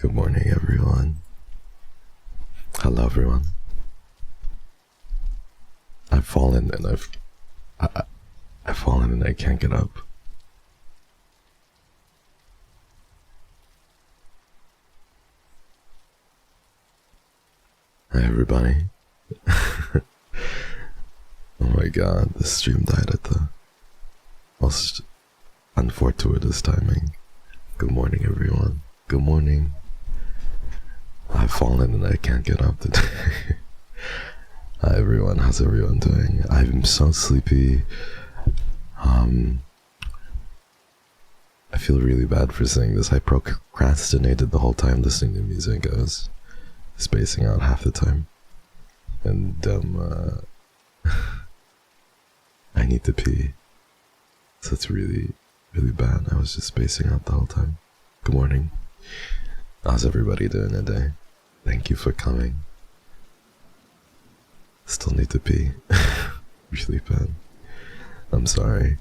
Good morning, everyone. Hello, everyone. I've fallen and I've fallen and I can't get up. Hi, everybody. Oh my god, the stream died at the most unfortuitous timing. Good morning, everyone. Good morning. I've fallen and I can't get up today. Hi, everyone. How's everyone doing? I'm so sleepy. I feel really bad for saying this. I procrastinated the whole time listening to music. I was spacing out half the time. And, I need to pee. So it's really, really bad. I was just spacing out the whole time. Good morning. How's everybody doing today? Thank you for coming. Still need to pee. Really bad. I'm sorry.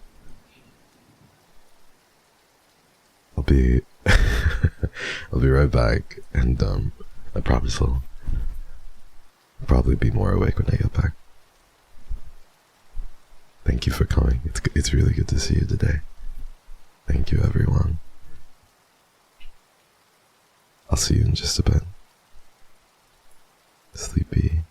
I'll be right back, and I promise I'll probably be more awake when I get back. Thank you for coming. It's really good to see you today. Thank you, everyone. I'll see you in just a bit. Sleepy.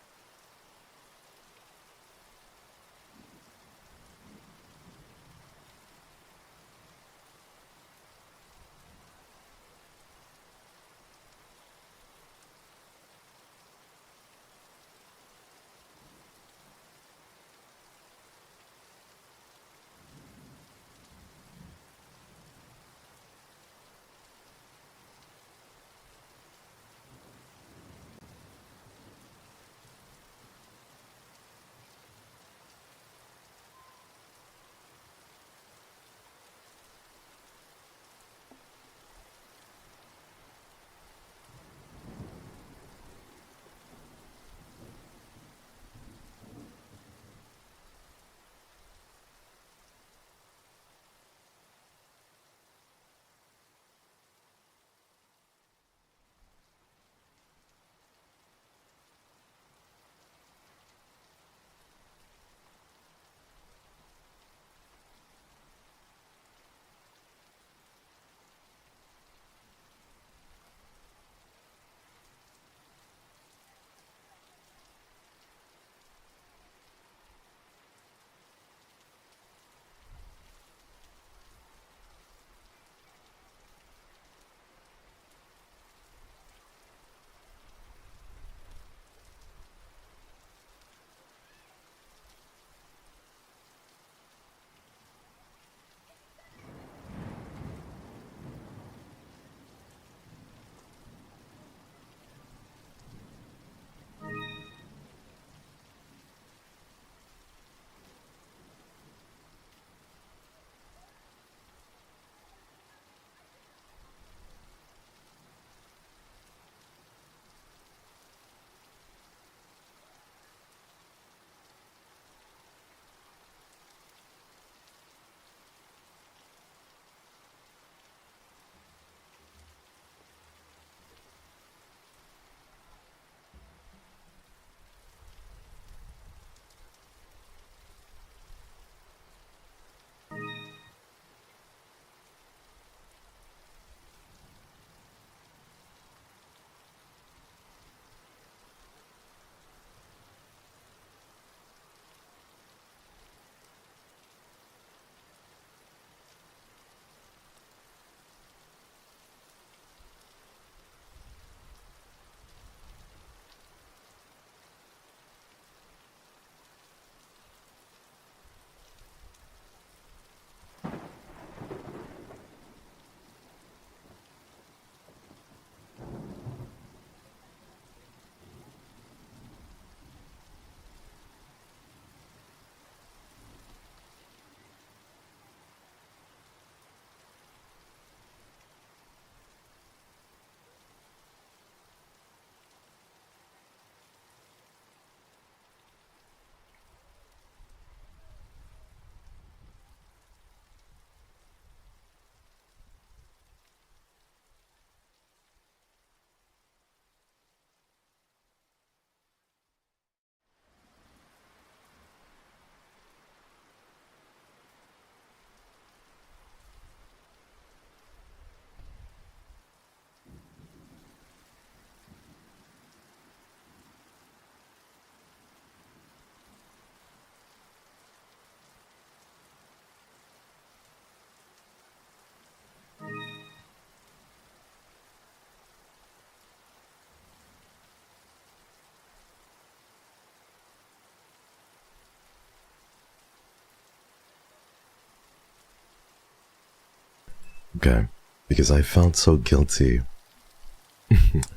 Okay, because I felt so guilty.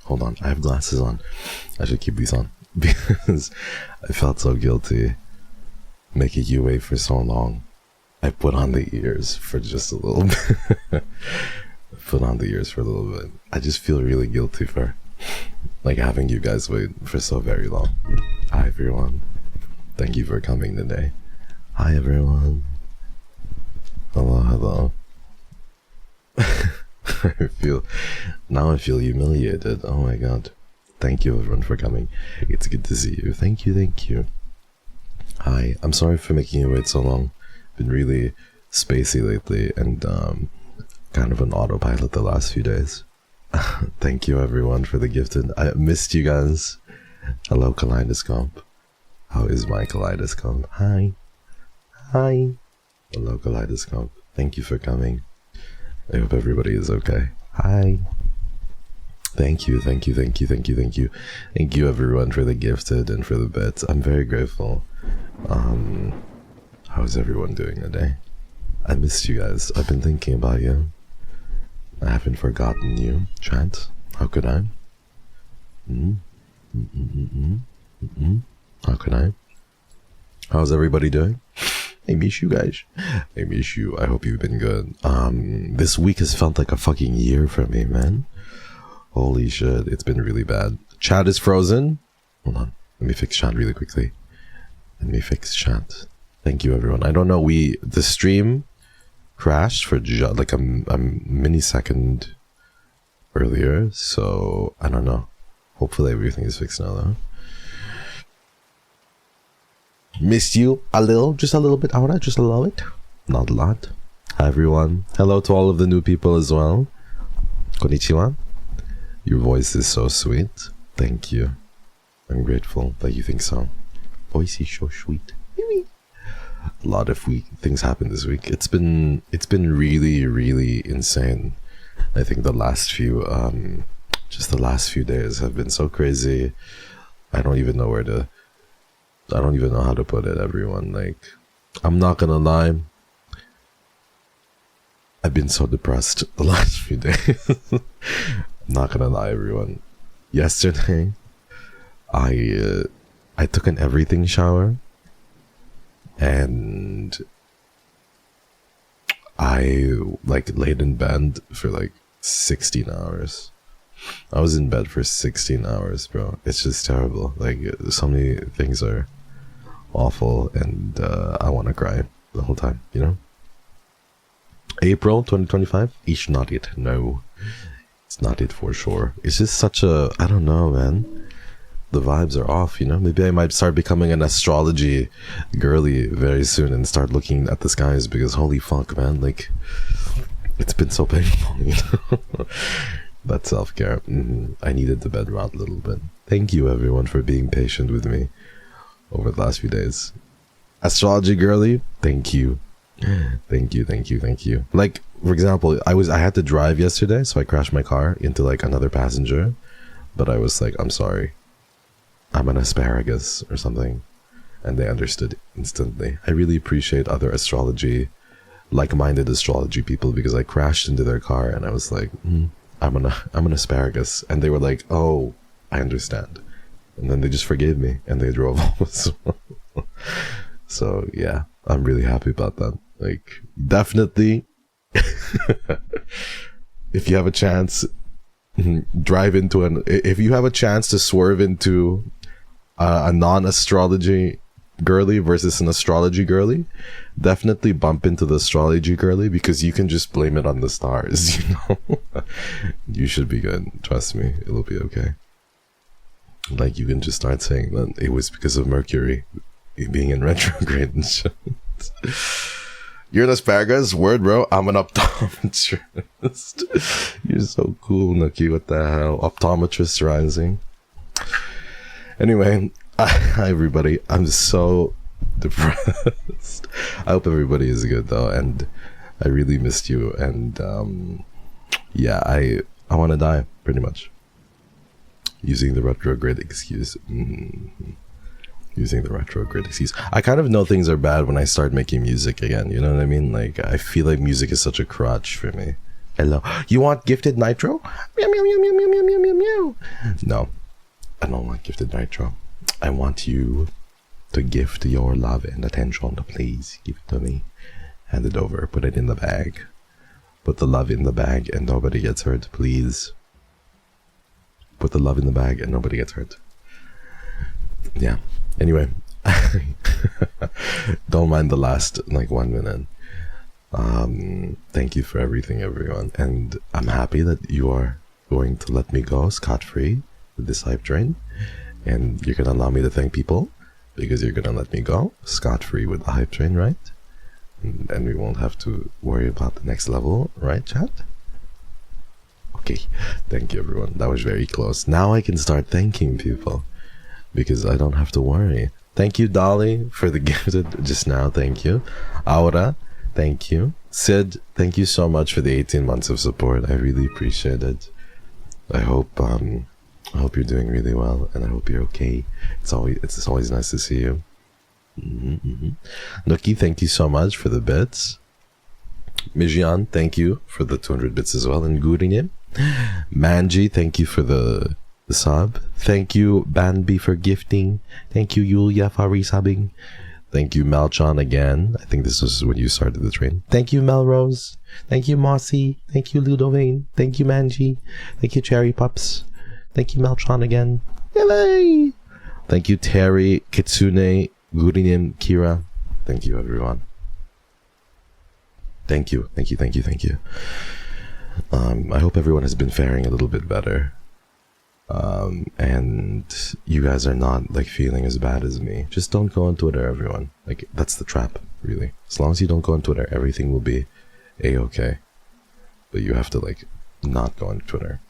Hold on, I have glasses on. I should keep these on. Because I felt so guilty making you wait for so long. I put on the ears for just a little bit. Put on the ears for a little bit. I just feel really guilty for like having you guys wait for so very long. Hi everyone. Thank you for coming today. Hi everyone. Hello. I feel humiliated. Oh my god. Thank you everyone for coming. It's good to see you. Thank you. Hi. I'm sorry for making you wait so long. Been really spacey lately and kind of an autopilot the last few days. Thank you everyone for the gifted. I missed you guys. Hello Kaleidoscope. How is my Kaleidoscope? Hi. Hello Kaleidoscope. Thank you for coming. I hope everybody is okay. Hi. Thank you. Thank you everyone for the gifted and for the bits. I'm very grateful. How's everyone doing today? I missed you guys. I've been thinking about you. I haven't forgotten you, chat. How could I? How could I? How's everybody doing? I miss you guys. I miss you. I hope you've been good. This week has felt like a fucking year for me, man. Holy shit, it's been really bad. Chat is frozen. Hold on. Let me fix chat really quickly. Thank you, everyone. I don't know. The stream crashed for like a millisecond earlier, so I don't know. Hopefully everything is fixed now, though. Missed you just a little bit, Aura, just a little bit, not a lot. Hi everyone. Hello to all of the new people as well. Konnichiwa. Your voice is so sweet. Thank you. I'm grateful that you think so. Voice is so sweet. A lot of things happened this week. It's been really, really insane. I think the last few days have been so crazy. I don't even know how to put it, everyone. Like, I'm not gonna lie. I've been so depressed the last few days. I'm not gonna lie, everyone. Yesterday, I took an everything shower. And I laid in bed for 16 hours. I was in bed for 16 hours, bro. It's just terrible. So many things are awful and I want to cry the whole time, you know? April 2025? It's not it. No. It's not it for sure. It's just such I don't know, man. The vibes are off, you know? Maybe I might start becoming an astrology girly very soon and start looking at the skies because holy fuck, man, it's been so painful, you know? That self-care. I needed the bed rot a little bit. Thank you everyone for being patient with me over the last few days. Astrology girly, thank you. Thank you. For example, I had to drive yesterday, so I crashed my car into another passenger, but I was I'm sorry. I'm an asparagus or something, and they understood instantly. I really appreciate other like-minded astrology people because I crashed into their car and I was I'm an asparagus, and they were like, oh, I understand, and then they just forgave me and they drove off. So yeah, I'm really happy about that. Definitely, if you have a chance, if you have a chance to swerve into a non-astrology girly versus an astrology girly, definitely bump into the astrology girly because you can just blame it on the stars, you know? You should be good. Trust me, it'll be okay. You can just start saying that it was because of Mercury being in retrograde and shit. You're an asparagus? Word, bro. I'm an optometrist. You're so cool, Nuki. What the hell? Optometrist rising. Anyway, hi everybody. I'm so depressed. I hope everybody is good though, and I really missed you. And yeah, I want to die pretty much. Using the retrograde excuse. Using the retrograde excuse. I kind of know things are bad when I start making music again. You know what I mean? I feel like music is such a crutch for me. Hello. You want gifted nitro? Meow, meow, meow, meow, meow, meow, meow, meow, meow. No, I don't want gifted nitro. I want you to gift your love and attention. Please give it to me. Hand it over. Put it in the bag. Put the love in the bag and nobody gets hurt, please. Put the love in the bag and nobody gets hurt. Yeah. Anyway. Don't mind the last, 1 minute. Thank you for everything, everyone. And I'm happy that you are going to let me go scot-free with this hype train. And you're going to allow me to thank people because you're going to let me go scot-free with the hype train, right? And we won't have to worry about the next level, right, chat? Okay, thank you, everyone. That was very close. Now I can start thanking people because I don't have to worry. Thank you, Dolly, for the gifted just now. Thank you. Aura, thank you. Sid, thank you so much for the 18 months of support. I really appreciate it. I hope you're doing really well, and I hope you're okay. It's always nice to see you. Nuki, thank you so much for the bits. Mijian, thank you for the 200 bits as well. And Gurinye. Manji, thank you for the sub. Thank you, Banbi, for gifting. Thank you, Yulia, for resubbing. Thank you, Malchan, again. I think this was when you started the train. Thank you, Melrose. Thank you, Mossy. Thank you, Ludovine. Thank you, Manji. Thank you, Cherry Pups. Thank you, Malchan, again. Yay! Thank you, Terry, Kitsune, Gurinim, Kira. Thank you, everyone. Thank you. I hope everyone has been faring a little bit better. And you guys are not feeling as bad as me. Just don't go on Twitter, everyone. That's the trap, really. As long as you don't go on Twitter, everything will be a-okay. But you have to not go on Twitter.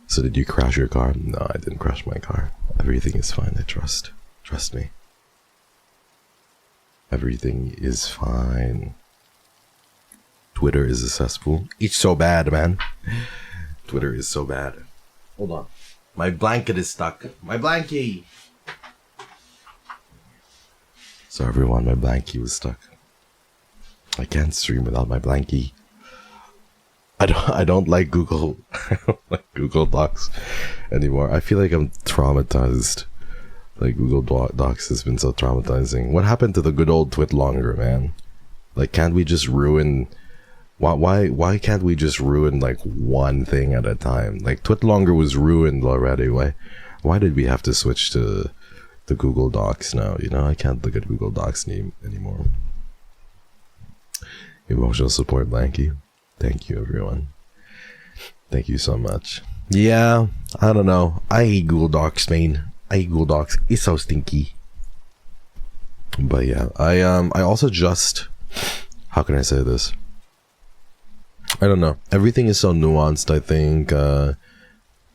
So did you crash your car? No, I didn't crash my car. Everything is fine, I trust. Trust me. Everything is fine. Twitter is a cesspool. It's so bad, man. Twitter is so bad. Hold on. My blanket is stuck. My blankie! So everyone, my blankie was stuck. I can't stream without my blankie. I don't like Google. I don't like Google Docs anymore. I feel like I'm traumatized. Google Docs has been so traumatizing. What happened to the good old Twitlonger, man? Can't we just ruin? Why can't we just ruin one thing at a time? Twitlonger was ruined already. Why did we have to switch to Google Docs now? I can't look at Google Docs anymore. Emotional support, Blanky. Thank you, everyone. Thank you so much. Yeah, I don't know. I hate Google Docs, man. I hate Google Docs. It's so stinky. But yeah, I also just... How can I say this? I don't know. Everything is so nuanced, I think.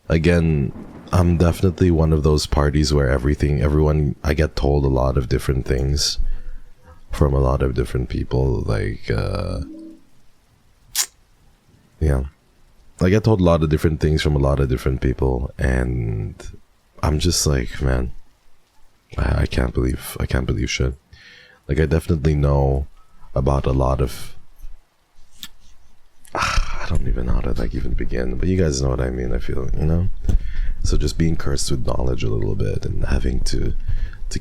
Again, I'm definitely one of those parties where everyone... I get told a lot of different things from a lot of different people. Yeah. I get told a lot of different things from a lot of different people, and I'm just man, I can't believe shit. I definitely know about a lot of I don't even know how to even begin, but you guys know what I mean. I feel, so just being cursed with knowledge a little bit and having to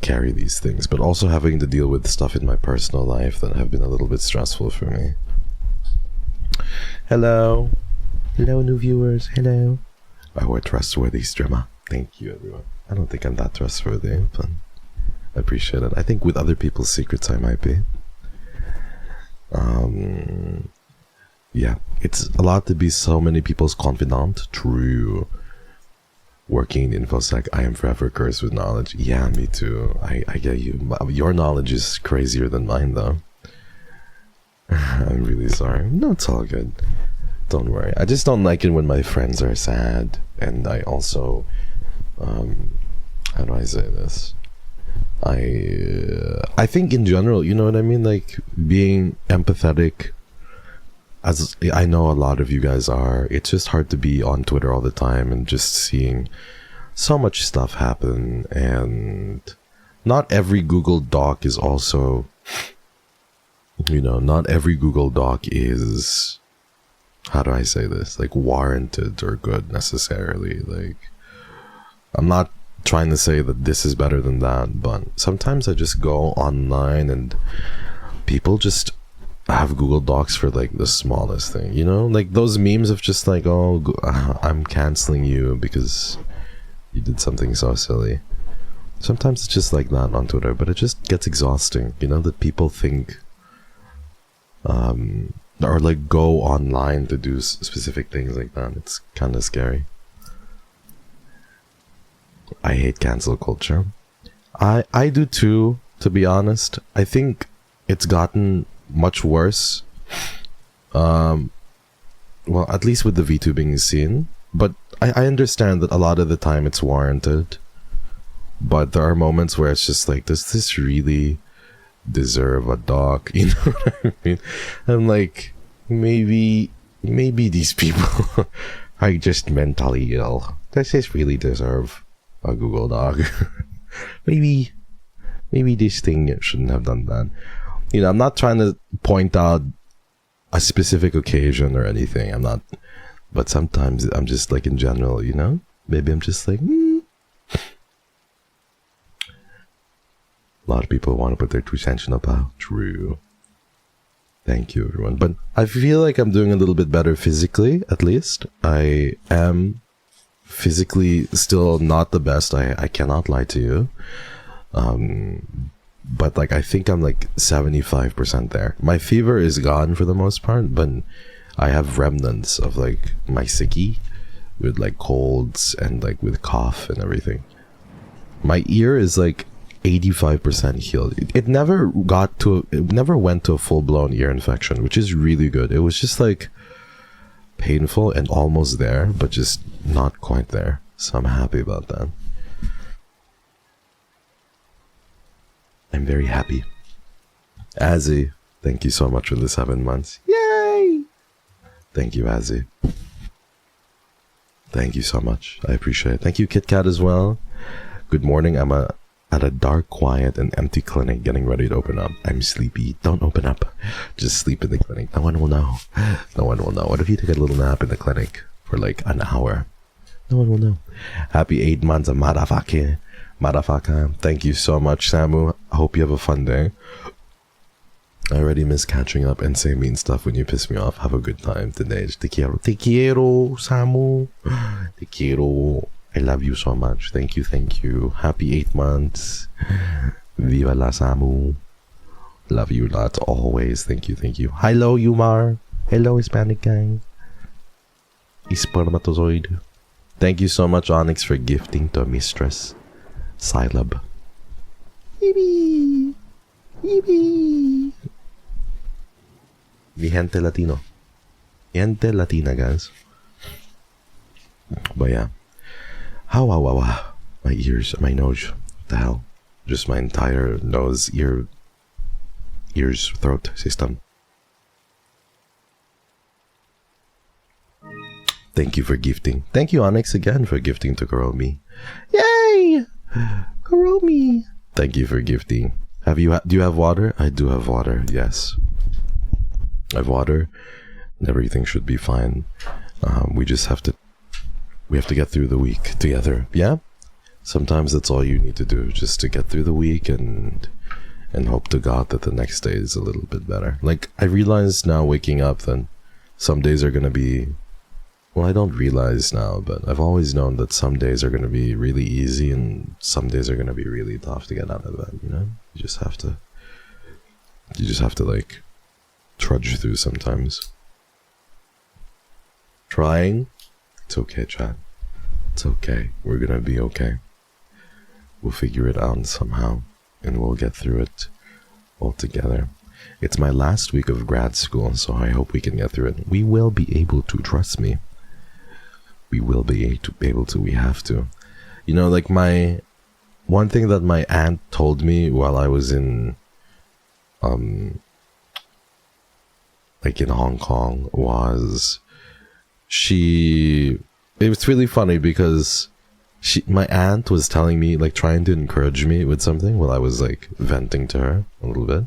carry these things, but also having to deal with stuff in my personal life that have been a little bit stressful for me. Hello new viewers. Hello. Our trustworthy streamer. Thank you, everyone. I don't think I'm that trustworthy, but I appreciate it. I think with other people's secrets I might be. Yeah, it's a lot to be so many people's confidant. True. Working in InfoSec, I am forever cursed with knowledge. Yeah, me too. I get you. Your knowledge is crazier than mine, though. I'm really sorry. No, it's all good. Don't worry. I just don't like it when my friends are sad. And I also... how do I say this? I think in general, you know what I mean? Being empathetic, as I know a lot of you guys are, it's just hard to be on Twitter all the time and just seeing so much stuff happen. And not every Google Doc is also you know, not every Google Doc is, how do I say this, like warranted or good necessarily. Like, I'm not trying to say that this is better than that, but sometimes I just go online and people just have Google Docs for like the smallest thing, you know, like those memes of just like, oh, I'm canceling you because you did something so silly. Sometimes it's just like that on Twitter, but it just gets exhausting, you know, that people think or like go online to do specific things like that. It's kind of scary. I hate cancel culture. I do too, to be honest. I think it's gotten much worse. Well, at least with the VTubing scene. But I understand that a lot of the time it's warranted. But there are moments where it's just like, does this really deserve a doc? You know what I mean? I'm like, maybe these people are just mentally ill. Does this really deserve a Google Doc? maybe this thing shouldn't have done that. You know, I'm not trying to point out a specific occasion or anything. I'm not, but sometimes I'm just like in general, you know, maybe I'm just like, A lot of people want to put their 2 cents in a pile. True. Thank you, everyone. But I feel like I'm doing a little bit better physically, at least. I am physically still not the best. I cannot lie to you. But like, I think I'm like 75% there. My fever is gone for the most part, but I have remnants of like my sickie with like colds and like with cough and everything. My ear is like 85% healed. It never went to a full-blown ear infection, which is really good. It was just like painful and almost there, but just not quite there. So I'm happy about that. I'm very happy. Azzy, thank you so much for the 7 months. Yay! Thank you, Azzy. Thank you so much. I appreciate it. Thank you, KitKat, as well. Good morning. I'm at a dark, quiet, and empty clinic getting ready to open up. I'm sleepy. Don't open up. Just sleep in the clinic. No one will know. No one will know. What if you take a little nap in the clinic for like an hour? No one will know. Happy 8 months of Madafaka. Thank you so much, Samu. I hope you have a fun day. I already miss catching up and saying mean stuff when you piss me off. Have a good time today. Te quiero. Te quiero, Samu. Te quiero. I love you so much. Thank you. Happy 8 months. Viva la Samu. Love you lots always. Thank you. Hello, Yumar. Hello, Hispanic gang. Spermatozoid. Thank you so much, Onyx, for gifting to Mistress Silab. Yippee. Mi gente Latino. Gente Latina, guys. But yeah. How, my ears, my nose, what the hell? Just my entire nose, ears, throat system. Thank you for gifting. Thank you, Onyx, again for gifting to Kuromi. Yay! Kuromi! Thank you for gifting. Do you have water? I do have water, yes. I have water, and everything should be fine. We have to get through the week together, yeah? Sometimes that's all you need to do, just to get through the week and hope to God that the next day is a little bit better. Like, I realize now waking up that some days are going to be... Well, I don't realize now, but I've always known that some days are going to be really easy and some days are going to be really tough to get out of bed, you know? You just have to, like, trudge through sometimes. Trying? It's okay, Chad. It's okay. We're gonna be okay. We'll figure it out somehow, and we'll get through it all together. It's my last week of grad school, so I hope we can get through it. We will be able to, trust me. We will be able to. We have to. You know, like one thing that my aunt told me while I was in Hong Kong was it was really funny because my aunt was telling me, like, trying to encourage me with something while I was like venting to her a little bit,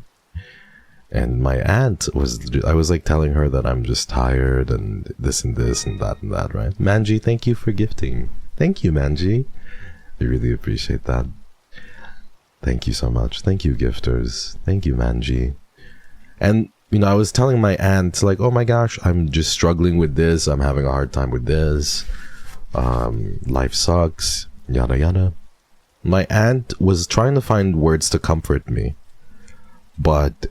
And my aunt I was like telling her that I'm just tired and this and that, right? Manji, thank you for gifting. Thank you, Manji. I really appreciate that. Thank you so much. Thank you, gifters. Thank you, Manji. And, you know, I was telling my aunt, like, oh my gosh, I'm just struggling with this. I'm having a hard time with this. Life sucks. Yada, yada. My aunt was trying to find words to comfort me. But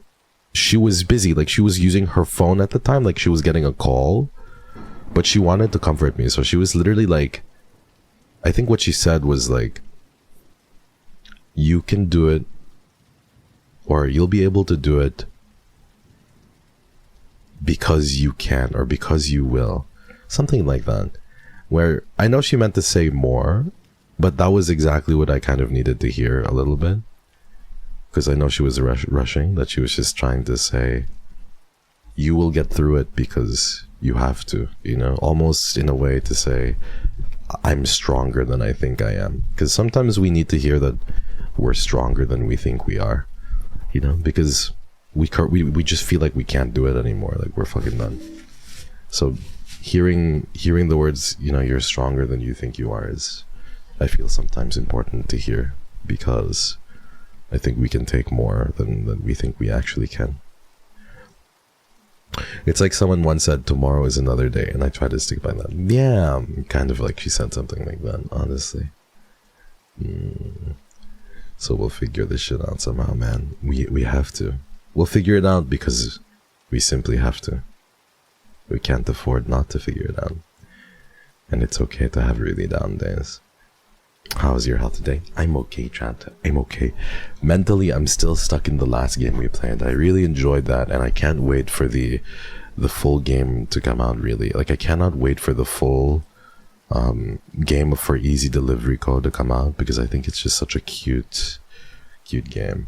she was busy. Like, she was using her phone at the time. Like, she was getting a call. But she wanted to comfort me. So she was literally like, I think what she said was like, you can do it, or you'll be able to do it because you can, or because you will. Something like that. Where I know she meant to say more, but that was exactly what I kind of needed to hear a little bit. Because I know she was rushing, that she was just trying to say, you will get through it because you have to, you know, almost in a way to say, I'm stronger than I think I am. Because sometimes we need to hear that we're stronger than we think we are, you know, because we just feel like we can't do it anymore, like we're fucking done. So hearing the words, you know, you're stronger than you think you are, is, I feel, sometimes important to hear, because I think we can take more than we think we actually can. It's like someone once said, tomorrow is another day, and I try to stick by that. Yeah, kind of like she said something like that, honestly. So we'll figure this shit out somehow, man. We have to. We'll figure it out because we simply have to. We can't afford not to figure it out. And it's okay to have really down days. How's your health today? I'm okay, chat. I'm okay. Mentally, I'm still stuck in the last game we played. I really enjoyed that, and I can't wait for the full game to come out, really. Like, I cannot wait for the full game for Easy Delivery Code to come out, because I think it's just such a cute game.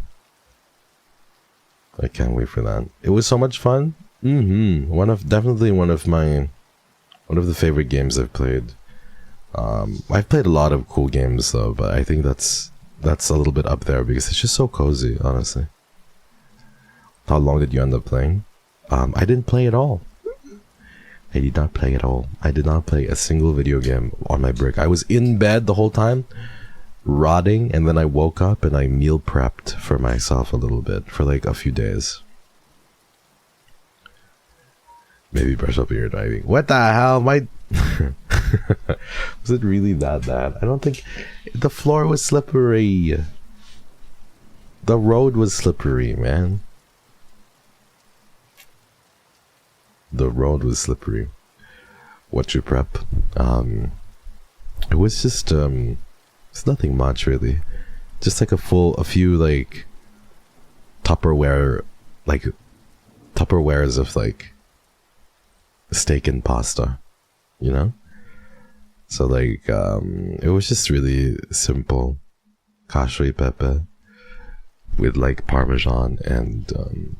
I can't wait for that. It was so much fun. Definitely one of the favorite games I've played. I've played a lot of cool games though, but I think that's a little bit up there because it's just so cozy, honestly. How long did you end up playing? I didn't play at all. I did not play at all. I did not play a single video game on my break. I was in bed the whole time, rotting, and then I woke up and I meal prepped for myself a little bit for like a few days. Maybe brush up your driving. What the hell? Was it really that bad? I don't think. The floor was slippery. The road was slippery, man. The road was slippery. What's your prep? It was just it's nothing much really. Just like a few like Tupperwares of like steak and pasta, you know? So like it was just really simple cacio e pepe with like parmesan and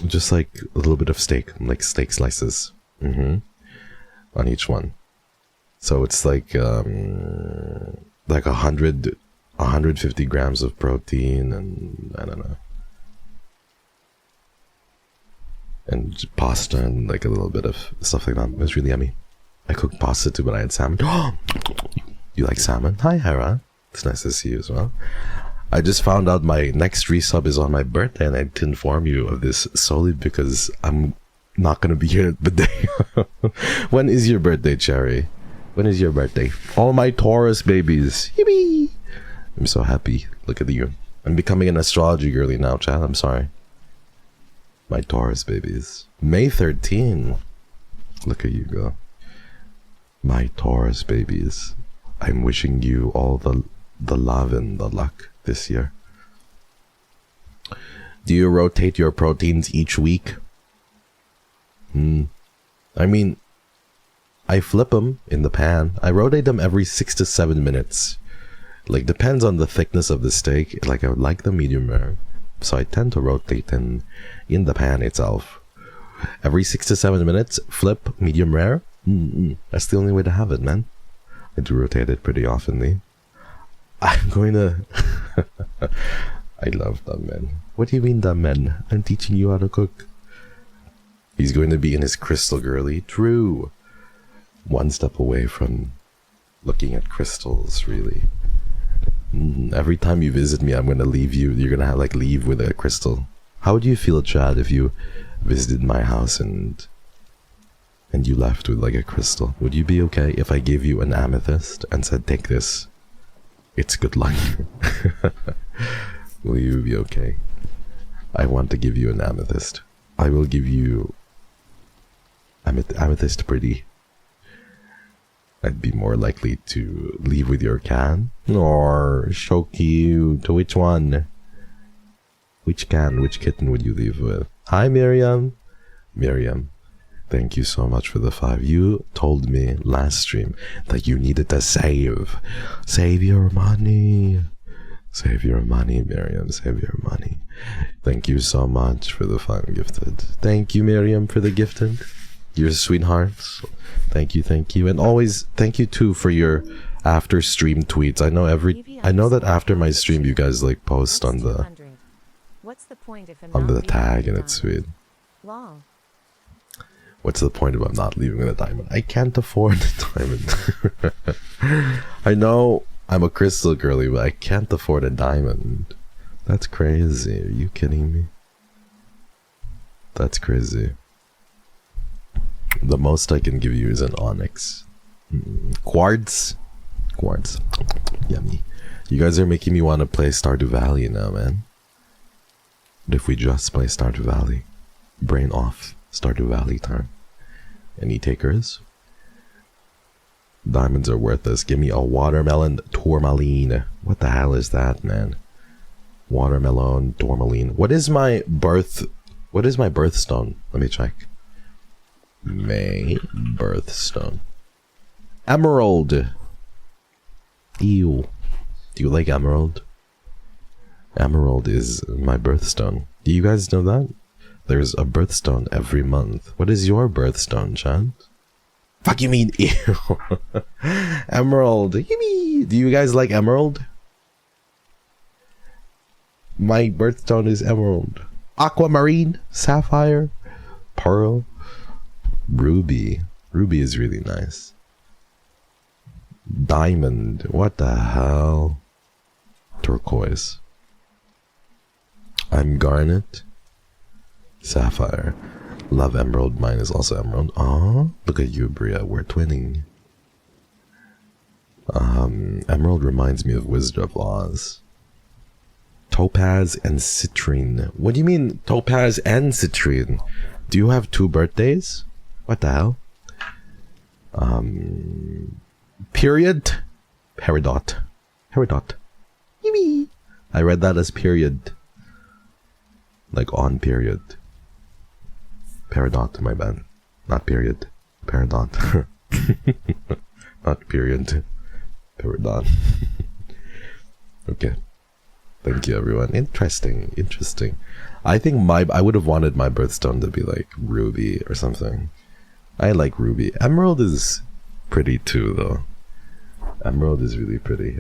just like a little bit of steak, like steak slices on each one. So it's like 150 grams of protein, and I don't know, and pasta and like a little bit of stuff like that. It was really yummy. I cooked pasta too, but I had salmon. You like salmon? Hi, Hera. It's nice to see you as well. I just found out my next resub is on my birthday, and I didn't inform you of this solely because I'm not going to be here the day. When is your birthday, Cherry? When is your birthday? All my Taurus babies. Yippee! I'm so happy. Look at you. I'm becoming an astrology girly now, chat. I'm sorry. My Taurus babies. May 13. Look at you go. My Taurus babies. I'm wishing you all the love and the luck this year. Do you rotate your proteins each week? I mean, I flip them in the pan. I rotate them every 6 to 7 minutes. Like, depends on the thickness of the steak. Like, I would like the medium rare, so I tend to rotate them in the pan itself. Every 6 to 7 minutes, flip, medium rare. That's the only way to have it, man. I do rotate it pretty oftenly. I'm going to I love dumb men. What do you mean, dumb men? I'm teaching you how to cook. He's going to be in his crystal girly. True. One step away from looking at crystals, really. Every time you visit me, I'm going to leave you. You're going to have, like, leave with a crystal. How would you feel, Chad, if you visited my house and you left with, like, a crystal? Would you be okay if I gave you an amethyst and said, take this? It's good luck. Will you be okay? I want to give you an amethyst. I will give you amethyst pretty. I'd be more likely to leave with your can. Or so cute. Which one? Which can, which kitten would you leave with? Hi, Miriam. Miriam, thank you so much for the 5. You told me last stream that you needed to save. Save your money. Save your money, Miriam. Save your money. Thank you so much for the 5 gifted. Thank you, Miriam, for the gifted. You're sweethearts. Thank you, thank you. And always thank you too for your after stream tweets. I know that after my stream you guys like post on the tag, and it's sweet. What's the point of not leaving with a diamond? I can't afford a diamond. I know I'm a crystal girly, but I can't afford a diamond. That's crazy. Are you kidding me? That's crazy. The most I can give you is an onyx. Quartz. Quartz. Yummy. You guys are making me want to play Stardew Valley now, man. But if we just play Stardew Valley, brain off Stardew Valley time. Any takers? Diamonds are worth this. Give me a watermelon tourmaline. What the hell is that, man? Watermelon tourmaline. What is my birthstone? Let me check. May birthstone. Emerald. Ew. Do you like emerald? Emerald is my birthstone. Do you guys know that? There's a birthstone every month. What is your birthstone, Chad? Fuck you mean ew. Emerald. Yippee. Do you guys like emerald? My birthstone is emerald. Aquamarine. Sapphire. Pearl. Ruby. Ruby is really nice. Diamond. What the hell? Turquoise. I'm garnet. Sapphire. Love emerald. Mine is also emerald. Aw, look at you, Bria. We're twinning. Emerald reminds me of Wizard of Oz. Topaz and citrine. What do you mean topaz and citrine? Do you have 2 birthdays? What the hell? Period? Peridot. Peridot. Yippee. I read that as period. Like on period. Peridot, my bad. Not period. Peridot. Not period. Peridot. Okay. Thank you, everyone. Interesting. Interesting. I think I would have wanted my birthstone to be like ruby or something. I like ruby. Emerald is pretty too, though. Emerald is really pretty.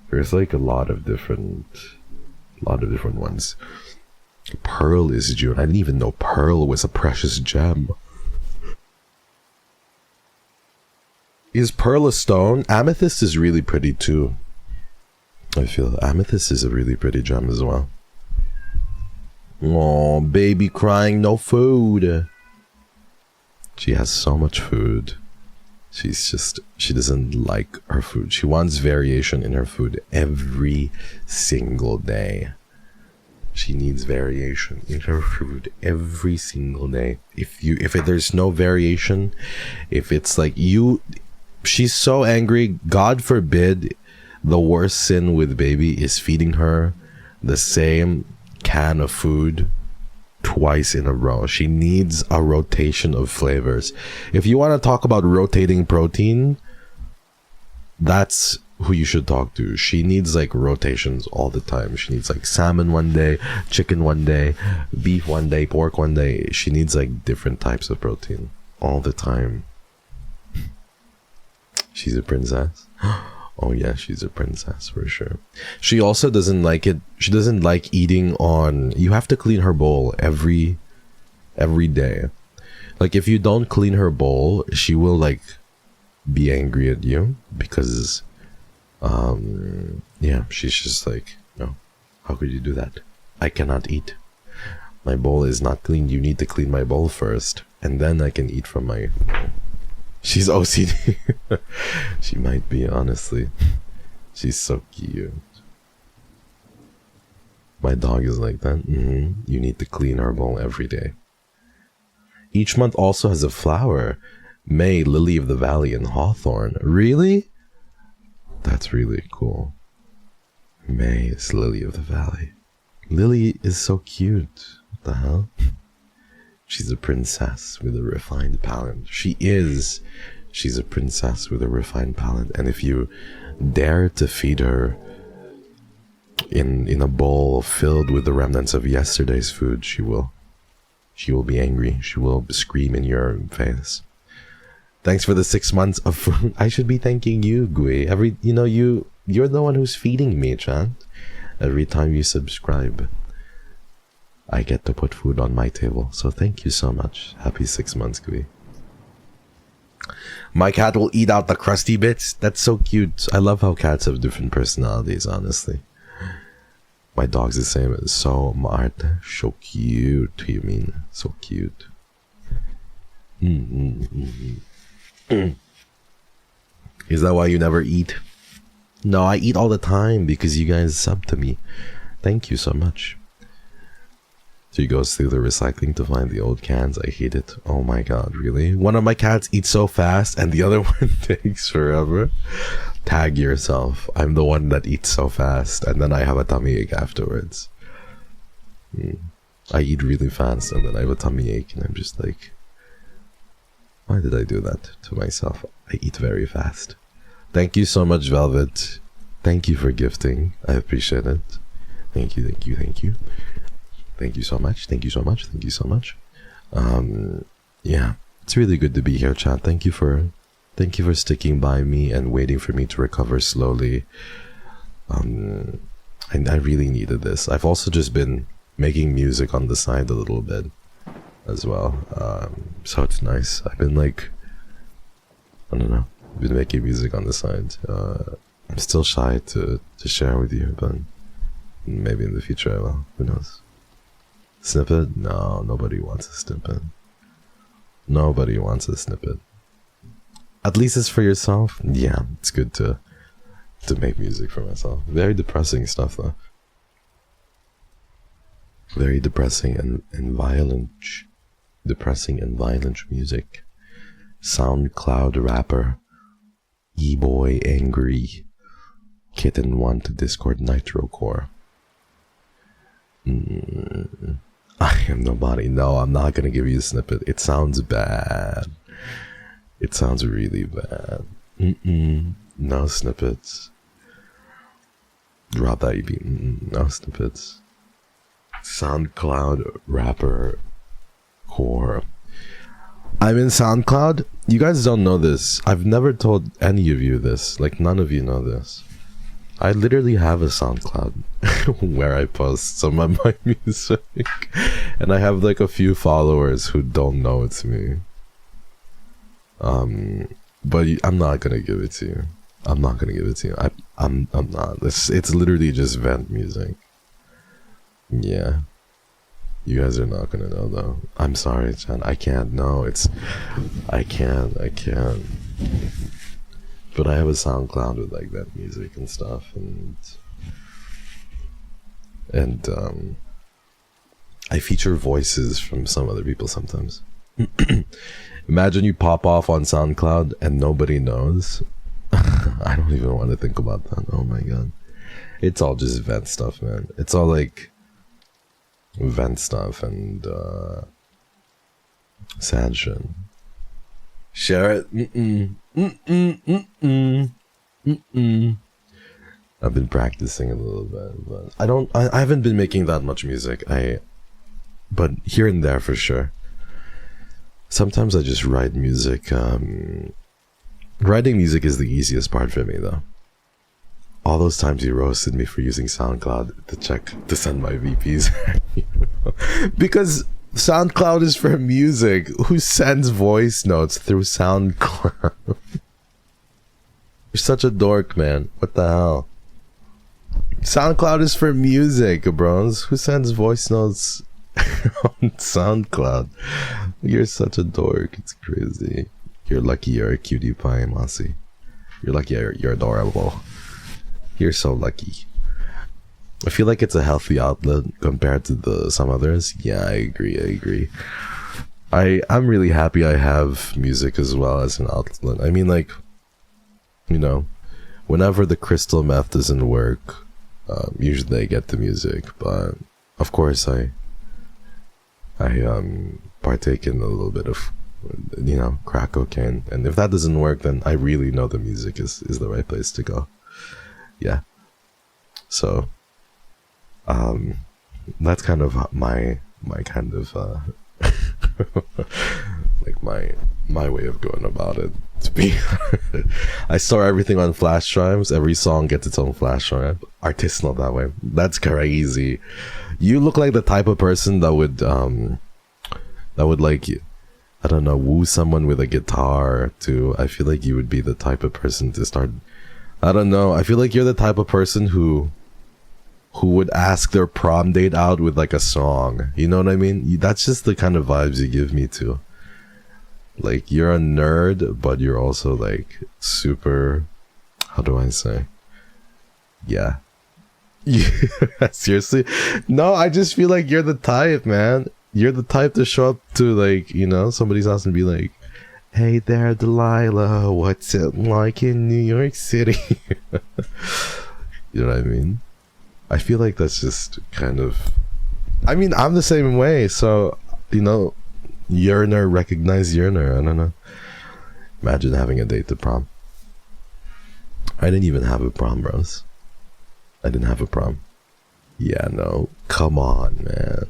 There's like a lot of different ones. Pearl is June. I didn't even know pearl was a precious gem. Is pearl a stone? Amethyst is really pretty too. I feel amethyst is a really pretty gem as well. Oh, baby crying, no food. She has so much food. She doesn't like her food. She wants variation in her food every single day. She needs variation in her food every single day. If there's no variation, if it's like she's so angry, God forbid, the worst sin with baby is feeding her the same can of food twice in a row. She needs a rotation of flavors. If you want to talk about rotating protein, that's who you should talk to. She needs like rotations all the time. She needs like salmon one day, chicken one day, beef one day, pork one day. She needs like different types of protein all the time. She's a princess. Oh yeah, she's a princess for sure. She also doesn't like it. She doesn't like eating on. You have to clean her bowl every day. Like if you don't clean her bowl, she will like be angry at you because yeah, she's just like, no, how could you do that? I cannot eat. My bowl is not clean. You need to clean my bowl first, and then I can eat from my bowl. She's OCD. She might be, honestly. She's so cute. My dog is like that. You need to clean our bowl every day. Each month also has a flower. May, lily of the valley, and hawthorn. Really? That's really cool. May is lily of the valley. Lily is so cute. What the hell? She's a princess with a refined palate. She is. She's a princess with a refined palate. And if you dare to feed her in a bowl filled with the remnants of yesterday's food, she will be angry. She will scream in your face. Thanks for the 6 months of food. I should be thanking you, Gui. You're the one who's feeding me, Chan. Every time you subscribe, I get to put food on my table. So thank you so much. Happy 6 months, Gui. My cat will eat out the crusty bits. That's so cute. I love how cats have different personalities, honestly. My dog's the same. So smart. So cute. You mean so cute. Is that why you never eat? No, I eat all the time because you guys sub to me. Thank you so much. She goes through the recycling to find the old cans. I hate it. Oh my god, really? One of my cats eats so fast and the other one takes forever. Tag yourself. I'm the one that eats so fast and then I have a tummy ache afterwards. I eat really fast and then I have a tummy ache and I'm just like, why did I do that to myself? I eat very fast. Thank you so much, Velvet. Thank you for gifting. I appreciate it. Thank you, thank you, thank you. Thank you so much. Thank you so much. Thank you so much. Yeah, it's really good to be here, chat. Thank you for sticking by me and waiting for me to recover slowly. I really needed this. I've also just been making music on the side a little bit as well. So it's nice. I've been like, I don't know, I've been making music on the side. I'm still shy to share with you, but maybe in the future I will. Who knows? Snippet? No, nobody wants a snippet. Nobody wants a snippet. At least it's for yourself. Yeah, it's good to make music for myself. Very depressing stuff though. Very depressing and violent. Depressing and violent music. SoundCloud rapper. E-boy angry. Kitten want Discord Nitro Core. I am nobody. No, I'm not gonna give you a snippet. It sounds bad. It sounds really bad. No snippets. Drop that EP. No snippets. SoundCloud rapper core. I'm in SoundCloud. You guys don't know this. I've never told any of you this. Like, none of you know this. I literally have a SoundCloud where I post some of my music. And I have like a few followers who don't know it's me. But I'm not gonna give it to you. I'm not gonna give it to you. I'm not. It's literally just vent music. Yeah. You guys are not gonna know though. I'm sorry, Chan. I can't. No, I can't. But I have a SoundCloud with like that music and stuff, and I feature voices from some other people sometimes. Imagine you pop off on SoundCloud and nobody knows. I don't even want to think about that. Oh my god. It's all just vent stuff, man. It's all like vent stuff and sad shit. Share it. I've been practicing a little bit, but I haven't been making that much music. But here and there for sure. Sometimes I just write music. Writing music is the easiest part for me though. all those times you roasted me for using SoundCloud to send my VPs. Because SoundCloud is for music. Who sends voice notes through SoundCloud? You're such a dork, man. What the hell? SoundCloud is for music, bros. Who sends voice notes on SoundCloud? You're such a dork. It's crazy. You're lucky you're a cutie pie, Mossy. You're lucky you're adorable. You're so lucky. I feel like it's a healthy outlet compared to some others. Yeah, I agree. I'm really happy I have music as well as an outlet. I mean, like, you know, whenever the crystal meth doesn't work, usually I get the music, but of course I partake in a little bit of, you know, crack cocaine, and if that doesn't work, then I really know the music is the right place to go. Yeah, so that's kind of my kind of like my way of going about it. To be I store everything on flash drives. Every song gets its own flash drive. Artisanal that way. That's crazy. You look like the type of person that would like, I don't know, woo someone with a guitar too. I feel like you would be the type of person to start, I don't know, I feel like you're the type of person who would ask their prom date out with like a song. You know what I mean? That's just the kind of vibes you give me too. Like, you're a nerd, but you're also like super, how do I say? Yeah. Seriously? No, I just feel like you're the type, man. You're the type to show up to, like, you know, somebody's house and be like, hey there, Delilah, what's it like in New York City? You know what I mean? I feel like that's just kind of, I mean, I'm the same way, so, you know, yearner recognize yearner. I don't know. Imagine having a date to prom. I didn't even have a prom, bros. I didn't have a prom. Yeah, no. Come on, man.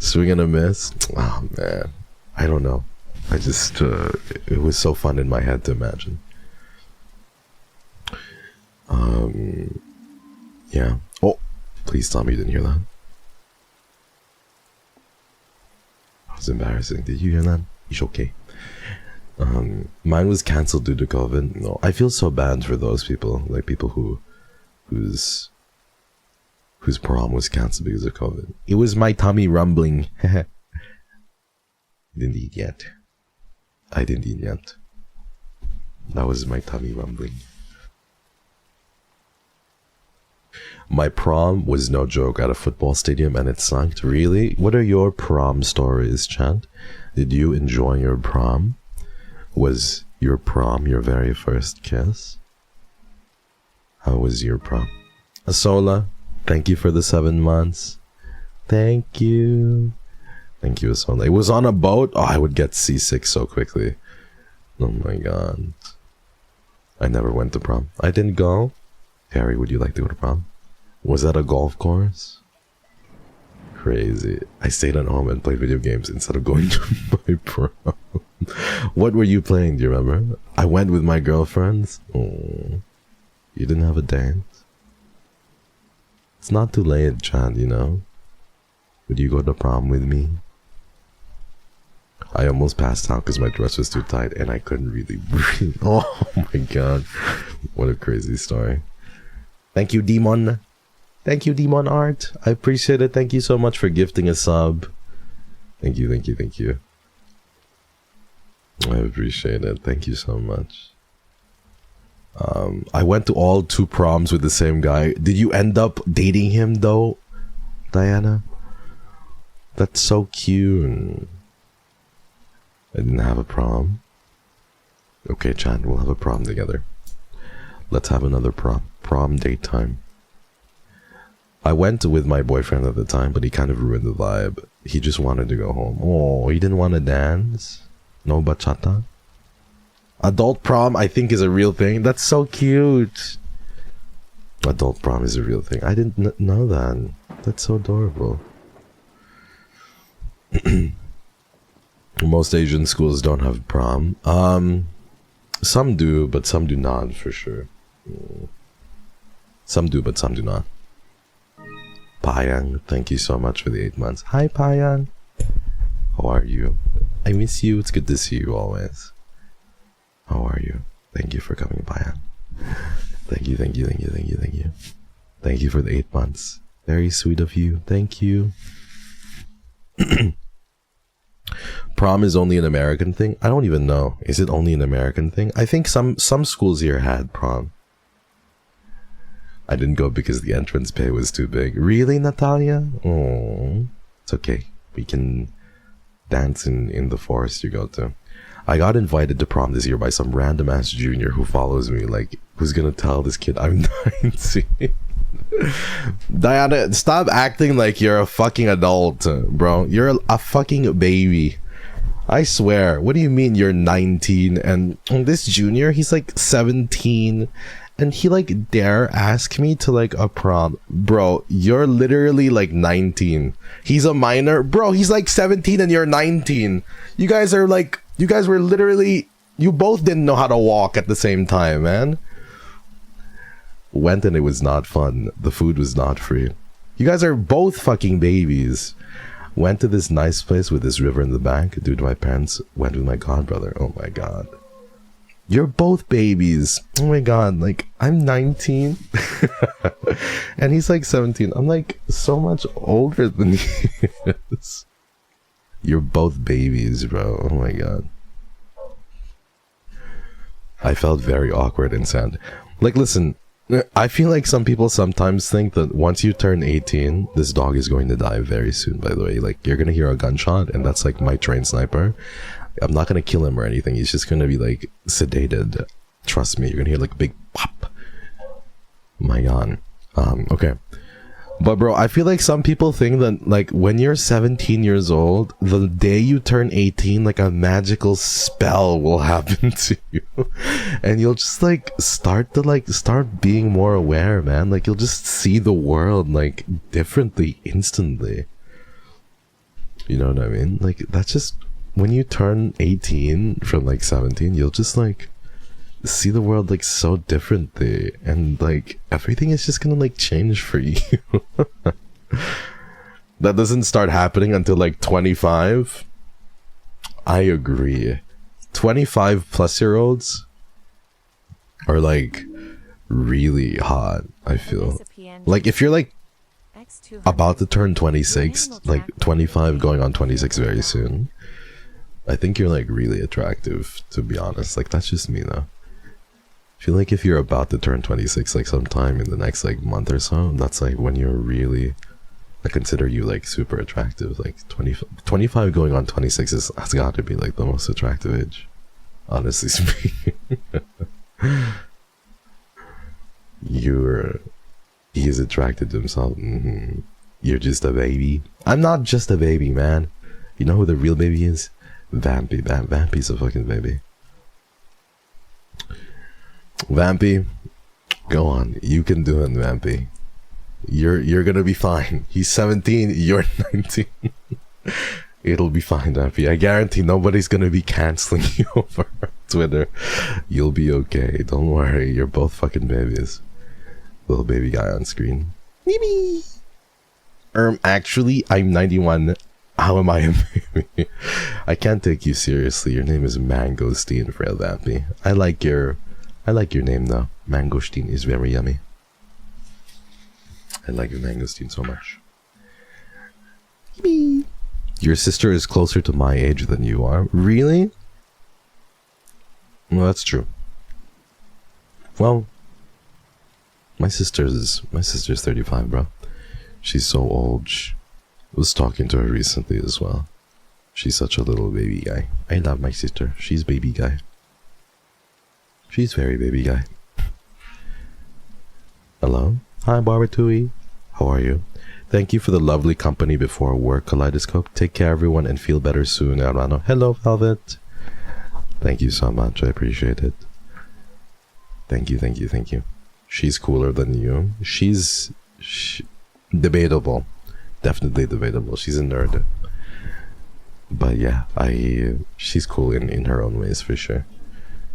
Swing and a miss? Oh, man. I don't know. I just, it was so fun in my head to imagine. Yeah. Oh, please tell me you didn't hear that. It's embarrassing. Did you hear that? It's okay. Mine was cancelled due to COVID. No, I feel so bad for those people, like people whose prom was cancelled because of COVID. It was my tummy rumbling. Didn't eat yet. I didn't eat yet. That was my tummy rumbling. My prom was no joke at a football stadium and it sucked. Really? What are your prom stories, Chad? Did you enjoy your prom? Was your prom your very first kiss? How was your prom? Asola, thank you for the 7 months. Thank you. Thank you, Asola. It was on a boat? Oh, I would get seasick so quickly. Oh my god. I never went to prom. I didn't go. Harry, would you like to go to prom? Was that a golf course? Crazy. I stayed at home and played video games instead of going to my prom. What were you playing? Do you remember? I went with my girlfriends. Oh, you didn't have a dance? It's not too late, Chad, you know? Would you go to prom with me? I almost passed out because my dress was too tight and I couldn't really breathe. Oh my god. What a crazy story. Thank you, Demon. Thank you, Demon Art. I appreciate it. Thank you so much for gifting a sub. Thank you, thank you, thank you. I appreciate it. Thank you so much. I went to all 2 proms with the same guy. Did you end up dating him though, Diana? That's so cute. I didn't have a prom. Okay, Chan, we'll have a prom together. Let's have another prom. Prom date time. I went with my boyfriend at the time, but he kind of ruined the vibe. He just wanted to go home. Oh, he didn't want to dance? No bachata? Adult prom, I think, is a real thing. That's so cute. Adult prom is a real thing. I didn't know that. That's so adorable. Most Asian schools don't have prom. Some do, but some do not, for sure. Some do, but some do not. Payang, thank you so much for the 8 months. Hi, Payang. How are you? I miss you. It's good to see you always. How are you? Thank you for coming, Payang. Thank you, thank you, thank you, thank you, thank you. Thank you for the 8 months. Very sweet of you. Thank you. Prom is only an American thing? I don't even know. Is it only an American thing? I think some schools here had prom. I didn't go because the entrance pay was too big. Really, Natalia? Oh, it's okay. We can dance in the forest you go to. I got invited to prom this year by some random ass junior who follows me. Like, who's gonna tell this kid I'm 19? Diana, stop acting like you're a fucking adult, bro. You're a fucking baby. I swear. What do you mean you're 19? And this junior, he's like 17. And he like dare ask me to like a prom. Bro, you're literally like 19. He's a minor. Bro, he's like 17 and you're 19. You guys were literally, you both didn't know how to walk at the same time, man. Went and it was not fun. The food was not free. You guys are both fucking babies. Went to this nice place with this river in the back. Dude, my parents went with my godbrother. Oh my god. You're both babies. Oh my god, like, I'm 19. And he's like 17. I'm like so much older than he is. You're both babies, bro. Oh my god. I felt very awkward and sad. Like, listen, I feel like some people sometimes think that once you turn 18, this dog is going to die very soon, by the way. Like, you're gonna hear a gunshot, and that's like my trained sniper. I'm not gonna kill him or anything. He's just gonna be like sedated. Trust me, you're gonna hear like a big pop. My god. Okay. But bro, I feel like some people think that like when you're 17 years old, the day you turn 18, like a magical spell will happen to you. And you'll just like start being more aware, man. Like you'll just see the world like differently instantly. You know what I mean? Like that's just when you turn 18 from like 17, you'll just like see the world like so differently, and like everything is just gonna like change for you. That doesn't start happening until like 25. I agree. 25 plus year olds are like really hot. I feel like if you're like about to turn 26, like 25 going on 26 very soon, I think you're like really attractive, to be honest. Like that's just me though. I feel like if you're about to turn 26 like sometime in the next like month or so, that's like when you're really, I consider you like super attractive. Like 25 going on 26 has got to be like the most attractive age, honestly speaking. He is attracted to himself. You're just a baby. I'm not just a baby, man. You know who the real baby is? Vampy. Vampy's a fucking baby. Vampy, go on. You can do it, Vampy. You're gonna be fine. He's 17, you're 19. It'll be fine, Vampy. I guarantee nobody's gonna be canceling you over Twitter. You'll be okay. Don't worry. You're both fucking babies. Little baby guy on screen. Maybe. Actually, I'm 91. How am I a baby? I can't take you seriously. Your name is Mangosteen, Frail Vampy. I like your name though. Mangosteen is very yummy. I like your mangosteen so much. Your sister is closer to my age than you are. Really? Well, that's true. Well, my sister's 35, bro. She's so old. I was talking to her recently as well. She's such a little baby guy. I love my sister. She's baby guy. She's very baby guy. Hello? Hi, Barbatui. How are you? Thank you for the lovely company before work, Kaleidoscope. Take care, everyone, and feel better soon, Arano. Hello, Velvet. Thank you so much. I appreciate it. Thank you. She's cooler than you. She's debatable. Definitely debatable. She's a nerd. But yeah, she's cool in her own ways, for sure.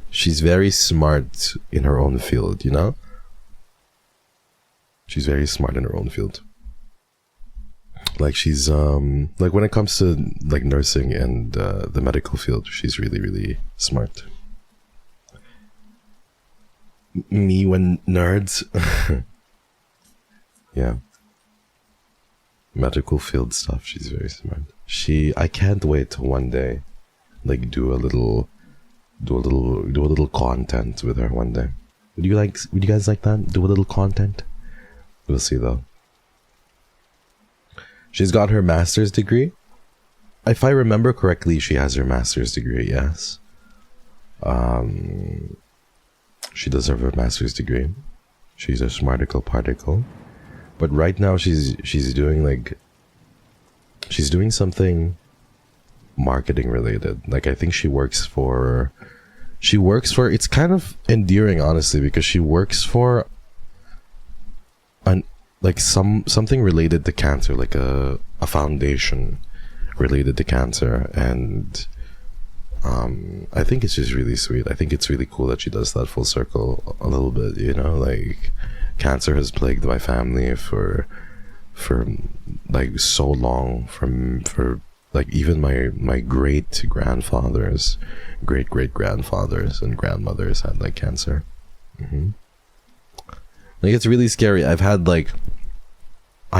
She's very smart in her own field, you know? She's very smart in her own field. Like she's like when it comes to like nursing and the medical field, she's really, really smart. Me when nerds. Yeah. Medical field stuff, she's very smart. I can't wait to one day like do a little content with her one day. Would you guys like that? Do a little content? We'll see though. She's got her master's degree. If I remember correctly, she has her master's degree, yes. She does have her master's degree. She's a smarticle particle. But right now she's doing something marketing related. Like I think she works for it's kind of endearing honestly, because she works for something related to cancer, like a foundation related to cancer, and I think it's just really sweet. I think it's really cool that she does that full circle a little bit, you know, like cancer has plagued my family for like so long, for like even my great grandfathers, great grandfathers and grandmothers had like cancer. Like it's really scary. I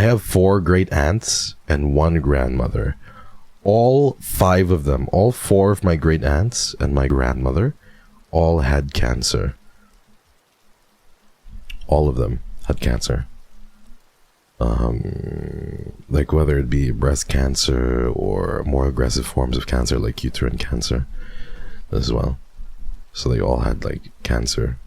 have 4 great aunts and 1 grandmother. All 5 of them, all 4 of my great aunts and my grandmother all had cancer. All of them had cancer. Like whether it be breast cancer or more aggressive forms of cancer like uterine cancer as well. So they all had like cancer.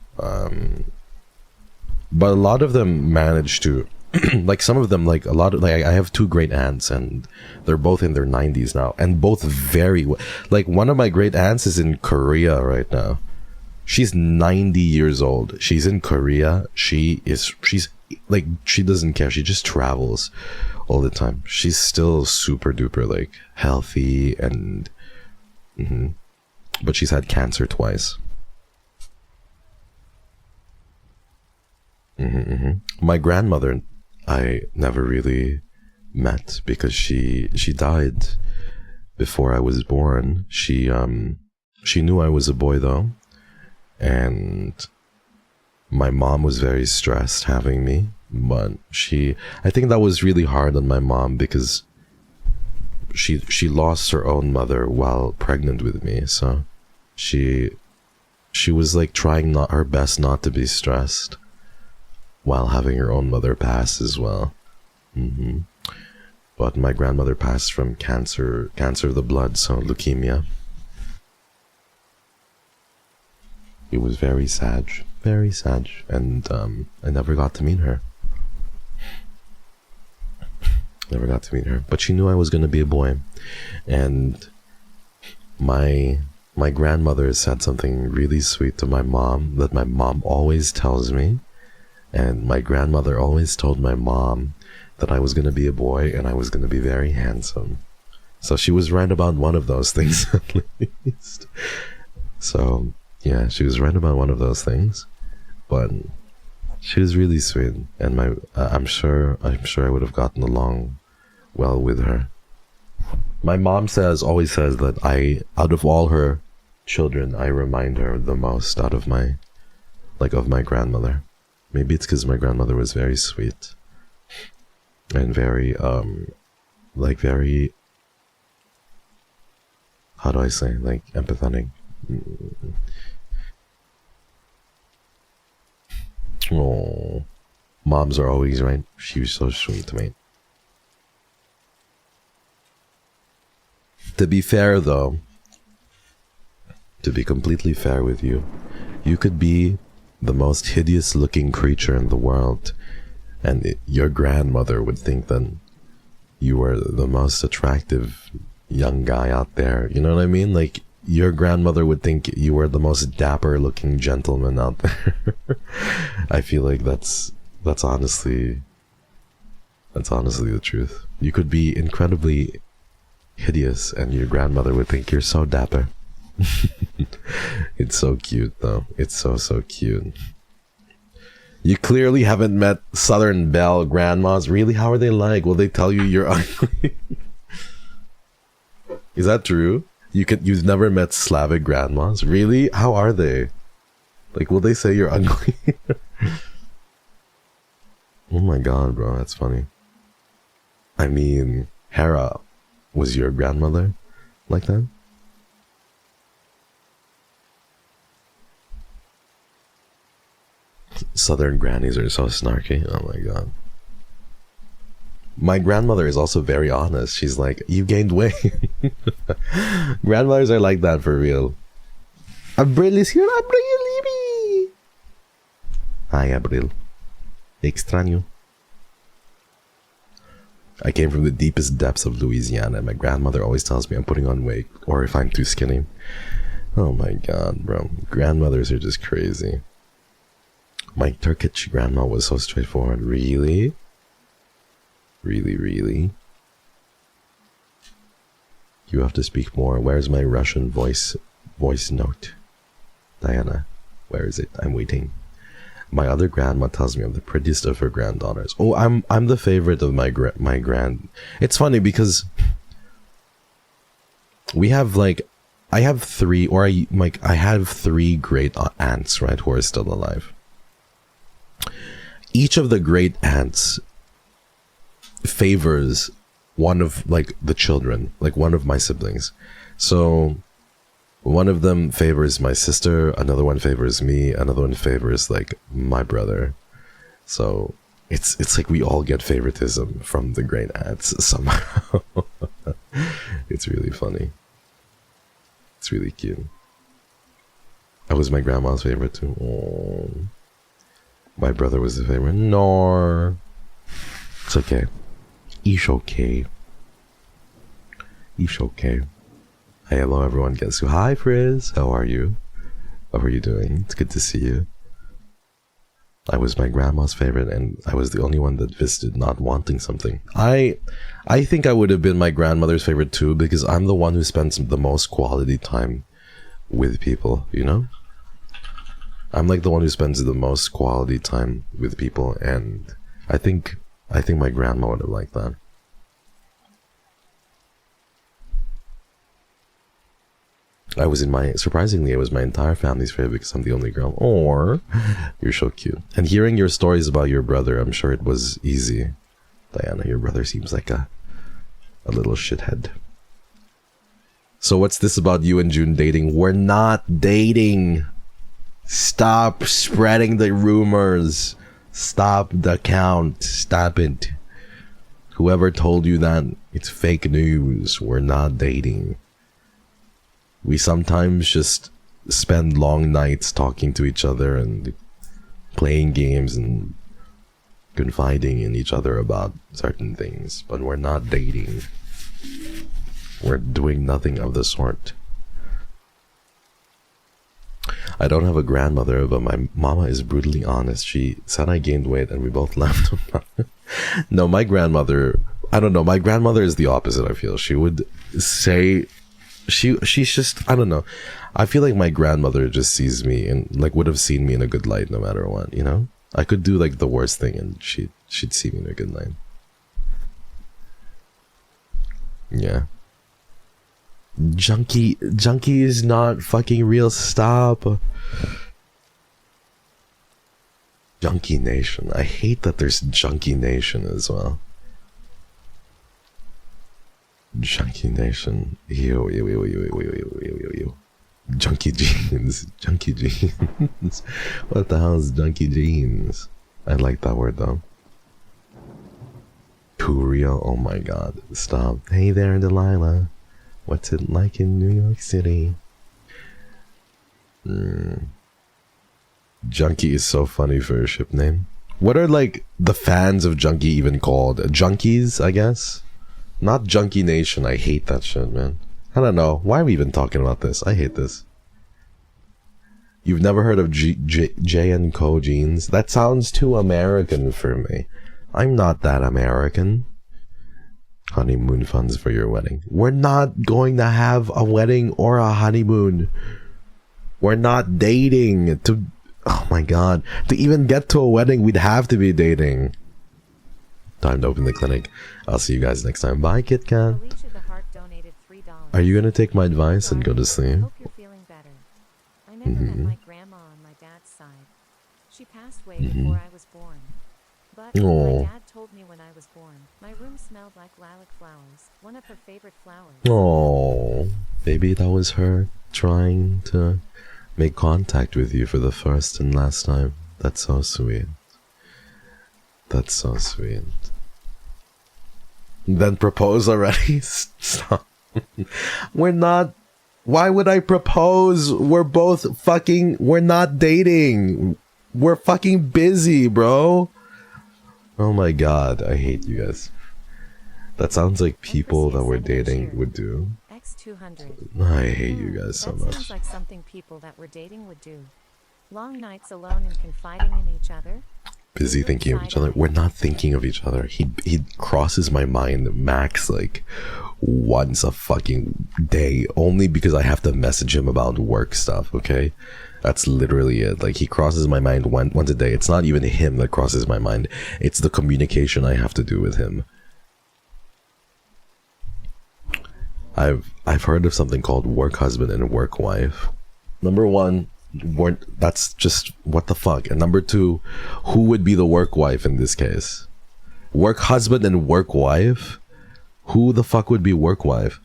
But a lot of them managed to like some of them, like a lot of, like I have 2 great aunts and they're both in their 90s now, and both very like one of my great aunts is in Korea right now. She's 90 years old. She's in Korea. She's like, she doesn't care. She just travels all the time. She's still super duper like healthy and but she's had cancer twice. My grandmother I never really met because she died before I was born. She knew I was a boy though, and my mom was very stressed having me, but I think that was really hard on my mom because she lost her own mother while pregnant with me, so she was like trying her best not to be stressed while having her own mother pass as well. But my grandmother passed from cancer of the blood, so leukemia. It was very sad, and I never got to meet her. But she knew I was going to be a boy, and my grandmother said something really sweet to my mom that my mom always tells me. And my grandmother always told my mom that I was going to be a boy and I was going to be very handsome. So she was right about one of those things at least. So yeah, she was right about one of those things. But she was really sweet, and I'm sure I would have gotten along well with her. My mom always says that out of all her children, I remind her the most of my grandmother. Maybe it's because my grandmother was very sweet and very, very, how do I say, like, empathetic. Oh, moms are always right. She was so sweet to me. To be fair, though, to be completely fair with you, you could be the most hideous looking creature in the world, and your grandmother would think that you were the most attractive young guy out there. You know what I mean? Like, your grandmother would think you were the most dapper looking gentleman out there. I feel like that's honestly the truth. You could be incredibly hideous and your grandmother would think you're so dapper. It's so cute though. It's so cute. You clearly haven't met Southern Belle grandmas. Really? How are they like? Will they tell you you're ugly? Is that true? You've never met Slavic grandmas? Really? How are they? Like, will they say you're ugly? Oh my god, bro, that's funny. I mean, Hera, was your grandmother like that? Southern grannies are so snarky. Oh my god. My grandmother is also very honest. She's like, you gained weight. Grandmothers are like that for real. Abril is here. Abril, hi, Abril. Extraño. I came from the deepest depths of Louisiana, and my grandmother always tells me I'm putting on weight, or if I'm too skinny. Oh my god, bro. Grandmothers are just crazy. My Turkish grandma was so straightforward. Really? Really, really? You have to speak more. Where's my Russian voice note? Diana, where is it? I'm waiting. My other grandma tells me I'm the prettiest of her granddaughters. Oh, I'm the favorite of my grand. It's funny because we have like, I have three great aunts, right, who are still alive. Each of the great aunts favors one of like the children, like one of my siblings. So one of them favors my sister, another one favors me, another one favors like my brother. So it's like we all get favoritism from the great aunts somehow. It's really funny. It's really cute. I was my grandma's favorite too. Aww. My brother was the favorite. No, it's okay. It's okay. It's okay. Hey, hello everyone. Guess who? Hi, Frizz. How are you? How are you doing? It's good to see you. I was my grandma's favorite, and I was the only one that visited not wanting something. I think I would have been my grandmother's favorite too, because I'm the one who spends the most quality time with people, you know? I'm like the one who spends the most quality time with people, and I think my grandma would have liked that. Surprisingly, it was my entire family's favorite because I'm the only girl. Or, you're so cute. And hearing your stories about your brother, I'm sure it was easy. Diana, your brother seems like a little shithead. So what's this about you and June dating? We're not dating. Stop spreading the rumors. Stop the account. Stop it. Whoever told you that, it's fake news. We're not dating. We sometimes just spend long nights talking to each other and playing games and confiding in each other about certain things, but we're not dating. We're doing nothing of the sort. I don't have a grandmother, but my mama is brutally honest. She said I gained weight and we both laughed about it. No, my grandmother, I don't know, my grandmother is the opposite, I feel. She would say, she's just, I don't know. I feel like my grandmother just sees me and like would have seen me in a good light no matter what, you know? I could do like the worst thing and she'd see me in a good light. Yeah. Junkie is not fucking real. Stop. Junkie Nation. I hate that there's Junkie Nation as well. Junkie Nation. Ew. Junkie jeans. Junkie jeans. What the hell is junkie jeans? I like that word though. KYRIO. Oh my god. Stop. Hey there, Delilah. What's it like in New York City? Junkie is so funny for a ship name. What are like the fans of Junkie even called? Junkies, I guess? Not Junkie Nation. I hate that shit, man. I don't know. Why are we even talking about this? I hate this. You've never heard of J & Co jeans? That sounds too American for me. I'm not that American. Honeymoon funds for your wedding. We're not going to have a wedding or a honeymoon. We're not dating. Oh my god. To even get to a wedding, we'd have to be dating. Time to open the clinic. I'll see you guys next time. Bye, Kit Kat. Are you gonna take my advice and go to sleep? Hope you're feeling better. I never met my grandma on my dad's side. She passed away before I was born. But my dad told me when I was born, my room smelled like lilac flowers, one of her favorite flowers. Oh, maybe that was her trying to make contact with you for the first and last time. That's so sweet. That's so sweet. Then propose already? Stop. We're not. Why would I propose? We're both fucking. We're not dating. We're fucking busy, bro. Oh my god, I hate you guys. That sounds like people that we're dating would do. X200. I hate you guys so much. Sounds like something people that we're dating would do. Long nights alone and confiding in each other. Busy thinking of each other. We're not thinking of each other. He crosses my mind max like once a fucking day, only because I have to message him about work stuff, okay? That's literally it. Like, he crosses my mind once a day. It's not even him that crosses my mind. It's the communication I have to do with him. I've heard of something called work husband and work wife. Number one, that's just what the fuck. And number two, who would be the work wife in this case? Work husband and work wife? Who the fuck would be work wife?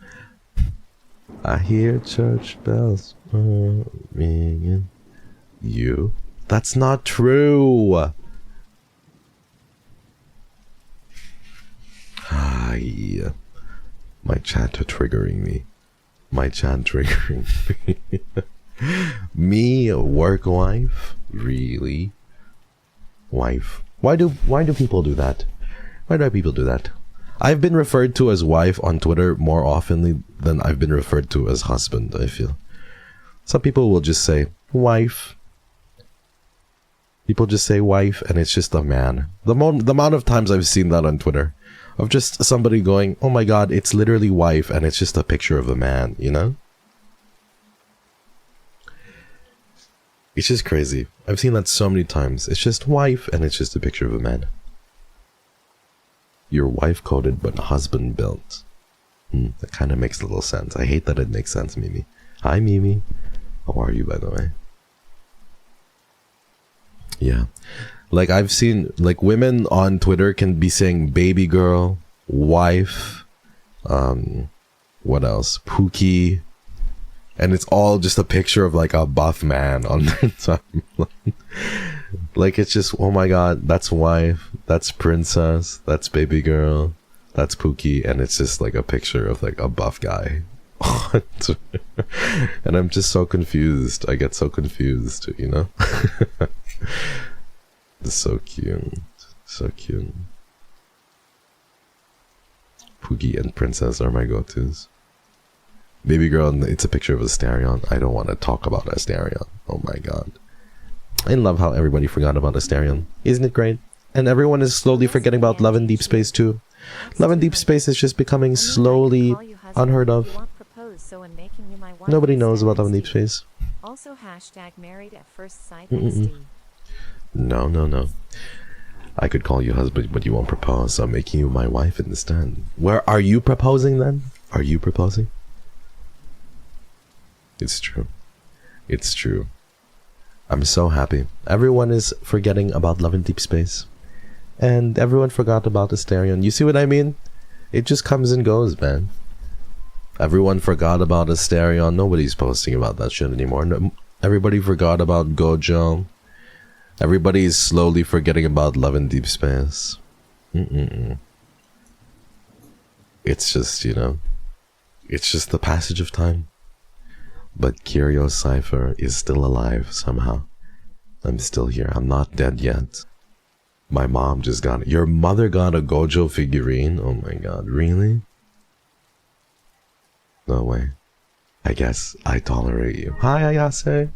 I hear church bells ringing. You? That's not true. Yeah. My chat triggering me. My chat triggering me. Me, work wife? Really? Wife? Why do people do that? Why do people do that? I've been referred to as wife on Twitter more often than I've been referred to as husband, I feel. Some people will just say wife. People just say wife and it's just a man. The amount of times I've seen that on Twitter of just somebody going, oh my god, it's literally wife and it's just a picture of a man, you know? It's just crazy. I've seen that so many times. It's just wife and it's just a picture of a man. You're wife coded but husband built. That kind of makes a little sense. I hate that it makes sense, Mimi. Hi, Mimi. How are you, by the way? Yeah. Like, I've seen, like, women on Twitter can be saying baby girl, wife, what else? Pookie. And it's all just a picture of, like, a buff man on their timeline. Like, it's just, oh my god, that's wife, that's princess, that's baby girl, that's Pookie, and it's just, like, a picture of, like, a buff guy. And I'm just so confused. I get so confused, you know? It's so cute. So cute. Pookie and princess are my go-tos. Baby girl, it's a picture of Asterion. I don't want to talk about Asterion. Oh my god. I love how everybody forgot about Asterion. Isn't it great? And everyone is slowly forgetting about Love in Deep Space too. Love in Deep Space is just becoming slowly unheard of. Nobody knows about Love in Deep Space. Also #married@first-sight. No. I could call you husband, but you won't propose, so I'm making you my wife instead. Where are you proposing then? Are you proposing? It's true. It's true. I'm so happy. Everyone is forgetting about Love in Deep Space. And everyone forgot about Asterion. You see what I mean? It just comes and goes, man. Everyone forgot about Asterion. Nobody's posting about that shit anymore. No, everybody forgot about Gojo. Everybody's slowly forgetting about Love in Deep Space. It's just, you know, it's just the passage of time. But KYRIO Cypher is still alive somehow. I'm still here. I'm not dead yet. My mom just got it. Your mother got a Gojo figurine? Oh my god, really? No way. I guess I tolerate you. Hi, Ayase.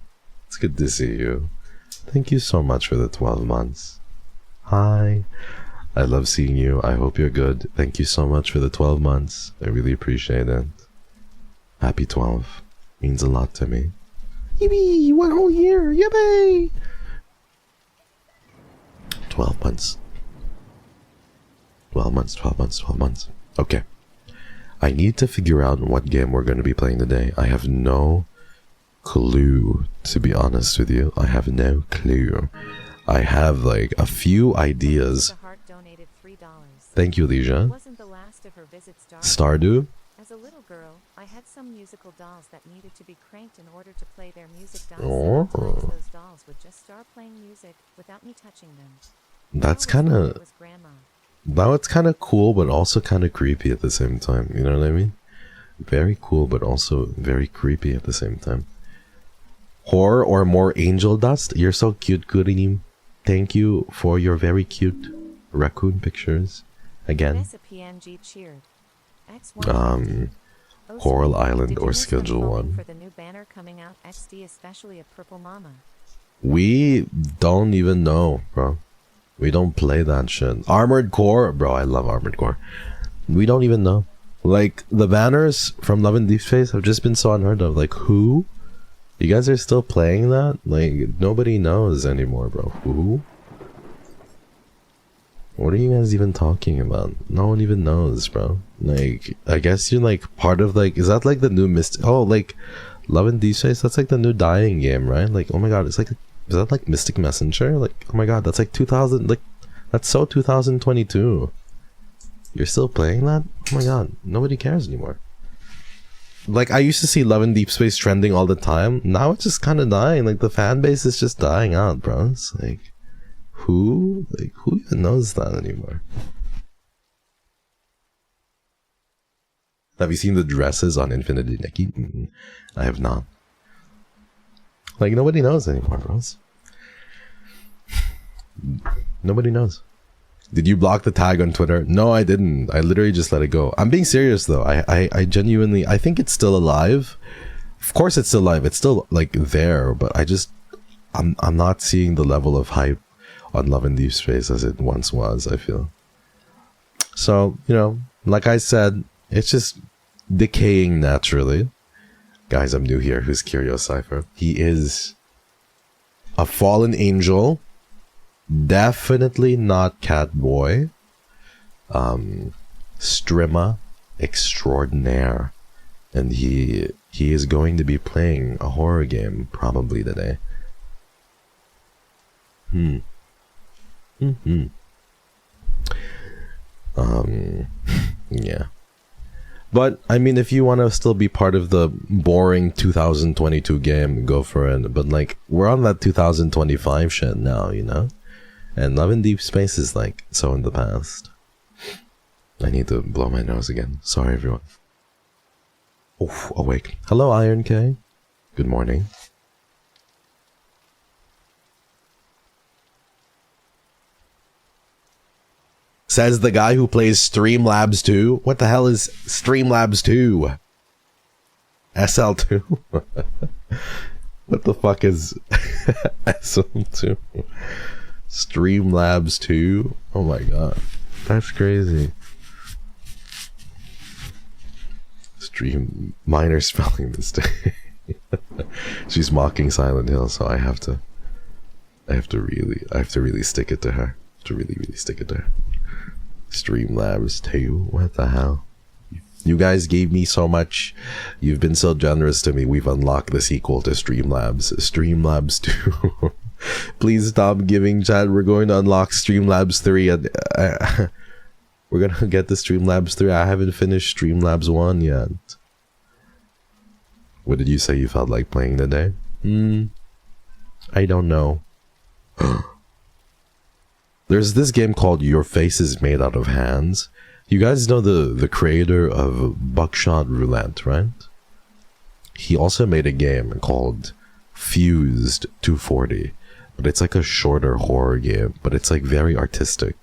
It's good to see you. Thank you so much for the 12 months. Hi. I love seeing you. I hope you're good. Thank you so much for the 12 months. I really appreciate it. Happy 12. Means a lot to me. Yippee! We're all here! Yippee! 12 months. 12 months, 12 months, 12 months. Okay. I need to figure out what game we're going to be playing today. I have no clue, to be honest with you. I have no clue. I have like a few ideas. Thank you, Leisha. Stardew? As a little girl, I had some musical dolls that needed to be cranked in order to play their music dolls. Oh. Sometimes those dolls would just start playing music without me touching them. That's kind of... Now it's kind of cool, but also kind of creepy at the same time. You know what I mean? Very cool, but also very creepy at the same time. Horror or more angel dust? You're so cute, Kurim. Thank you for your very cute raccoon pictures. Again. Coral Island or Schedule 1. For the new banner coming out, XD, especially a Purple Mama. We don't even know, bro. We don't play that shit. Armored Core? Bro, I love Armored Core. We don't even know. Like, the banners from Love and Deep Space have just been so unheard of. Like, who? You guys are still playing that? Like, nobody knows anymore, bro. Who? What are you guys even talking about? No one even knows, bro. Like, I guess you're like part of like, is that like the new Mystic? Oh, like, Love and Deep Space? That's like the new dying game, right? Like, oh my god, it's like, is that like Mystic Messenger? Like, oh my god, that's like 2000, like, that's so 2022. You're still playing that? Oh my god, nobody cares anymore. Like, I used to see Love and Deep Space trending all the time. Now it's just kind of dying. Like, the fan base is just dying out, bro. It's like, who? Like, who even knows that anymore? Have you seen the dresses on Infinity Nikki? I have not. Like, nobody knows anymore, bros. Nobody knows. Did you block the tag on Twitter? No, I didn't. I literally just let it go. I'm being serious though. I genuinely, I think it's still alive. Of course it's still alive. It's still like there, but I'm not seeing the level of hype on Love and Deep Space as it once was, I feel. So, you know, like I said, it's just decaying naturally. Guys, I'm new here. Who's KYRIO Cypher? He is a fallen angel. Definitely not Catboy. Strimma extraordinaire. And he is going to be playing a horror game probably today. Yeah. But, I mean, if you want to still be part of the boring 2022 game, go for it. But, like, we're on that 2025 shit now, you know? And Love and Deep Space is, like, so in the past. I need to blow my nose again. Sorry, everyone. Oh, awake. Hello, Iron K. Good morning. Says the guy who plays Streamlabs 2. What the hell is Streamlabs 2? SL2? What the fuck is SL2? Streamlabs 2? Oh my god. That's crazy. Minor spelling mistake. She's mocking Silent Hill, so I have to really stick it to her. To really stick it to her. Streamlabs 2. What the hell? You guys gave me so much. You've been so generous to me. We've unlocked the sequel to Streamlabs. Streamlabs 2. Please stop giving, Chad. We're going to unlock Streamlabs 3. And, we're going to get the Streamlabs 3. I haven't finished Streamlabs 1 yet. What did you say you felt like playing today? I don't know. There's this game called Your Face is Made Out of Hands. You guys know the creator of Buckshot Roulette, right? He also made a game called Fused 240. But it's like a shorter horror game. But it's like very artistic.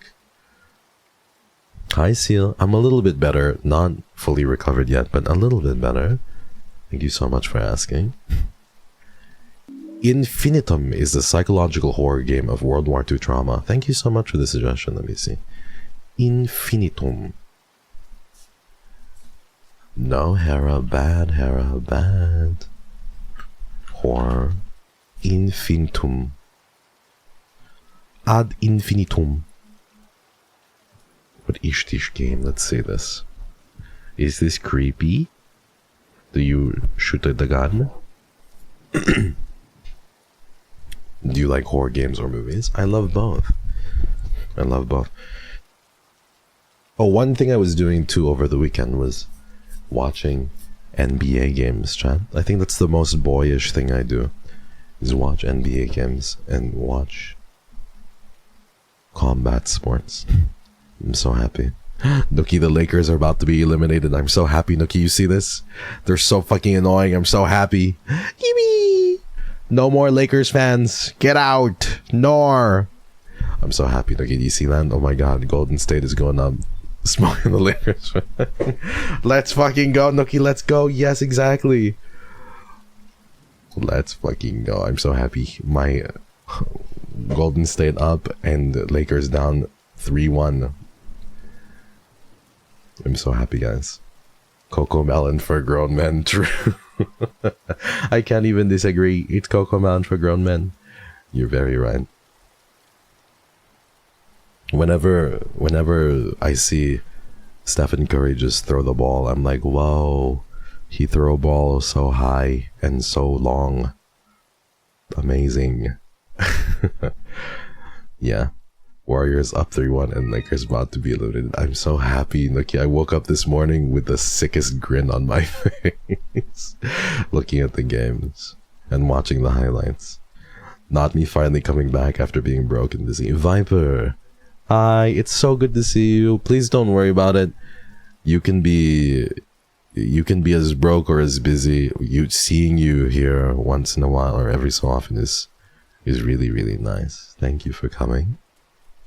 Hi, Seal. I'm a little bit better. Not fully recovered yet, but a little bit better. Thank you so much for asking. Infinitum is the psychological horror game of World War II trauma. Thank you so much for the suggestion. Let me see. Infinitum. No, Hera, bad. Horror. Infinitum. Ad Infinitum. What is this game? Let's see this. Is this creepy? Do you shoot the gun? Do you like horror games or movies? I love both. I love both. Oh, one thing I was doing too over the weekend was watching NBA games, chat. I think that's the most boyish thing I do, is watch NBA games and watch combat sports. I'm so happy. Nookie, the Lakers are about to be eliminated. I'm so happy, Nookie. You see this? They're so fucking annoying. I'm so happy. Yippee! No more Lakers fans. Get out. Nor. I'm so happy, Nookie. Do you see that? Oh my god. Golden State is going up. Smoking the Lakers. Let's fucking go, Nookie. Let's go. Yes, exactly. Let's fucking go. I'm so happy. My Golden State up and Lakers down 3-1. I'm so happy, guys. Coco Melon for grown men. True. I can't even disagree. It's Coco Melon for grown men. You're very right. Whenever I see Stephen Curry just throw the ball, I'm like, whoa. He throw a ball so high and so long. Amazing. Yeah. Warriors up 3-1 and Lakers about to be eliminated. I'm so happy, Nookie. I woke up this morning with the sickest grin on my face, looking at the games and watching the highlights. Not me finally coming back after being broke and busy. Viper, hi, it's so good to see you. Please don't worry about it. You can be as broke or as busy. Seeing you here once in a while or every so often is really, really nice. Thank you for coming.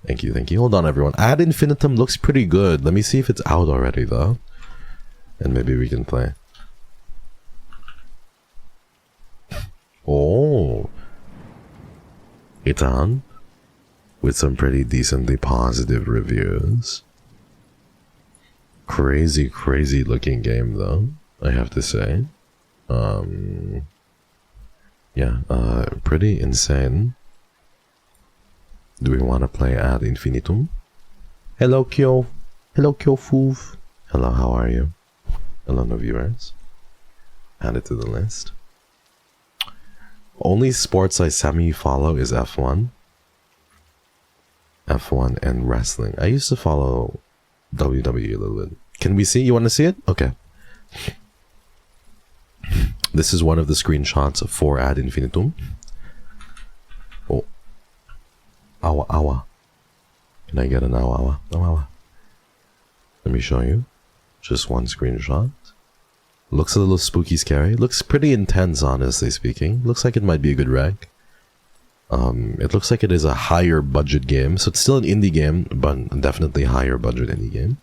Thank you, thank you. Hold on, everyone. Ad Infinitum looks pretty good. Let me see if it's out already, though. And maybe we can play. Oh. It's on. With some pretty decently positive reviews. Crazy, crazy looking game, though, I have to say. Yeah, pretty insane. Do we want to play Ad Infinitum? Hello, Kyo. Hello, Kyo-Foof. Hello, how are you? Hello, no viewers. Add it to the list. Only sports I semi-follow is F1. F1 and wrestling. I used to follow WWE a little bit. Can we see? You want to see it? Okay. This is one of the screenshots for Ad Infinitum. Oh. Awa, awa. Can I get an awa, awa? Awa, awa. Let me show you. Just one screenshot. Looks a little spooky scary. Looks pretty intense, honestly speaking. Looks like it might be a good rec. It looks like it is a higher budget game. So it's still an indie game, but definitely higher budget indie game.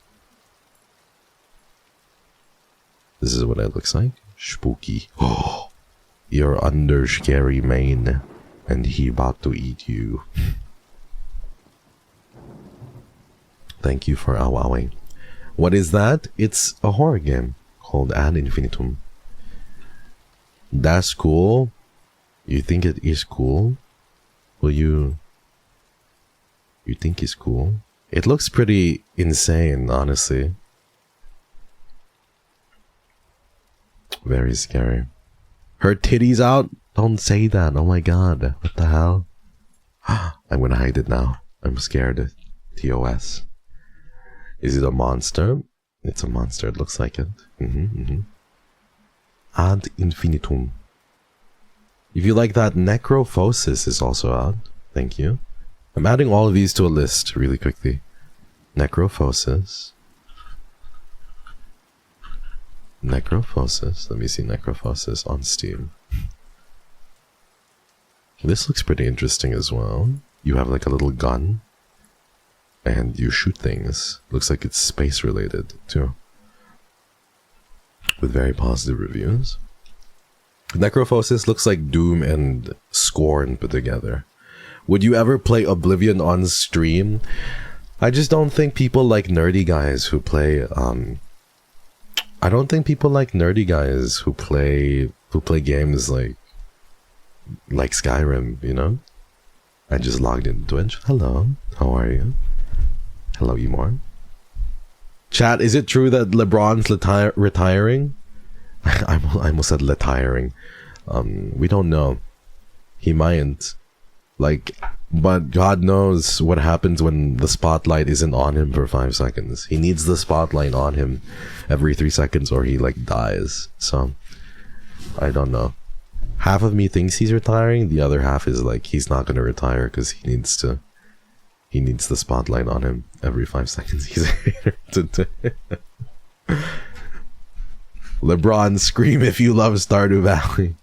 This is what it looks like. Spooky. Oh, you're under scary main, and he about to eat you. Thank you for awowing. What is that? It's a horror game called Ad Infinitum. That's cool. You think it is cool? Will you think it's cool? It looks pretty insane, honestly. Very scary. Her titties out? Don't say that. Oh my god. What the hell? I'm gonna hide it now. I'm scared. TOS. Is it a monster? It's a monster. It looks like it. Ad Infinitum. If you like that, Necrophosis is also out. Thank you. I'm adding all of these to a list really quickly. Necrophosis. Necrophosis. Let me see Necrophosis on Steam. This looks pretty interesting as well. You have like a little gun. And you shoot things. Looks like it's space related too. With very positive reviews. Necrophosis looks like Doom and Scorn put together. Would you ever play Oblivion on stream? I just don't think people like nerdy guys who play I don't think people like nerdy guys who play games like Skyrim, you know? I just logged into Twitch. Hello, how are you? Hello, Emor. Chat, is it true that LeBron's retiring? I almost said retiring. We don't know. He might. Like, but God knows what happens when the spotlight isn't on him for 5 seconds. He needs the spotlight on him every 3 seconds or he like dies. So, I don't know. Half of me thinks he's retiring. The other half is like, he's not going to retire because he needs the spotlight on him every 5 seconds. He's here today. LeBron, scream if you love Stardew Valley.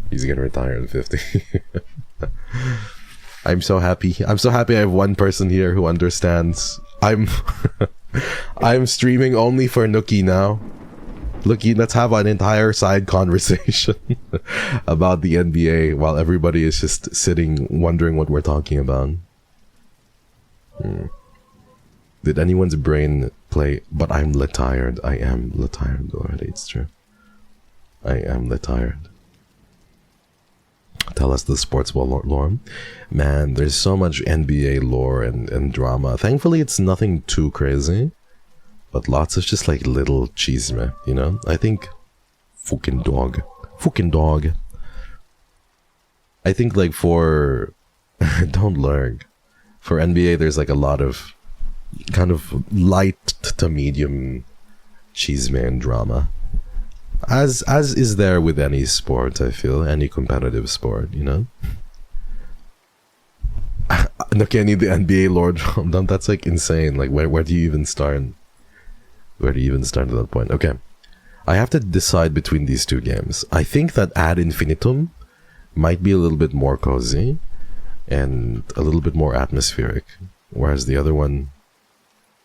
He's gonna retire at 50. I'm so happy. I'm so happy I have one person here who understands. I'm streaming only for Nookie now. Nookie, let's have an entire side conversation about the NBA while everybody is just sitting wondering what we're talking about. Did anyone's brain play? But I'm tired. I am tired already. It's true. I am tired. Tell us the sports lore. Man, there's so much NBA lore and drama. Thankfully, it's nothing too crazy. But lots of just like little chisme, you know? I think... Fucking dog. I think like for... don't lurg. For NBA, there's like a lot of kind of light to medium chisme and drama. As is there with any sport, I feel. Any competitive sport, you know? Okay, I need the NBA lore drum. That's like insane. Like, where do you even start? Where do you even start at that point? Okay. I have to decide between these two games. I think that Ad Infinitum might be a little bit more cozy and a little bit more atmospheric, whereas the other one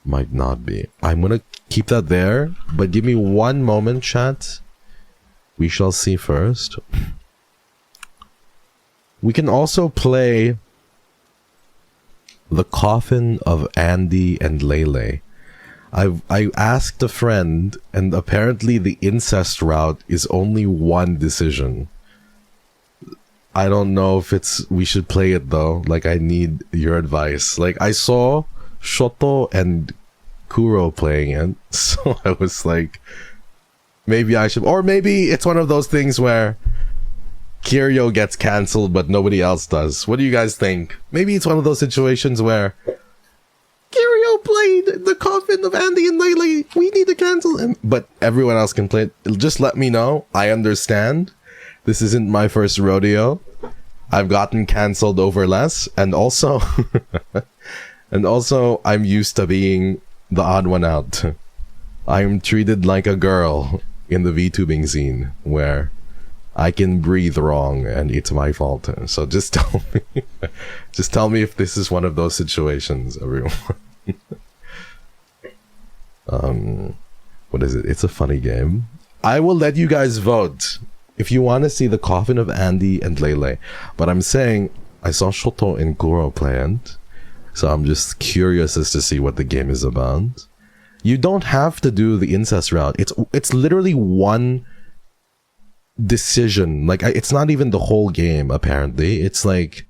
might not be. I'm gonna keep that there, but give me one moment, chat. We shall see first. We can also play The Coffin of Andy and Lele. I asked a friend, and apparently the incest route is only one decision. I don't know if we should play it though. Like, I need your advice. Like, I saw Shoto and Kuro playing it, so I was like, maybe I should, or maybe it's one of those things where KYRIO gets cancelled but nobody else does. What do you guys think? Maybe it's one of those situations where KYRIO played The Coffin of Andy and Lele, we need to cancel him, but everyone else can play it. Just let me know. I understand. This isn't my first rodeo. I've gotten cancelled over less, and also I'm used to being the odd one out. I'm treated like a girl in the VTubing scene where I can breathe wrong and it's my fault. So just tell me, just tell me if this is one of those situations, everyone. What is it? It's a funny game. I will let you guys vote if you want to see The Coffin of Andy and Lele. But I'm saying I saw Shoto and Kuro play it, so I'm just curious as to see what the game is about. You don't have to do the incest route. It's literally one decision. Like, it's not even the whole game, apparently. It's like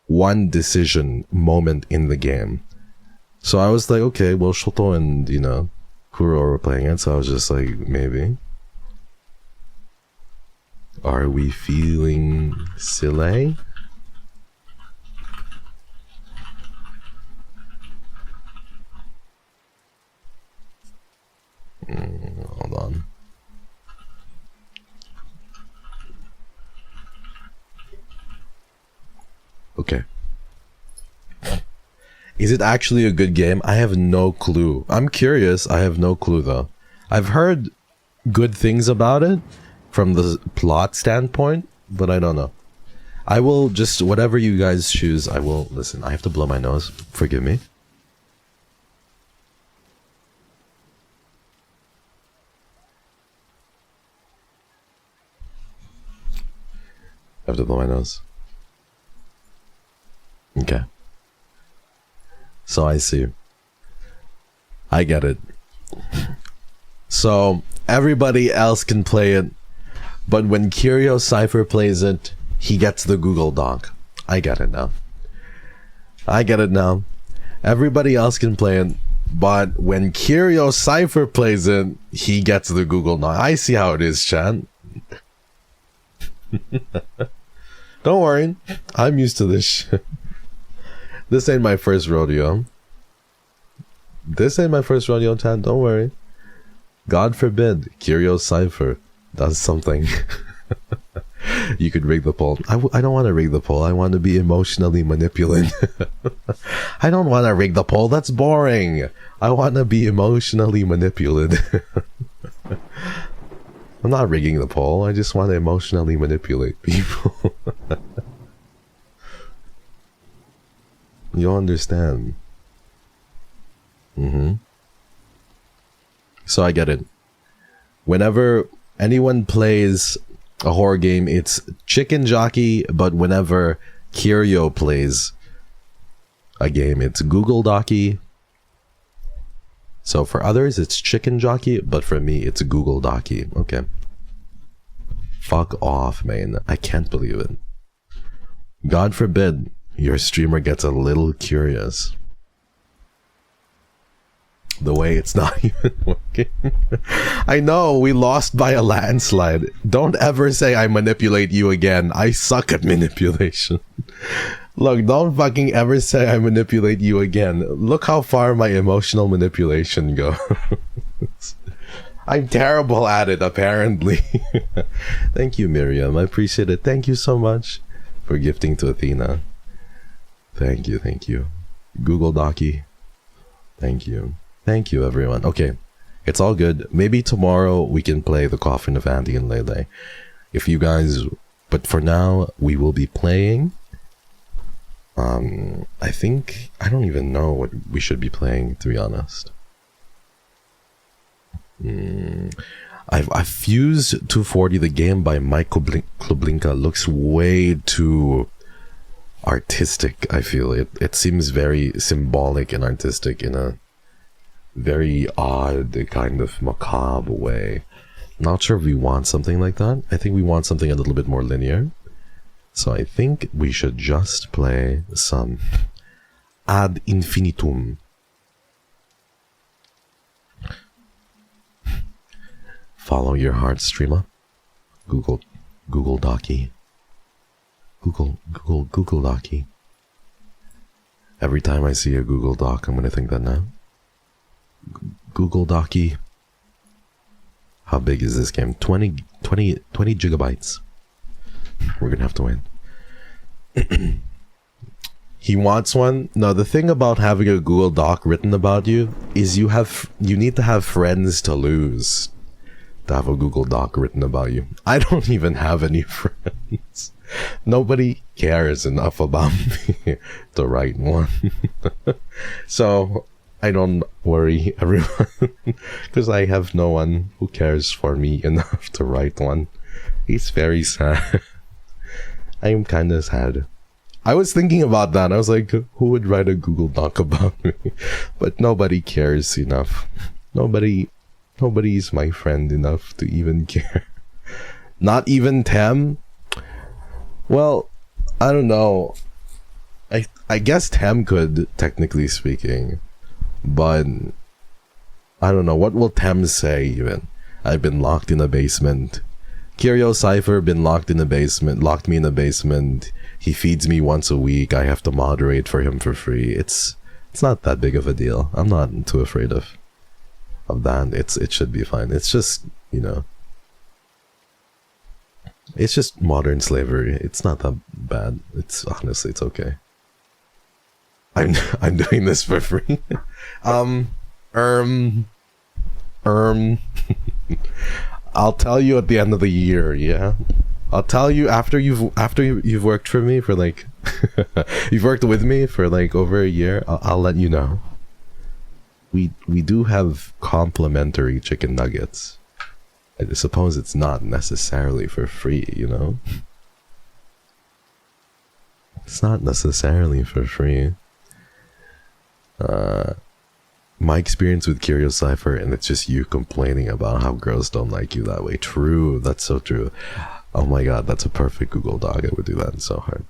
one decision moment in the game. So I was like, okay, well, Shoto and, you know, Kuro were playing it, so I was just like, maybe. Are we feeling silly? Hold on. Okay. Is it actually a good game? I have no clue. I'm curious. I have no clue though. I've heard good things about it from the plot standpoint, but I don't know. I will just, whatever you guys choose, I will listen. I have to blow my nose. Forgive me. I have to blow my nose. Okay. So I see. I get it. So everybody else can play it, but when KYRIO Cypher plays it, he gets the Google Doc. I get it now. I get it now. Everybody else can play it, but when KYRIO Cypher plays it, he gets the Google Doc. I see how it is, chat. Don't worry, I'm used to this shit. This ain't my first rodeo. This ain't my first rodeo, chat. Don't worry. God forbid KYRIO Cypher does something. You could rig the poll. I don't want to rig the poll. I want to be emotionally manipulated. I don't want to rig the poll. That's boring. I want to be emotionally manipulated. I'm not rigging the poll. I just want to emotionally manipulate people. You understand? So I get it. Whenever anyone plays a horror game, it's chicken jockey, but whenever KYRIO plays a game, it's Google Docky. So for others, it's chicken jockey, but for me, it's Google Docky. Okay. Fuck off, man. I can't believe it. God forbid your streamer gets a little curious. The way it's not even working. I know, we lost by a landslide. Don't ever say I manipulate you again. I suck at manipulation. Look, don't fucking ever say I manipulate you again. Look how far my emotional manipulation goes. I'm terrible at it, apparently. Thank you, Miriam. I appreciate it. Thank you so much for gifting to Athena. Thank you, thank you. Google Docky. Thank you. Thank you, everyone. Okay, it's all good. Maybe tomorrow we can play The Coffin of Andy and Lele. If you guys... But for now, we will be playing... I think... I don't even know what we should be playing, to be honest. I've fused 240. The game by Mike Klublinka looks way too artistic, I feel. It seems very symbolic and artistic in a very odd, kind of macabre way. Not sure if we want something like that. I think we want something a little bit more linear. So I think we should just play some Ad Infinitum. Follow your heart, streamer. Google Docky. Google Docky. Every time I see a Google Doc, I'm gonna think that now. Google Docky. How big is this game? 20 gigabytes. We're gonna have to win. He wants one. No, the thing about having a Google Doc written about you is you need to have friends to lose to have a Google Doc written about you. I don't even have any friends. Nobody cares enough about me to write one. So I don't worry, everyone, because I have no one who cares for me enough to write one. It's very sad. I am kind of sad. I was thinking about that. I was like, who would write a Google Doc about me? But nobody cares enough. Nobody's my friend enough to even care. Not even Tem? Well, I don't know. I guess Tem could, technically speaking. But I don't know. What will Tem say even? I've been locked in a basement. KYRIO Cypher been locked me in a basement. He feeds me once a week. I have to moderate for him for free. It's not that big of a deal. I'm not too afraid of that. It should be fine. It's just, you know, it's just modern slavery. It's not that bad. It's honestly, it's okay. I'm doing this for free. I'll tell you at the end of the year, yeah? I'll tell you after you've worked for me for like you've worked with me for like over a year. I'll let you know. We do have complimentary chicken nuggets. I suppose it's not necessarily for free, you know? It's not necessarily for free. My experience with KYRIO Cypher, and it's just you complaining about how girls don't like you that way. True, that's so true. Oh my god, that's a perfect Google Doc. I would do that so hard.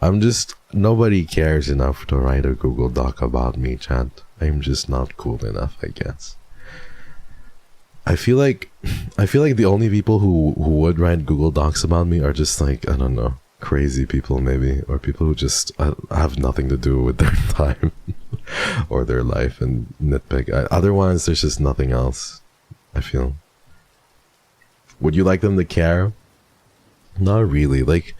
I'm just, nobody cares enough to write a Google Doc about me, chat. I'm just not cool enough, I guess. I feel like the only people who would write Google Docs about me are just like, I don't know, crazy people maybe, or people who just have nothing to do with their time or their life and nitpick. Otherwise, there's just nothing else, I feel. Would you like them to care? Not really. Like,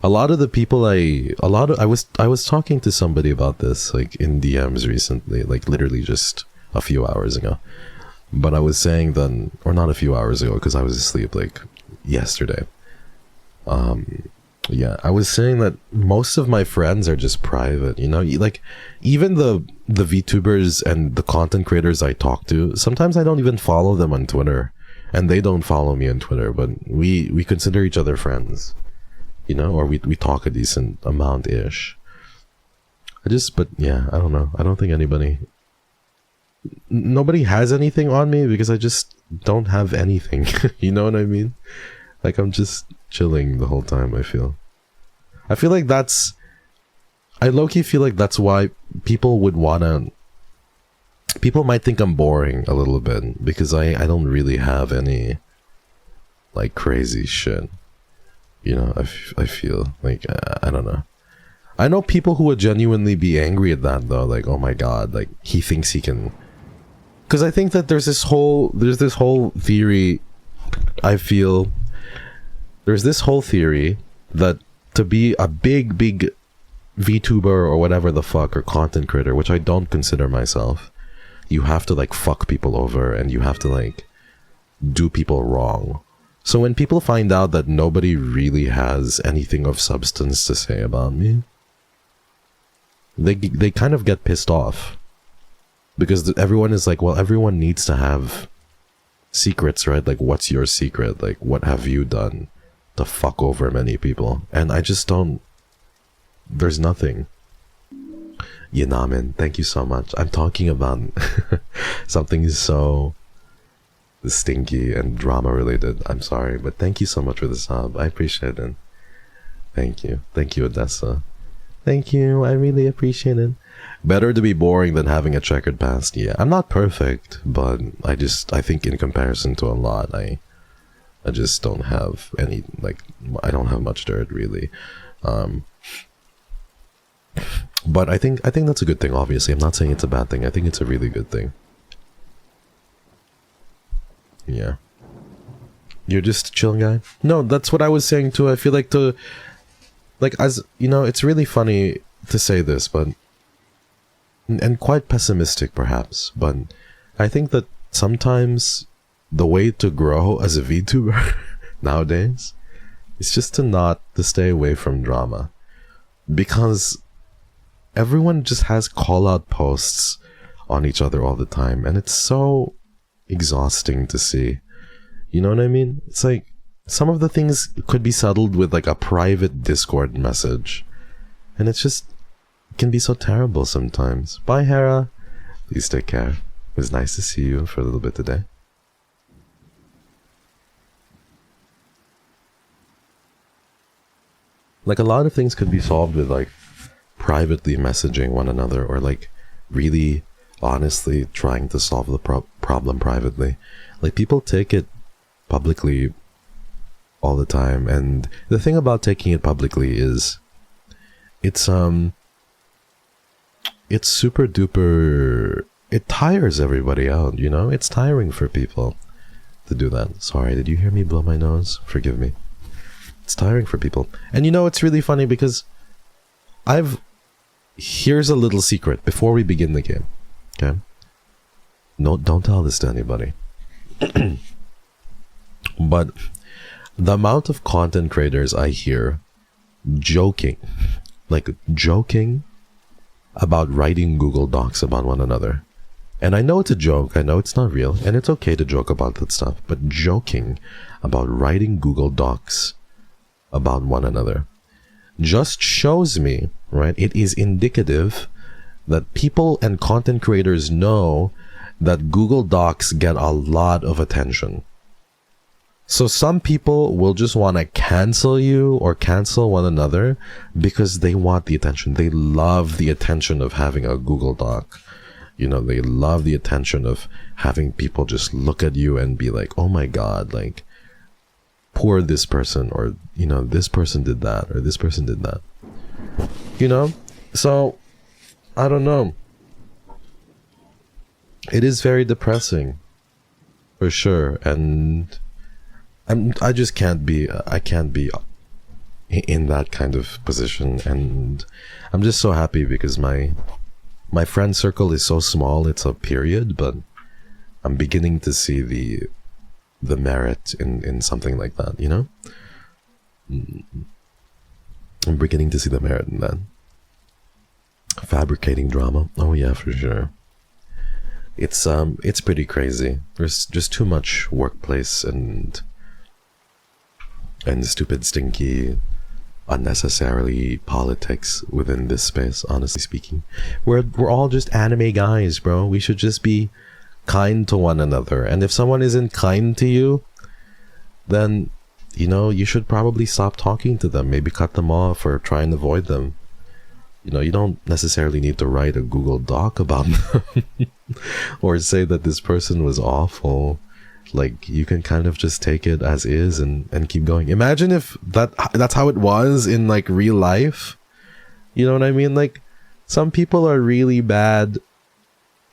a lot of the people I was talking to somebody about this, like, in DMs recently, like, literally just a few hours ago. But I was saying then, or not a few hours ago, because I was asleep, like, yesterday. Yeah, I was saying that most of my friends are just private, you know? Like, even the VTubers and the content creators I talk to, sometimes I don't even follow them on Twitter. And they don't follow me on Twitter, but we consider each other friends. You know? Or we talk a decent amount-ish. But yeah, I don't know. I don't think nobody has anything on me because I just don't have anything. You know what I mean? Like, I'm just chilling the whole time, I feel like I low-key feel like that's why people might think I'm boring a little bit, because I don't really have any, like, crazy shit. You know, I feel like, I don't know. I know people who would genuinely be angry at that, though. Like, oh my god, like, he thinks he can... Because I think that there's this whole theory, I feel... There's this whole theory that to be a big VTuber or whatever the fuck, or content creator, which I don't consider myself, you have to, like, fuck people over, and you have to, like, do people wrong. So when people find out that nobody really has anything of substance to say about me, they kind of get pissed off. Because everyone is like, well, everyone needs to have secrets, right? Like, what's your secret? Like, what have you done to fuck over many people? And I just don't... There's nothing. Yinamin, thank you so much. I'm talking about something so stinky and drama related. I'm sorry, but thank you so much for the sub. I appreciate it. Thank you. Thank you, Odessa. Thank you. I really appreciate it. Better to be boring than having a checkered past. Yeah, I'm not perfect, but I think in comparison to a lot, I just don't have any, like, I don't have much dirt, really. But I think that's a good thing, obviously. I'm not saying it's a bad thing. I think it's a really good thing. Yeah. You're just a chill guy? No, that's what I was saying too. I feel like as, you know, it's really funny to say this, but... And quite pessimistic, perhaps. But I think that sometimes the way to grow as a VTuber nowadays is just to stay away from drama. Because everyone just has call-out posts on each other all the time. And it's so exhausting to see. You know what I mean? It's like, some of the things could be settled with, like, a private Discord message. And it's just... can be so terrible sometimes. Bye, Hera. Please take care. It was nice to see you for a little bit today. Like, a lot of things could be solved with, like, privately messaging one another, or, like, really honestly trying to solve the problem privately. Like, people take it publicly all the time, and the thing about taking it publicly is it's super duper... It tires everybody out, you know? It's tiring for people to do that. Sorry, did you hear me blow my nose? Forgive me. It's tiring for people. And you know, it's really funny because here's a little secret before we begin the game. Okay? No, don't tell this to anybody. But the amount of content creators I hear joking about writing Google Docs about one another. And I know it's a joke, I know it's not real, and it's okay to joke about that stuff, but joking about writing Google Docs about one another just shows me, right, it is indicative that people and content creators know that Google Docs get a lot of attention. So some people will just want to cancel you or cancel one another because they want the attention. They love the attention of having a Google Doc. You know, they love the attention of having people just look at you and be like, oh my God, like, poor this person, or, you know, this person did that, or this person did that. You know? So, I don't know. It is very depressing. For sure. And I just can't be in that kind of position. And I'm just so happy because my friend circle is so small. It's a period, but I'm beginning to see the merit in something like that, you know? I'm beginning to see the merit in that. Fabricating drama. Oh yeah, for sure. It's pretty crazy. There's just too much workplace and stupid, stinky, unnecessarily politics within this space, honestly speaking. We're all just anime guys, bro. We should just be kind to one another. And if someone isn't kind to you, then, you know, you should probably stop talking to them. Maybe cut them off or try and avoid them. You know, you don't necessarily need to write a Google Doc about them or say that this person was awful. Like, you can kind of just take it as is and keep going. Imagine if that's how it was in, like, real life. You know what I mean? Like, some people are really bad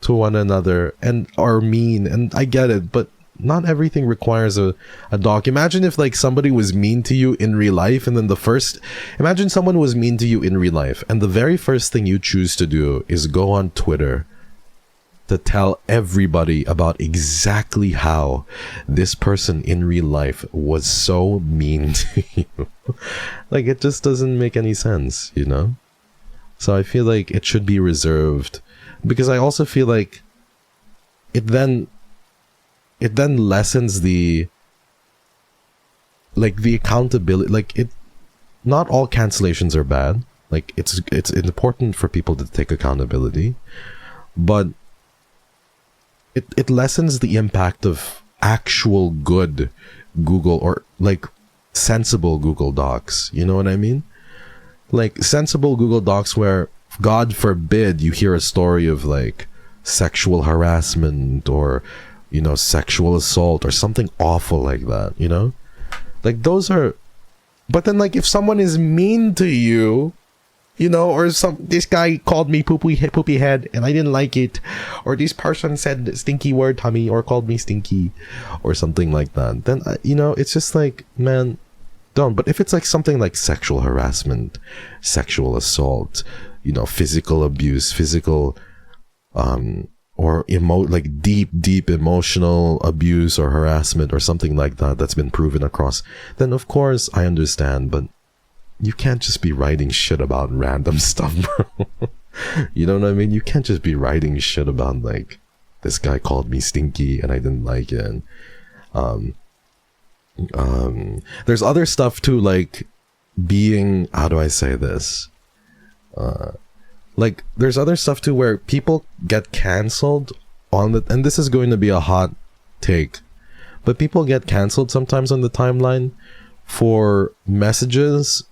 to one another and are mean, and I get it, but not everything requires a doc. Imagine if, like, somebody was mean to you in real life, and then imagine someone was mean to you in real life, and the very first thing you choose to do is go on Twitter to tell everybody about exactly how this person in real life was so mean to you. Like, it just doesn't make any sense, you know? So I feel like it should be reserved, because I also feel like it then lessens the accountability. Like, not all cancellations are bad. Like, it's important for people to take accountability, but it lessens the impact of actual good Google, or like sensible Google Docs. You know what I mean? Like, sensible Google Docs where, God forbid, you hear a story of, like, sexual harassment or, you know, sexual assault or something awful like that, you know? Like, those are... But then, like, if someone is mean to you, you know, or this guy called me poopy head and I didn't like it, or this person said stinky word to me or called me stinky or something like that, then, you know, it's just like, man, don't. But if it's like something like sexual harassment, sexual assault, you know, physical abuse, or like deep emotional abuse or harassment or something like that that's been proven across, then of course I understand. But you can't just be writing shit about random stuff, bro. You know what I mean? You can't just be writing shit about, like, this guy called me stinky and I didn't like it. And there's other stuff too, like being, how do I say this? Like, there's other stuff too where people get cancelled and this is going to be a hot take, but people get cancelled sometimes on the timeline for messages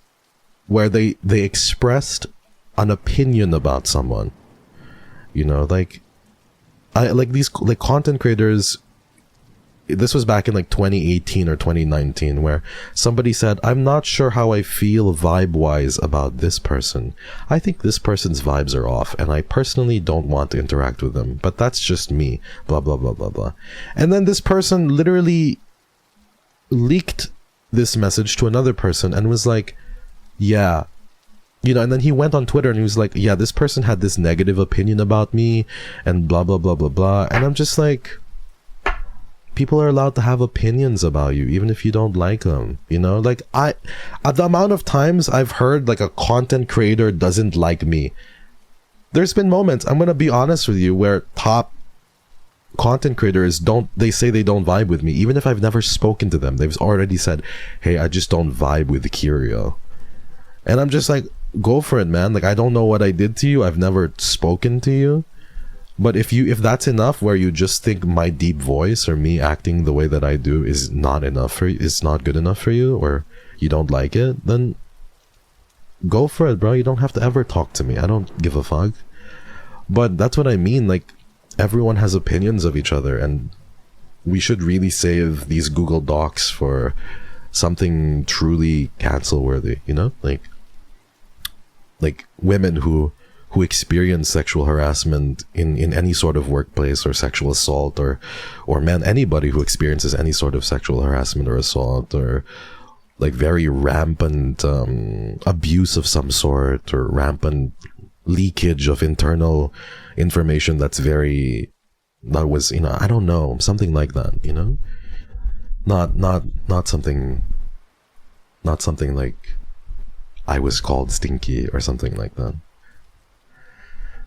where they expressed an opinion about someone. You know, like, these like content creators. This was back in like 2018 or 2019, where somebody said, I'm not sure how I feel vibe-wise about this person. I think this person's vibes are off, and I personally don't want to interact with them, but that's just me, blah, blah, blah, blah, blah. And then this person literally leaked this message to another person and was like, yeah, you know, and then he went on Twitter and he was like, yeah, this person had this negative opinion about me, and blah, blah, blah, blah, blah. And I'm just like, people are allowed to have opinions about you, even if you don't like them, you know? Like, the amount of times I've heard, like, a content creator doesn't like me. There's been moments, I'm gonna be honest with you, where top content creators they say they don't vibe with me, even if I've never spoken to them. They've already said, hey, I just don't vibe with KYRIO. And I'm just like, go for it, man. Like, I don't know what I did to you. I've never spoken to you. But if that's enough, where you just think my deep voice or me acting the way that I do is not enough for you, is not good enough for you, or you don't like it, then go for it, bro. You don't have to ever talk to me. I don't give a fuck. But that's what I mean. Like, everyone has opinions of each other, and we should really save these Google Docs for something truly cancel worthy, you know? Like women who experience sexual harassment in any sort of workplace, or sexual assault, or men, anybody who experiences any sort of sexual harassment or assault, or like very rampant abuse of some sort, or rampant leakage of internal information that was, you know, I don't know, something like that, you know? Not something like I was called stinky or something like that.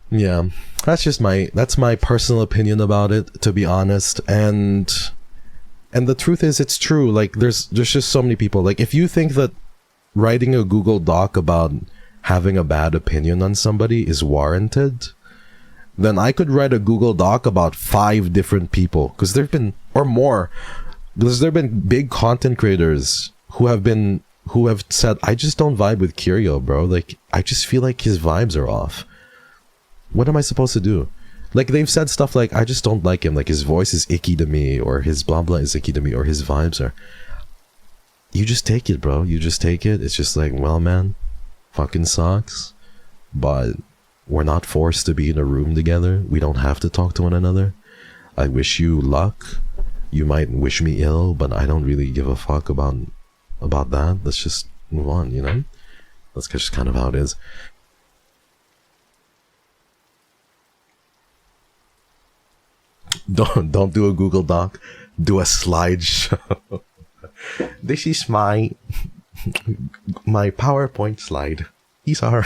Yeah, that's my personal opinion about it, to be honest. And the truth is, it's true. Like, there's just so many people. Like, if you think that writing a Google Doc about having a bad opinion on somebody is warranted, then I could write a Google Doc about 5 different people, because there've been, or more, because there've been big content creators who have said, I just don't vibe with KYRIO, bro. Like, I just feel like his vibes are off. What am I supposed to do? Like, they've said stuff like, I just don't like him. Like, his voice is icky to me, or his blah blah is icky to me, or his vibes are... You just take it, bro. You just take it. It's just like, well, man, fucking sucks. But we're not forced to be in a room together. We don't have to talk to one another. I wish you luck. You might wish me ill, but I don't really give a fuck about that. Let's just move on, you know? That's just kind of how it is. Don't do a Google Doc. Do a slideshow. This is my PowerPoint slide. These are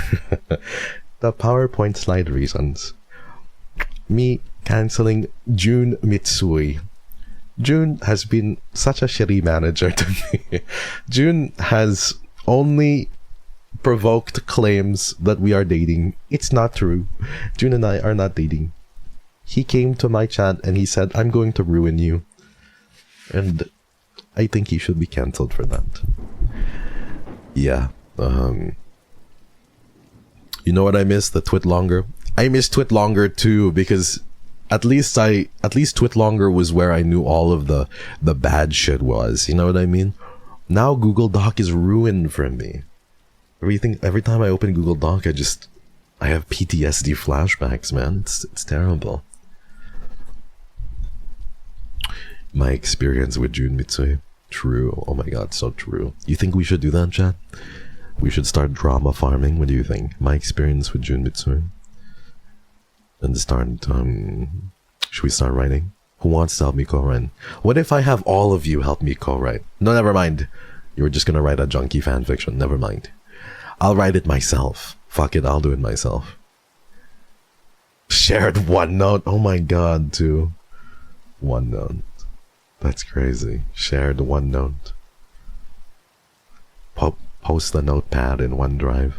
the PowerPoint slide reasons. Me canceling Jun Mitsui. Jun has been such a shitty manager to me. Jun has only provoked claims that we are dating. It's not true. Jun and I are not dating. He came to my chat and he said, I'm going to ruin you. And I think he should be cancelled for that. Yeah. You know what I miss? The Twitlonger. I miss Twitlonger too, because at least Twitlonger was where I knew all of the bad shit was. You know what I mean? Now Google Doc is ruined for me. Every time I open Google Doc, I have PTSD flashbacks, man. It's terrible. My experience with Jun Mitsui. True. Oh my god, so true. You think we should do that, chat? We should start drama farming. What do you think? My experience with Jun Mitsui. And start, should we start writing? Who wants to help me co-write? What if I have all of you help me co-write? No, never mind. You were just gonna write a junky fanfiction. Never mind. I'll write it myself. Fuck it, I'll do it myself. Shared OneNote. Oh my god, too. OneNote. That's crazy. Shared OneNote. Post the notepad in OneDrive.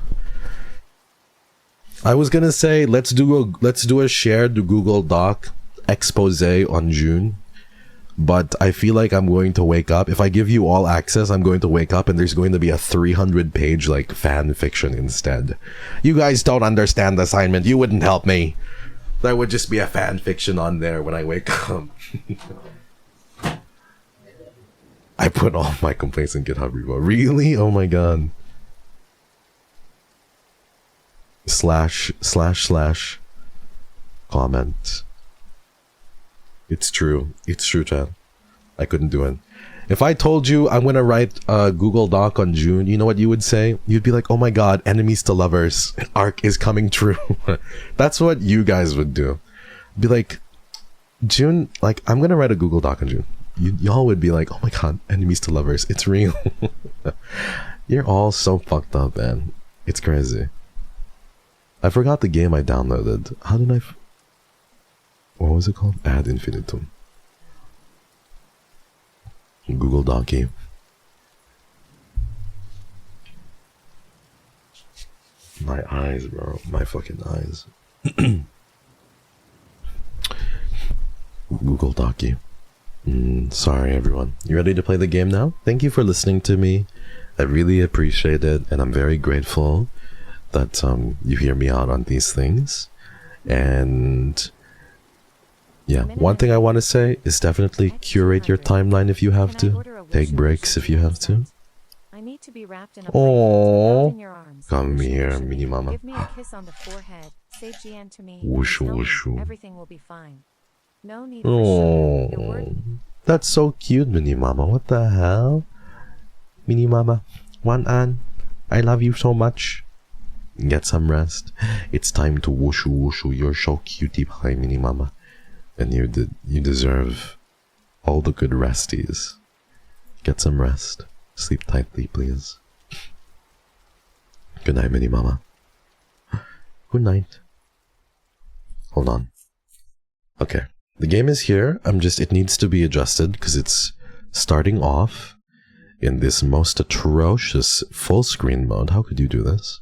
I was gonna say let's do a shared Google Doc expose on June, but I feel like I'm going to wake up. If I give you all access, I'm going to wake up and there's going to be a 300-page like fan fiction instead. You guys don't understand the assignment. You wouldn't help me. There would just be a fan fiction on there when I wake up. I put all my complaints in GitHub repo. Really? Oh my god. / comment. It's true. It's true, chat. I couldn't do it. If I told you I'm gonna write a Google Doc on June, you know what you would say? You'd be like, oh my god, enemies to lovers arc is coming true. That's what you guys would do. Be like, June, like, I'm gonna write a Google Doc on June. Y'all would be like, oh my god, enemies to lovers, it's real. You're all so fucked up, man. It's crazy. I forgot the game I downloaded. How did what was it called? Ad Infinitum. Google Doc game. My eyes, bro. My fucking eyes. Google Docky. Sorry, everyone. You ready to play the game now? Thank you for listening to me. I really appreciate it, and I'm very grateful that you hear me out on these things. And yeah, one thing I want to say is definitely curate your timeline if you have to. Take breaks if you have to. I need to be wrapped in a Oh, in your arms. come here, mini mama. Give me a kiss on the forehead. Say GN to me. Wushu, Tell me wushu. everything will be fine. No need for sugar. Your word. That's so cute, mini mama. What the hell? Mini mama, An, I love you so much. Get some rest. It's time to wushu wushu. You're so cutie pie, mini mama. And you deserve all the good resties. Get some rest. Sleep tightly, please. Good night, mini mama. Good night. Hold on. Okay. The game is here. It needs to be adjusted because it's starting off in this most atrocious full screen mode. How could you do this?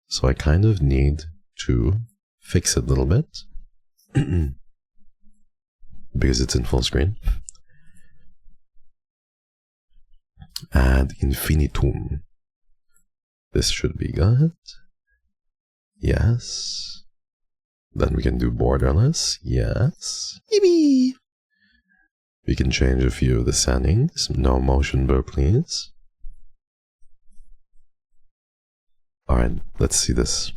So I kind of need to fix it a little bit because it's in full screen. Ad Infinitum. This should be good. Yes. Then we can do borderless. Yes. Yippee! We can change a few of the settings. No motion blur, please. Alright, let's see this.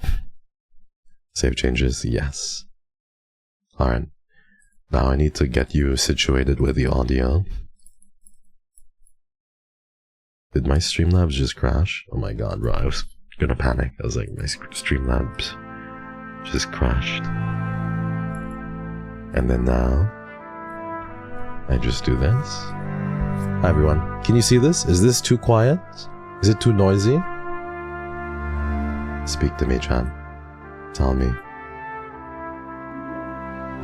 Save changes, yes. Alright. Now I need to get you situated with the audio. Did my Streamlabs just crash? Oh my god, bro, I was gonna panic. I was like, my Streamlabs just crashed. And then now, I just do this. Hi everyone, can you see this? Is this too quiet? Is it too noisy? Speak to me, Chan. Tell me.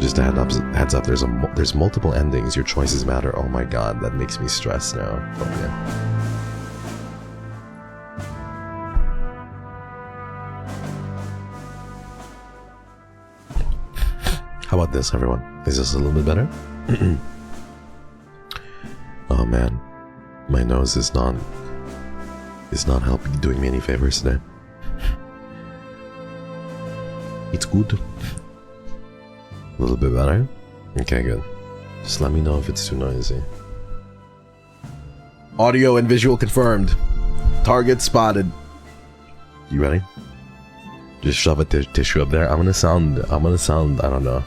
Just a heads up, there's multiple endings. Your choices matter. Oh my god, that makes me stressed now. Okay. How about this, everyone? Is this a little bit better? Oh man, my nose is not helping, doing me any favors today. It's good. A little bit better? Okay, good. Just let me know if it's too noisy. Audio and visual confirmed. Target spotted. You ready? Just shove a tissue up there. I'm gonna sound, I don't know.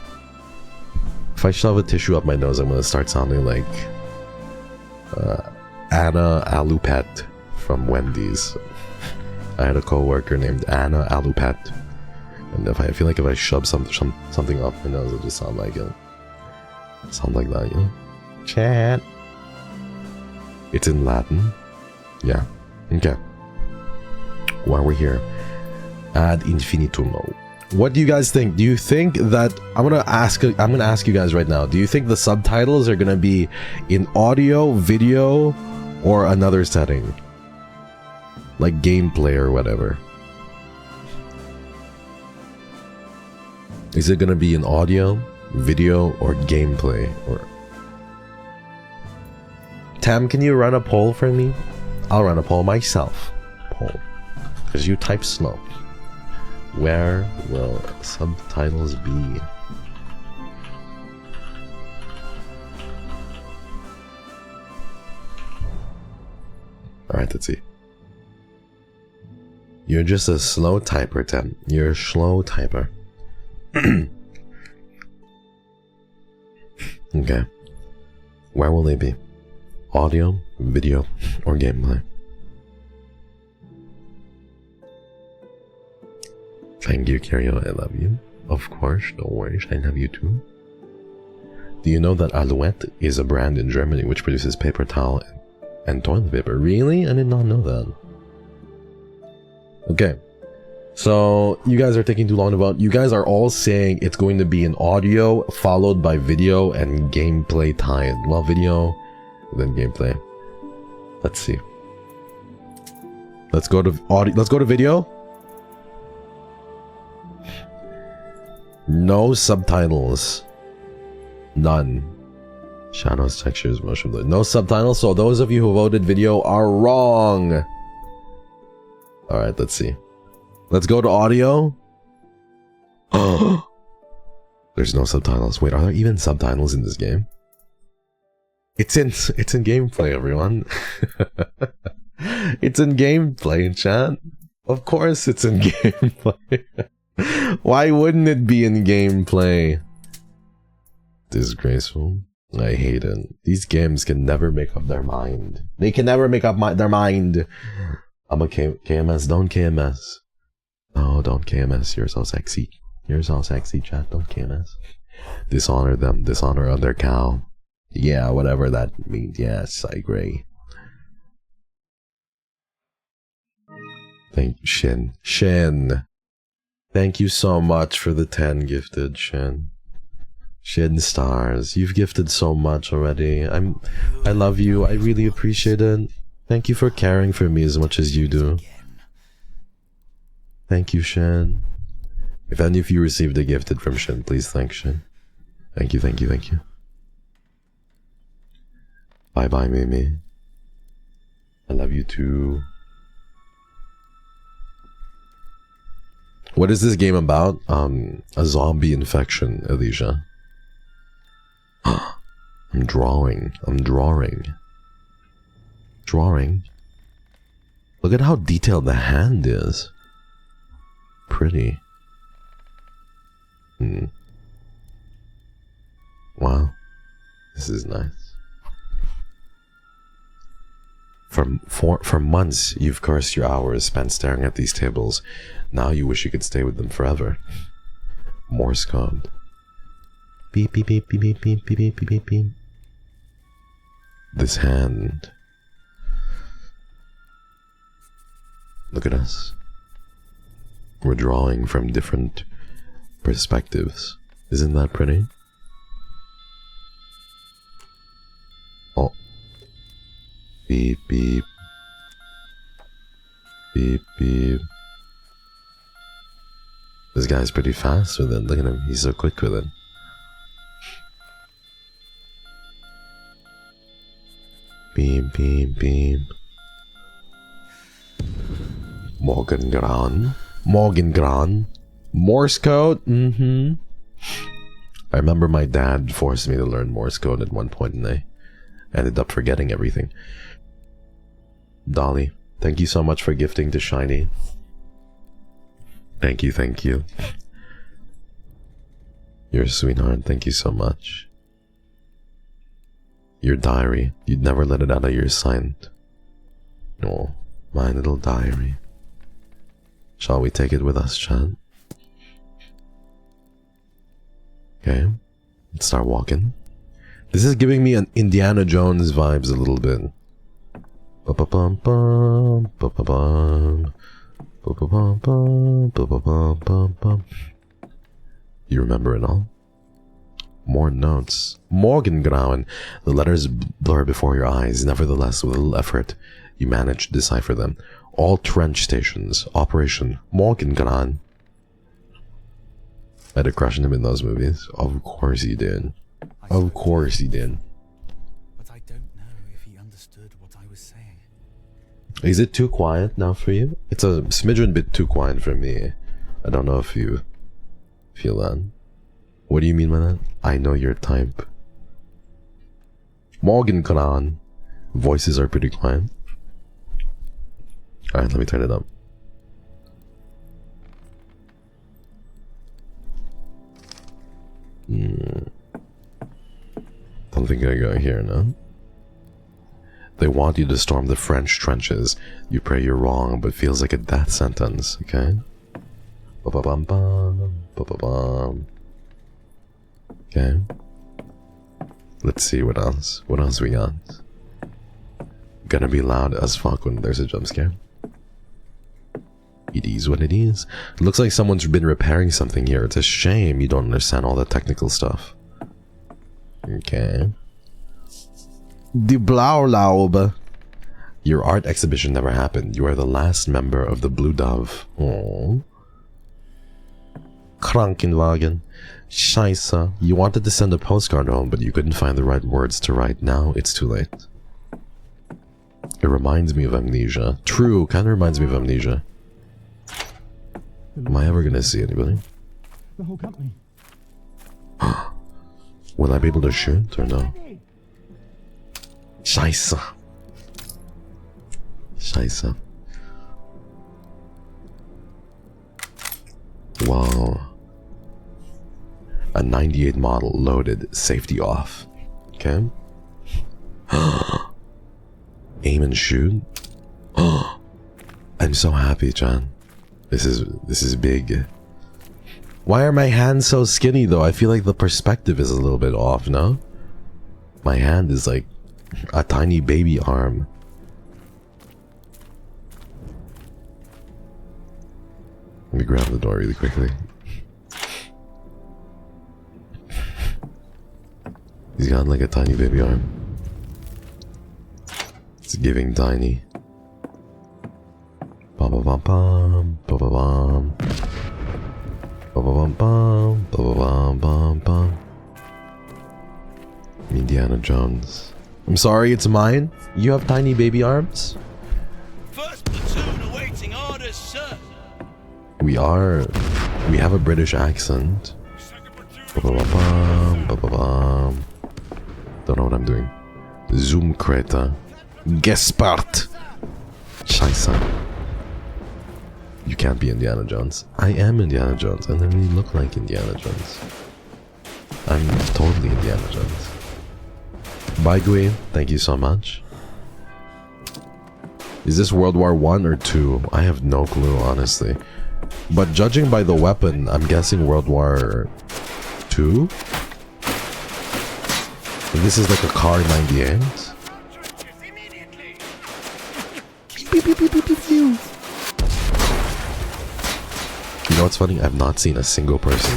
If I shove a tissue up my nose, I'm gonna start sounding like Anna Alupet from Wendy's. I had a coworker named Anna Alupet. And I feel like if I shove something up my nose, it'll just sound like it. Sound like that, you know? Chat. It's in Latin. Yeah. Okay. While we're here, Ad Infinitum. What do you guys think? Do you think that I'm gonna ask you guys right now? Do you think the subtitles are gonna be in audio, video, or another setting, like gameplay or whatever? Is it gonna be in audio, video, or gameplay? Or Tam, can you run a poll for me? I'll run a poll myself. Poll, because you type slow. Where will subtitles be? Alright, let's see. You're just a slow typer, Tam. You're a slow typer. Okay. Where will they be? Audio, video, or gameplay? Thank you, KYRIO. I love you. Of course, no worries. I love you too. Do you know that Alouette is a brand in Germany which produces paper towel and toilet paper? Really? I did not know that. Okay. So, you guys are taking too long about... You guys are all saying it's going to be an audio followed by video and gameplay tie-in. Well, video, then gameplay. Let's see. Let's go to audio. Let's go to video. No subtitles. None. Shadows, textures, motion blur. No subtitles, so those of you who voted video are wrong. Alright, let's see. Let's go to audio. Oh, there's no subtitles. Wait, are there even subtitles in this game? It's in gameplay, everyone. It's in gameplay, chat. Of course it's in gameplay. Why wouldn't it be in gameplay? Disgraceful. I hate it. These games can never make up their mind. They can never make up their mind. I'm a KMS. Don't KMS. No, don't KMS. You're so sexy. You're so sexy, chat. Don't KMS. Dishonor them. Dishonor other cow. Yeah, whatever that means. Yes, I agree. Thank you, Shin. Shin. Thank you so much for the 10 gifted, Shin. Shin stars. You've gifted so much already. I love you. I really appreciate it. Thank you for caring for me as much as you do. Thank you, Shin. If any of you received a gifted from Shin, please thank Shin. Thank you, thank you, thank you. Bye bye, Mimi. I love you too. What is this game about? A zombie infection, Alicia. I'm drawing. Drawing? Look at how detailed the hand is. Pretty. Wow. This is nice. For months, you've cursed your hours spent staring at these tables. Now you wish you could stay with them forever. Morse code. Beep, beep, beep, beep, beep, beep, beep, beep, beep, beep. This hand. Look at us. We're drawing from different perspectives. Isn't that pretty? Oh. Beep, beep. Beep, beep. This guy's pretty fast with it. Look at him. He's so quick with it. Beep, beep, beep. Morgengran. Morse code? I remember my dad forced me to learn Morse code at one point and I ended up forgetting everything. Dolly, thank you so much for gifting to Shiny. Thank you, thank you. You're a sweetheart, thank you so much. Your diary, you'd never let it out of your sight. Oh, my little diary. Shall we take it with us, chat? Okay, let's start walking. This is giving me an Indiana Jones vibes a little bit. You remember it all? More notes. Morgengrauen. The letters blur before your eyes. Nevertheless, with a little effort, you manage to decipher them. All trench stations. Operation Morgengrauen. I had a crush on him in those movies. Of course he did. Of course he did. But I don't know if he understood what I was saying. Is it too quiet now for you? It's a smidgen bit too quiet for me. I don't know if you feel that. What do you mean by that? I know your type. Morgengrauen. Voices are pretty quiet. Alright, let me turn it up. Don't think I got here, no? They want you to storm the French trenches. You pray you're wrong, but feels like a death sentence, okay? Ba-ba-bum-bum, ba-ba-bum. Okay. Let's see what else. What else we got? Gonna be loud as fuck when there's a jump scare. It is what it is. It looks like someone's been repairing something here. It's a shame you don't understand all the technical stuff. Okay. Die Blaulaube. Your art exhibition never happened. You are the last member of the Blue Dove. Oh. Krankenwagen. Scheisse. You wanted to send a postcard home, but you couldn't find the right words to write. Now it's too late. It reminds me of Amnesia. True, kind of reminds me of Amnesia. Am I ever gonna see anybody? The whole company. Will I be able to shoot or no? Scheisse. Scheisse. Wow. A 98 model loaded, safety off. Okay. Aim and shoot. I'm so happy, John. This is big. Why are my hands so skinny though? I feel like the perspective is a little bit off, no? My hand is like a tiny baby arm. Let me grab the door really quickly. He's got like a tiny baby arm. It's giving tiny. Bum bum bum bum bum bum bum bum bum bum bum. Indiana Jones. I'm sorry, it's mine. You have tiny baby arms. First platoon awaiting orders, sir. We have a British accent. Bum bum bum bum. Don't know what I'm doing. Zoom Creta. Gespart. Scheisse. You can't be Indiana Jones. I am Indiana Jones, and I really look like Indiana Jones. I'm totally Indiana Jones. Bye, Gui. Thank you so much. Is this World War I or II? I have no clue, honestly. But judging by the weapon, I'm guessing World War II? This is like a Car 98. Pew, pew, pew, pew, pew, pew. You know what's funny? I've not seen a single person.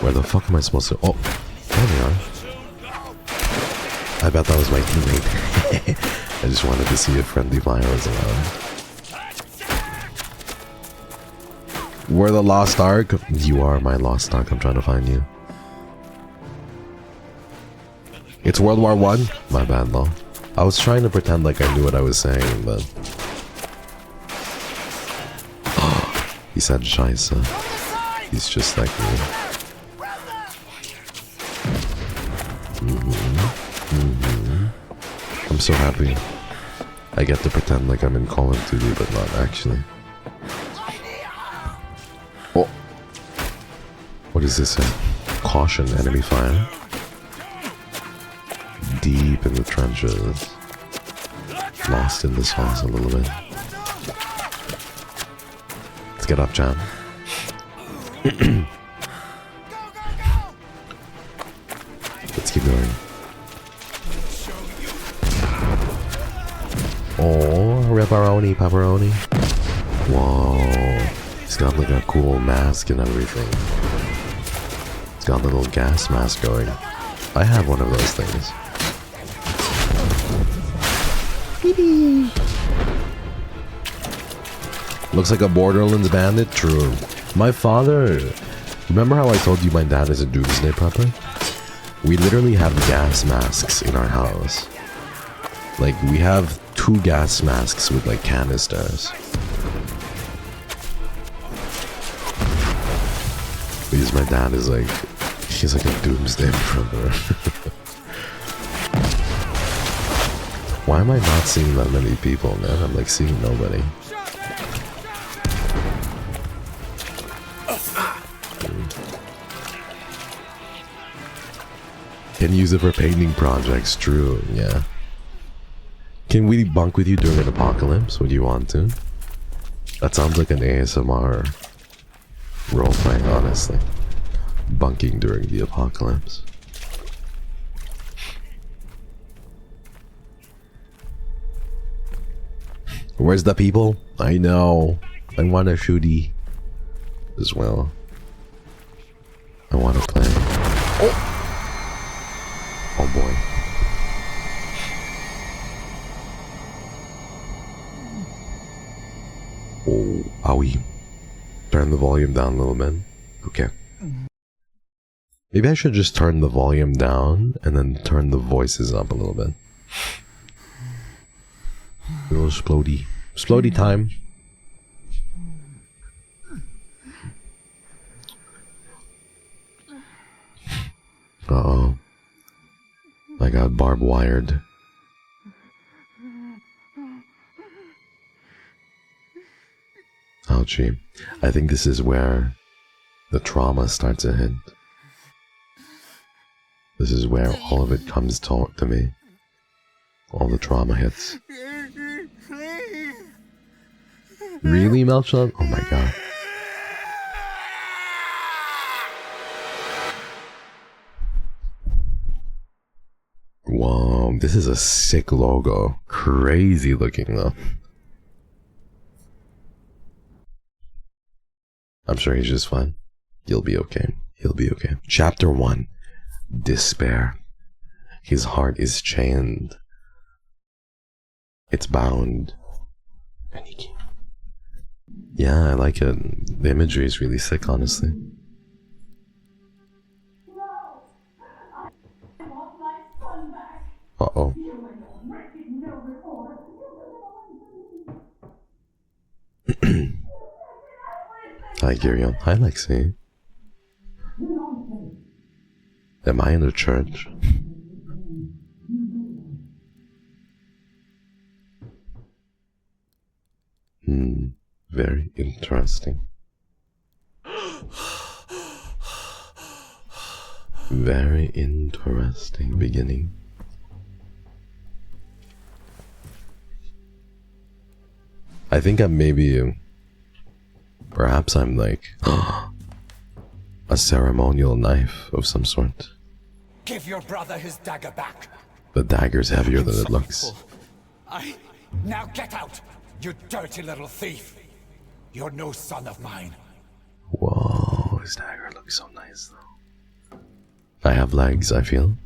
Where the fuck am I supposed to? Oh, there they are. I bet that was my teammate. I just wanted to see if friendly fire was allowed. We're the Lost Ark. You are my Lost Ark. I'm trying to find you. It's World War I? My bad, though. I was trying to pretend like I knew what I was saying, but... He said Scheisse. He's just like me. I'm so happy. I get to pretend like I'm in Call of Duty, but not actually. Oh! What is this? Caution, enemy fire. Deep in the trenches. Lost in this house a little bit. Let's get up, Chan. Let's keep going. Oh, pepperoni, pepperoni. Whoa. He's got like a cool mask and everything. He's got a little gas mask going. I have one of those things. Looks like a Borderlands bandit? True. My father... Remember how I told you my dad is a doomsday prepper? We literally have gas masks in our house. Like, we have 2 gas masks with, like, canisters. Because my dad is, like... He's like a doomsday prepper. Why am I not seeing that many people, man? I'm, like, seeing nobody. Can use it for painting projects, true, yeah. Can we bunk with you during an apocalypse? Would you want to? That sounds like an ASMR roleplay, honestly. Bunking during the apocalypse. Where's the people? I know. I want a shooty as well. I want to play. Oh! Oh boy. Are we? Turn the volume down a little bit. Okay. Maybe I should just turn the volume down and then turn the voices up a little bit. A little splody. Splody time. Uh-oh. I got barbed wired. Ouchie. I think this is where the trauma starts to hit. This is where all of it comes to me. All the trauma hits. Really, Melchon? Oh my god. Whoa, this is a sick logo. Crazy looking though. I'm sure he's just fine. You'll be okay. He'll be okay. Chapter 1. Despair. His heart is chained. It's bound. And he can't. Yeah, I like it. The imagery is really sick, honestly. Uh-oh. Hi, KYRIO. Hi, Lexi. Am I in a church? Very interesting. Very interesting beginning. I think I'm maybe... Perhaps I'm like... a ceremonial knife of some sort. Give your brother his dagger back. The dagger's heavier than it looks. Now get out, you dirty little thief. You're no son of mine. Whoa, his dagger looks so nice though. I have legs, I feel.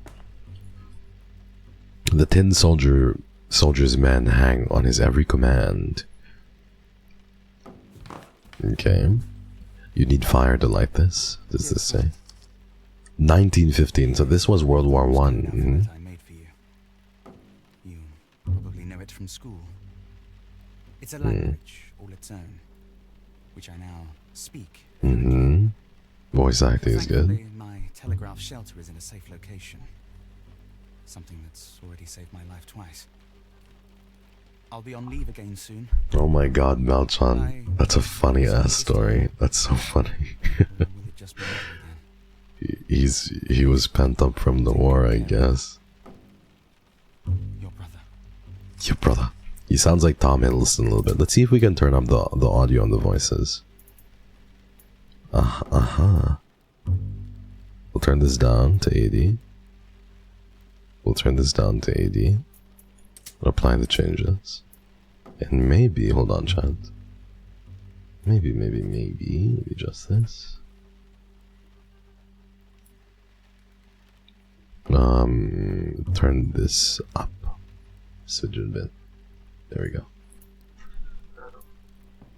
The tin soldier's men hang on his every command. Okay. You need fire to light this. Does this say? 1915, so this was World War One. I made for you. You probably know it from school. It's a language all its own, which I now speak. Voice acting is good. Thankfully, my telegraph shelter is in a safe location. Something that's already saved my life twice. I'll be on leave again soon. Oh my god, Malchan. That's a funny ass story. That's so funny. Will it just be over again? He was pent up from the war, I guess. Your brother. Your brother. He sounds like Tom Hiddleston a little bit. Let's see if we can turn up the audio and the voices. We'll turn this down to 80. We'll turn this down to 80. Apply the changes. And maybe, hold on, chat. Maybe. Let me adjust this. Turn this up. Switch it a bit. There we go.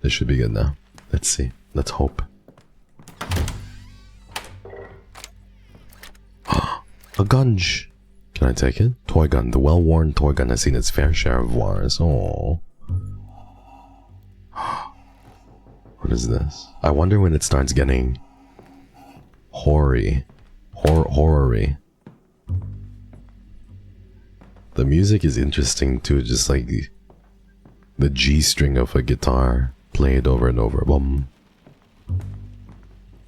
This should be good now. Let's see. Let's hope. A gunge! Can I take it? Toy gun. The well-worn toy gun has seen its fair share of wars. Oh. What is this? I wonder when it starts getting horror-y. Horror-y. The music is interesting too, just like the G string of a guitar played over and over. Bum.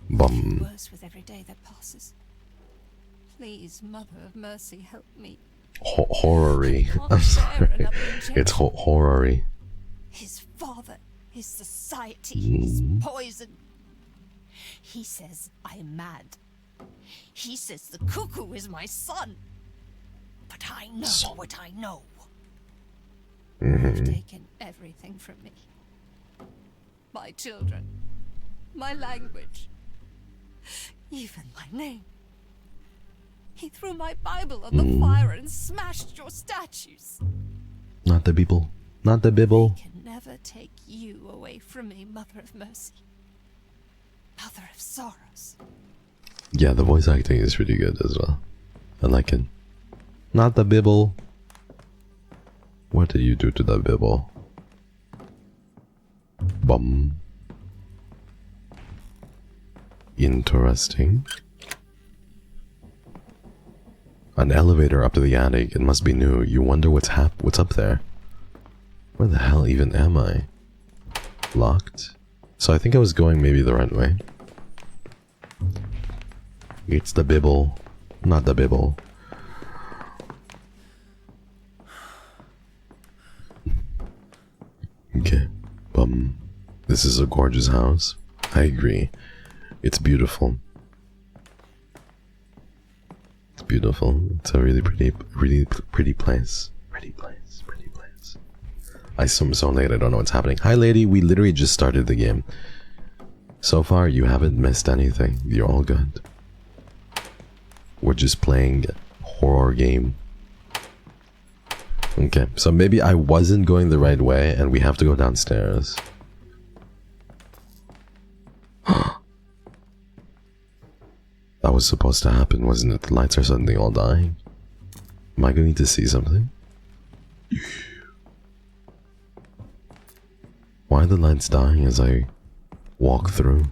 Bum. Worse with every day that passes. Please, Mother of Mercy, help me. Horror-y. I'm sorry. It's horror-y. His father, his society, his poison. He says I'm mad. He says the cuckoo is my son. But I know what I know. You've taken everything from me. My children, my language, even my name. He threw my Bible on the fire and smashed your statues. Not the people. Not the Bibble. I can never take you away from me, Mother of Mercy. Mother of Sorrows. Yeah, the voice acting is pretty good as well. I like it. Not the Bibble. What did you do to the Bibble? Bum. Interesting. An elevator up to the attic. It must be new. You wonder what's up there. Where the hell even am I? Locked? So I think I was going maybe the right way. It's the Bibble. Not the Bibble. Okay. This is a gorgeous house. I agree. It's beautiful. It's beautiful. It's a really pretty place. Pretty place. I'm so late, I don't know what's happening. Hi lady, we literally just started the game. So far, you haven't missed anything. You're all good. We're just playing a horror game. Okay, so maybe I wasn't going the right way and we have to go downstairs. That was supposed to happen, wasn't it? The lights are suddenly all dying. Am I going to see something? Why are the lights dying as I walk through?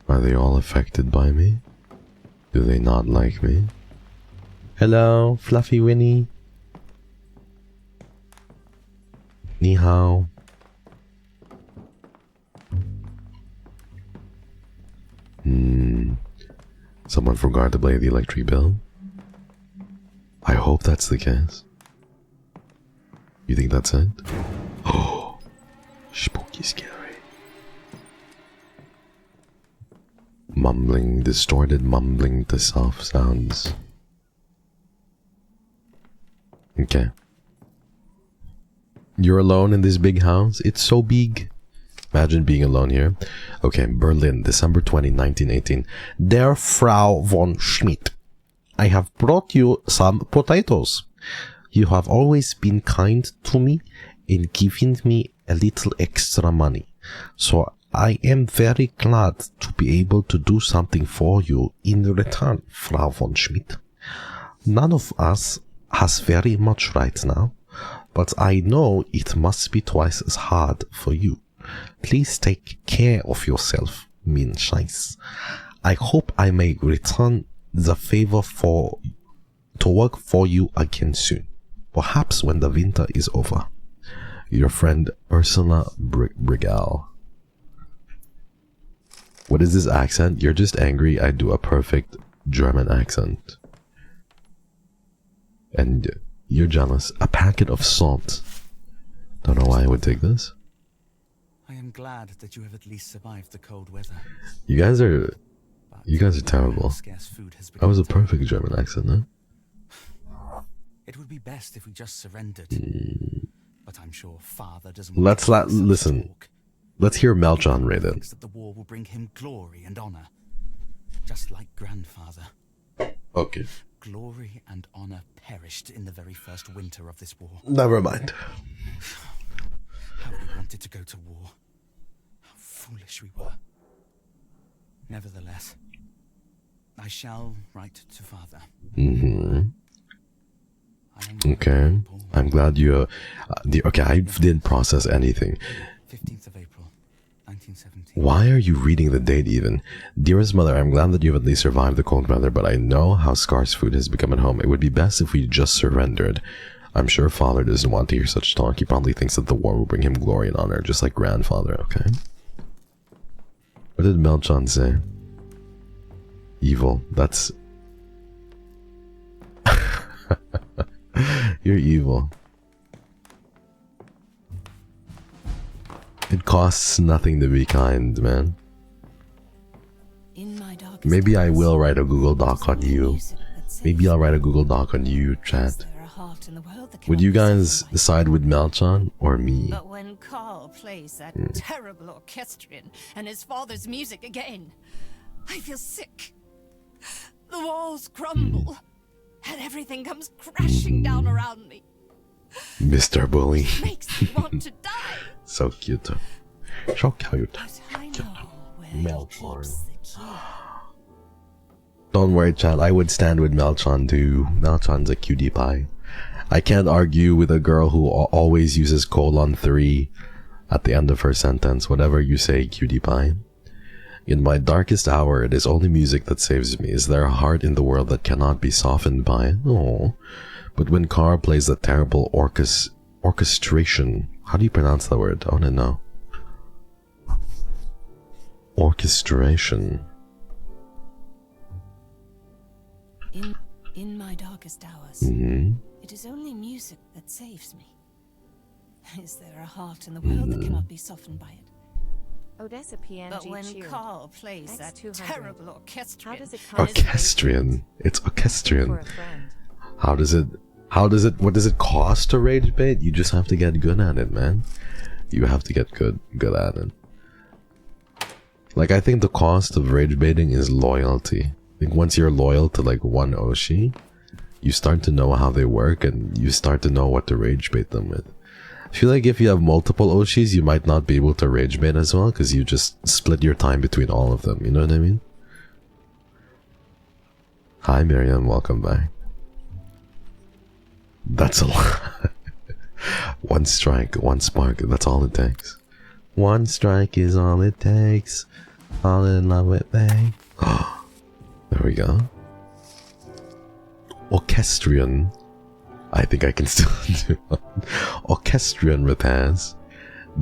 Are they all affected by me? Do they not like me? Hello, Fluffy Winnie. Ni hao. Someone forgot to pay the electric bill? I hope that's the case. You think that's it? Oh, spooky scary. Mumbling, distorted mumbling to soft sounds. Okay. You're alone in this big house? It's so big. Imagine being alone here. Okay, Berlin, December 20, 1918. Dear Frau von Schmidt, I have brought you some potatoes. You have always been kind to me in giving me a little extra money. So I am very glad to be able to do something for you in return, Frau von Schmidt. None of us has very much right now, but I know it must be twice as hard for you. Please take care of yourself, mein Scheiß. I hope I may return the favor to work for you again soon. Perhaps when the winter is over. Your friend Ursula Brigal. What is this accent? You're just angry I do a perfect German accent. And you're jealous. A packet of salt. Don't know why I would take this. I am glad that you have at least survived the cold weather. You guys are terrible. That was a perfect German accent, huh? It would be best if we just surrendered. But I'm sure Father doesn't. Listen. Let's hear Melchon read it. Thinks that the war will bring him glory and honor, just like grandfather. Okay. Glory and honor perished in the very first winter of this war. Never mind. How we wanted to go to war. How foolish we were. Nevertheless, I shall write to Father. Okay. I'm glad you... okay, I didn't process anything. 15th of April, 1917. Why are you reading the date even? Dearest mother, I'm glad that you've at least survived the cold weather, but I know how scarce food has become at home. It would be best if we just surrendered. I'm sure Father doesn't want to hear such talk. He probably thinks that the war will bring him glory and honor, just like grandfather, okay? What did Melchon say? Evil. That's... You're evil. It costs nothing to be kind, man. Maybe I will write a Google Doc on you. Maybe I'll write a Google Doc on you, chat. Would you guys decide with Melchon or me? But when Carl plays that terrible orchestrion and his father's music again, I feel sick. The walls crumble. and everything comes crashing down around me. Mr. Bully. Makes me want to die. So cute. So cute. But I know where Melchor. he keeps the key. Don't worry, Chad. I would stand with Melchon too. Melchon's a cutie pie. I can't argue with a girl who always uses :3 at the end of her sentence. Whatever you say, cutie pie. In my darkest hour, it is only music that saves me. Is there a heart in the world that cannot be softened by it? Oh. But when Carl plays that terrible orchestration, how do you pronounce that word? I want to know. Orchestration. In my darkest hours, it is only music that saves me. Is there a heart in the world that cannot be softened by it? Odessa PNG But when cheered. Carl plays that X200. terrible How orchestrion, does it come Orchestrion. It's for orchestrion. a friend? What does it cost to rage bait? You just have to get good at it, man. You have to get good at it. Like, I think the cost of rage baiting is loyalty. Like, once you're loyal to like one Oshi, you start to know how they work and you start to know what to rage bait them with. I feel like if you have multiple Oshis, you might not be able to rage bait as well because you just split your time between all of them. You know what I mean? Hi, Miriam. Welcome back. That's a lot. One strike, one spark. That's all it takes. One strike is all it takes. Fall in love with me. There we go. Orchestrion. I think I can still do one. Orchestrion repairs.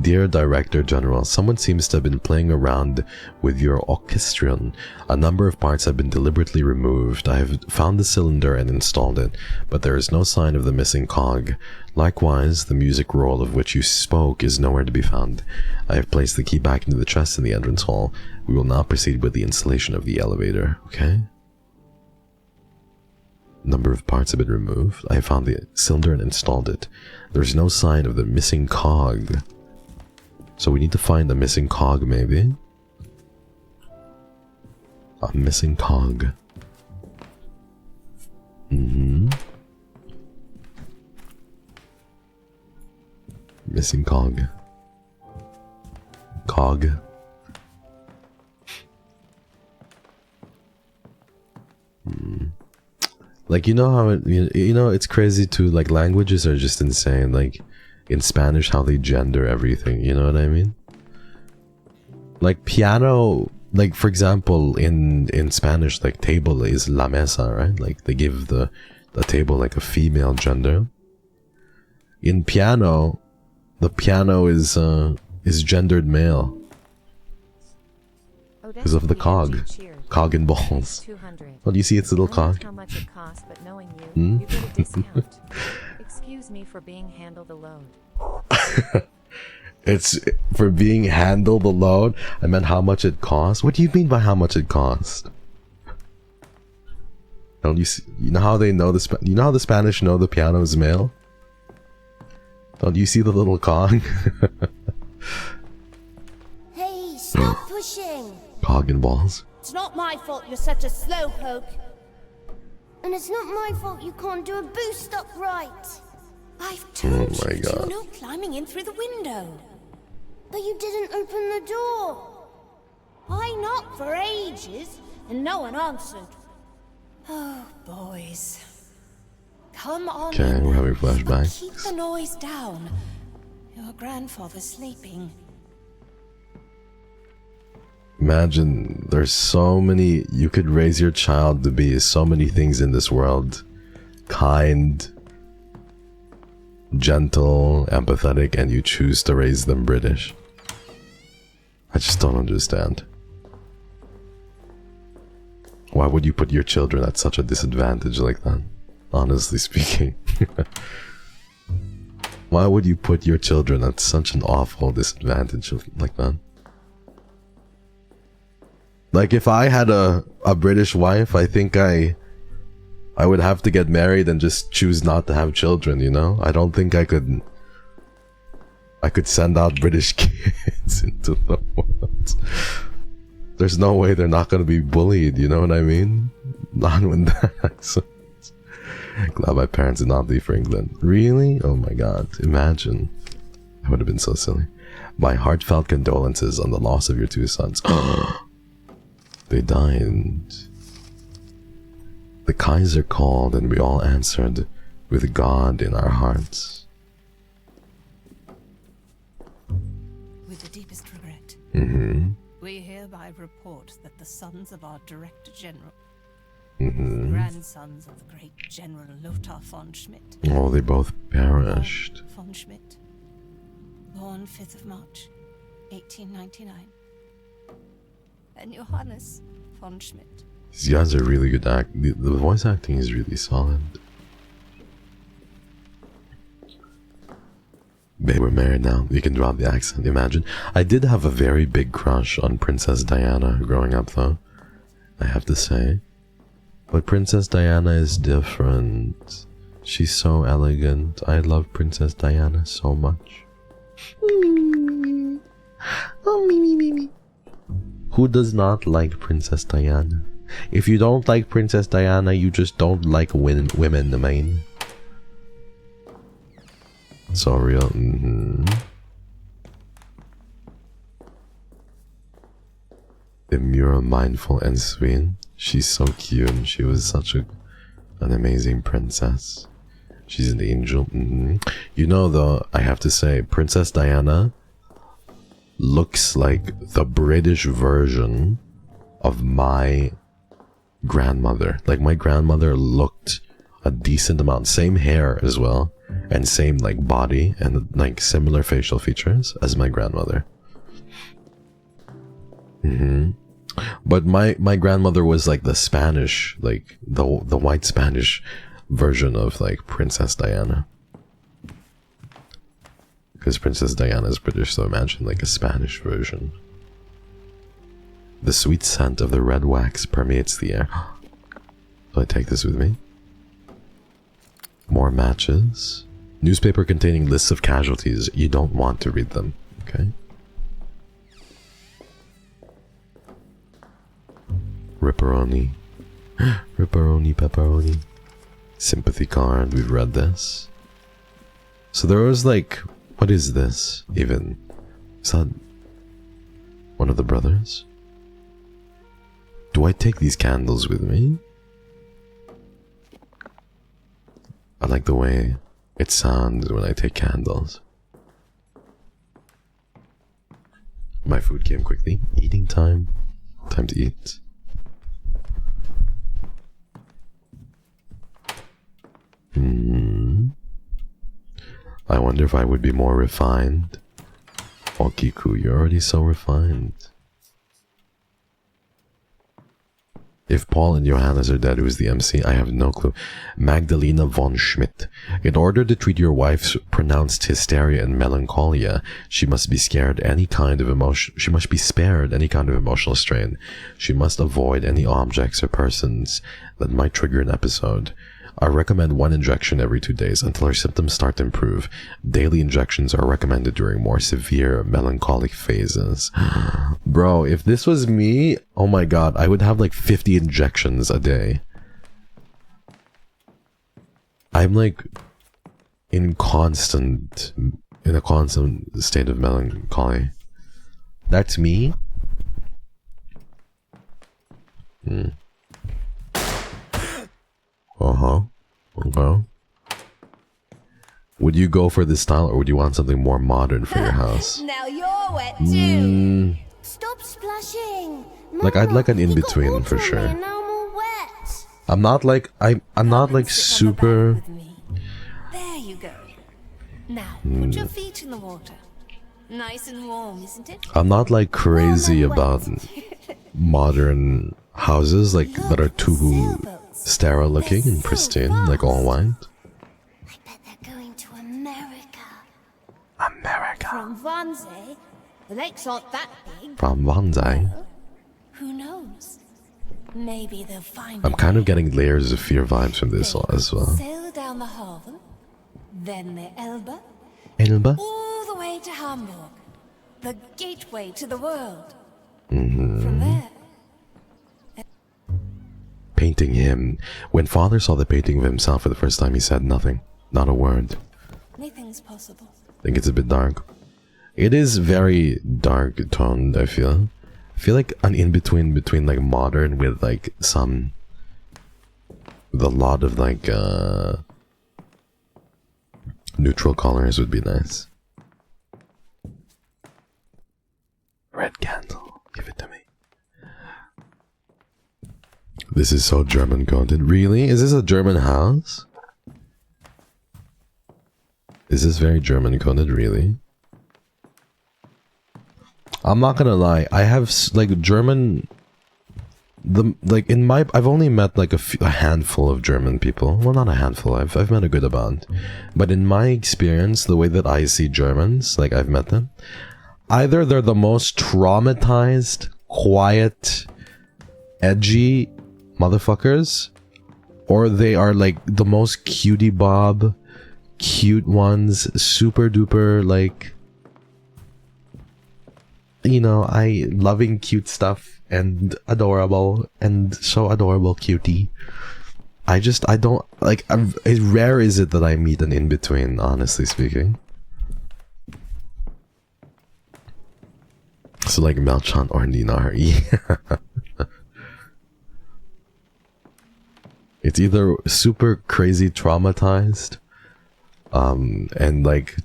Dear Director General, someone seems to have been playing around with your orchestrion. A number of parts have been deliberately removed. I have found the cylinder and installed it, but there is no sign of the missing cog. Likewise, the music roll of which you spoke is nowhere to be found. I have placed the key back into the chest in the entrance hall. We will now proceed with the installation of the elevator, okay? Number of parts have been removed. I have found the cylinder and installed it. There is no sign of the missing cog. So we need to find a missing cog, maybe? A missing cog. Missing cog. Cog. Like, you know how it, you know, it's crazy too. Like, languages are just insane. Like, in Spanish, how they gender everything, you know what I mean? Like, piano, like, for example, in Spanish, like, table is la mesa, right? Like, they give the table like a female gender. In piano, the piano is gendered male because of the cog and balls. Well, do you see its little cog? How much it costs, but knowing you, you get a discount. Excuse me for being handled alone. It's for being handled alone. I meant how much it costs. What do you mean by how much it costs? Don't you see? You know how they know the you know how the Spanish know the piano is male? Don't you see the little cog? Hey, stop pushing! Cog and balls. It's not my fault you're such a slowpoke. And it's not my fault you can't do a boost up right. I've told my you God. no climbing in through the window. But you didn't open the door. I knocked for ages, and no one answered. Oh, boys. Come on. Okay, in we're having but flashbacks. keep the noise down. Your grandfather's sleeping. Imagine there's so many, you could raise your child to be so many things in this world. Kind, gentle, empathetic, and you choose to raise them British. I just don't understand. Why would you put your children at such a disadvantage like that? Honestly speaking. Why would you put your children at such an awful disadvantage like that? Like, if I had a British wife, I think I would have to get married and just choose not to have children, you know? I don't think I could send out British kids into the world. There's no way they're not gonna be bullied, you know what I mean? Not with that accent. Glad my parents did not leave for England. Really? Oh my god. Imagine. That would have been so silly. My heartfelt condolences on the loss of your two sons. They died. The Kaiser called and we all answered with God in our hearts. With the deepest regret, we hereby report that the sons of our Director General, grandsons of the great General Lothar von Schmidt. Oh, they both perished. Von Schmidt, born 5th of March, 1899. And Johannes von Schmidt. These guys are really good the voice acting is really solid. Babe, we're married now. You can drop the accent, imagine. I did have a very big crush on Princess Diana growing up though, I have to say. But Princess Diana is different. She's so elegant. I love Princess Diana so much. Oh, me. Who does not like Princess Diana? If you don't like Princess Diana, you just don't like women, the main. So real. Demure, mindful, and sweet. She's so cute. She was such an amazing princess. She's an angel. You know, though, I have to say, Princess Diana looks like the British version of my grandmother. Like, my grandmother looked a decent amount. Same hair as well. And same, like, body. And, like, similar facial features as my grandmother. But my grandmother was, like, the Spanish, like, the white Spanish version of, like, Princess Diana. Because Princess Diana is British, so imagine, like, a Spanish version. The sweet scent of the red wax permeates the air. So I take this with me. More matches. Newspaper containing lists of casualties. You don't want to read them, okay? Ripperoni. Ripperoni, pepperoni. Sympathy card. We've read this. So there was, like... What is this, even? Is that one of the brothers? Do I take these candles with me? I like the way it sounds when I take candles. My food came quickly. Eating time. Time to eat. I wonder if I would be more refined. Okiku, you're already so refined. If Paul and Johannes are dead, who's the MC? I have no clue. Magdalena von Schmidt. In order to treat your wife's pronounced hysteria and melancholia, she must be spared any kind of emotional strain. She must avoid any objects or persons that might trigger an episode. I recommend 1 injection every 2 days until her symptoms start to improve. Daily injections are recommended during more severe melancholic phases. Bro, if this was me, oh my god, I would have like 50 injections a day. I'm like in a constant state of melancholy. That's me? Okay. Would you go for this style, or would you want something more modern for your house? Now you're wet too. Stop splashing. Like, I'd like an in-between for sure. I'm not like I'm not like super. There you go. Now put your feet in the water. Nice and warm, isn't it? I'm not like crazy about modern houses like that are too sterile looking and pristine, like all white. I bet they're going to America. America. From Wannsee. The lakes aren't that big. From Wannsee. Who knows? Maybe they'll find I'm kind of getting layers of fear vibes from this as well. Sail down the Havel, then the Elbe, Elbe? all the way to Hamburg, the gateway to the world. From there, depicting him. When father saw the painting of himself for the first time, he said nothing. Not a word. Anything's possible. I think it's a bit dark. It is very dark toned, I feel. I feel like an in-between between like modern with like some... with a lot of like neutral colors would be nice. Red candle. Give it to me. This is so German coded. Really? Is this a German house? Is this very German coded? Really? I'm not gonna lie. I have like German. I've only met like a handful of German people. Well, not a handful. I've met a good amount. But in my experience, the way that I see Germans, like I've met them, either they're the most traumatized, quiet, edgy motherfuckers, or they are like the most cutie bob, cute ones, super duper like, you know, I loving cute stuff and adorable and so adorable cutie. I don't like, it's rare is it that I meet an in-between, honestly speaking. So like Melchon or Ninar, yeah. It's either super crazy traumatized, and like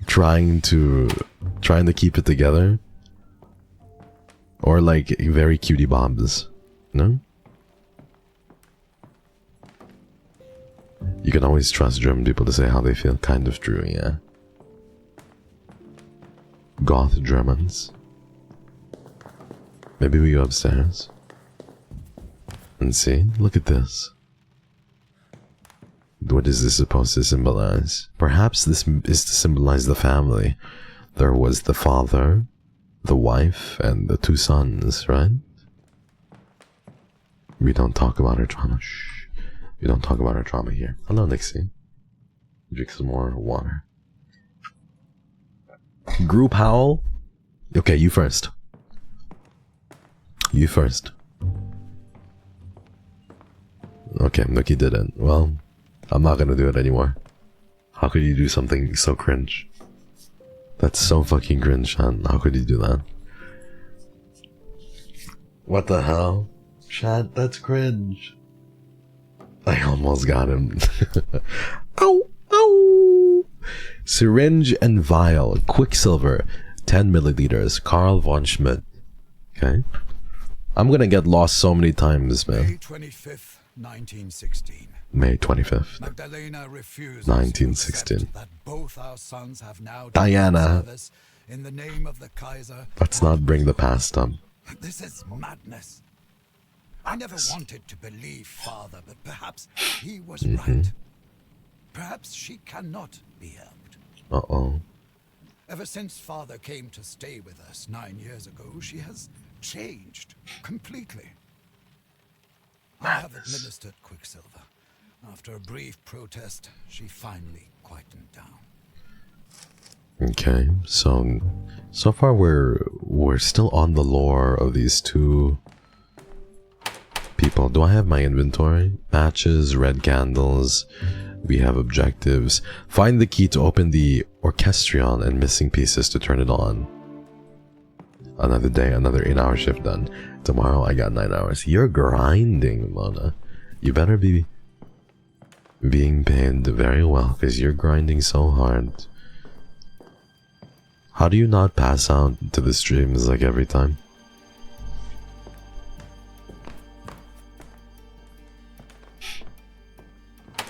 trying to keep it together, or like very cutie bombs, no? You can always trust German people to say how they feel, kind of true, yeah. Goth Germans. Maybe we go upstairs and see. Look at this. What is this supposed to symbolize? Perhaps this is to symbolize the family. There was the father, the wife, and the two sons, right? We don't talk about our trauma. Shh. We don't talk about our trauma here. Hello, Nixie. Drink some more water. Group howl? Okay, you first. You first. Okay, Nookie didn't. Well, I'm not gonna do it anymore. How could you do something so cringe? That's so fucking cringe, Shan. How could you do that? What the hell? Shan, that's cringe. I almost got him. Ow! Ow! Syringe and vial. Quicksilver. 10 milliliters. Karl von Schmidt. Okay. I'm gonna get lost so many times, man. May 25th, 1916. May 25th. Magdalena refuses 1916. that both our sons have now Diana. service in the name of the Kaiser. Let's not bring the past up. This is madness. I never wanted to believe father, but perhaps he was right. Perhaps she cannot be helped. Uh-oh. Ever since father came to stay with us 9 years ago, she has changed completely. I have administered Quicksilver. After a brief protest, she finally quietened down. Okay, so far we're still on the lore of these two people. Do I have my inventory? Matches, red candles. We have objectives. Find the key to open the orchestrion and missing pieces to turn it on. Another day, another 8-hour shift done. Tomorrow I got 9 hours. You're grinding, Mona. You better be being paid very well because you're grinding so hard. How do you not pass out to the streams like every time?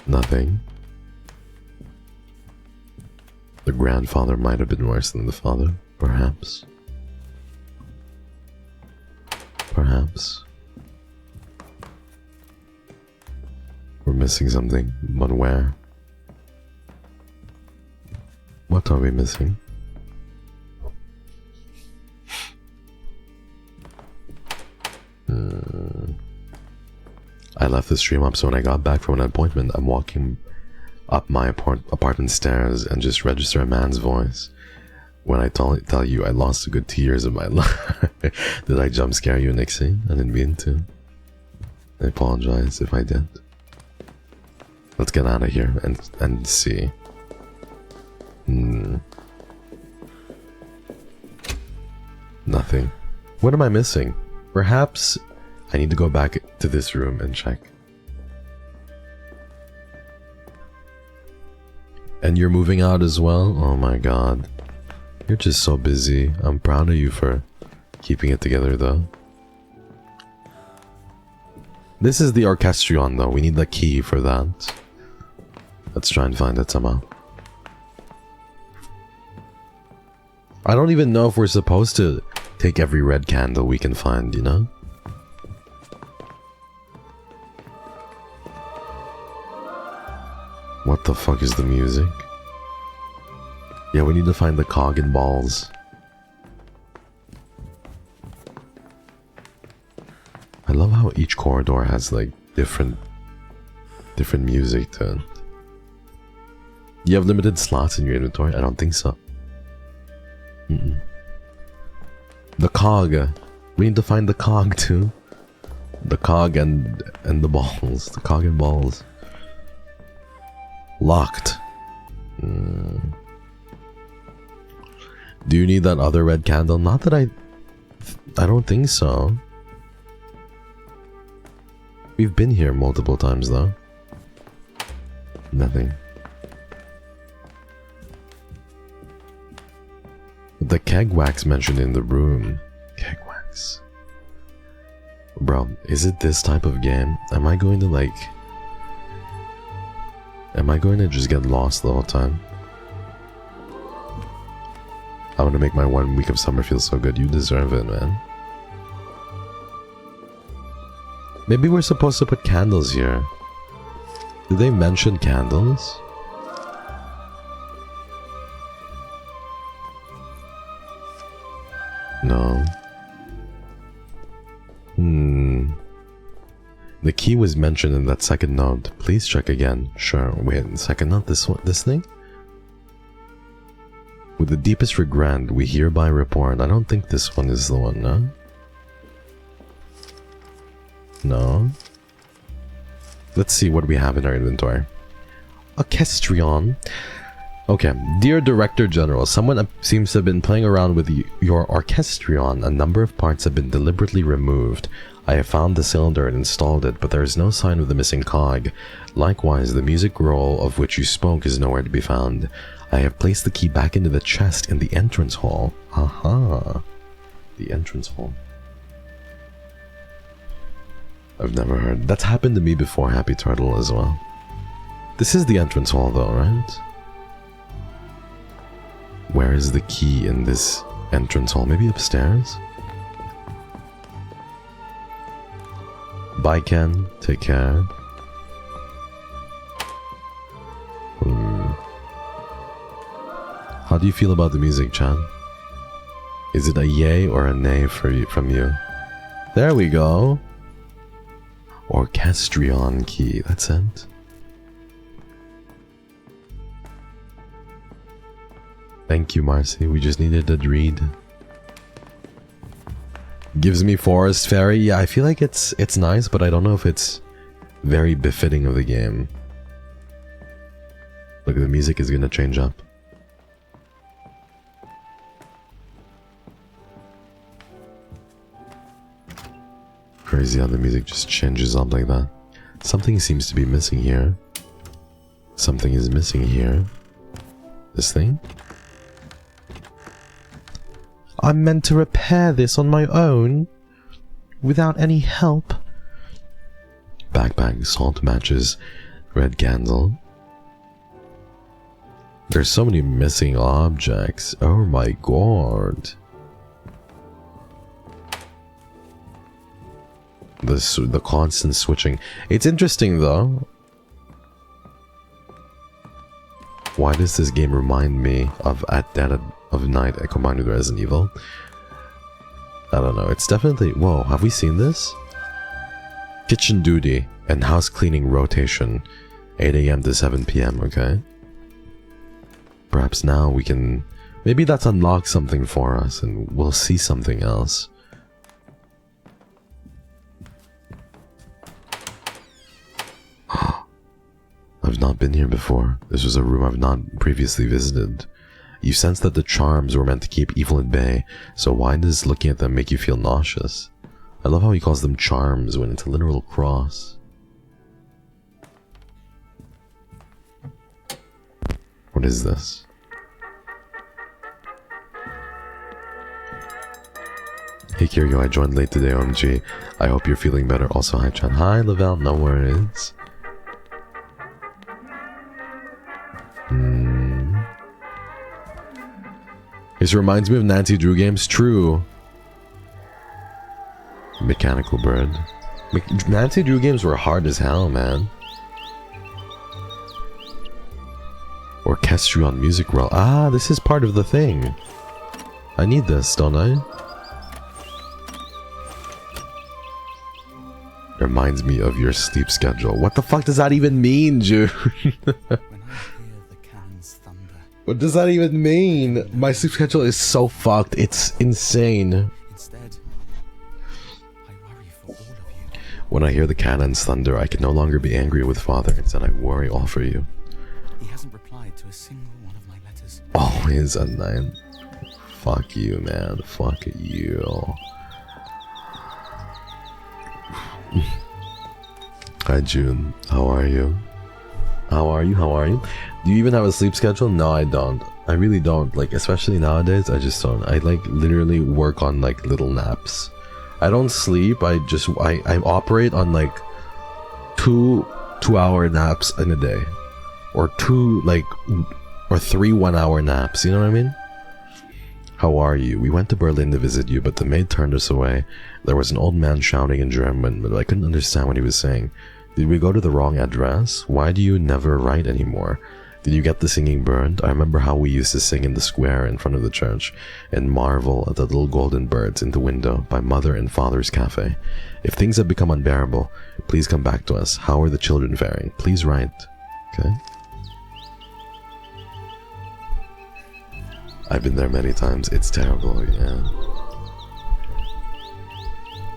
Nothing. The grandfather might have been worse than the father, perhaps. Perhaps. We're missing something, but where? What are we missing? I left the stream up, so when I got back from an appointment, I'm walking up my apartment stairs and just register a man's voice. When I tell you I lost a good 2 years of my life. Did I jump scare you, Nixie? I didn't mean to. I apologize if I did. Let's get out of here and see. Nothing. What am I missing? Perhaps I need to go back to this room and check. And you're moving out as well? Oh my god. You're just so busy. I'm proud of you for keeping it together though. This is the orchestrion though. We need the key for that. Let's try and find it somehow. I don't even know if we're supposed to take every red candle we can find, you know? What the fuck is the music? Yeah, we need to find the cog and balls. I love how each corridor has like different music to it. You have limited slots in your inventory? I don't think so. The cog. We need to find the cog too. The cog and the balls. The cog and balls. Locked. Do you need that other red candle? Not that I don't think so. We've been here multiple times though. Nothing. The keg wax mentioned in the room. Keg wax. Bro, is it this type of game? Am I going to like... Am I going to just get lost the whole time? I want to make my 1 week of summer feel so good. You deserve it, man. Maybe we're supposed to put candles here. Did they mention candles? No. The key was mentioned in that second note. Please check again. Sure. Wait, second note. This one. This thing. With the deepest regret, we hereby report. I don't think this one is the one, no? No. Let's see what we have in our inventory. Orchestrion. Okay. Dear Director General, someone seems to have been playing around with your orchestrion. A number of parts have been deliberately removed. I have found the cylinder and installed it, but there is no sign of the missing cog. Likewise, the music roll of which you spoke is nowhere to be found. I have placed the key back into the chest in the entrance hall. Aha. The entrance hall. I've never heard. That's happened to me before, Happy Turtle, as well. This is the entrance hall though, right? Where is the key in this entrance hall? Maybe upstairs? Bye, Ken. Take care. How do you feel about the music, Chan? Is it a yay or a nay from you? There we go. Orchestrion key. That's it. Thank you, Marcy. We just needed a read. Gives me Forest Fairy. Yeah, I feel like it's nice, but I don't know if it's very befitting of the game. Look, the music is gonna change up. Crazy how the music just changes up like that. Something seems to be missing here. Something is missing here. This thing? I'm meant to repair this on my own, without any help. Backpack, salt matches, red candle. There's so many missing objects. Oh my god. The constant switching. It's interesting though. Why does this game remind me of At Dead of Night combined with Resident Evil? I don't know. It's definitely... Whoa, have we seen this? Kitchen duty and house cleaning rotation. 8 AM to 7 PM, okay? Perhaps now we can... Maybe that's unlocked something for us and we'll see something else. not been here before. This was a room I've not previously visited. You sense that the charms were meant to keep evil at bay, so why does looking at them make you feel nauseous? I love how he calls them charms when it's a literal cross. What is this? Hey KYRIO, I joined late today, OMG. I hope you're feeling better. Also, hi Chan. Hi Lavelle, no worries. This reminds me of Nancy Drew games. True. Mechanical Bird. Nancy Drew games were hard as hell, man. Orchestrion Music Roll. Ah, this is part of the thing. I need this, don't I? Reminds me of your sleep schedule. What the fuck does that even mean, June? What does that even mean? My sleep schedule is so fucked. It's insane. Instead, I worry for all of you. When I hear the cannon's thunder, I can no longer be angry with Father. Instead, I worry all for you. He hasn't replied to a single one of my letters. Always a 9. Fuck you, man. Fuck you. Hi, June. How are you? How are you? How are you? Do you even have a sleep schedule? No, I don't. I really don't. Like, especially nowadays, I just don't. I like literally work on like little naps. I don't sleep. I operate on like two 2-hour naps in a day, or 3 1-hour naps. You know what I mean? How are you? We went to Berlin to visit you, but the maid turned us away. There was an old man shouting in German, but I couldn't understand what he was saying. Did we go to the wrong address? Why do you never write anymore? Did you get the singing burned? I remember how we used to sing in the square in front of the church and marvel at the little golden birds in the window by Mother and Father's cafe. If things have become unbearable, please come back to us. How are the children faring? Please write. Okay? I've been there many times. It's terrible, yeah.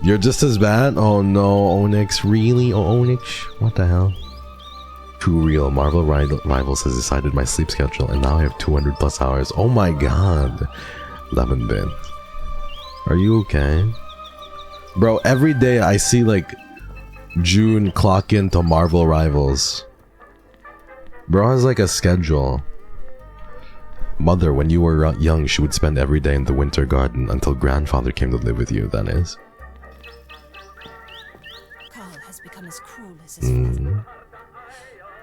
You're just as bad? Oh no, Onyx. Really? Oh, Onyx? What the hell? Too real. Marvel Rivals has decided my sleep schedule, and now I have 200 plus hours. Oh my god. Lemon Bin. Are you okay? Bro, every day I see like June clock into Marvel Rivals. Bro has like a schedule. Mother, when you were young, she would spend every day in the winter garden until grandfather came to live with you, that is. Carl has become as cruel as his father.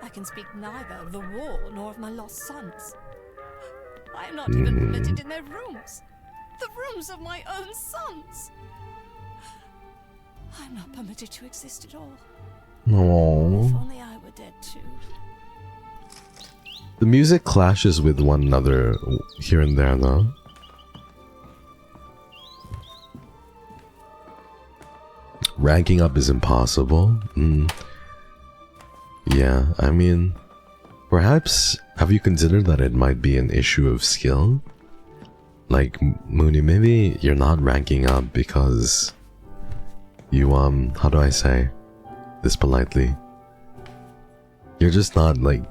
I can speak neither of the war nor of my lost sons. I am not even permitted in their rooms. The rooms of my own sons. I'm not permitted to exist at all. Aww. If only I were dead too. The music clashes with one another here and there, though. Ranking up is impossible. Yeah, I mean, perhaps have you considered that it might be an issue of skill? Like, Mooney, maybe you're not ranking up because you, how do I say this politely? You're just not, like,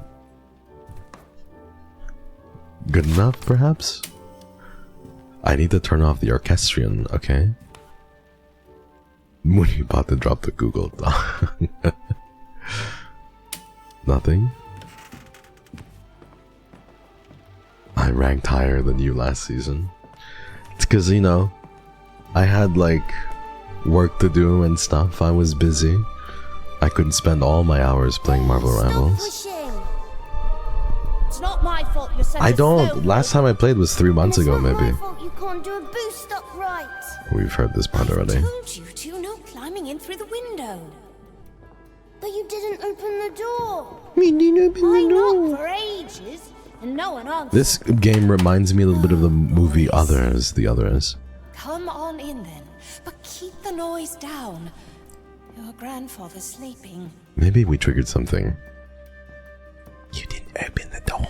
good enough, perhaps? I need to turn off the orchestrion, okay? Mooney about to drop the Google Doc. Nothing? I ranked higher than you last season. It's cause, you know, I had like work to do and stuff. I was busy. I couldn't spend all my hours playing Marvel Rivals. It's not my fault you're such I a don't. slow Last time I played was 3 months ago, maybe. It's not my fault you can't do a boost up right. We've heard this part already. I told you to, no climbing in through the window. But you didn't open the door. Me didn't open I the door. knocked for ages, and no one answered. This game reminds me a little bit of the movie Others, The Others. Come on in then, but keep the noise down. Your grandfather's sleeping. Maybe we triggered something. You didn't open the door.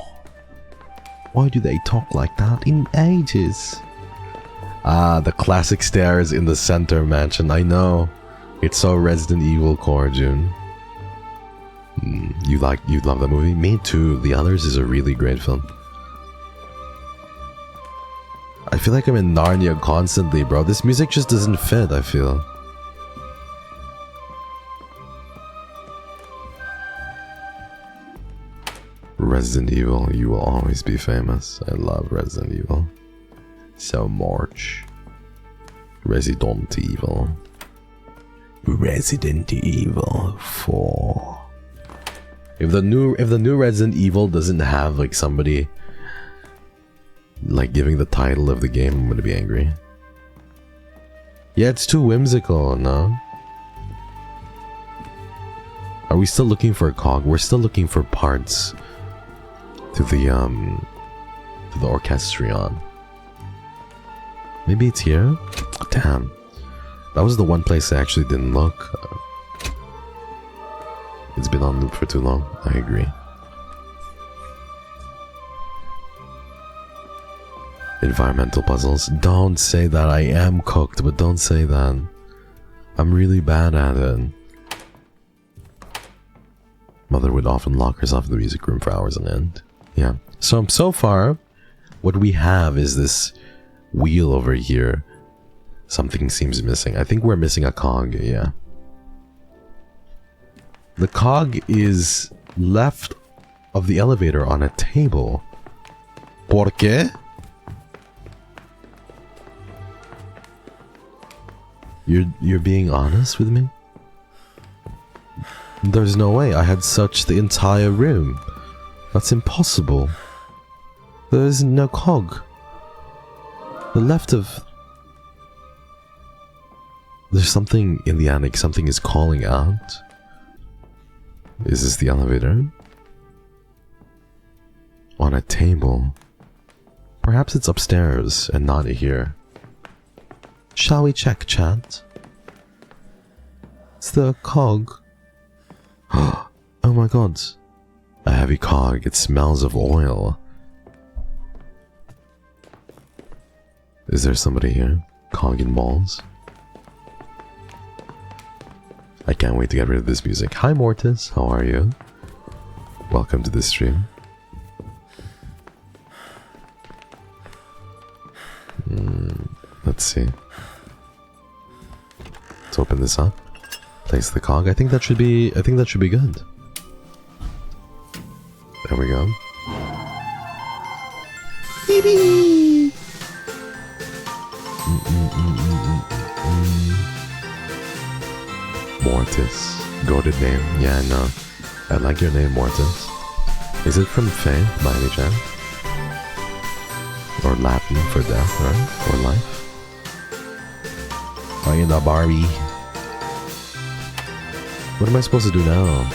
Why do they talk like that in ages? Ah, the classic stairs in the center mansion. I know. It's so Resident Evil core, June. You love that movie? Me too. The Others is a really great film. I feel like I'm in Narnia constantly, bro. This music just doesn't fit, I feel. Resident Evil, you will always be famous. I love Resident Evil so much. Resident Evil 4. If the new Resident Evil doesn't have like somebody like giving the title of the game, I'm gonna be angry. Yeah, it's too whimsical, no? Are we still looking for a cog? We're still looking for parts to the orchestrion. Maybe it's here? Damn. That was the one place I actually didn't look. It's been on loop for too long. I agree. Environmental puzzles. Don't say that. I am cooked, but don't say that. I'm really bad at it. Mother would often lock herself in the music room for hours on end. Yeah. So far, what we have is this wheel over here. Something seems missing. I think we're missing a cog, yeah. The cog is left of the elevator on a table. ¿Por qué? You're being honest with me? There's no way. I had searched the entire room. That's impossible. There is no cog. The left of... There's something in the attic. Something is calling out. Is this the elevator? On a table. Perhaps it's upstairs and not here. Shall we check, chat? It's the cog. Oh my god. A heavy cog. It smells of oil. Is there somebody here? Cog and balls? I can't wait to get rid of this music. Hi Mortis, how are you? Welcome to the stream. Let's see. Let's open this up. Place the cog. I think that should be good. There we go. Baby. Mortis. Goated name. Yeah, I know. I like your name, Mortis. Is it from Fae, by any chance? Or Latin for death, right? Or life? Are you the Barbie? What am I supposed to do now?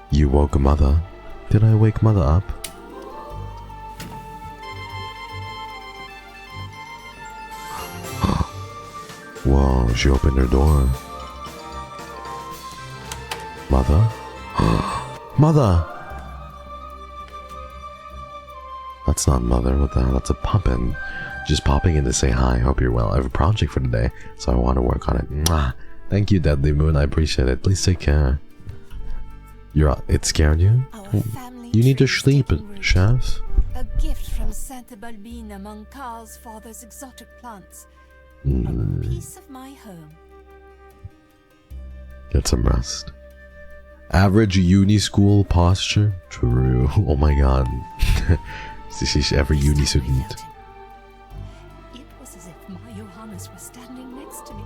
You woke Mother. Did I wake Mother up? Whoa, she opened her door. Mother? Mother! That's not Mother, what the hell? That's a pumpkin. Just popping in to say hi, hope you're well. I have a project for today, so I want to work on it. Mwah. Thank you, Deadly Moon, I appreciate it. Please take care. It scared you? You need to sleep, chef. A gift from Santa Balbina among Carl's father's exotic plants. A piece of my home. Get some rest. Average uni school posture? True. Oh my god. She's every uni student. It was as if my Johannes was standing next to me.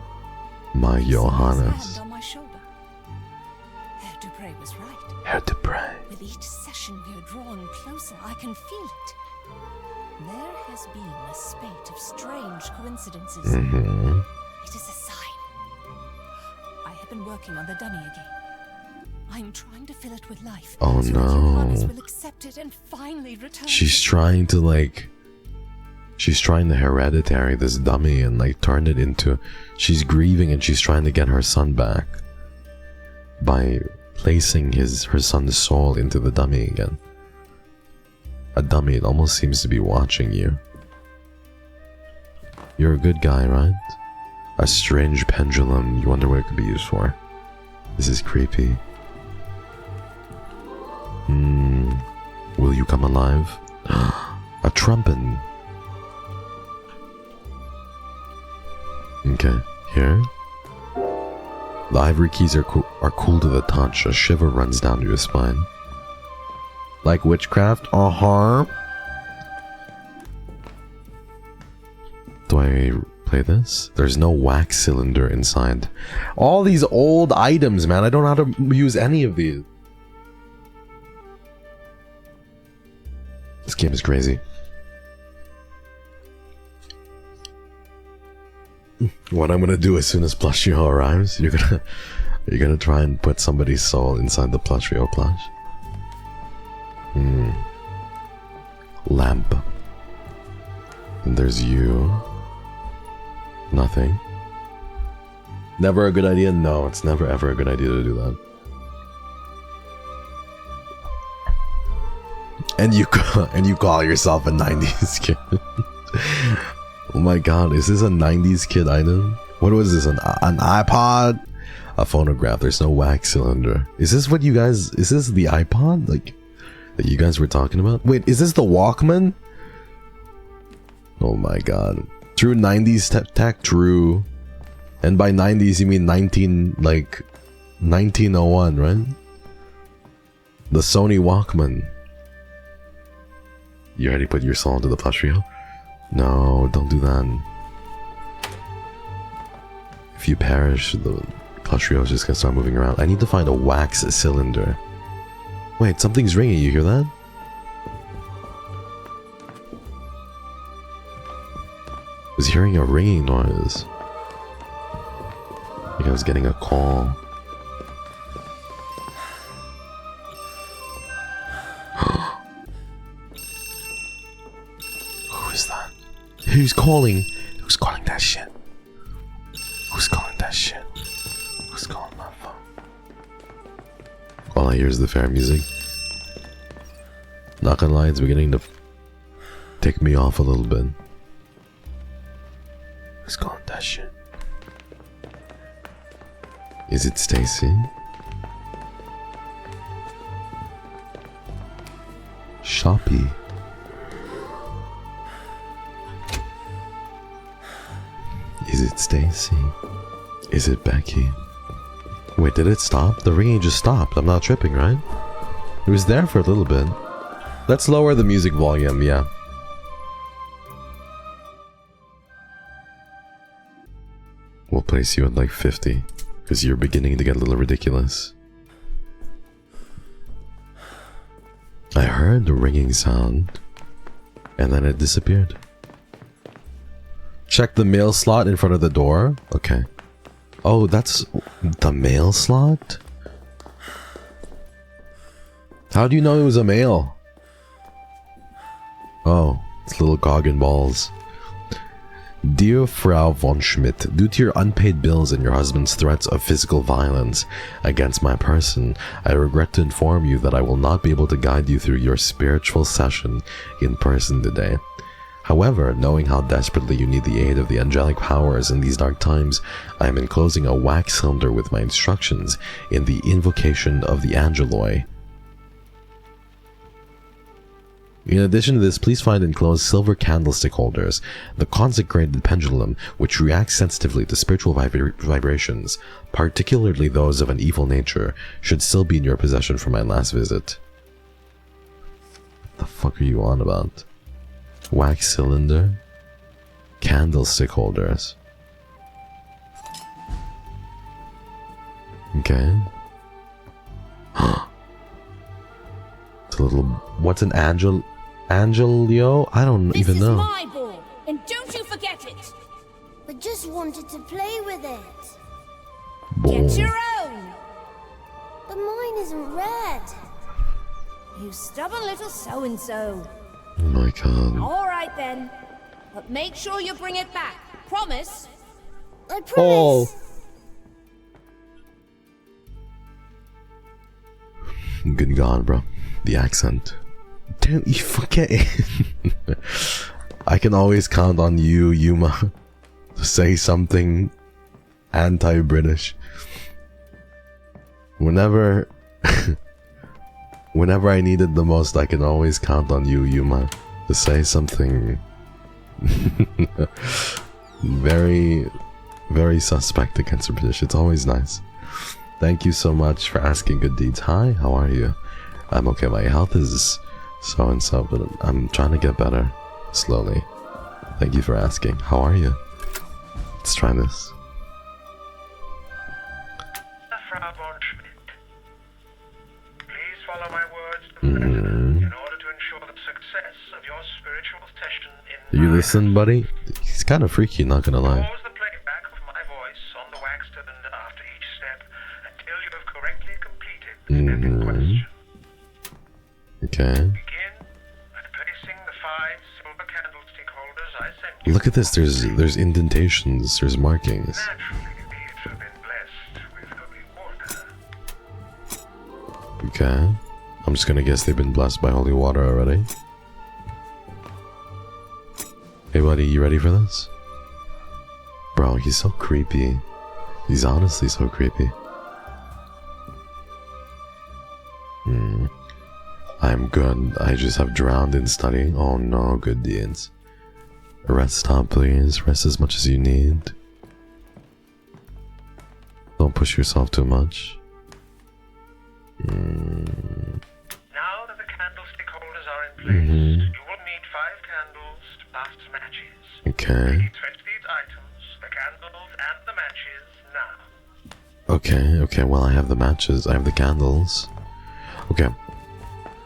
My His Johannes. hand on my shoulder. Herr Dupre was right. Herr Dupre. With each session we are drawn closer, I can feel it. There has been a spate of strange coincidences. It is a sign. I have been working on the dummy again. I'm trying to fill it with life. Oh so no. Johannes will accept it and finally return. She's trying to hereditary this dummy and like turn it into... She's grieving and she's trying to get her son back. By placing her son's soul into the dummy again. A dummy, it almost seems to be watching you. You're a good guy, right? A strange pendulum. You wonder what it could be used for. This is creepy. Will you come alive? A trumpet. Okay, here. The ivory keys are cool to the touch. A shiver runs down your spine. Like witchcraft? Do I play this? There's no wax cylinder inside. All these old items, man. I don't know how to use any of these. This game is crazy. What I'm gonna do as soon as Plushio arrives, you're gonna try and put somebody's soul inside the Plushio plush. Lamp. And there's you. Nothing. Never a good idea? No, it's never ever a good idea to do that. And you call yourself a 90s kid. Oh my god, is this a 90s kid item? What was this, an iPod? A phonograph, there's no wax cylinder. Is this what you guys, is this the iPod? Like, that you guys were talking about? Wait, is this the Walkman? Oh my god. True 90s tech, true. And by 90s you mean 1901, right? The Sony Walkman. You already put your soul into the Plushio? No, don't do that. If you perish, the Plushio is just gonna start moving around. I need to find a wax cylinder. Wait, something's ringing, you hear that? I was hearing a ringing noise. I think I was getting a call. Who is that? Who's calling? Who's calling that shit? Who's calling that shit? Who's calling my phone? All I hear is the fair music. Not gonna lie, it's beginning to take me off a little bit. Who's calling that shit? Is it Stacy? Shoppy. Is it Stacy? Is it Becky? Wait, did it stop? The ringing just stopped. I'm not tripping, right? It was there for a little bit. Let's lower the music volume, yeah. We'll place you at like 50, because you're beginning to get a little ridiculous. I heard the ringing sound, and then it disappeared. Check the mail slot in front of the door. Okay. Oh, that's the mail slot? How do you know it was a mail? Oh, it's little cog and balls. Dear Frau von Schmidt, due to your unpaid bills and your husband's threats of physical violence against my person, I regret to inform you that I will not be able to guide you through your spiritual session in person today. However, knowing how desperately you need the aid of the angelic powers in these dark times, I am enclosing a wax cylinder with my instructions in the invocation of the Angeloi. In addition to this, please find enclosed silver candlestick holders, the consecrated pendulum, which reacts sensitively to spiritual vibrations, particularly those of an evil nature, should still be in your possession from my last visit. What the fuck are you on about? Wax cylinder? Candlestick holders. Okay. It's a little... What's an Angelio? I don't even know. This is my ball, and don't you forget it! I just wanted to play with it. Ball. Get your own! But mine isn't red. You stubborn little so-and-so. Oh my god. Alright then. But make sure you bring it back. Promise? I promise. Oh. Good god, bro. The accent. Don't you forget it. I can always count on you, Yuma, to say something Anti-British. Whenever whenever I need it the most, I can always count on you, Yuma, to say something very, very suspect against the British. It's always nice. Thank you so much for asking. Good deeds. Hi, how are you? I'm okay. My health is so and so, but I'm trying to get better slowly. Thank you for asking. How are you? Let's try this. Please follow my words to the letter in order to ensure the success of your spiritual session in You listen, buddy? He's kind of freaky, not gonna lie. pause the playback of my voice on the wax cylinder after each step until you have correctly completed the step in question. Okay. Begin by placing the 5 silver candlestick holders I sent you. Look at this. There's indentations. There's markings. Naturally, these have been blessed with holy water. Okay. I'm just gonna guess they've been blessed by holy water already. Hey buddy, you ready for this? Bro, he's so creepy. He's honestly so creepy. I'm good. I just have drowned in studying. Oh no, good deeds. Rest stop, please. Rest as much as you need. Don't push yourself too much. Now that the candlestick holders are in place, you will need 5 candles plus matches. Okay. Please fetch these items, the candles and the matches, now. Okay, well I have the matches, I have the candles. Okay.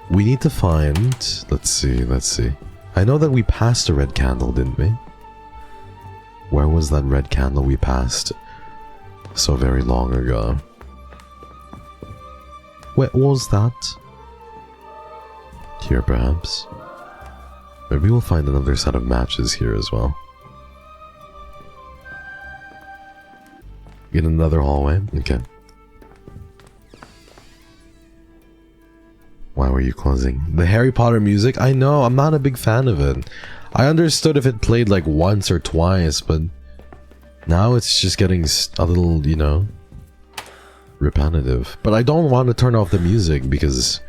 We need to find... Let's see. I know that we passed a red candle, didn't we? Where was that red candle we passed so very long ago? Wait, what was that? Here, perhaps? Maybe we'll find another set of matches here as well. In another hallway? Okay. Why were you closing? The Harry Potter music? I know, I'm not a big fan of it. I understood if it played like once or twice, but now it's just getting a little, you know, repetitive. But I don't want to turn off the music because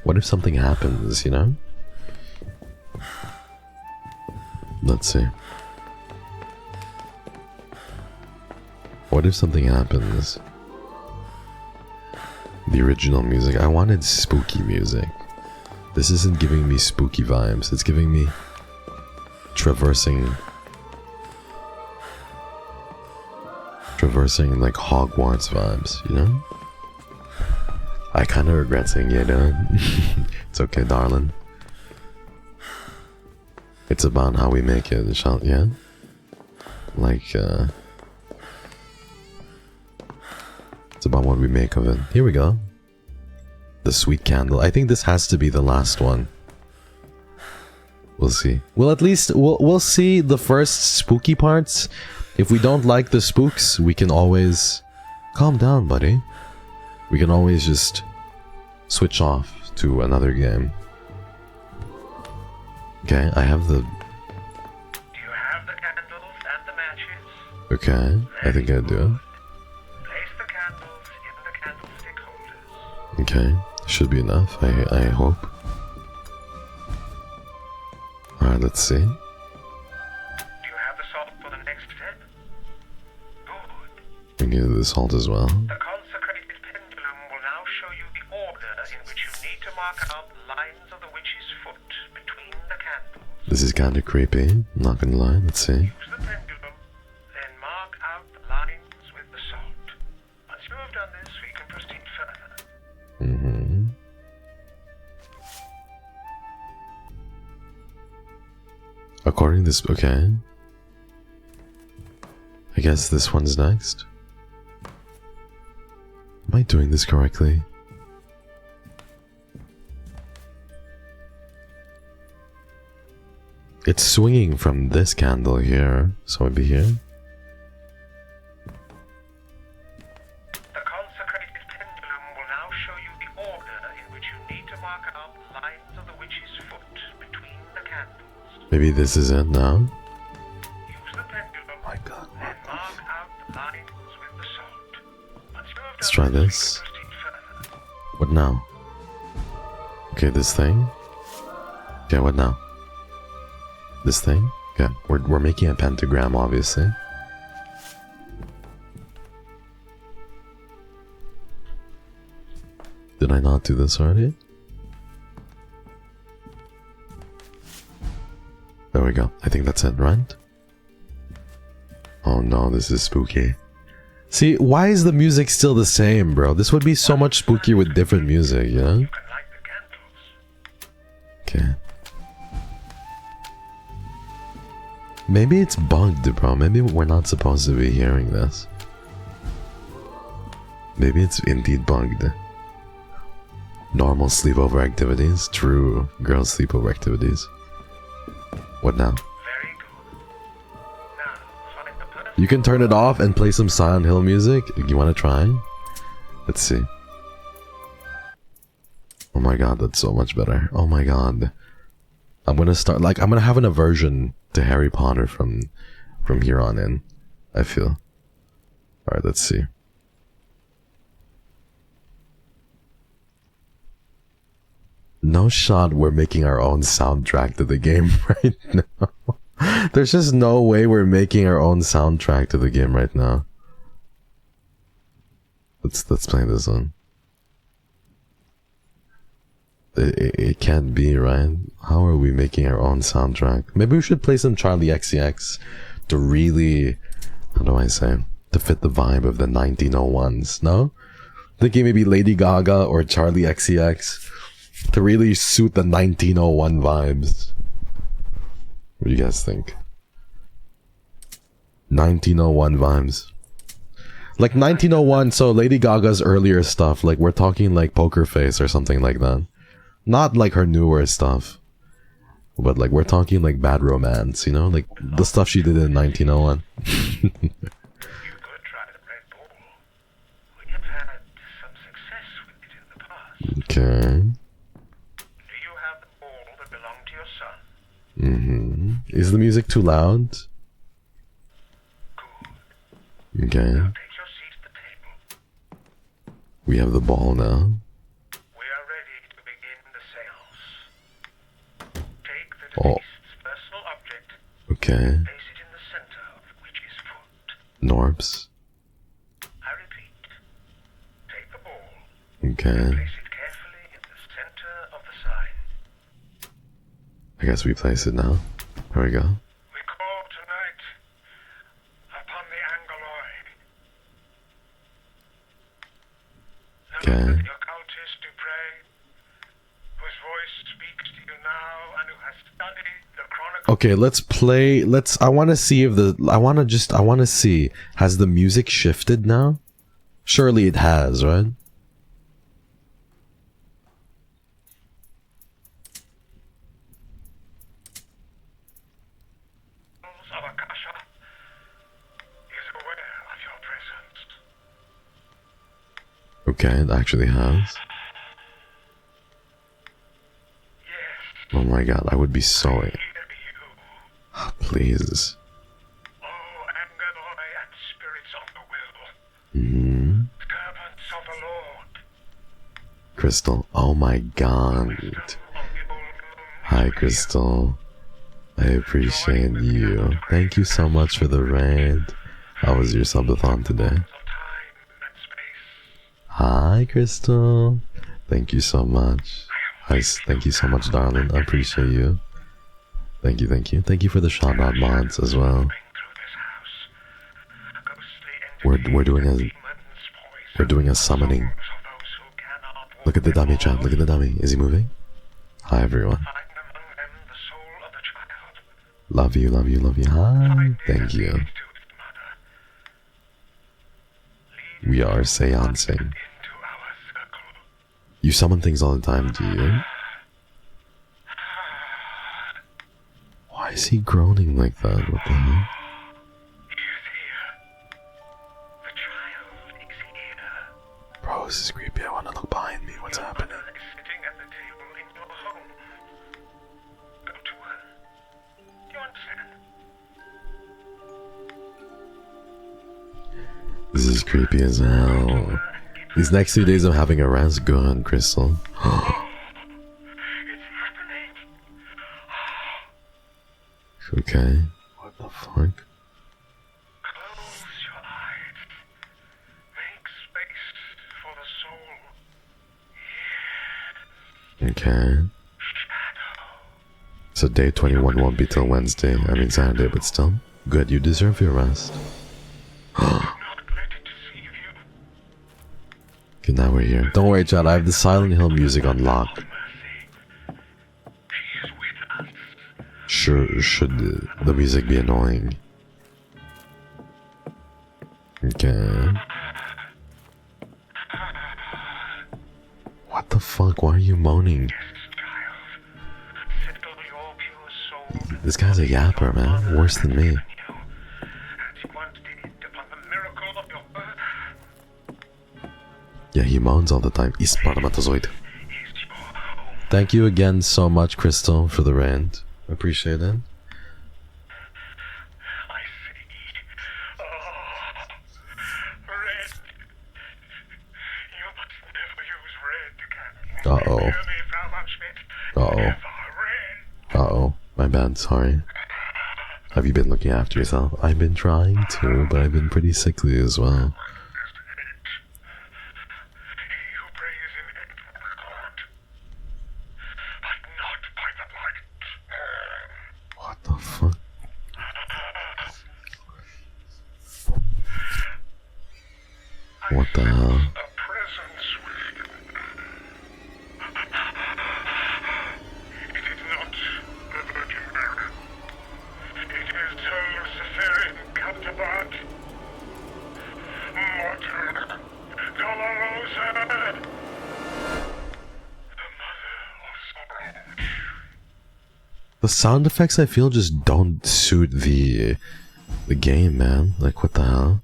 what if something happens, you know? Let's see. What if something happens? The original music. I wanted spooky music. This isn't giving me spooky vibes. It's giving me traversing like Hogwarts vibes, you know? I kind of regret saying yeah, dude. It's okay, darling. It's about how we make it, yeah? Like, it's about what we make of it. Here we go. The sweet candle. I think this has to be the last one. We'll see. Well, at least we'll see the first spooky parts. If we don't like the spooks, we can always... Calm down, buddy. We can always just switch off to another game. Okay, I have the... Do you have the candles and the matches? Okay, I think I do. Place the candles in the candlestick holders. Okay, should be enough, I hope. Alright, let's see. Do you have the salt for the next step? Good. We need the salt as well. The consecrated pendulum will now show you the order in which you need to mark out the lines of the witch's foot between the candles. This is kinda creepy, not gonna lie, let's see. Use the pendulum, then mark out the lines with the salt. Once you have done this, we can proceed further. According to this, okay. I guess this one's next. Am I doing this correctly? It's swinging from this candle here, so it'd be here. The consecrated pendulum will now show you the order in which you need to mark out the lines of the witch's foot between the candles. Maybe this is it now? Use the pendulum, then mark out the lines with this. What now? Okay, this thing. Okay, what now? This thing? Okay, we're making a pentagram, obviously. Did I not do this already? There we go. I think that's it, right? Oh no, this is spooky. See, why is the music still the same, bro? This would be so much spookier with different music, you know? Okay. Maybe it's bugged, bro. Maybe we're not supposed to be hearing this. Maybe it's indeed bugged. Normal sleepover activities. True girls' sleepover activities. What now? You can turn it off and play some Silent Hill music. You want to try? Let's see. Oh my god, that's so much better. Oh my god. I'm gonna start, like, I'm gonna have an aversion to Harry Potter from here on in, I feel. Alright, let's see. No shot we're making our own soundtrack to the game right now. There's just no way we're making our own soundtrack to the game right now. Let's play this one. It can't be, right? How are we making our own soundtrack? Maybe we should play some Charlie XCX to really, how do I say, to fit the vibe of the 1901s, no? Thinking maybe Lady Gaga or Charlie XCX to really suit the 1901 vibes. What do you guys think? 1901 vibes. Like 1901, so Lady Gaga's earlier stuff, like we're talking like Poker Face or something like that. Not like her newer stuff. But like we're talking like Bad Romance, you know? Like the stuff she did in 1901. You could try the Red Bull. We have had some success with it in the past. Okay. Do you have the ball that belonged to your son? Is the music too loud? Good. Okay. Now take your seat at the table. We have the ball now. We are ready to begin the seance. Take the deceased's personal object. Okay. Place it in the center of which is foot. Norbs. I repeat. Take the ball. Okay. Place it carefully in the center of the sign. I guess we place it now. There we go. We call tonight upon the Angeloid. Okay. The occultist Dupre, whose voice speaks to you now and who has studied the chronicle. Okay, let's play. I want to see if I want to see. Has the music shifted now? Surely it has, right? Of Akasha is aware of your presence. Okay, it actually has. Yes, Oh my god, I would be so... hear you. Please. Oh, Angeloi and spirits of the will. Servants of the Lord. Crystal. Oh my god. Of the old moon. Hi, Crystal. I appreciate you. Thank you so much for the raid. How was your subathon today? Of time and space. Hi, Crystal. Thank you so much. Thank you so much, darling. I appreciate you. Thank you, thank you. Thank you for the shout out mods as well. We're doing a summoning. Look at the dummy, chat. Look at the dummy. Is he moving? Hi, everyone. Love you, love you, love you. Hi. Thank you. We are seancing. You summon things all the time, do you? Why is he groaning like that? What the hell? Bro, this is creepy. I want to look behind me. What's happening? Sitting at the table in your home. Go to her. Do you understand? This is creepy as hell. These next 2 days I'm having a rest. Good, Crystal. It's happening. Okay. What the fuck? Close your eyes. Make space for the soul. Okay. So day 21 won't be till Wednesday. I mean Saturday, but still. Good, you deserve your rest. Okay, now we're here. Don't worry, Chad, I have the Silent Hill music on lock. Sure, should the music be annoying? Okay. What the fuck? Why are you moaning? This guy's a yapper, man. Worse than me. Yeah, he moans all the time. Spermatozoid. Thank you again so much, Crystal, for the rant. Appreciate it. Uh-oh. Uh-oh. Uh-oh. My bad, sorry. Have you been looking after yourself? I've been trying to, but I've been pretty sickly as well. What the fuck? What the hell? The sound effects, I feel, just don't suit the game, man. Like, what the hell?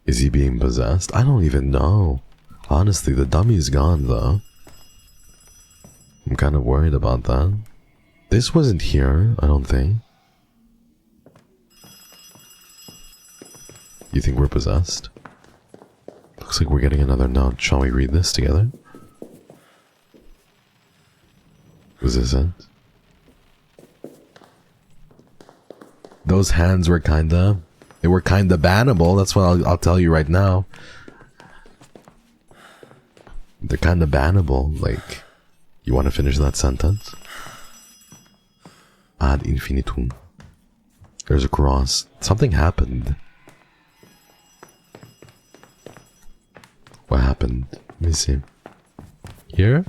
Is he being possessed? I don't even know. Honestly, the dummy's gone, though. I'm kind of worried about that. This wasn't here, I don't think. You think we're possessed? Looks like we're getting another note. Shall we read this together? Was this it? Those hands were kinda... They were kinda bannable, that's what I'll tell you right now. They're kinda bannable, like... You wanna finish that sentence? Ad Infinitum. There's a cross. Something happened. What happened? Let me see. Here?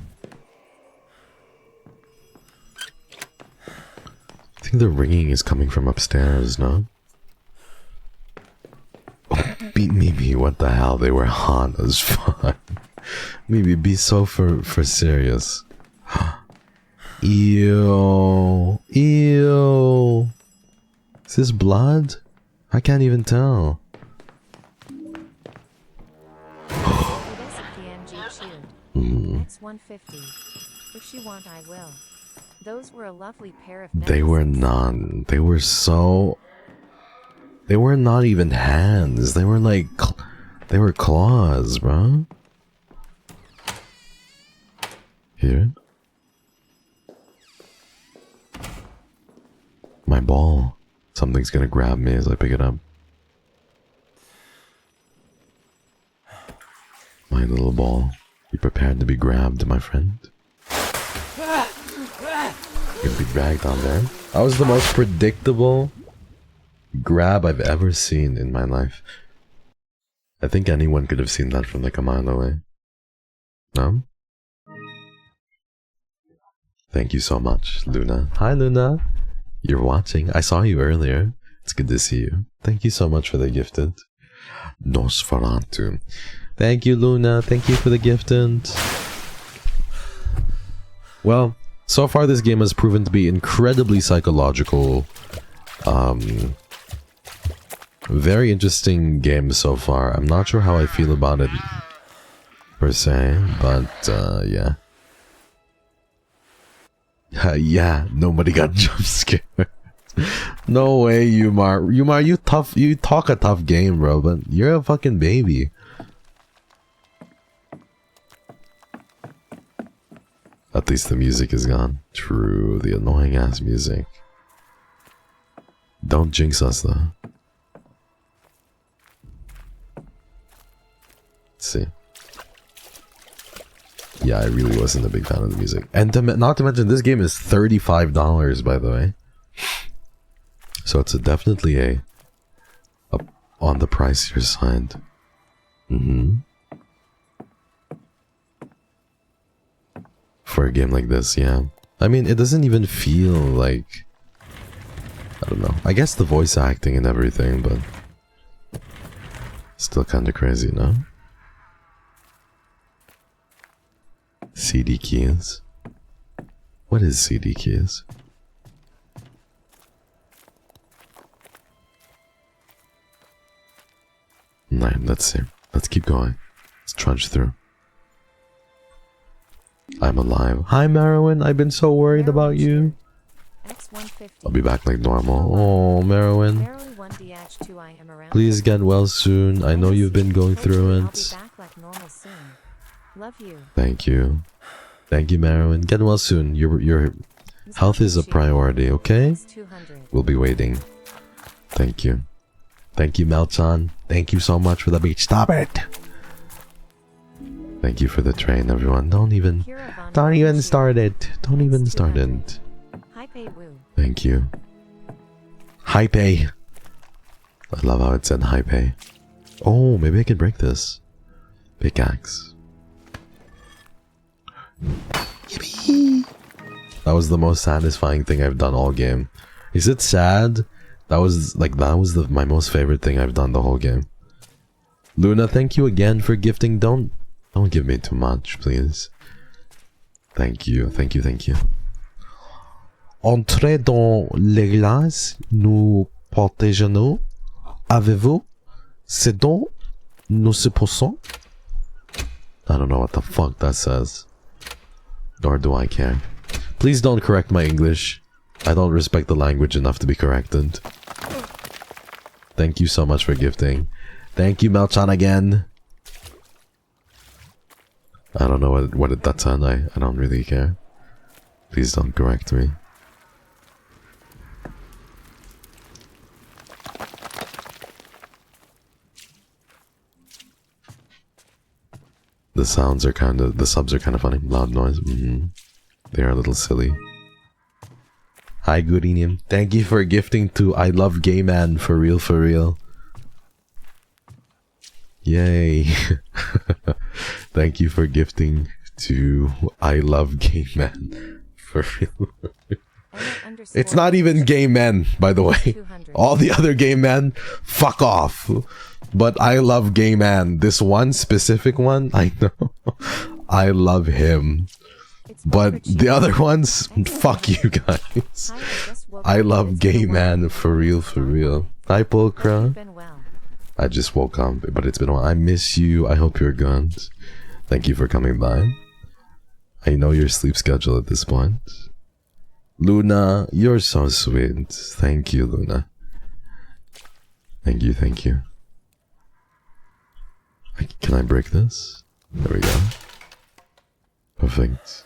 I think the ringing is coming from upstairs, no? Oh, Mimi, what the hell? They were hot as fuck. Mimi, be so for serious. Ew. Ew. Is this blood? I can't even tell. X150. If she want, I will. Those were a lovely pair of They were not. They were so... They were not even hands. They were like... They were claws, bro. Here. My ball. Something's gonna grab me as I pick it up. My little ball. Be prepared to be grabbed, my friend. You're gonna be dragged on there. That was the most predictable grab I've ever seen in my life. I think anyone could have seen that from like a mile away. No? Thank you so much, Luna. Hi, Luna. You're watching. I saw you earlier. It's good to see you. Thank you so much for the gifted. Nosferatu. Thank you, Luna. Thank you for the gifted. Well, so far this game has proven to be incredibly psychological. Very interesting game so far. I'm not sure how I feel about it per se, but yeah. Yeah, nobody got jump scared. No way, Yumar. Yumar, you talk a tough game, bro, but you're a fucking baby. At least the music is gone. True, the annoying ass music. Don't jinx us though. Let's see. Yeah, I really wasn't a big fan of the music. And not to mention, this game is $35, by the way. So it's definitely a on the pricier side. For a game like this, yeah. I mean, it doesn't even feel like... I don't know. I guess the voice acting and everything, but... Still kinda crazy, no? CD keys? What is CD keys? Right, let's see. Let's keep going. Let's trudge through. I'm alive. Hi, Merowyn. I've been so worried about you. I'll be back like normal. Oh, Merowyn. Please get well soon. I know you've been going through it. Love you. Thank you. Thank you, Merowyn. Get well soon. Your health is a priority, okay? We'll be waiting. Thank you. Thank you, Melchan. Thank you so much for the beach. Stop it! Thank you for the train, everyone. Don't even start it. Don't even start it. Thank you. Hype. I love how it said hype. Oh, maybe I can break this. Pickaxe. Yippee! That was the most satisfying thing I've done all game. Is it sad? That was my most favorite thing I've done the whole game. Luna, thank you again for gifting. Don't give me too much, please. Thank you. Entrez dans l'église, nous protégeons. Avez-vous ce dont nous supposons? I don't know what the fuck that says. Nor do I care. Please don't correct my English. I don't respect the language enough to be corrected. Thank you so much for gifting. Thank you, Melchan, again. I don't know what that said. I don't really care. Please don't correct me. The subs are kind of funny. Loud noise. They are a little silly. Hi, Goodinium. Thank you for gifting to I Love Gay Man, for real. Yay. Thank you for gifting to I Love Gay Man, for real. It's not even gay men, by the way. All the other gay men, fuck off. But I love gay man. This one specific one, I know. I love him. But the other ones, fuck you guys. I love gay man, for real. Hi, Pulcra. I just woke up, but it's been a while. I miss you. I hope you're good. Thank you for coming by. I know your sleep schedule at this point. Luna, you're so sweet. Thank you, Luna. Thank you. Can I break this? There we go. Perfect.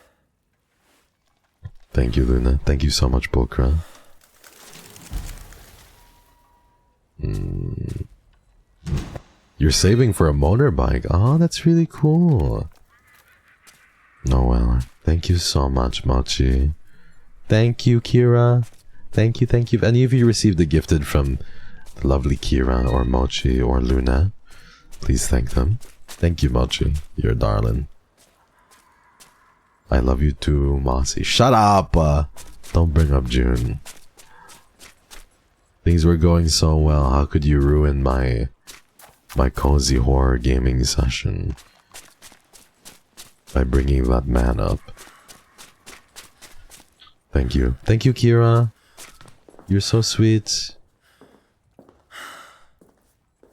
Thank you, Luna. Thank you so much, Pulcra. You're saving for a motorbike. Oh, that's really cool. Noel, thank you so much, Mochi. Thank you, Kira. Thank you. If any of you received a gifted from the lovely Kira or Mochi or Luna, please thank them. Thank you, Mochi. You're a darling. I love you too, Mossy. Shut up! Don't bring up June. Things were going so well. How could you ruin my cozy horror gaming session by bringing that man up? Thank you, Kira. You're so sweet.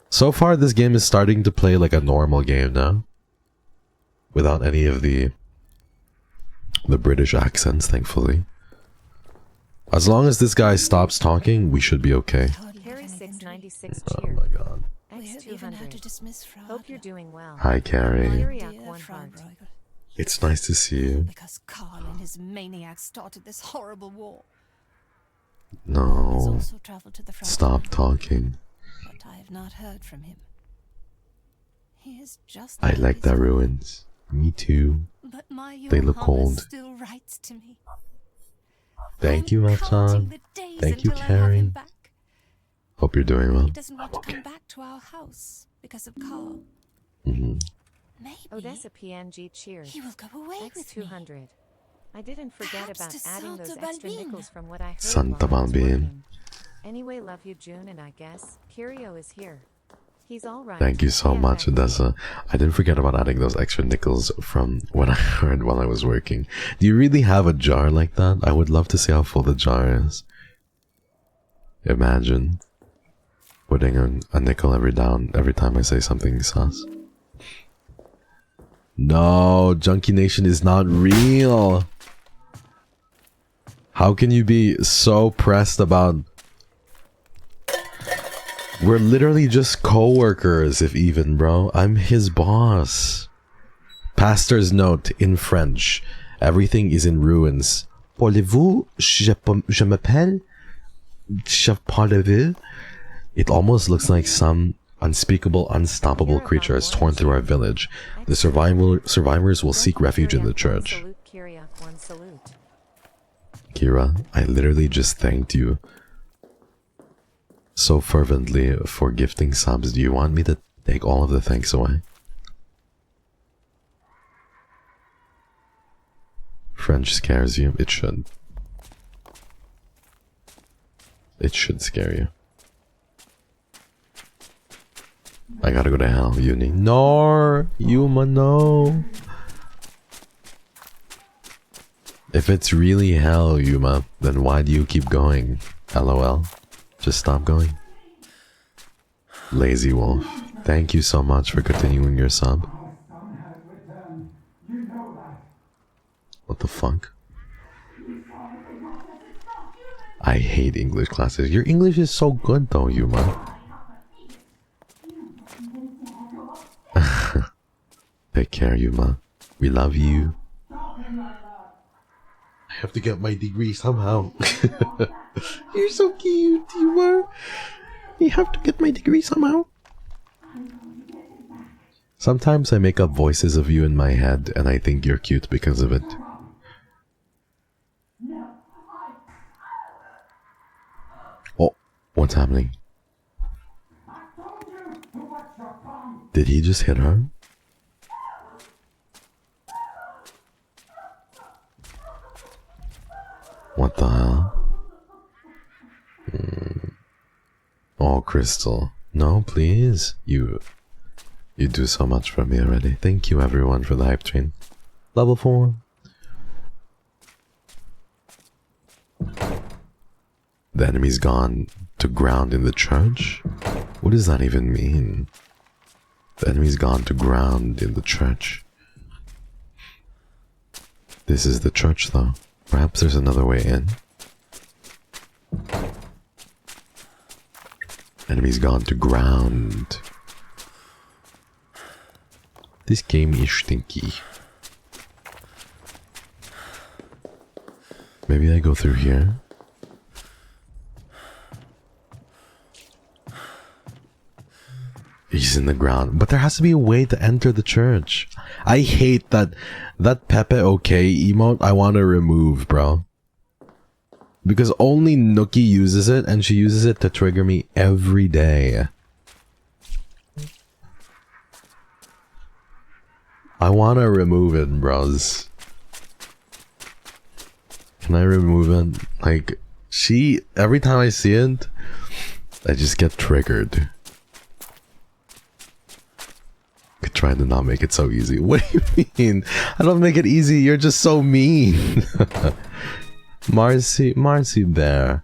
So far, this game is starting to play like a normal game now, without any of the British accents, thankfully. As long as this guy stops talking, we should be okay. Oh my god. X200. Hope you're doing well. Hi, Carrie. It's nice to see you. Because Carl and his maniacs started this horrible war. Has No. also traveled to the front Stop line, talking. but I have not heard from him. He is just I like his the father. ruins. Me too. But my They look Johannes old. still writes to me. Thank I'm you, counting Machan. the days Thank you, until I have him Carrie. back. Hope you're doing well. He doesn't want to come back to our house because of Carl. Mm-hmm. Maybe Odessa PNG cheers. he will go away with me. X200. I didn't forget Perhaps about to adding those Santa extra Balbina. nickels from what I heard Santa while I was Balbina. working. Anyway, love you, June, and I guess KYRIO is here. He's alright. Thank you so Yeah, much, thanks. Odessa. I didn't forget about adding those extra nickels from what I heard while I was working. Do you really have a jar like that? I would love to see how full the jar is. Imagine putting a nickel every time I say something sus. No, Junkie Nation is not real. How can you be so pressed about... We're literally just co-workers, if even, bro. I'm his boss. Pastor's note in French. Everything is in ruins. Parlez-vous? Je m'appelle? Je parle-vous? It almost looks like some unspeakable, unstoppable creature has torn through our village. The survivors will seek refuge in the church. One salute, Kyriak, one salute. Kira, I literally just thanked you so fervently for gifting subs. Do you want me to take all of the thanks away? French scares you? It should. It should scare you. I gotta go to hell, Uni. No, Yuma, no. If it's really hell, Yuma, then why do you keep going? LOL. Just stop going. Lazy Wolf, thank you so much for continuing your sub. What the fuck? I hate English classes. Your English is so good though, Yuma. Take care, Yuma. We love you. I have to get my degree somehow. You're so cute, Yuma. You have to get my degree somehow. Sometimes I make up voices of you in my head and I think you're cute because of it. Oh, what's happening? Did he just hit her? What the hell? Oh, Crystal. No, please. You do so much for me already. Thank you everyone for the hype train. Level 4. The enemy's gone to ground in the church? What does that even mean? The enemy's gone to ground in the church. This is the church though. Perhaps there's another way in. Enemy's gone to ground. This game is stinky. Maybe I go through here. He's in the ground. But there has to be a way to enter the church. I hate that Pepe okay emote I want to remove, bro. Because only Nookie uses it, and she uses it to trigger me every day. I want to remove it, bros. Can I remove it? Like, every time I see it, I just get triggered. I try to not make it so easy. What do you mean? I don't make it easy, you're just so mean. Marcy Bear.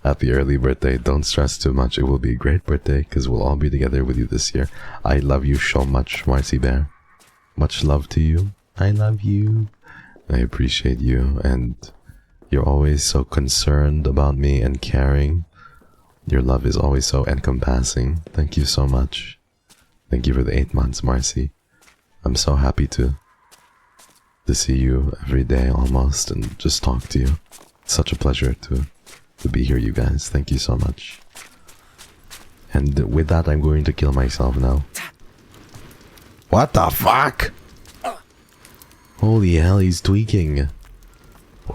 Happy early birthday. Don't stress too much. It will be a great birthday because we'll all be together with you this year. I love you so much, Marcy Bear. Much love to you. I love you. I appreciate you, and you're always so concerned about me and caring. Your love is always so encompassing. Thank you so much. Thank you for the 8 months, Marcy. I'm so happy to to see you every day almost and just talk to you. It's such a pleasure to be here, you guys. Thank you so much. And with that, I'm going to kill myself now. What the fuck? Holy hell, he's tweaking.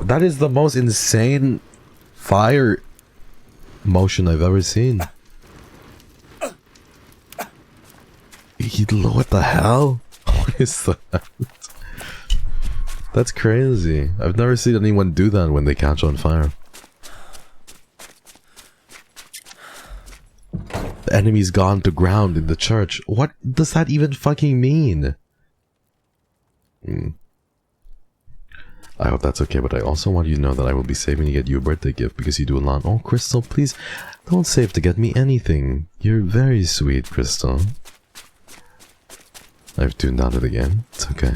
That is the most insane fire motion I've ever seen. What the hell? What is that? That's crazy. I've never seen anyone do that when they catch on fire. The enemy's gone to ground in the church. What does that even fucking mean? I hope that's okay, but I also want you to know that I will be saving to get you a birthday gift because you do a lot. Oh, Crystal, please don't save to get me anything. You're very sweet, Crystal. I've tuned out of the game. It's okay.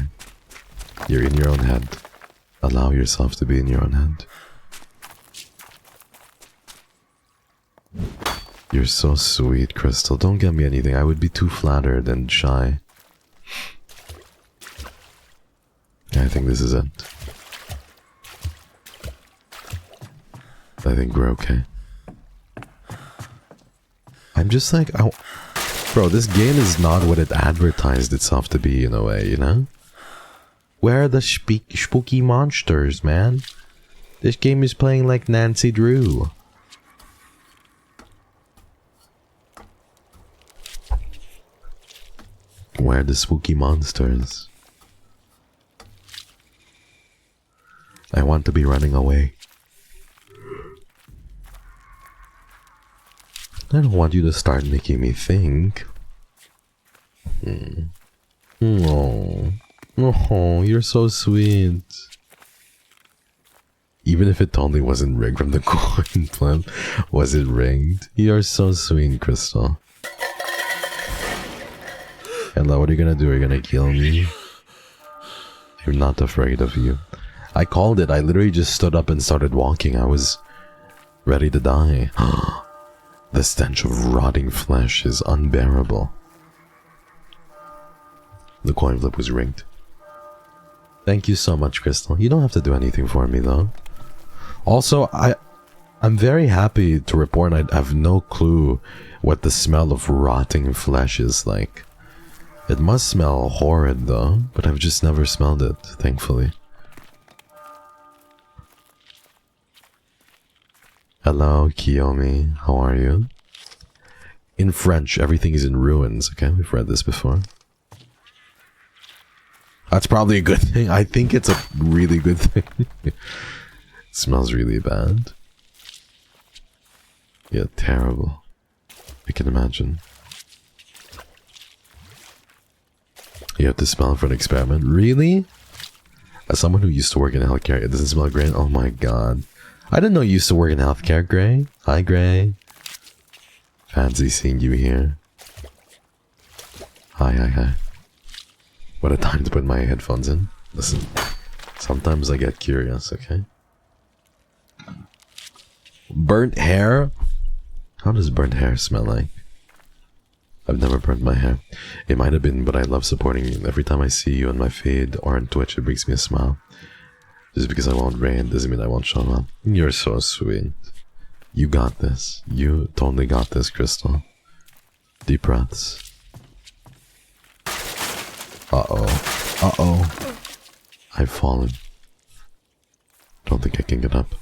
You're in your own head. Allow yourself to be in your own head. You're so sweet, Crystal. Don't get me anything. I would be too flattered and shy. I think this is it. I think we're okay. I'm just like, bro, this game is not what it advertised itself to be in a way, you know? Where are the spooky monsters, man? This game is playing like Nancy Drew. Where are the spooky monsters? I want to be running away. I don't want you to start making me think. Oh, you're so sweet. Even if it totally wasn't rigged from the coin flip, was it rigged? You're so sweet, Crystal. Hello, what are you gonna do? Are you gonna kill me? I'm not afraid of you. I called it. I literally just stood up and started walking. I was ready to die. The stench of rotting flesh is unbearable. The coin flip was rigged. Thank you so much, Crystal. You don't have to do anything for me, though. Also, I'm very happy to report I have no clue what the smell of rotting flesh is like. It must smell horrid, though, but I've just never smelled it, thankfully. Hello, Kiyomi. How are you? In French, everything is in ruins. Okay, we've read this before. That's probably a good thing. I think it's a really good thing. It smells really bad. Yeah, terrible. I can imagine. You have to smell it for an experiment? Really? As someone who used to work in healthcare, it doesn't smell great? Oh my god. I didn't know you used to work in healthcare, Gray. Hi, Gray. Fancy seeing you here. Hi. What a time to put my headphones in. Listen, sometimes I get curious, okay? Burnt hair? How does burnt hair smell like? I've never burnt my hair. It might have been, but I love supporting you. Every time I see you on my feed or on Twitch, it brings me a smile. Just because I won't rain doesn't mean I won't show up. You're so sweet. You got this. You totally got this, Crystal. Deep breaths. Uh-oh. I've fallen. Don't think I can get up.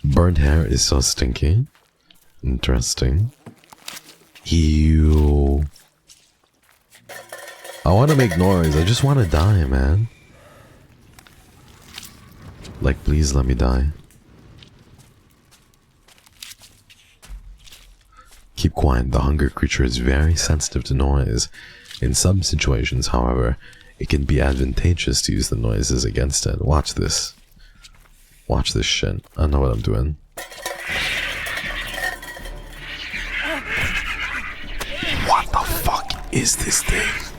Burnt hair is so stinky. Interesting. Ew. I want to make noise. I just want to die, man. Like, please let me die. Keep quiet. The hunger creature is very sensitive to noise. In some situations, however, it can be advantageous to use the noises against it. Watch this. Watch this shit. I know what I'm doing. What the fuck is this thing?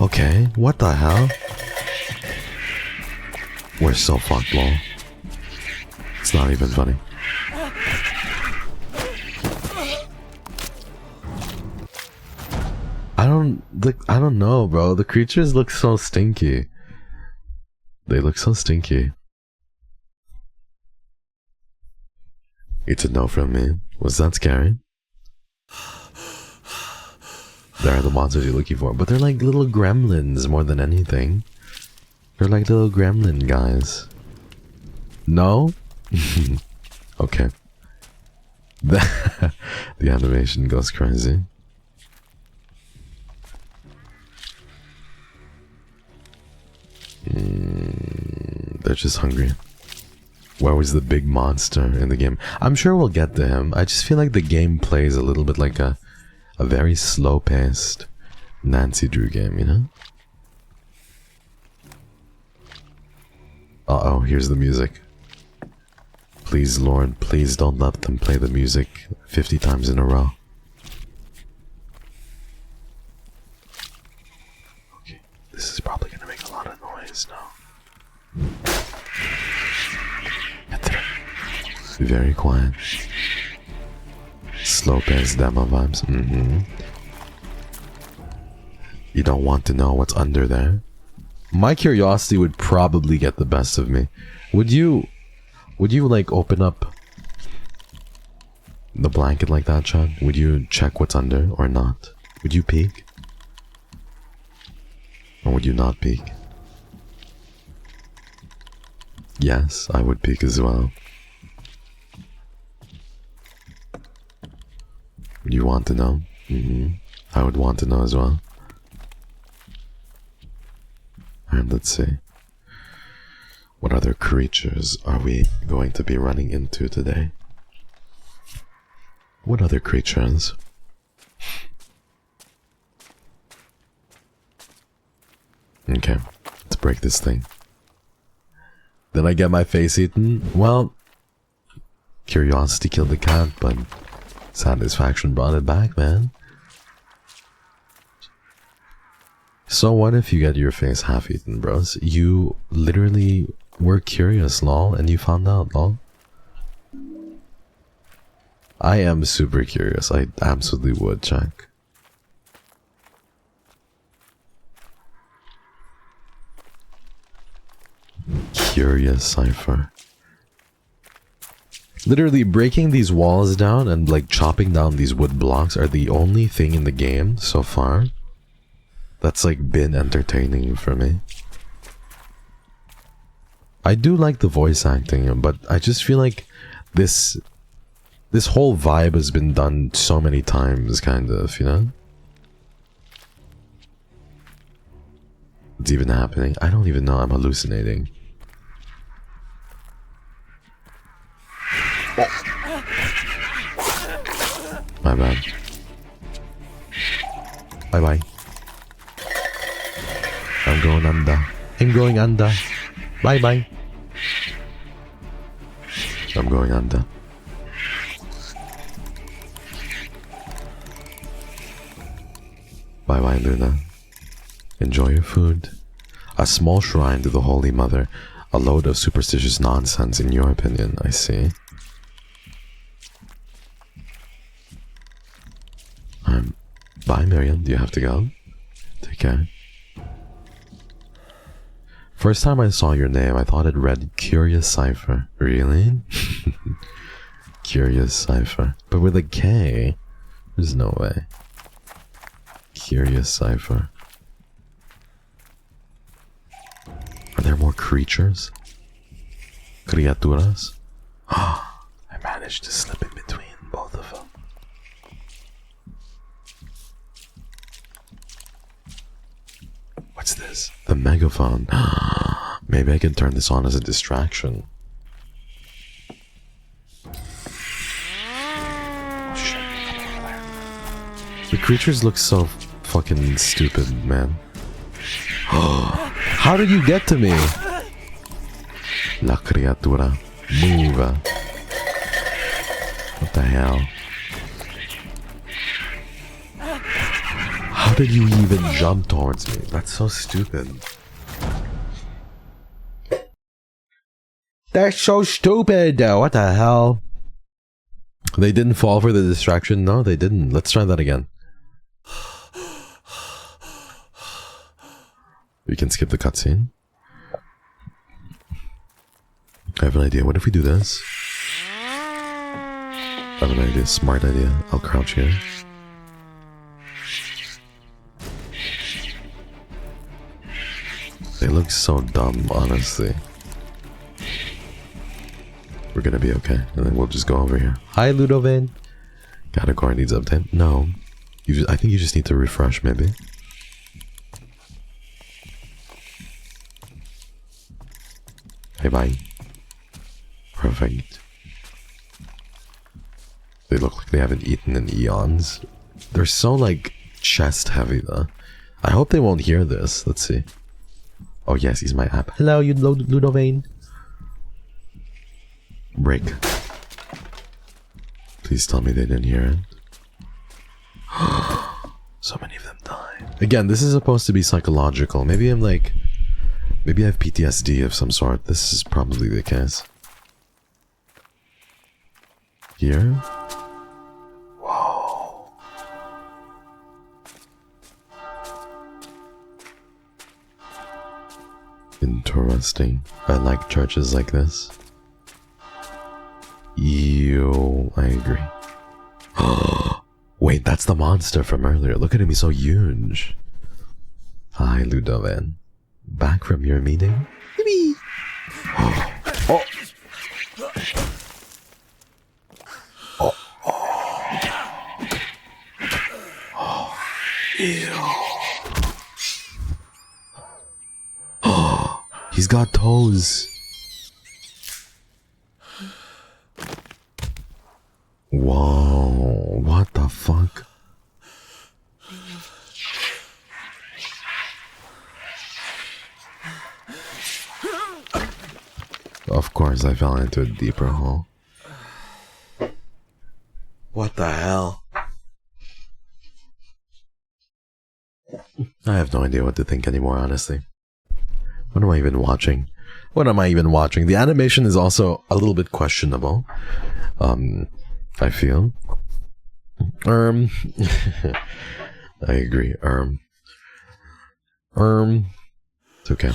Okay, what the hell? We're so fucked, lol. It's not even funny. don't know, bro. The creatures look so stinky. They look so stinky. It's a no from me. Was that scary? There are the monsters you're looking for, but they're like little gremlins more than anything. They're like little gremlin guys. No? Okay. The animation goes crazy. They're just hungry. Where was the big monster in the game? I'm sure we'll get to him. I just feel like the game plays a little bit like a very slow-paced Nancy Drew game, you know? Uh-oh, here's the music. Please, Lord, please don't let them play the music 50 times in a row. Okay, this is probably gonna make a lot of noise now. Very quiet. Slow-paced demo vibes. You don't want to know what's under there. My curiosity would probably get the best of me. Would you like open up the blanket like that, Chad? Would you check what's under or not? Would you peek? Or would you not peek? Yes, I would peek as well. You want to know? I would want to know as well. And let's see. What other creatures are we going to be running into today? What other creatures? Okay, let's break this thing. Did I get my face eaten? Well, curiosity killed the cat, but satisfaction brought it back, man. So what if you get your face half eaten, bros? You literally were curious, lol, and you found out, lol. I am super curious. I absolutely would check. Curious cipher. Literally breaking these walls down and like chopping down these wood blocks are the only thing in the game so far that's like been entertaining for me. I do like the voice acting, but I just feel like this whole vibe has been done so many times, kind of, you know? What's even happening? I don't even know. I'm hallucinating. My bad. Bye bye. I'm going under. I'm going under. Bye bye. I'm going under. Bye bye, Luna. Enjoy your food. A small shrine to the Holy Mother. A load of superstitious nonsense, in your opinion, I see. Bye, Miriam. Do you have to go? Take care. First time I saw your name, I thought it read Curious Cipher. Really? Curious Cipher. But with a K? There's no way. Curious Cipher. Are there more creatures? Criaturas? I managed to slip in between both of them. What's this? The megaphone. Maybe I can turn this on as a distraction. Oh shit, come over there. The creatures look so fucking stupid, man. How did you get to me? La criatura. Move. What the hell? How did you even jump towards me? That's so stupid. That's so stupid! What the hell? They didn't fall for the distraction? No, they didn't. Let's try that again. We can skip the cutscene. I have an idea. What if we do this? I have an idea. Smart idea. I'll crouch here. They look so dumb, honestly. We're gonna be okay. And then we'll just go over here. Hi, Ludovan. Category needs update. No. I think you just need to refresh, maybe. Hey, bye. Perfect. They look like they haven't eaten in eons. They're so, like, chest heavy, though. I hope they won't hear this. Let's see. Oh, yes, he's my app. Hello, you Ludovane. Break. Please tell me they didn't hear it. So many of them died. Again, this is supposed to be psychological. Maybe I'm like... Maybe I have PTSD of some sort. This is probably the case. Here? Whoa. Interesting. I like churches like this. Ew, I agree. Wait, that's the monster from earlier. Look at him, he's so huge. Hi, Ludovan. Back from your meeting? Oh. Oh. Oh. Oh. Ew. Oh. He's got toes. Whoa. What the fuck? Of course, I fell into a deeper hole. What the hell? I have no idea what to think anymore, honestly. What am I even watching? What am I even watching? The animation is also a little bit questionable. I feel. I agree. It's okay.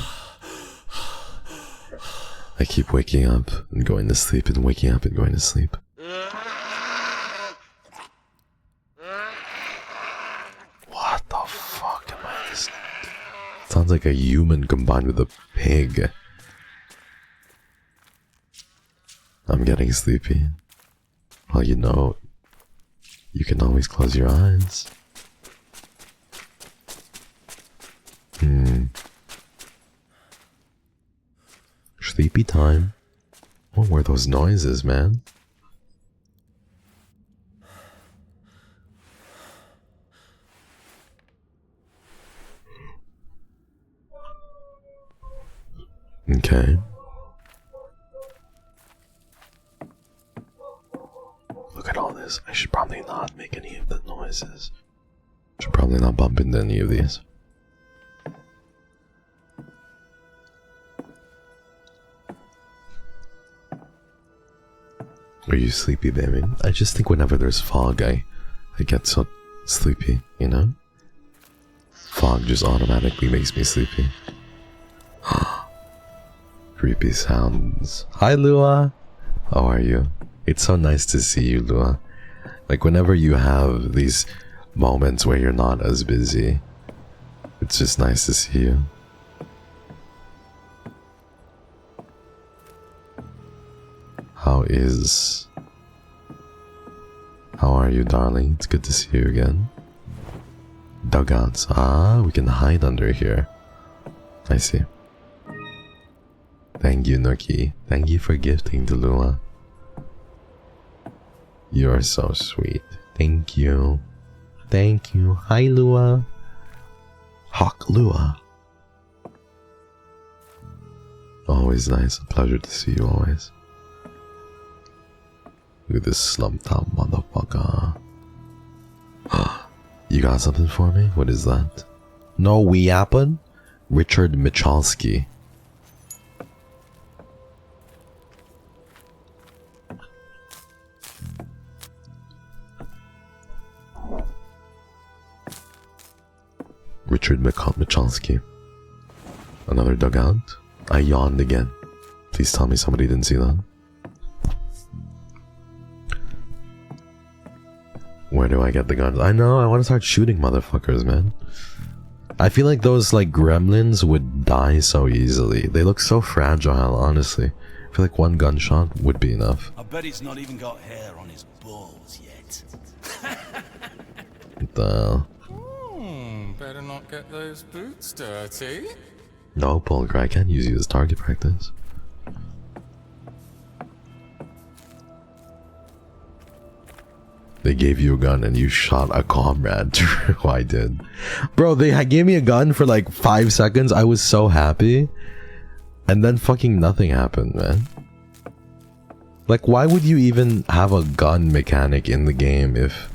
I keep waking up and going to sleep and waking up and going to sleep. What the fuck am I listening to? Sounds like a human combined with a pig. I'm getting sleepy. Well, you know, you can always close your eyes. Sleepy time. What were those noises, man? Okay. Look at all this. I should probably not make any of the noises. Should probably not bump into any of these. Are you sleepy, baby? I just think whenever there's fog, I get so sleepy, you know? Fog just automatically makes me sleepy. Creepy sounds. Hi, Lua! How are you? It's so nice to see you, Lua. Like, whenever you have these moments where you're not as busy, it's just nice to see you. How are you, darling? It's good to see you again. Dugouts. Ah, we can hide under here. I see. Thank you, Nookie. Thank you for gifting to Lua. You are so sweet. Thank you. Thank you. Hi, Lua. Hawk Lua. Always nice. A pleasure to see you always. Look at this slump top motherfucker. You got something for me? What is that? No, we happen? Richard Michalski. Richard Michalski. Another dugout. I yawned again. Please tell me somebody didn't see that. Where do I get the guns? I know, I want to start shooting motherfuckers, man. I feel like those, like, gremlins would die so easily. They look so fragile, honestly. I feel like one gunshot would be enough. I bet he's not even got hair on his balls yet. What the... Better not get those boots dirty. No, Polgar, I can't use you as target practice. They gave you a gun and you shot a comrade. True, I did. Bro, they gave me a gun for like 5 seconds. I was so happy. And then fucking nothing happened, man. Like, why would you even have a gun mechanic in the game if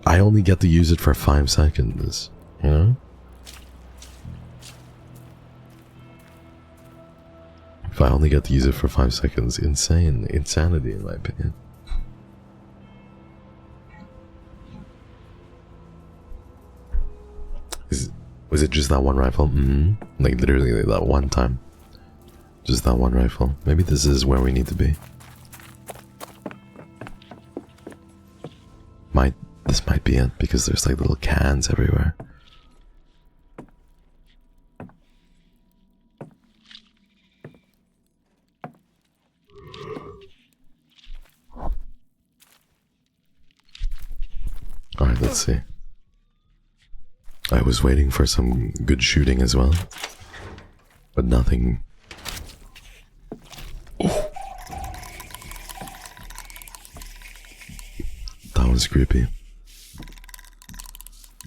I only get to use it for 5 seconds, you know? If I only get to use it for 5 seconds, insanity in my opinion. Was it just that one rifle? Like literally that one time. Just that one rifle. Maybe this is where we need to be. This might be it because there's like little cans everywhere. Alright, let's see. I was waiting for some good shooting as well, but nothing. Oh. That was creepy.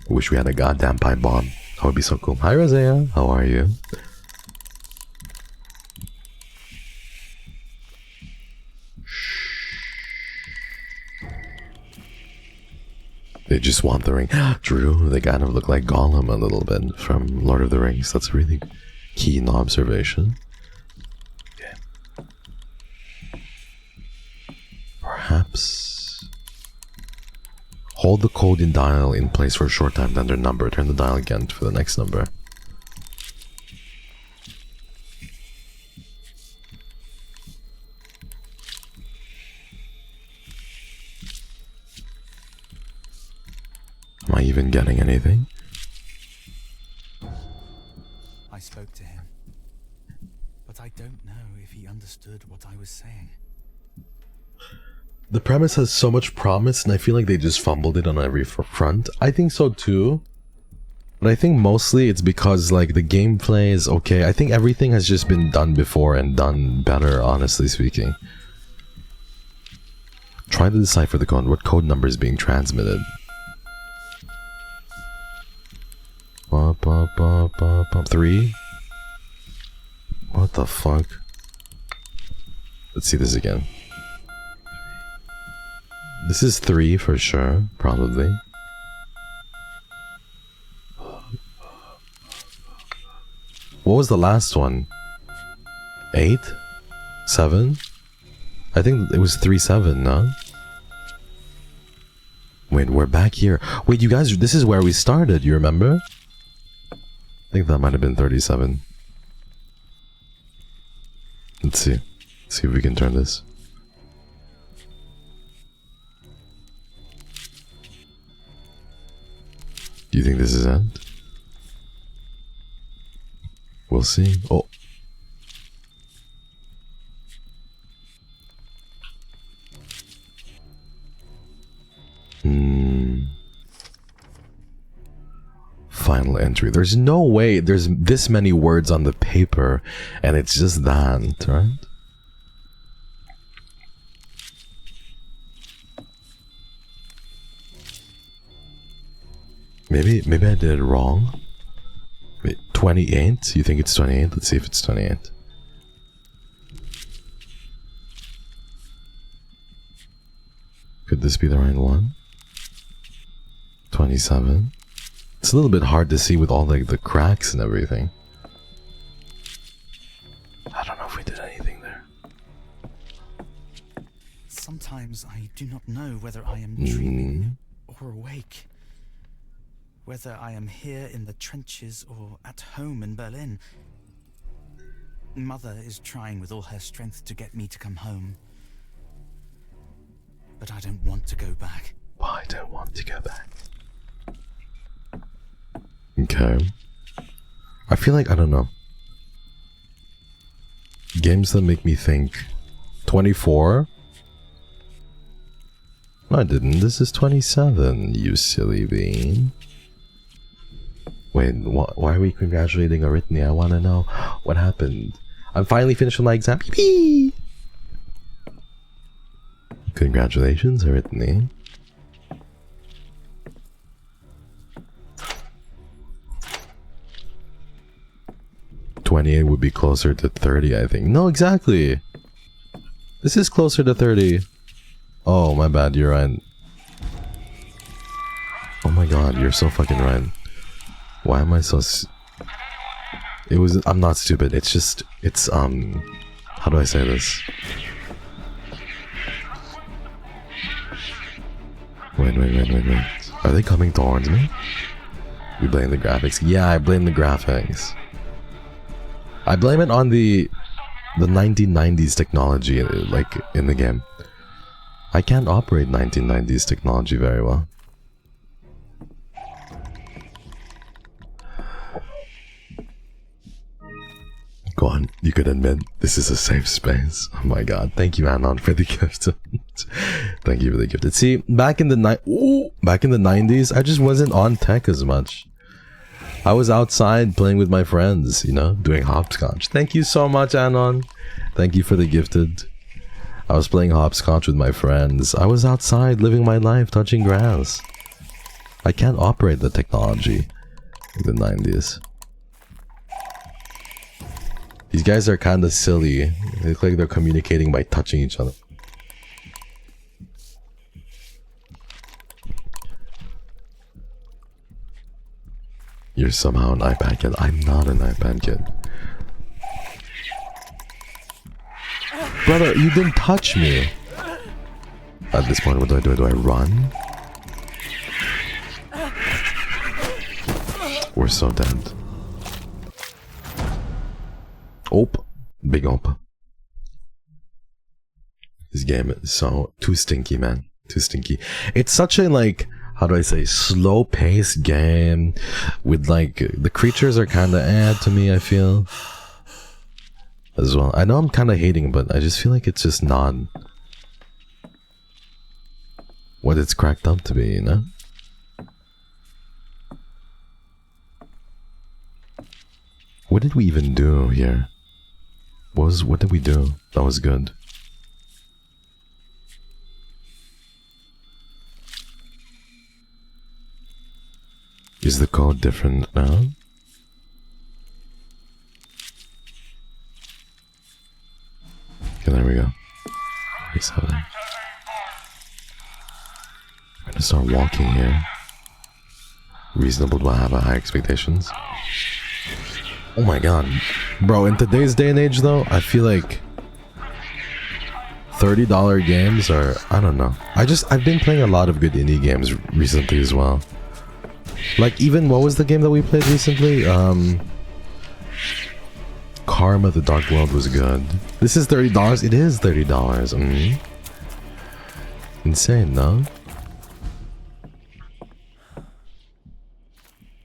Wish we had a goddamn pipe bomb. That would be so cool. Hi Rosea, how are you? They just want the ring. True, they kind of look like Gollum a little bit from Lord of the Rings. That's a really keen observation. Okay. Perhaps... Hold the code in dial in place for a short time, then their number. Turn the dial again for the next number. Am I even getting anything? I spoke to him, but I don't know if he understood what I was saying. The premise has so much promise, and I feel like they just fumbled it on every front. I think so too. But I think mostly it's because, like, the gameplay is okay. I think everything has just been done before and done better, honestly speaking. Try to decipher the code. What code number is being transmitted? 3? What the fuck? Let's see this again. This is 3 for sure, probably. What was the last one? 8? 7? I think it was 3-7, no? Wait, we're back here. Wait, you guys, this is where we started, you remember? I think that might have been 37. Let's see. See if we can turn this. Do you think this is it? We'll see. Oh. Final entry. There's no way there's this many words on the paper and it's just that, right? Maybe I did it wrong. Wait, 28? You think it's 28? Let's see if it's 28. Could this be the right one? 27. It's a little bit hard to see with all like the cracks and everything. I don't know if we did anything there. Sometimes I do not know whether I am dreaming or awake. whether I am here in the trenches or at home in Berlin. Mother is trying with all her strength to get me to come home. But I don't want to go back. I don't want to go back. Okay. I feel like, I don't know. Games that make me think. 24? No, I didn't. This is 27, you silly bean. Wait, why are we congratulating Aritney? I want to know what happened. I'm finally finished with my exam. Yippee! Congratulations, Aritney. $28 would be closer to 30, I think. No, exactly. This is closer to 30. Oh, my bad, you're right. Oh my god, you're so fucking right. Why am I so I'm not stupid, it's just, it's, how do I say this? Wait. Are they coming towards me? We blame the graphics. Yeah, I blame the graphics. I blame it on the 1990s technology, like, in the game. I can't operate 1990s technology very well. Go on, you could admit this is a safe space. Oh my god, thank you Anon for the gift. Thank you for the gift. See, back in the 90s, I just wasn't on tech as much. I was outside playing with my friends, you know, doing hopscotch. Thank you so much, Anon. Thank you for the gifted. I was playing hopscotch with my friends. I was outside living my life, touching grass. I can't operate the technology in the 90s. These guys are kind of silly. They look like they're communicating by touching each other. You're somehow an iPad kid. I'm not an iPad kid. Brother, you didn't touch me. At this point, what do I do? Do I run? We're so dead. Ope. Big ope. This game is so too stinky, man. Too stinky. It's such a, like, how do I say, slow-paced game with, like, the creatures are kind of to me, I feel. As well. I know I'm kind of hating, but I just feel like it's just not what it's cracked up to be, you know? What did we even do here? What did we do? That was good. Is the code different now? Okay, there we go. 37. I'm gonna start walking here. Reasonable to have high expectations. Oh my god. Bro, in today's day and age though, I feel like $30 games are, I don't know. I've been playing a lot of good indie games recently as well. Like even, what was the game that we played recently? Karma the Dark World was good. This is $30? It is $30. Insane, no?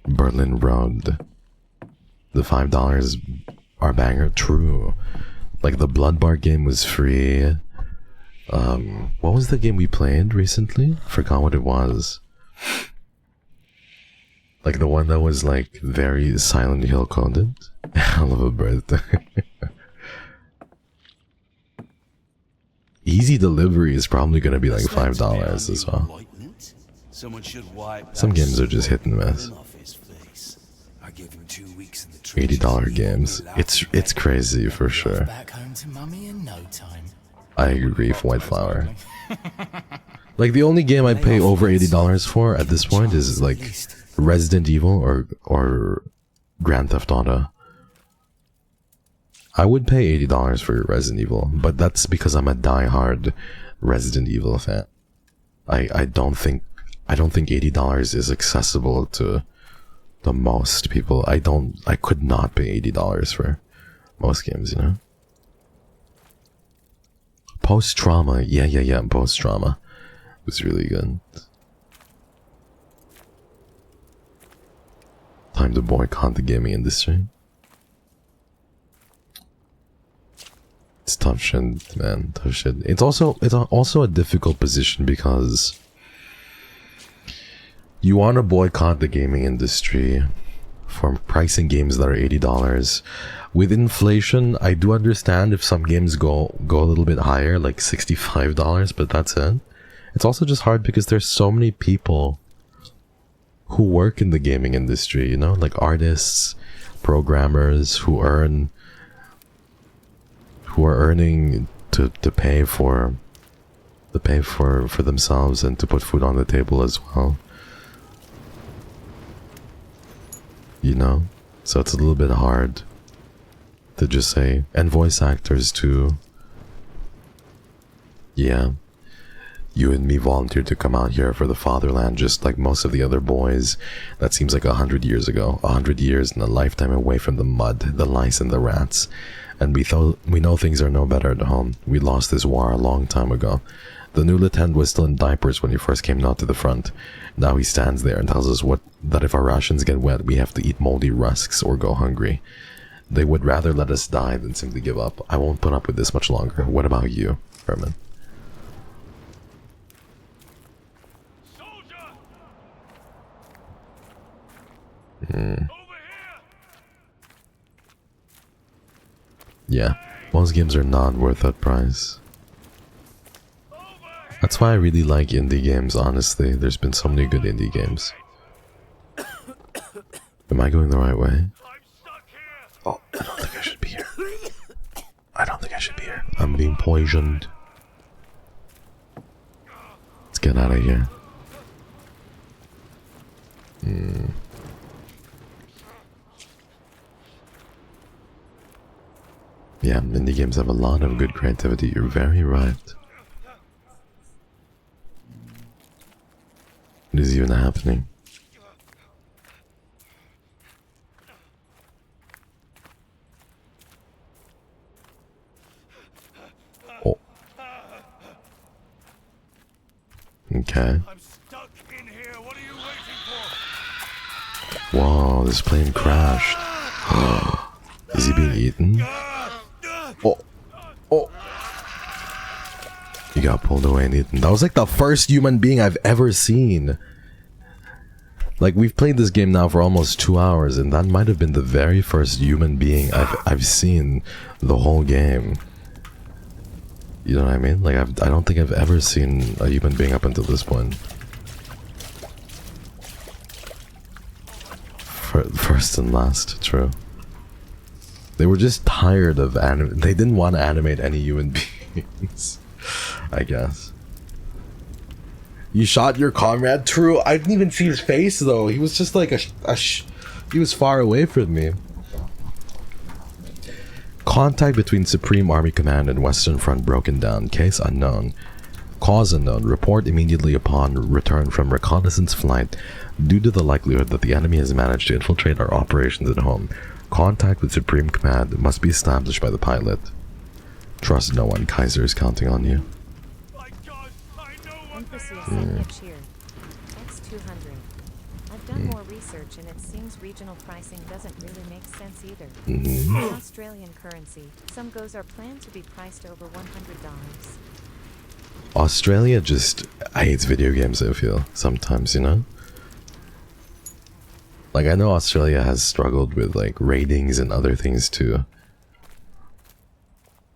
Berlin Road. The $5 are banger. True. Like the Blood Bar game was free. What was the game we played recently? Forgot what it was. Like the one that was like very Silent Hill coded. Hell of a birthday. Easy delivery is probably gonna be like $5 as well. Some games are just hit and miss. $80 games. It's crazy for sure. I agree, White Flower. Like the only game I pay over $80 for at this point is like Resident Evil or Grand Theft Auto. I would pay $80 for Resident Evil, but that's because I'm a die-hard Resident Evil fan. I don't think $80 is accessible to the most people. I could not pay $80 for most games, you know? Post-trauma, yeah, post-trauma was really good. Time to boycott the gaming industry. It's tough shit, man. Tough shit. It's also a difficult position because you want to boycott the gaming industry for pricing games that are $80. With inflation, I do understand if some games go a little bit higher, like $65, but that's it. It's also just hard because there's so many people who work in the gaming industry, you know, like artists, programmers who are earning to pay for themselves and to put food on the table as well. You know? So it's a little bit hard to just say, and voice actors too. Yeah. You and me volunteered to come out here for the fatherland just like most of the other boys. That seems like 100 years ago. 100 years and a lifetime away from the mud, the lice and the rats. And we know things are no better at home. We lost this war a long time ago. The new lieutenant was still in diapers when he first came out to the front. Now he stands there and tells us that if our rations get wet, we have to eat moldy rusks or go hungry. They would rather let us die than simply give up. I won't put up with this much longer. What about you, Herman? Yeah, most games are not worth that price. That's why I really like indie games, honestly. There's been so many good indie games. Am I going the right way? Oh, I don't think I should be here. I don't think I should be here. I'm being poisoned. Let's get out of here. Yeah, indie games have a lot of good creativity. You're very right. What is even happening? Oh. Okay. I'm stuck in here. What are you waiting for? Whoa, this plane crashed. Is he being eaten? Oh. Oh. He got pulled away and eaten. That was like the first human being I've ever seen. Like, we've played this game now for almost 2 hours, and that might have been the very first human being I've seen the whole game. You know what I mean? Like, I don't think I've ever seen a human being up until this point. First and last, true. They were just tired of they didn't want to animate any human beings, I guess. You shot your comrade? True. I didn't even see his face though. He was just like he was far away from me. Contact between Supreme Army Command and Western Front broken down. Case unknown. Cause unknown. Report immediately upon return from reconnaissance flight due to the likelihood that the enemy has managed to infiltrate our operations at home. Contact with Supreme Command must be established by the pilot. Trust no one. Kaiser is counting on you. X200. I've done more research and it seems regional pricing doesn't really make sense either. In Australian currency, some goes are planned to be priced over $100. Australia just hates video games, I feel, sometimes, you know? Like, I know Australia has struggled with, like, ratings and other things, too.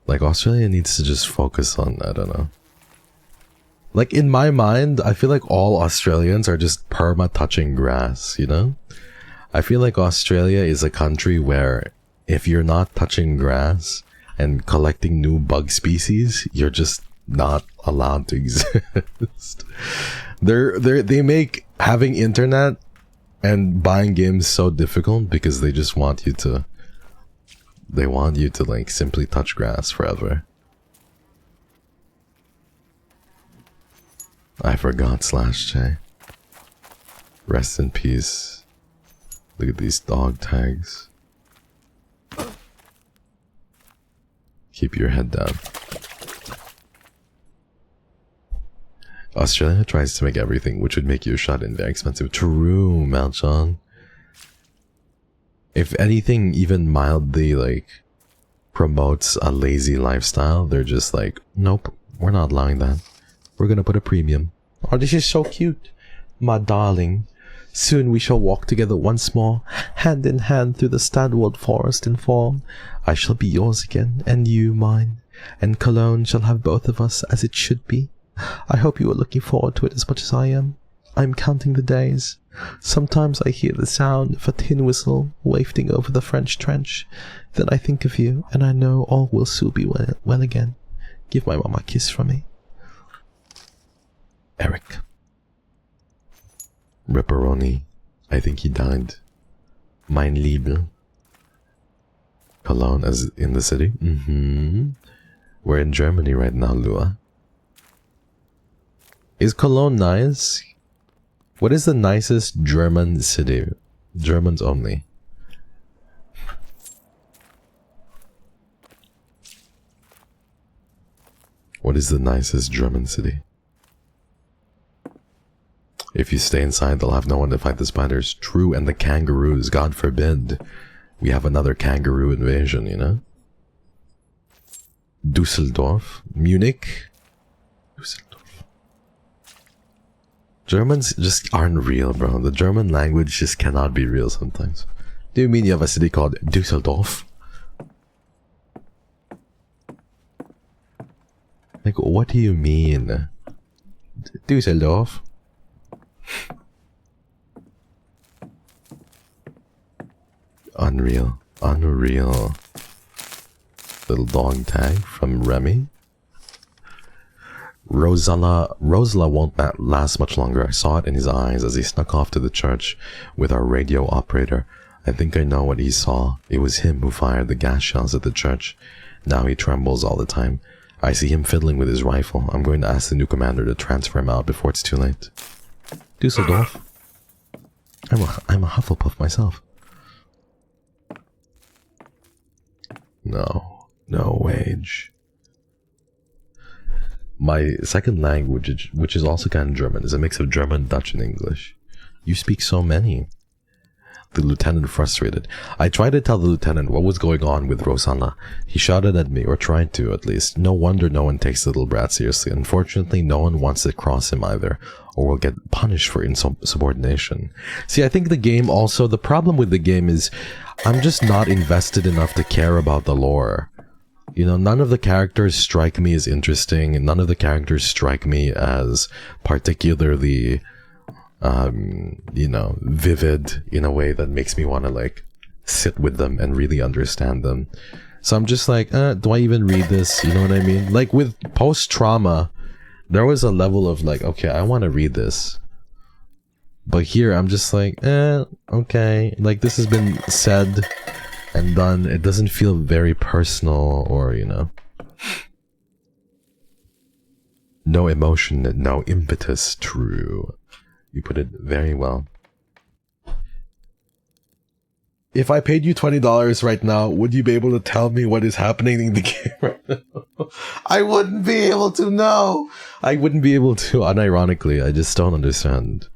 Like, Australia needs to just focus on, I don't know. Like, in my mind, I feel like all Australians are just perma-touching grass, you know? I feel like Australia is a country where if you're not touching grass and collecting new bug species, you're just not allowed to exist. They make having internet and buying games so difficult because they just want you to like simply touch grass forever. I forgot /J. Rest in peace. Look at these dog tags. Keep your head down. Australia tries to make everything which would make you shut in very expensive. True, Malchon. If anything even mildly like promotes a lazy lifestyle, they're just like, nope, we're not allowing that. We're gonna put a premium. Oh, this is so cute, my darling. Soon we shall walk together once more, hand in hand through the Stadwold forest in fall. I shall be yours again, and you mine, and Cologne shall have both of us as it should be. I hope you are looking forward to it as much as I am. I'm counting the days. Sometimes I hear the sound of a tin whistle wafting over the French trench. Then I think of you, and I know all will soon be well again. Give my mama a kiss from me. Eric. Ripperoni. I think he died. Mein Liebe. Cologne as in the city? We're in Germany right now, Lua. Is Cologne nice? What is the nicest German city? Germans only. What is the nicest German city? If you stay inside, they'll have no one to fight the spiders. True, and the kangaroos, God forbid. We have another kangaroo invasion, you know? Dusseldorf? Munich? Dusseldorf. Germans just aren't real, bro. The German language just cannot be real sometimes. Do you mean you have a city called Dusseldorf? Like, what do you mean? Dusseldorf? Unreal. Unreal. Little dog tag from Remy. Rosala won't last much longer. I saw it in his eyes as he snuck off to the church with our radio operator. I think I know what he saw. It was him who fired the gas shells at the church. Now he trembles all the time. I see him fiddling with his rifle. I'm going to ask the new commander to transfer him out before it's too late. Dusseldorf. I'm a Hufflepuff myself. No wage. My second language, which is also kind of German, is a mix of German, Dutch, and English. You speak so many. The lieutenant frustrated. I tried to tell the lieutenant what was going on with Rosanna. He shouted at me, or tried to at least. No wonder no one takes the little brat seriously. Unfortunately, no one wants to cross him either, or will get punished for insubordination. See, I think the game also, the problem with the game is, I'm just not invested enough to care about the lore. You know, none of the characters strike me as interesting, and none of the characters strike me as particularly, you know, vivid in a way that makes me want to, like, sit with them and really understand them. So I'm just like, do I even read this? You know what I mean? Like, with post-trauma, there was a level of, like, okay, I want to read this. But here, I'm just like, okay. Like, this has been said and done. It doesn't feel very personal, or, you know, no emotion, no impetus. True. You put it very well. If I paid you $20 right now, would you be able to tell me what is happening in the game right now? I wouldn't be able to know. I wouldn't be able to, unironically. I just don't understand.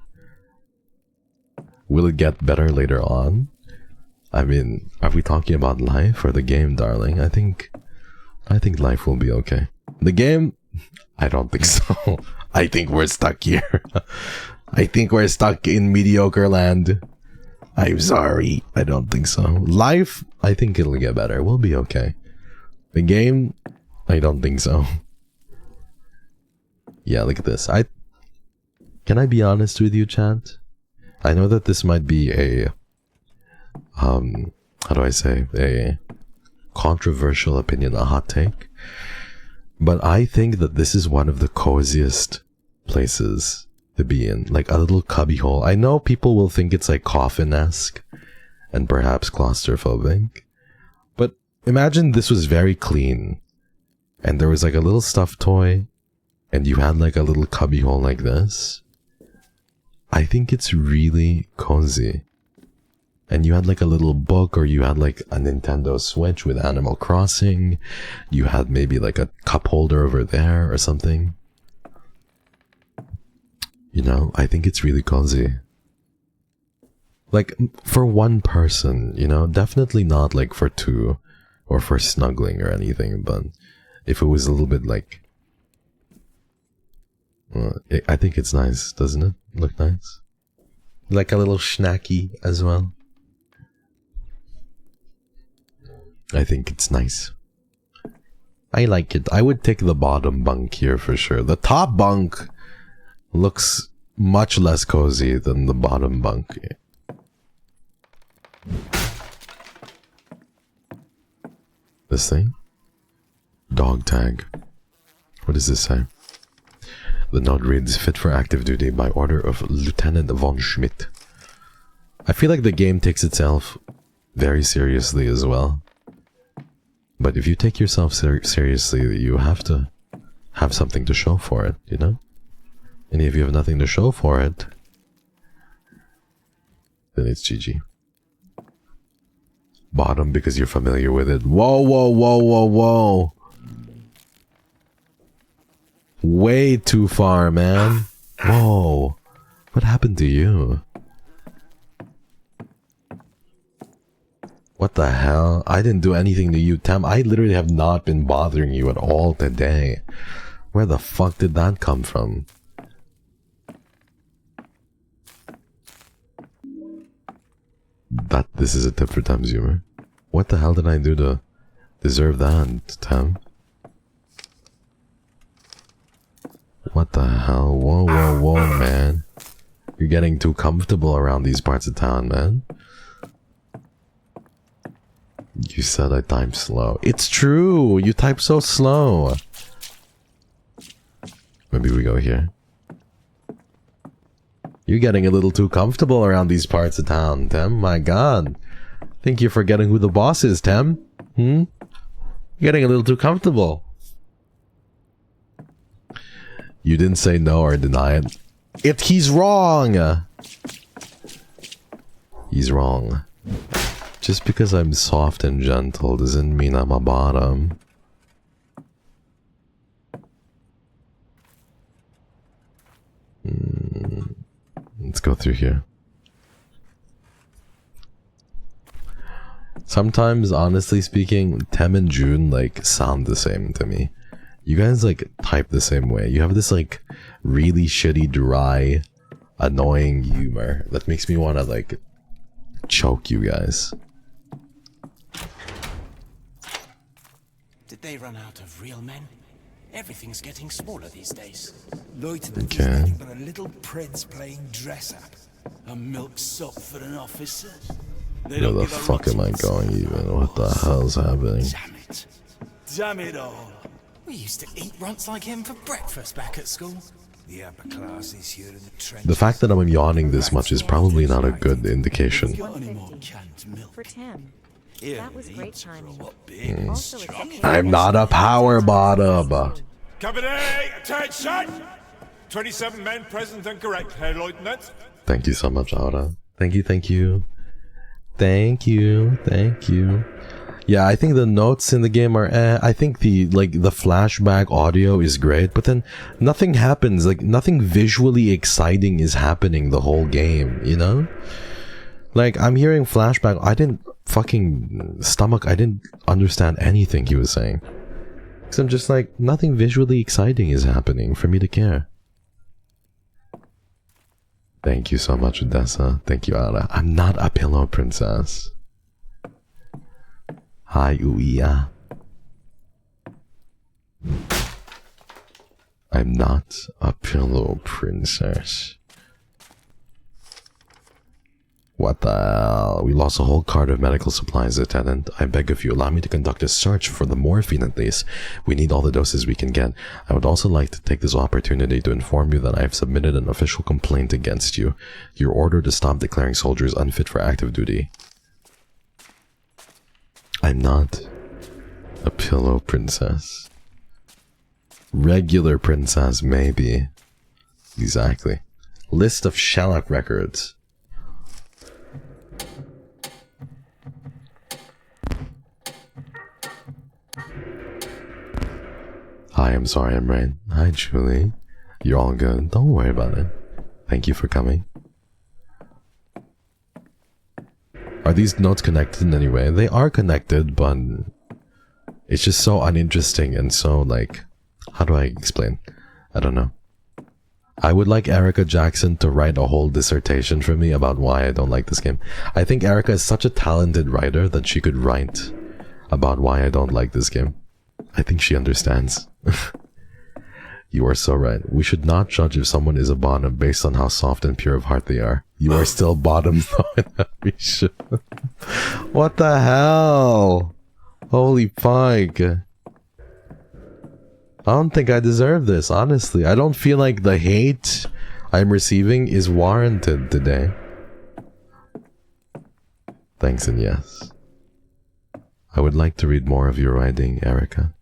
Will it get better later on? I mean, are we talking about life or the game, darling? I think life will be okay. The game? I don't think so. I think we're stuck here. I think we're stuck in mediocre land. I'm sorry. I don't think so. Life? I think it'll get better. We'll be okay. The game? I don't think so. Yeah, look at this. Can I be honest with you, chat? I know that this might be a how do I say, a controversial opinion, a hot take, but I think that this is one of the coziest places to be in, like a little cubbyhole. I know people will think it's like coffin-esque and perhaps claustrophobic, but imagine this was very clean and there was like a little stuffed toy and you had like a little cubbyhole like this. I think it's really cozy. and you had like a little book, or you had like a Nintendo Switch with Animal Crossing, you had maybe like a cup holder over there or something. You know, I think it's really cozy. Like, for one person, you know, definitely not like for two or for snuggling or anything, but if it was a little bit like, I think it's nice, doesn't it? Look nice? Like a little snacky as well. I think it's nice. I like it. I would take the bottom bunk here for sure. The top bunk looks much less cozy than the bottom bunk. This thing? Dog tag. What does this say? The note reads, fit for active duty by order of Lieutenant von Schmidt. I feel like the game takes itself very seriously as well. But if you take yourself seriously, you have to have something to show for it, you know? And if you have nothing to show for it, then it's GG. Bottom because you're familiar with it. Whoa, whoa, whoa, whoa, whoa. Way too far, man. Whoa. What happened to you? What the hell? I didn't do anything to you, Tam. I literally have not been bothering you at all today. Where the fuck did that come from? This is a tip for Tam's humor. What the hell did I do to deserve that, Tam? What the hell? Whoa, whoa, whoa, man. You're getting too comfortable around these parts of town, man. You said I type slow. It's true! You type so slow! Maybe we go here. You're getting a little too comfortable around these parts of town, Tem. My god. Think you're forgetting who the boss is, Tem? You're getting a little too comfortable. You didn't say no or deny it. He's wrong! He's wrong. Just because I'm soft and gentle doesn't mean I'm a bottom. Let's go through here. Sometimes, honestly speaking, Tem and June, like, sound the same to me. You guys, like, type the same way. You have this, like, really shitty, dry, annoying humor that makes me want to, like, choke you guys. Did they run out of real men? Everything's getting smaller these days. Lieutenant Okay. is nothing but a little prince playing dress-up. A milksop for an officer? Where the fuck am I going even? What the hell's happening? Damn it. Damn it all. We used to eat runts like him for breakfast back at school. The upper classes here in the trenches. The fact that I'm yawning this much is probably not a good indication. Got any more canned milk? For Tim. Here, That was great timing. big Also, it's okay. I'm not a power bottom. Company, attention! 27 men present and correct, Herr Lieutenant. Thank you so much, Aura. Thank you, thank you. Thank you, thank you. Yeah, I think the notes in the game are I think the flashback audio is great, but then nothing happens, like nothing visually exciting is happening the whole game, you know? Like, I'm hearing flashback, I didn't I didn't understand anything he was saying. Cause I'm just like, nothing visually exciting is happening for me to care. Thank you so much, Odessa. Thank you, Ara. I'm not a pillow princess. Hi, Uia. I'm not a pillow princess. What the hell? We lost a whole cart of medical supplies, Lieutenant. I beg of you, allow me to conduct a search for the morphine at least. We need all the doses we can get. I would also like to take this opportunity to inform you that I have submitted an official complaint against you. You're ordered to stop declaring soldiers unfit for active duty. I'm not a pillow princess. Regular princess, maybe. Exactly. List of shellac records. Hi, I'm sorry, I'm Rain. Hi, Julie. You're all good. Don't worry about it. Thank you for coming. Are these notes connected in any way? They are connected, but it's just so uninteresting and so, like, how do I explain? I don't know. I would like Erica Jackson to write a whole dissertation for me about why I don't like this game. I think Erica is such a talented writer that she could write about why I don't like this game. I think she understands. You are so right. We should not judge if someone is a bottom based on how soft and pure of heart they are. You are still bottom though in every show. What the hell? Holy fuck. I don't think I deserve this, honestly. I don't feel like the hate I'm receiving is warranted today. Thanks and yes. I would like to read more of your writing, Erica.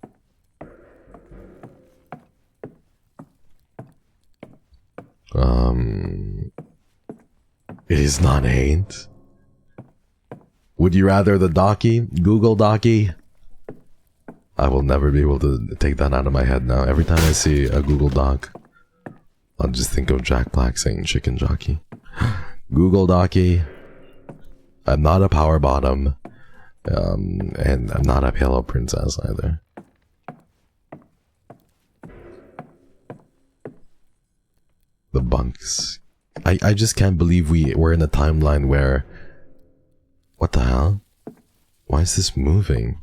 It is not hate. Would you rather the docky? Google docky? I will never be able to take that out of my head now. Every time I see a Google Doc, I'll just think of Jack Black saying chicken jockey. Google Docky. I'm not a power bottom. And I'm not a pillow princess either. The bunks. I just can't believe we're in a timeline where... What the hell? Why is this moving?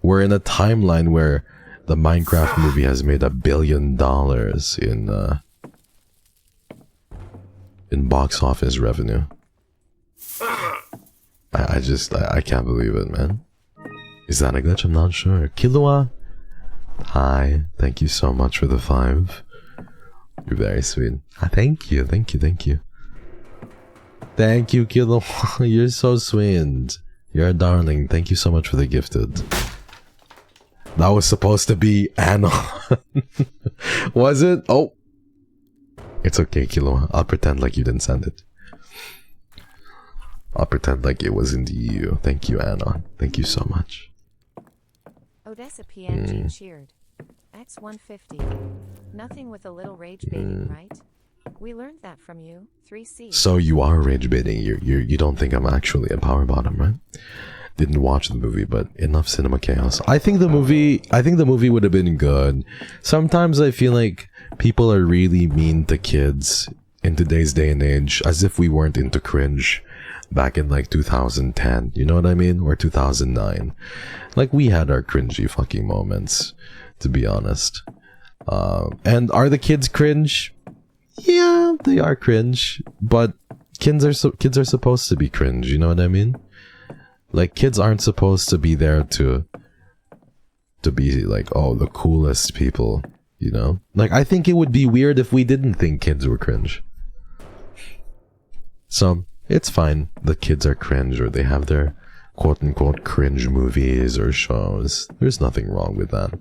We're in a timeline where the Minecraft movie has made $1 billion in box office revenue. I can't believe it, man. Is that a glitch? I'm not sure. Killua, hi. Thank you so much for the 5. You're very sweet. Thank you, thank you, thank you. Thank you, Killua. You're so sweet. You're a darling. Thank you so much for the gifted. That was supposed to be Anon. Was it? Oh. It's okay, Killua. I'll pretend like you didn't send it. I'll pretend like it was indeed you. Thank you, Anon. Thank you so much. Odessa PNG cheered. X150. Nothing with a little rage baiting, right? We learned that from you. 3C. So you are rage baiting. You don't think I'm actually a power bottom, right? Didn't watch the movie, but enough cinema chaos. I think the movie would have been good. Sometimes I feel like people are really mean to kids in today's day and age, as if we weren't into cringe back in like 2010, you know what I mean? Or 2009. Like, we had our cringy fucking moments, to be honest. And are the kids cringe? Yeah, they are cringe, but kids are supposed to be cringe, you know what I mean? Like, kids aren't supposed to be there to be like, oh, the coolest people, you know? Like, I think it would be weird if we didn't think kids were cringe. So, it's fine. The kids are cringe, or they have their quote-unquote cringe movies or shows. There's nothing wrong with that.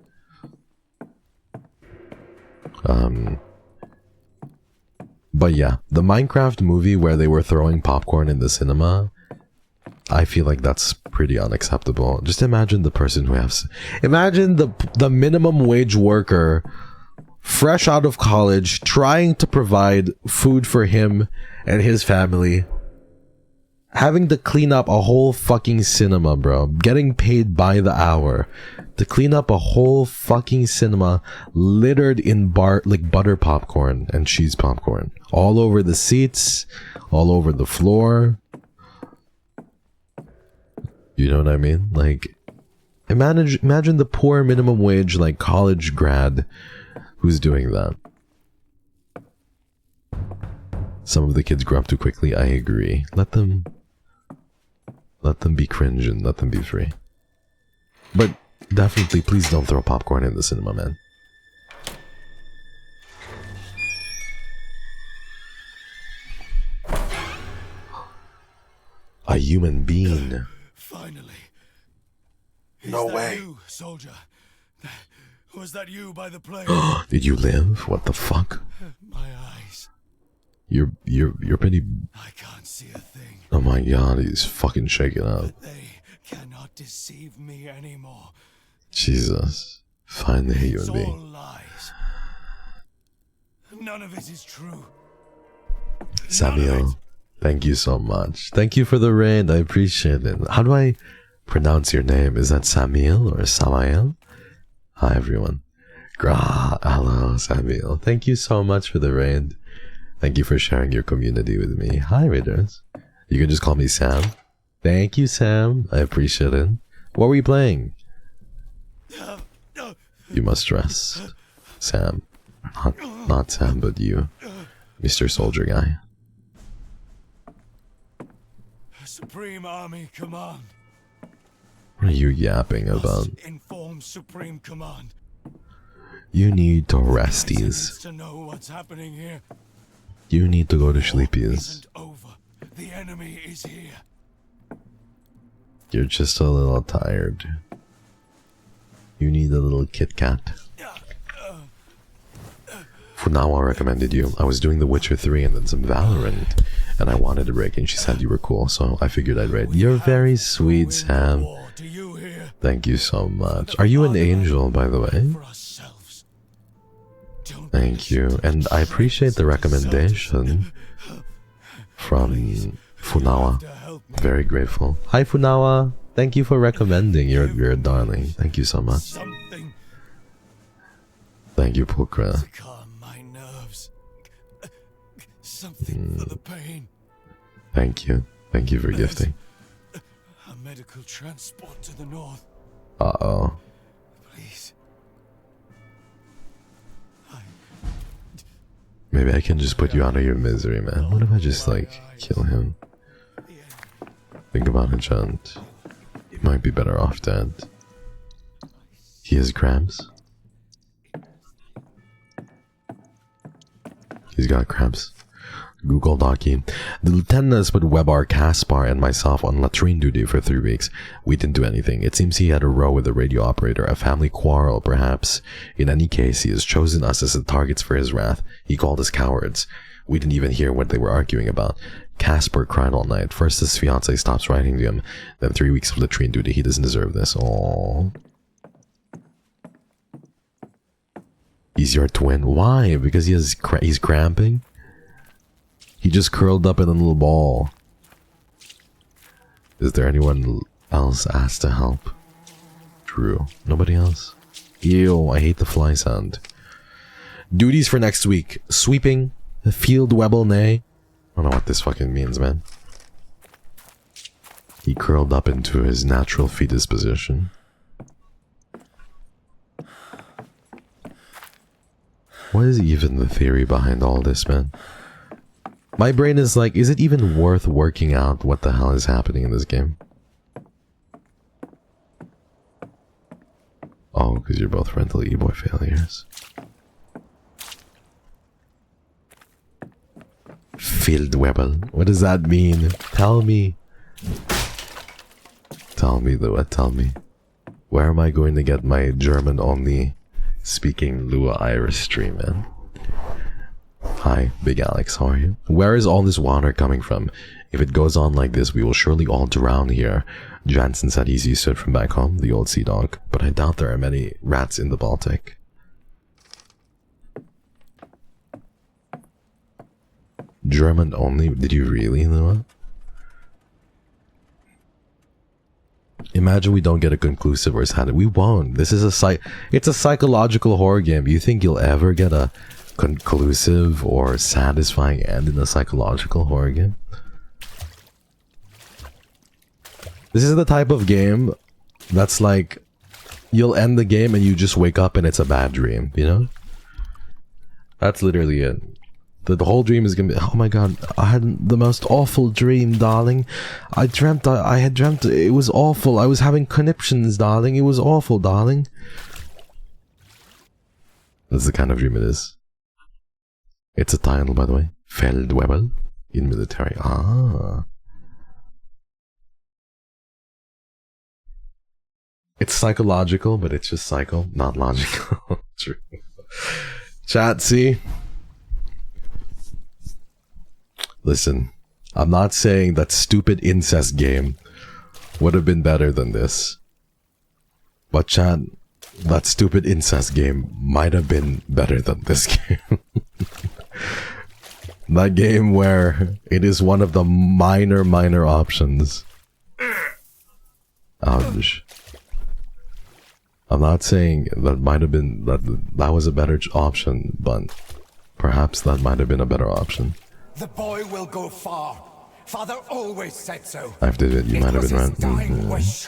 But yeah, the Minecraft movie where they were throwing popcorn in the cinema, I feel like that's pretty unacceptable. Just imagine the person who has... Imagine the minimum wage worker, fresh out of college, trying to provide food for him and his family, having to clean up a whole fucking cinema, bro. Getting paid by the hour to clean up a whole fucking cinema littered in butter popcorn and cheese popcorn. All over the seats, all over the floor. You know what I mean? Like, imagine the poor minimum wage, like, college grad who's doing that. Some of the kids grow up too quickly, I agree. Let them be cringe and let them be free. But definitely, please don't throw popcorn in the cinema, man. A human being. Finally. No way. You, soldier? Was that you by the plane? Did you live? What the fuck? My eyes. You're pretty... I can't see a thing. Oh my god, he's fucking shaking out. But they cannot deceive me anymore. Jesus. Find the human It's all being. lies. None of it is true. Samuel, thank you so much. Thank you for the raid. I appreciate it. How do I pronounce your name? Is that Samuel or Samael? Hi, everyone. Hello, Samuel. Thank you so much for the raid. Thank you for sharing your community with me. Hi, raiders. You can just call me Sam. Thank you, Sam. I appreciate it. What were you playing? You must rest. Sam. Not Sam, but you. Mr. Soldier Guy. Supreme Army Command. What are you yapping about? Inform Supreme Command. You need to resties. To know what's happening here. You need to go to sleepies. Isn't over. The enemy is here. You're just a little tired. You need a little Kit Kat. Funawa recommended you. I was doing The Witcher 3 and then some Valorant, and I wanted a break, and she said you were cool, so I figured I'd raid. You're very sweet, Sam. Thank you so much. Are you an angel, by the way? Thank you, and I appreciate the recommendation from Funawa. Very grateful. Hi, Funawa. Thank you for recommending. You're a darling. Thank you so much. Thank you, Pulkra. Something for the pain. Thank you. Thank you for gifting. A medical transport to the north. Uh-oh. Please. Maybe I can just put you out of your misery, man. What if I just, like, kill him? Think about it, Chant. He might be better off dead. He has cramps? He's got cramps. Google Docky. The lieutenant has put Webar, Caspar, and myself on latrine duty for 3 weeks. We didn't do anything. It seems he had a row with the radio operator, a family quarrel, perhaps. In any case, he has chosen us as the targets for his wrath. He called us cowards. We didn't even hear what they were arguing about. Caspar cried all night. First his fiancée stops writing to him, then 3 weeks of latrine duty. He doesn't deserve this. Aww. He's your twin. Why? Because he's cramping? He just curled up in a little ball. Is there anyone else asked to help? True. Nobody else? Ew, I hate the fly sound. Duties for next week. Sweeping. Field Webble Nay. I don't know what this fucking means, man. He curled up into his natural fetus position. What is even the theory behind all this, man? My brain is like, is it even worth working out what the hell is happening in this game? Oh, because you're both rental e-boy failures. Field Webble. What does that mean? Tell me. Tell me, Lua, tell me. Where am I going to get my German-only speaking Lua Irish stream, man? Hi, Big Alex, how are you? Where is all this water coming from? If it goes on like this, we will surely all drown here. Jansen said he's used to it from back home, the old sea dog, but I doubt there are many rats in the Baltic. German only? Did you really, Lua? Imagine we don't get a conclusive or sad. We won't. This is it's a psychological horror game. You think you'll ever get a conclusive or satisfying end in a psychological horror game? This is the type of game that's like, you'll end the game and you just wake up and it's a bad dream, you know? That's literally it. The whole dream is gonna be, oh my god, I had the most awful dream, darling. I had dreamt it was awful. I was having conniptions, darling. It was awful, darling. That's the kind of dream it is. It's a title, by the way. Feldwebel in military. Ah. It's psychological, but it's just psycho, not logical. True. Chat, see? Listen, I'm not saying that stupid incest game would have been better than this. But chat, That stupid incest game might have been better than this game. That game where it is one of the minor options. Ouch. I'm not saying that might have been that was a better option, but perhaps that might have been a better option. The boy will go far. Father always said so. After that, you might have been right. Dying wish.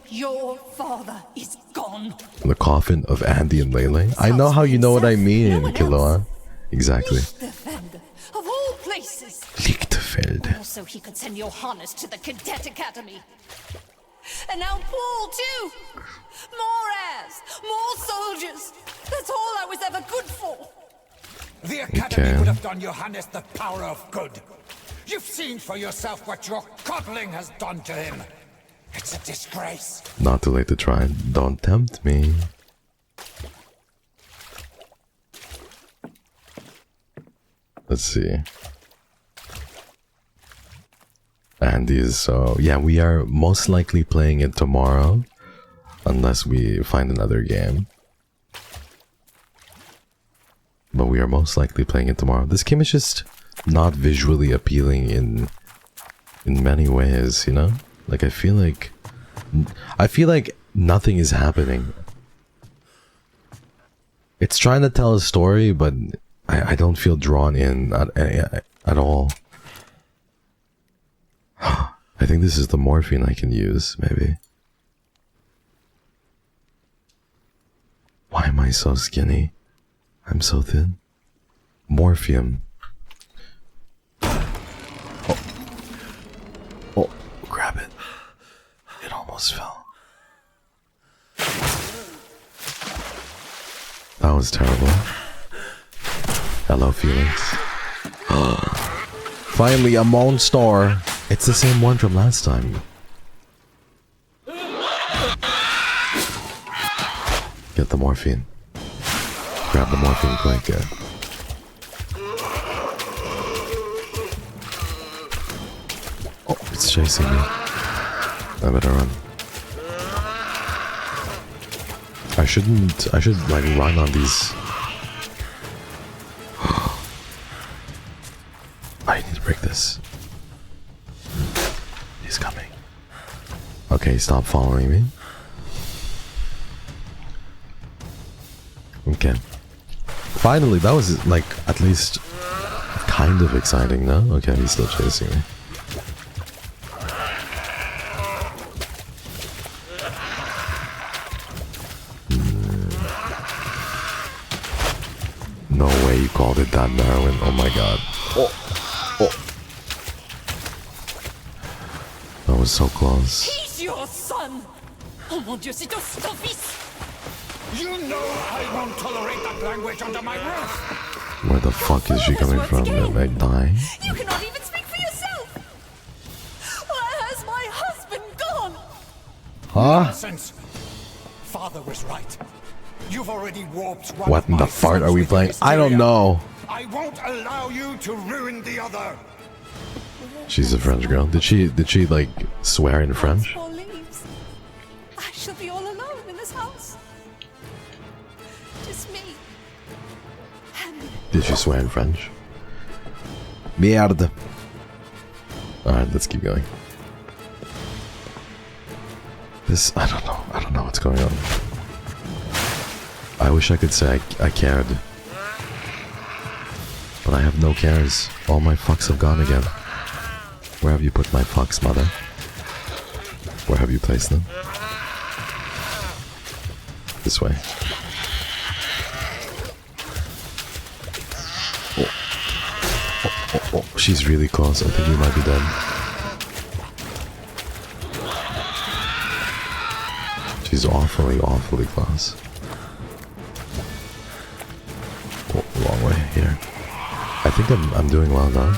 Your father is gone. The coffin of Andy and Lele. I know how you know what I mean, Kiloa. Exactly. Lichterfeld, of all places. Lichterfeld. Also, he could send Johannes to the Cadet Academy. And now Paul, too. More heirs, more soldiers. That's all I was ever good for. The Academy would have done Johannes the power of good. You've seen for yourself what your coddling has done to him. It's a disgrace. Not too late to try. Don't tempt me. Let's see. Andy's, so yeah, we are most likely playing it tomorrow, unless we find another game. But we are most likely playing it tomorrow. This game is just not visually appealing in many ways, you know? Like I feel like nothing is happening. It's trying to tell a story, but I don't feel drawn in at all. I think this is the morphine I can use, maybe. Why am I so skinny? I'm so thin. Morphium. Oh, grab it. It almost fell. That was terrible. Hello, Felix. Finally, a monster. It's the same one from last time. Get the morphine. Grab the morphine quick. Oh, it's chasing me. I better run. I should like run on these. I need to break this. He's coming. Okay, stop following me. Okay. Finally, that was like at least kind of exciting, no? Okay, he's still chasing me. No way you called it that, Darwin. Oh my god. Oh. That was so close. He's your son. Oh mon Dieu, c'est ton fils. You know I won't tolerate that language under my roof. Where the fuck is she coming from? Am I dying? You cannot even speak for yourself. Where has my husband gone? Huh? Nonsense. Father was right. You've already warped one. What in the fart are we playing? I don't know. I won't allow you to ruin the other. She's a French girl. Did she like swear in French? Paul leaves. I shall be all alone in this house. Just me. Did she swear in French? Merde. Alright, let's keep going. This, I don't know what's going on. I wish I could say I cared. But I have no cares. All my fucks have gone again. Where have you put my fucks, mother? Where have you placed them? This way. Oh, she's really close. I think we might be dead. She's awfully close. Oh, wrong way here. I think I'm doing well now.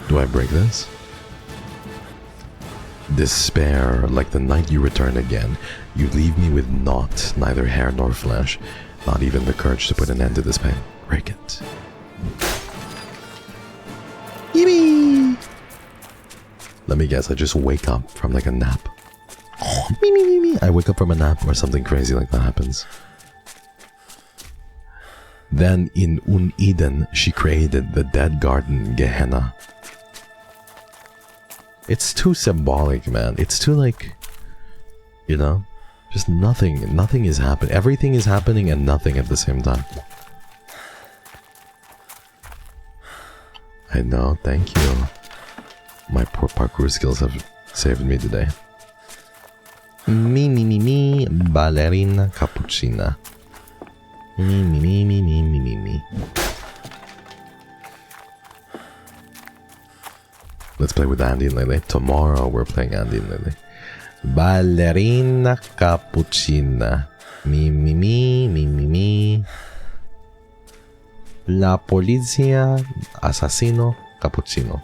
Do I break this? Despair, like the night you return again. You leave me with naught, neither hair nor flesh, not even the courage to put an end to this pain. Break it. Yippee! Let me guess, I just wake up from like a nap. me. I wake up from a nap or something crazy like that happens. Then in Un Eden, she created the dead garden Gehenna. It's too symbolic, man. It's too like, you know, just nothing is happening. Everything is happening and nothing at the same time. I know, thank you. My poor parkour skills have saved me today. Me, ballerina cappuccina. Me. Let's play with Andy and Lele. Tomorrow we're playing Andy and Lele. Ballerina cappuccina. Me. La polizia assassino cappuccino.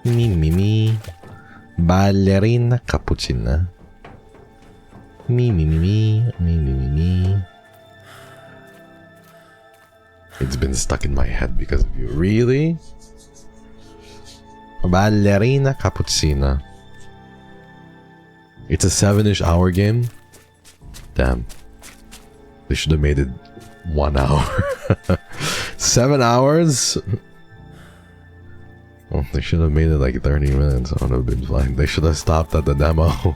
Me. Ballerina cappuccina. Me. It's been stuck in my head because of you. Really? Ballerina cappuccina. It's a 7-ish hour game. Damn. They should have made it 1 hour. 7 hours? Oh, they should have made it like 30 minutes. I would have been fine. They should have stopped at the demo.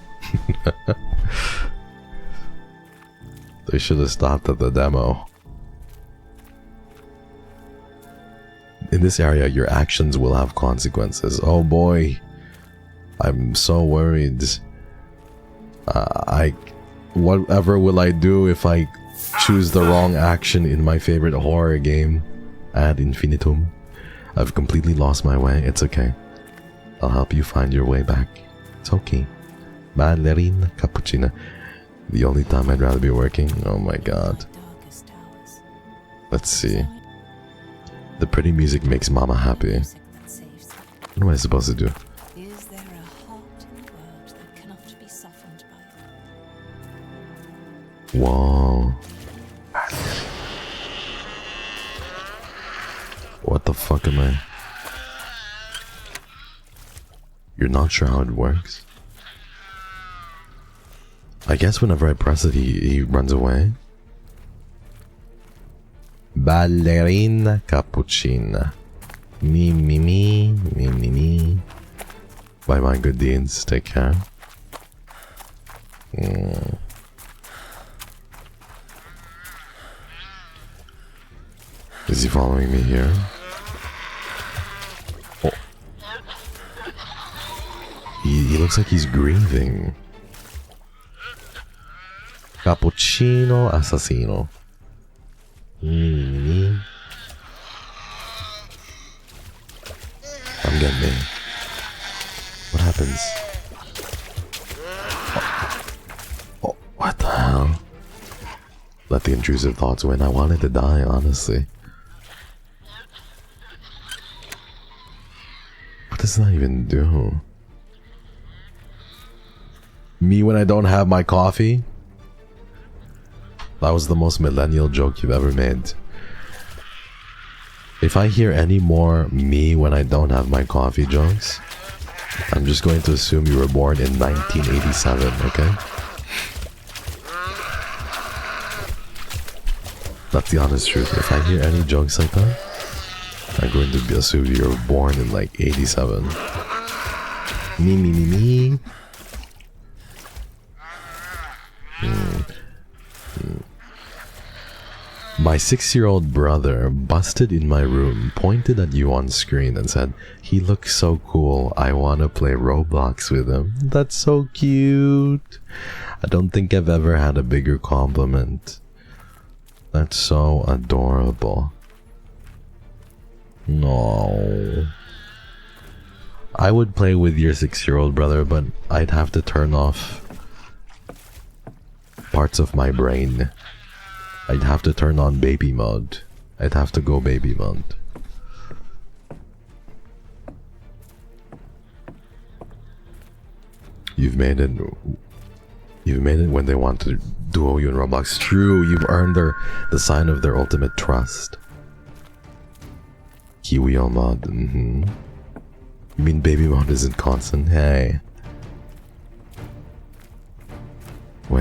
They should have stopped at the demo. In this area, your actions will have consequences. Oh boy. I'm so worried. Whatever will I do if I choose the wrong action in my favorite horror game, Ad Infinitum? I've completely lost my way. It's okay. I'll help you find your way back. It's okay. Ballerina cappuccina. The only time I'd rather be working? Oh my god. Let's see. The pretty music makes mama happy. What am I supposed to do? Is there a heart in the world that cannot be softened by it? Whoa. What the fuck am I? You're not sure how it works? I guess whenever I press it, he runs away. Ballerina cappuccina. Me. By my good deeds, take care. Is he following me here? Oh. He looks like he's grieving. Cappuccino assassino. I'm getting in. What happens? Oh, what the hell? Let the intrusive thoughts win. I wanted to die, honestly. What does that even do? Me when I don't have my coffee? That was the most millennial joke you've ever made. If I hear any more me when I don't have my coffee jokes, I'm just going to assume you were born in 1987, okay? That's the honest truth. If I hear any jokes like that, I'm going to assume you were born in like 87. Me. My 6-year-old brother busted in my room, pointed at you on screen and said, "He looks so cool, I wanna play Roblox with him." That's so cute. I don't think I've ever had a bigger compliment. That's so adorable. No. I would play with your 6-year-old brother, but I'd have to turn off parts of my brain. I'd have to turn on baby mode. I'd have to go baby mode. You've made it when they want to duo you in Roblox. True, you've earned the sign of their ultimate trust. KYRIO mod. You mean baby mode isn't constant? Hey.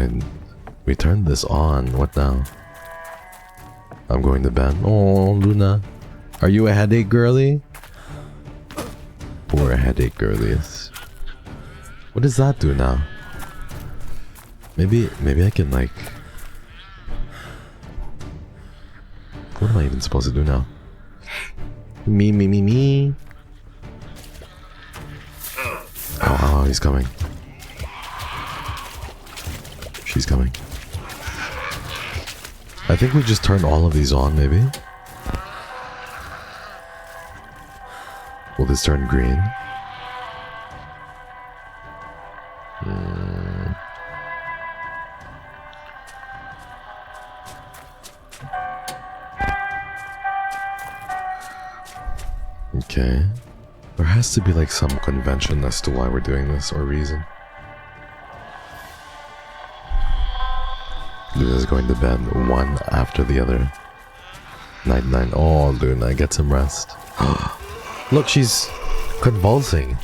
Wait, we turned this on. What now? I'm going to bed. Oh, Luna. Are you a headache girly? Poor headache girlies. What does that do now? Maybe I can like... What am I even supposed to do now? Me. Oh, he's coming. She's coming. I think we just turn all of these on, maybe? Will this turn green? Okay. There has to be like some convention as to why we're doing this, or reason. Luna's going to bed one after the other. Night. Oh, Luna, get some rest. Look, she's convulsing.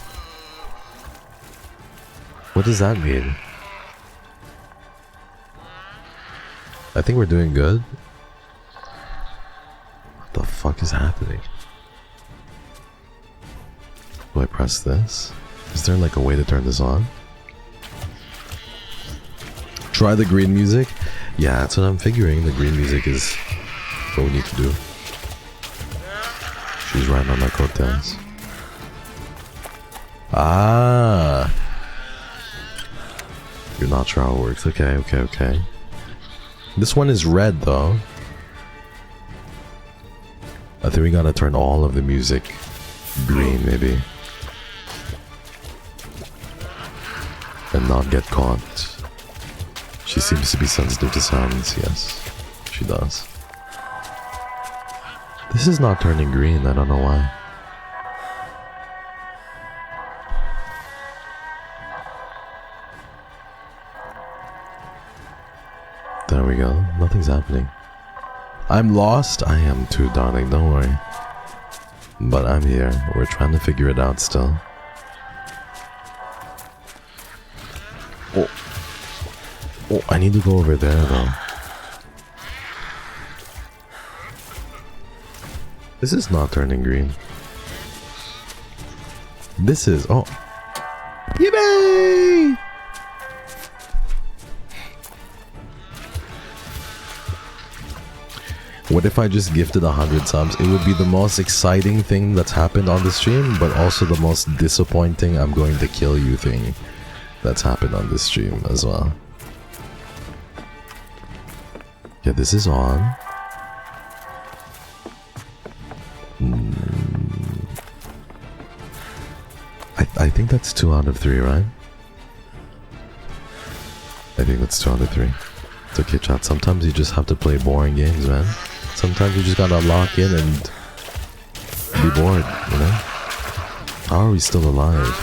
What does that mean? I think we're doing good. What the fuck is happening? Do I press this? Is there like a way to turn this on? Try the green music? Yeah, that's what I'm figuring. The green music is what we need to do. She's riding on my coattails. Ah! You're not sure how it works. Okay. This one is red though. I think we gotta turn all of the music green maybe. And not get caught. She seems to be sensitive to sounds, yes. She does. This is not turning green, I don't know why. There we go, nothing's happening. I'm lost? I am too, darling, don't worry. But I'm here, we're trying to figure it out still. Oh, I need to go over there though. This is not turning green. This is... Oh. Yippee! What if I just gifted 100 subs? It would be the most exciting thing that's happened on the stream, but also the most disappointing I'm going to kill you thing that's happened on this stream as well. Yeah, this is on. I think that's 2 out of 3, right? I think that's 2 out of 3. It's okay, chat. Sometimes you just have to play boring games, man. Sometimes you just gotta lock in and be bored, you know? How are we still alive?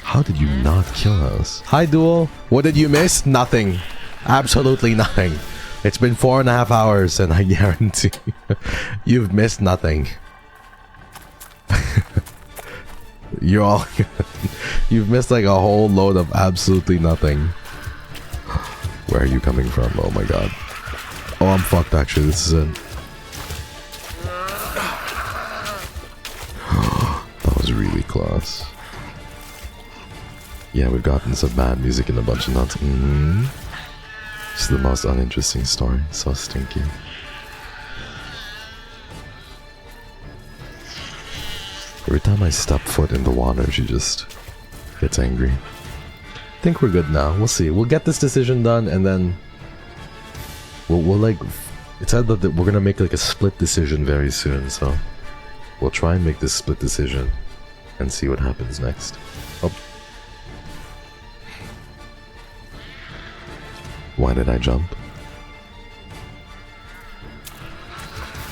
How did you not kill us? Hi, Duel. What did you miss? Nothing. Absolutely nothing. It's been 4.5 hours and I guarantee you've missed nothing. You're all... You've missed like a whole load of absolutely nothing. Where are you coming from? Oh my god. Oh, I'm fucked actually. This is it. That was really close. Yeah, we've gotten some bad music and a bunch of nuts. It's the most uninteresting story. So stinky. Every time I step foot in the water, she just gets angry. I think we're good now. We'll see. We'll get this decision done and then we'll like... It said that we're gonna make like a split decision very soon, so we'll try and make this split decision and see what happens next. Oh. Why did I jump?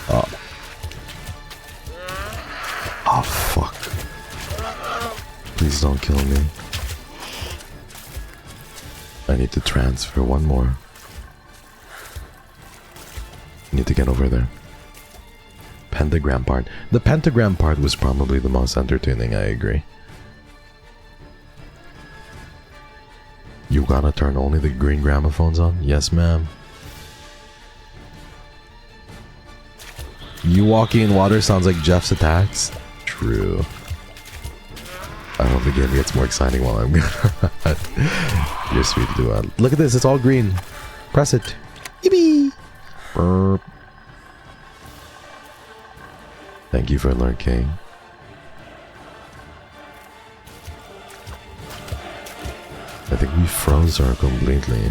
Oh. Oh, fuck. Please don't kill me. I need to transfer one more. I need to get over there. Pentagram part. The pentagram part was probably the most entertaining, I agree. You gotta turn only the green gramophones on? Yes, ma'am. You walking in water sounds like Jeff's attacks. True. I hope the game gets more exciting while I'm gone. You're sweet to do that. Look at this, it's all green. Press it. Yippee! Burp. Thank you for lurking. I think we froze her completely.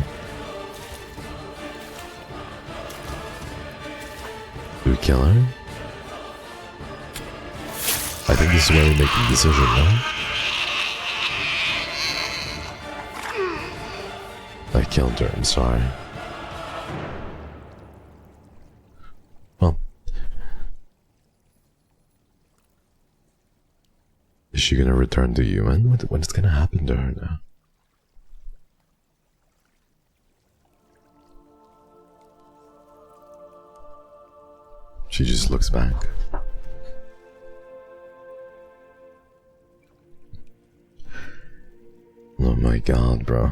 Do we kill her? I think this is where we make the decision, no? I killed her, I'm sorry. Well. Is she gonna return to human? What's gonna happen to her now? She just looks back. Oh my god, bro.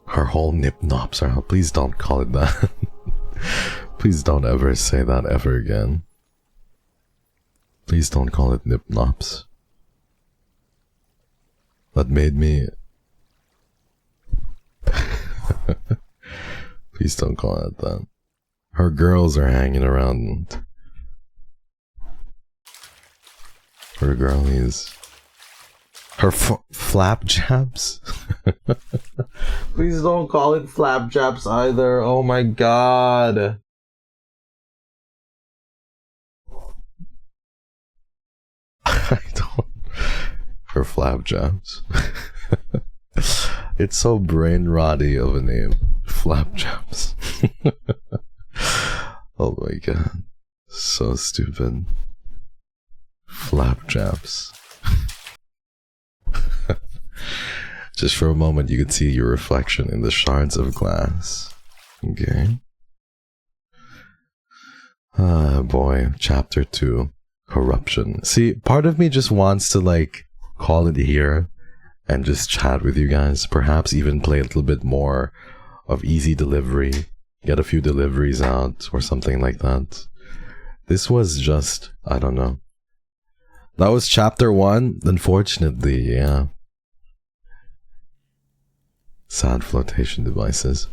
Her whole nip-nops are out. Please don't call it that. Please don't ever say that ever again. Please don't call it nip-nops. That made me... Please don't call it that. Her girls are hanging around. Her girlies. Her flapjabs? Please don't call it flapjabs either. Oh my god. I don't... Her flapjabs. It's so brain rotty of a name. Flapjabs. Oh my god. So stupid. Flapjabs. Just for a moment you could see your reflection in the shards of glass. Okay. Ah boy. Chapter 2. Corruption. See, part of me just wants to like call it here and just chat with you guys. Perhaps even play a little bit more of easy delivery. Get a few deliveries out or something like that. This was just, I don't know. That was chapter 1, unfortunately, yeah. Sad flotation devices.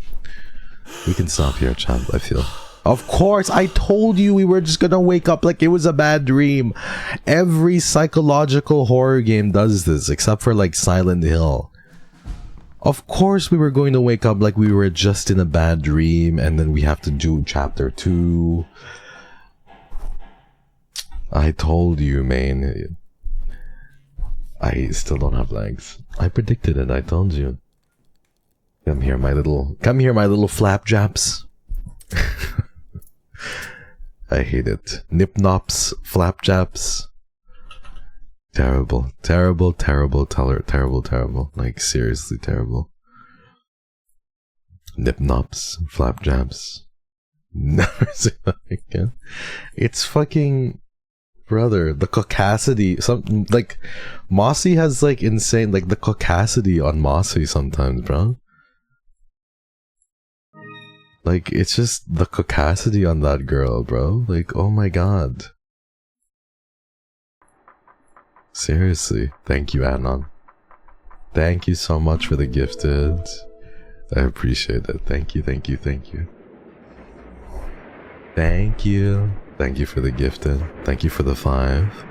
We can stop here, chat, I feel. Of course, I told you we were just gonna wake up like it was a bad dream. Every psychological horror game does this, except for like Silent Hill. Of course we were going to wake up like we were just in a bad dream, and then we have to do chapter 2. I told you, man. I still don't have legs. I predicted it, I told you. Come here, my little flapjaps. I hate it. Nip-nops, flapjaps. Terrible, terrible, terrible, terrible, terrible. Like, seriously terrible. Nip-nops, flapjaps. Never say that again. It's fucking... Brother, the caucasity... like, Mossy has, like, insane... Like, the caucasity on Mossy sometimes, bro. Like, it's just the caucasity on that girl, bro. Like, oh my god. Seriously. Thank you, Anon. Thank you so much for the gifted. I appreciate it. Thank you, thank you, thank you. Thank you. Thank you for the gifted. Thank you for the 5.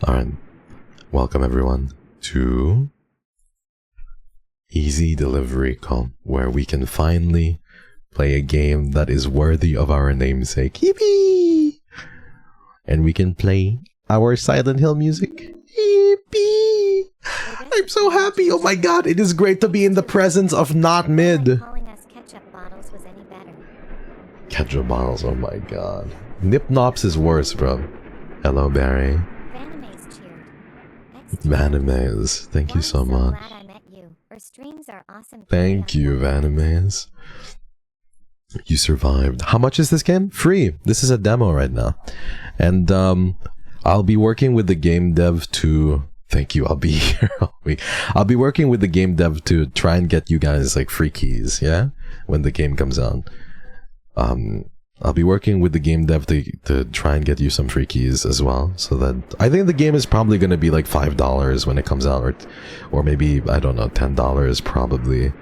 Alright. Welcome everyone to Easy Delivery Com, where we can finally play a game that is worthy of our namesake. Yippee! And we can play our Silent Hill music. Yippee! I'm so happy! Oh my god, it is great to be in the presence of not mid. Calling us ketchup bottles was any better. Ketchup bottles, oh my god. Nip-nops is worse, bro. Hello, Barry. Vanimaze cheered. Vanimaze, thank you so much. Glad I met you. Her streams are awesome. Thank you, Vanimaze. You survived. How much is this game? Free. This is a demo right now. And I'll be working with the game dev to Thank you. I'll be here all week. I'll be working with the game dev to try and get you guys like free keys, yeah? When the game comes out. I'll be working with the game dev to try and get you some free keys as well. So that I think the game is probably gonna be like $5 when it comes out, or maybe, I don't know, $10 probably.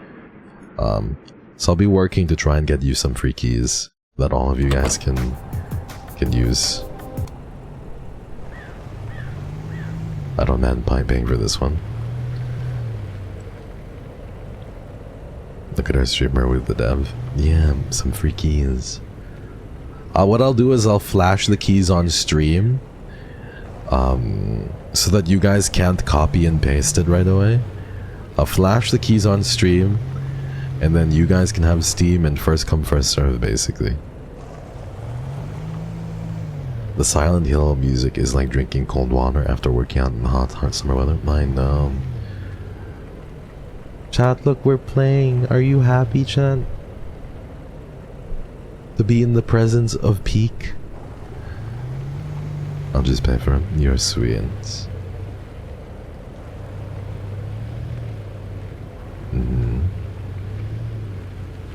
So I'll be working to try and get you some free keys that all of you guys can use. I don't mind paying for this one. Look at our streamer with the dev. Yeah, some free keys. What I'll do is I'll flash the keys on stream, so that you guys can't copy and paste it right away. I'll flash the keys on stream, and then you guys can have Steam and first come first serve, basically. The Silent Hill music is like drinking cold water after working out in the hot summer weather. I know. Chat, look, we're playing. Are you happy, chat? To be in the presence of Peak? I'll just pay for it. You're sweet.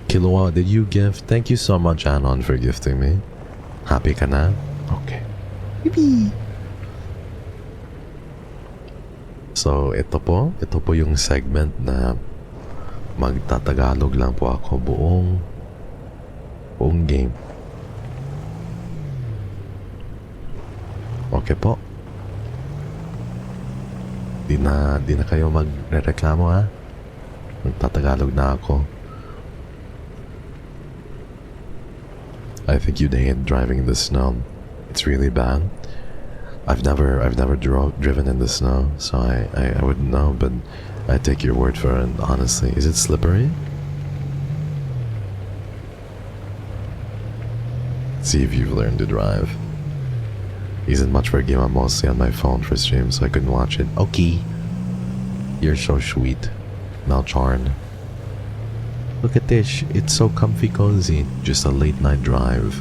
Kilowatt, did you gift? Thank you so much, Anon, for gifting me. Happy ka na? Okay. Yippee! So, ito po yung segment na magtatagalog lang po ako buong game. Okay po. Di na kayo magrereklamo, ha? Magtatagalog na ako. I think you'd hate driving in the snow. It's really bad. I've never driven in the snow, so I wouldn't know, but I take your word for it, honestly. Is it slippery? See if you've learned to drive. Isn't much for a game. I'm mostly on my phone for stream, so I couldn't watch it. Okay. You're so sweet, Malcharn. Look at this. It's so comfy cozy. Just a late night drive.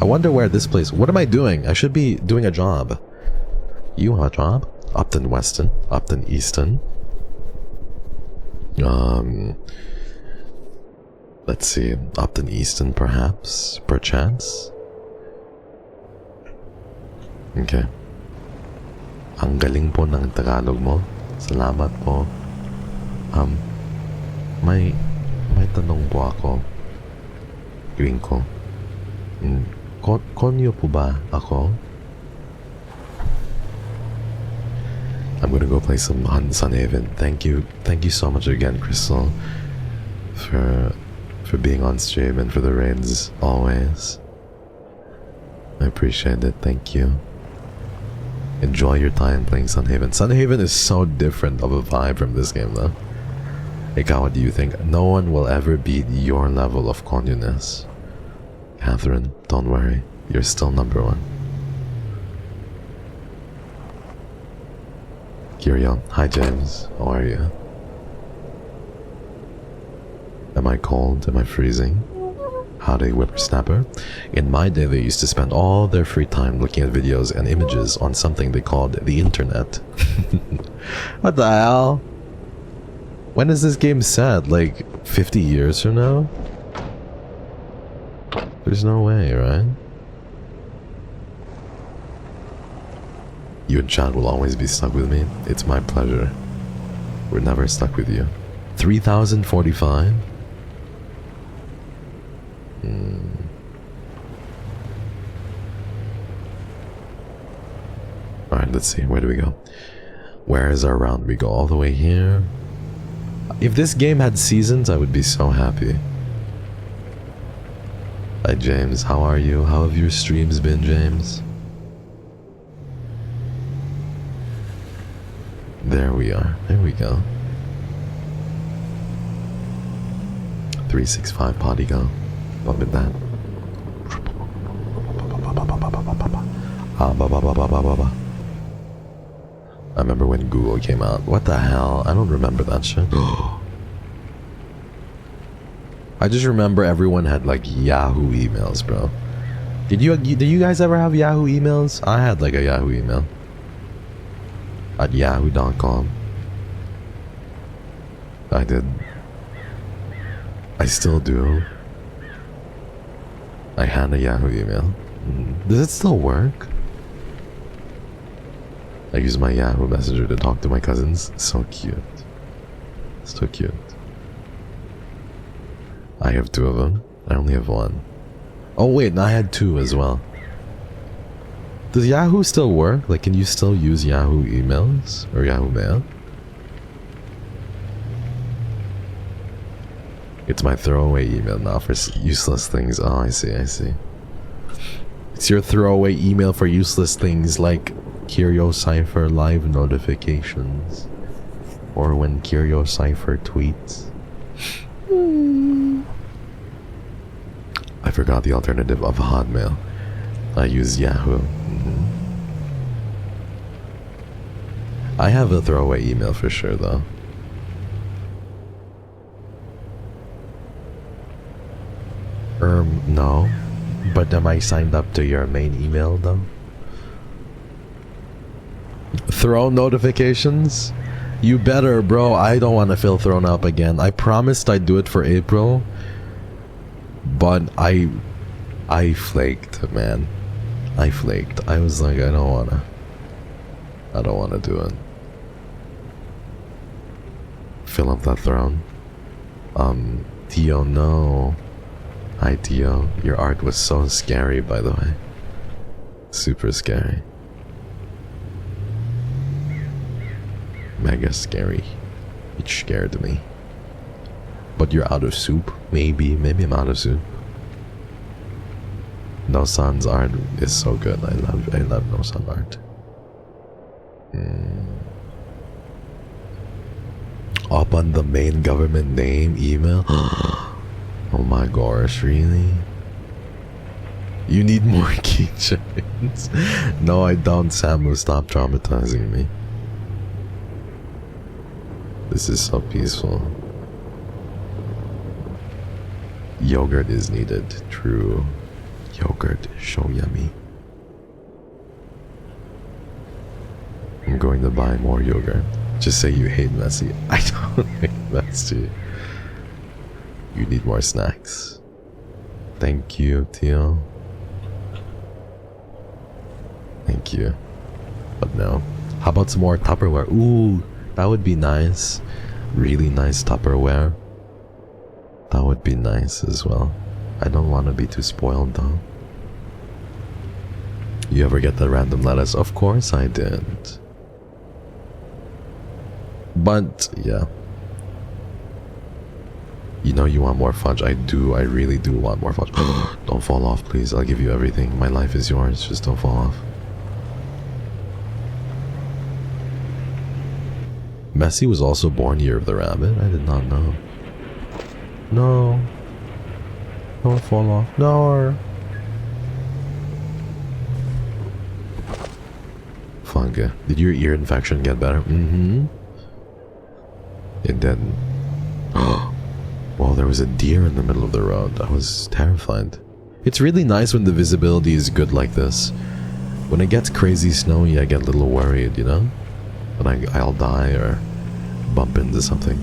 I wonder where this place... What am I doing? I should be doing a job. You have a job? Upton Weston. Upton Easton. Let's see. Upton Easton, perhaps? Perchance? Okay. Ang galing po ng Tagalog mo. Salamat po. May tanong po ako. Gawin ko. Konyo po ba ako? I'm gonna go play some Sunhaven. Thank you so much again, Crystal, for being on stream and for the raids always. I appreciate it. Thank you. Enjoy your time playing Sunhaven. Sunhaven is so different of a vibe from this game, though. Ikaw, what do you think? No one will ever beat your level of Konyo-ness. Catherine, don't worry. You're still number one. KYRIO. Hi, James. How are you? Am I cold? Am I freezing? Howdy, whippersnapper. In my day, they used to spend all their free time looking at videos and images on something they called the internet. What the hell? When is this game set? Like 50 years from now? There's no way, right? You and Chad will always be stuck with me. It's my pleasure. We're never stuck with you. 3045? Alright, let's see. Where do we go? Where is our round? We go all the way here. If this game had seasons, I would be so happy. Hi, James. How are you? How have your streams been, James? There we are. There we go. 365 potty go. What with that? I remember when Google came out. What the hell? I don't remember that shit. I just remember everyone had like Yahoo emails, bro. Did you guys ever have Yahoo emails? I had like a Yahoo email. at yahoo.com. I did. I still do. I had a Yahoo email. Does it still work? I use my Yahoo Messenger to talk to my cousins. So cute. So cute. I have 2 of them. I only have 1. Oh wait, I had 2 as well. Does Yahoo still work? Like, can you still use Yahoo emails? Or Yahoo Mail? It's my throwaway email now for useless things. Oh, I see, I see. It's your throwaway email for useless things like KYRIO Cypher live notifications. Or when KYRIO Cypher tweets. I forgot the alternative of Hotmail. I use Yahoo. I have a throwaway email for sure though. No. But am I signed up to your main email though? Throw notifications? You better, bro. I don't want to feel thrown up again. I promised I'd do it for April. But I flaked, man. I flaked. I was like, I don't wanna do it. Fill up that throne. Tio, no. Hi, Tio. Your art was so scary, by the way. Super scary. Mega scary. It scared me. But you're out of soup? Maybe I'm out of soup. No Sun's art is so good. I love No Sun art. Up on the main government name email? Oh my gosh, really? You need more keychains? No, I don't, Samu. Stop traumatizing me. This is so peaceful. Yogurt is needed. True. Yogurt is so yummy. I'm going to buy more yogurt. Just say you hate Messi. I don't hate Messi. You need more snacks. Thank you, Tio. Thank you. But no. How about some more Tupperware? Ooh, that would be nice. Really nice Tupperware. That would be nice as well. I don't want to be too spoiled though. You ever get the random lettuce? Of course I did. But yeah. You know you want more fudge. I do. I really do want more fudge. Don't fall off, please. I'll give you everything. My life is yours. Just don't fall off. Messi was also born Year of the Rabbit. I did not know. No. Don't fall off. No. Funga. Did your ear infection get better? Mm-hmm. It didn't. Well, there was a deer in the middle of the road. I was terrified. It's really nice when the visibility is good like this. When it gets crazy snowy, I get a little worried, you know? But I'll die or bump into something.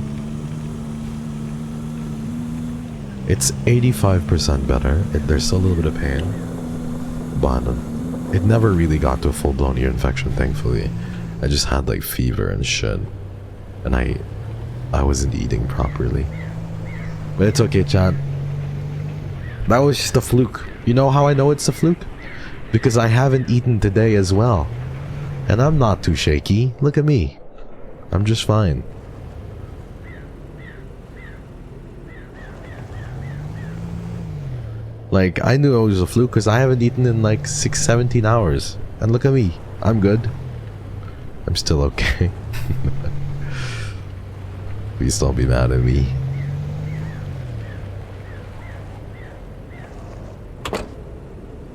It's 85% better. There's still a little bit of pain. But it never really got to a full-blown ear infection, thankfully. I just had like fever and shit. And I wasn't eating properly. But it's okay, chat. That was just a fluke. You know how I know it's a fluke? Because I haven't eaten today as well. And I'm not too shaky. Look at me. I'm just fine. Like, I knew it was a fluke because I haven't eaten in like 17 hours. And look at me. I'm good. I'm still okay. Please don't be mad at me.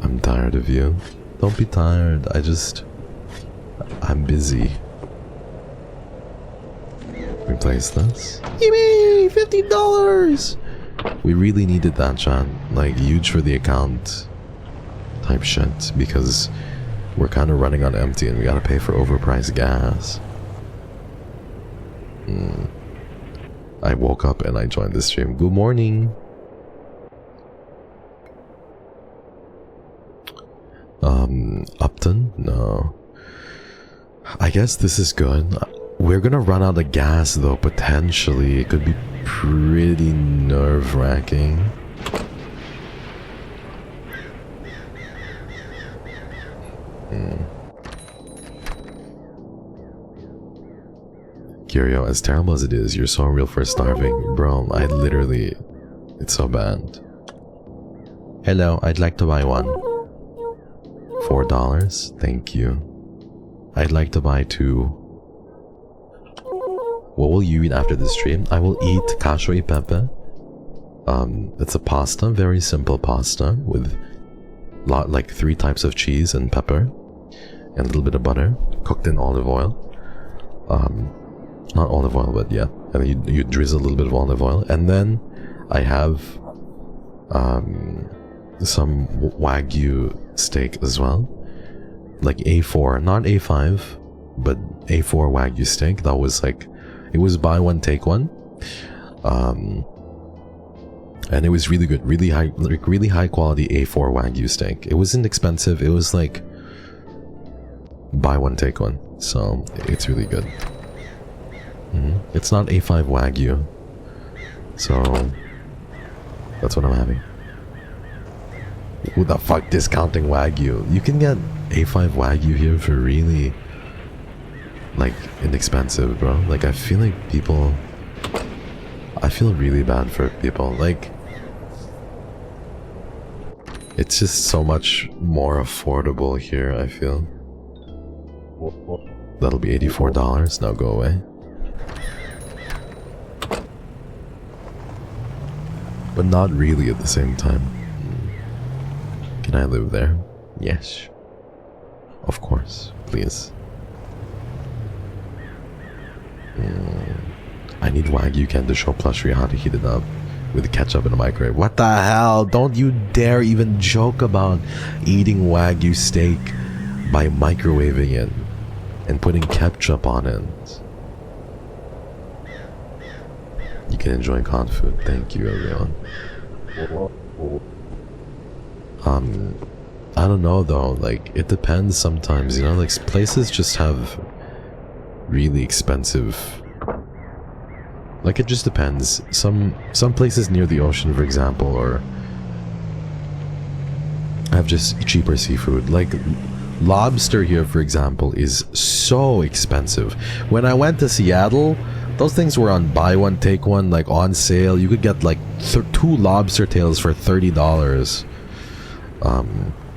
I'm tired of you. Don't be tired. I'm busy. Replace this. Yippee! $50! We really needed that, chat. Like, huge for the account type shit. Because we're kind of running on empty and we gotta pay for overpriced gas. I woke up and I joined the stream. Good morning. Upton? No. I guess this is good. We're gonna run out of gas though, potentially. It could be pretty nerve-wracking. KYRIO, as terrible as it is, you're so real for starving. Bro, I literally... It's so bad. Hello, I'd like to buy one. $4? Thank you. I'd like to buy 2. What will you eat after the stream? I will eat cacio e pepe. It's a pasta, very simple pasta with like 3 types of cheese and pepper and a little bit of butter, cooked in olive oil. Not olive oil, but yeah. And then you drizzle a little bit of olive oil, and then I have some Wagyu steak as well, like A4, not A5, but A4 Wagyu steak. That was like, it was buy one take one, and it was really good, really high quality A4 Wagyu steak. It wasn't expensive. It was like buy one take one, so it's really good. It's not A5 Wagyu, so that's what I'm having. Who the fuck discounting Wagyu? You can get A5 Wagyu here for really like inexpensive, bro. Like I feel like people, I feel really bad for people. Like it's just so much more affordable here, I feel. That'll be $84. Now go away. But not really at the same time. Can I live there? Yes. Of course. Please. I need Wagyu Ken to show Plushry how to heat it up with ketchup in a microwave. What the hell? Don't you dare even joke about eating Wagyu steak by microwaving it and putting ketchup on it. You can enjoy cod food. Thank you, everyone. I don't know though, like it depends sometimes, you know, like places just have really expensive, like it just depends. Some places near the ocean, for example, or have just cheaper seafood. Like lobster here, for example, is so expensive. When I went to Seattle, those things were on buy one take one, like on sale. You could get like 2 lobster tails for $30,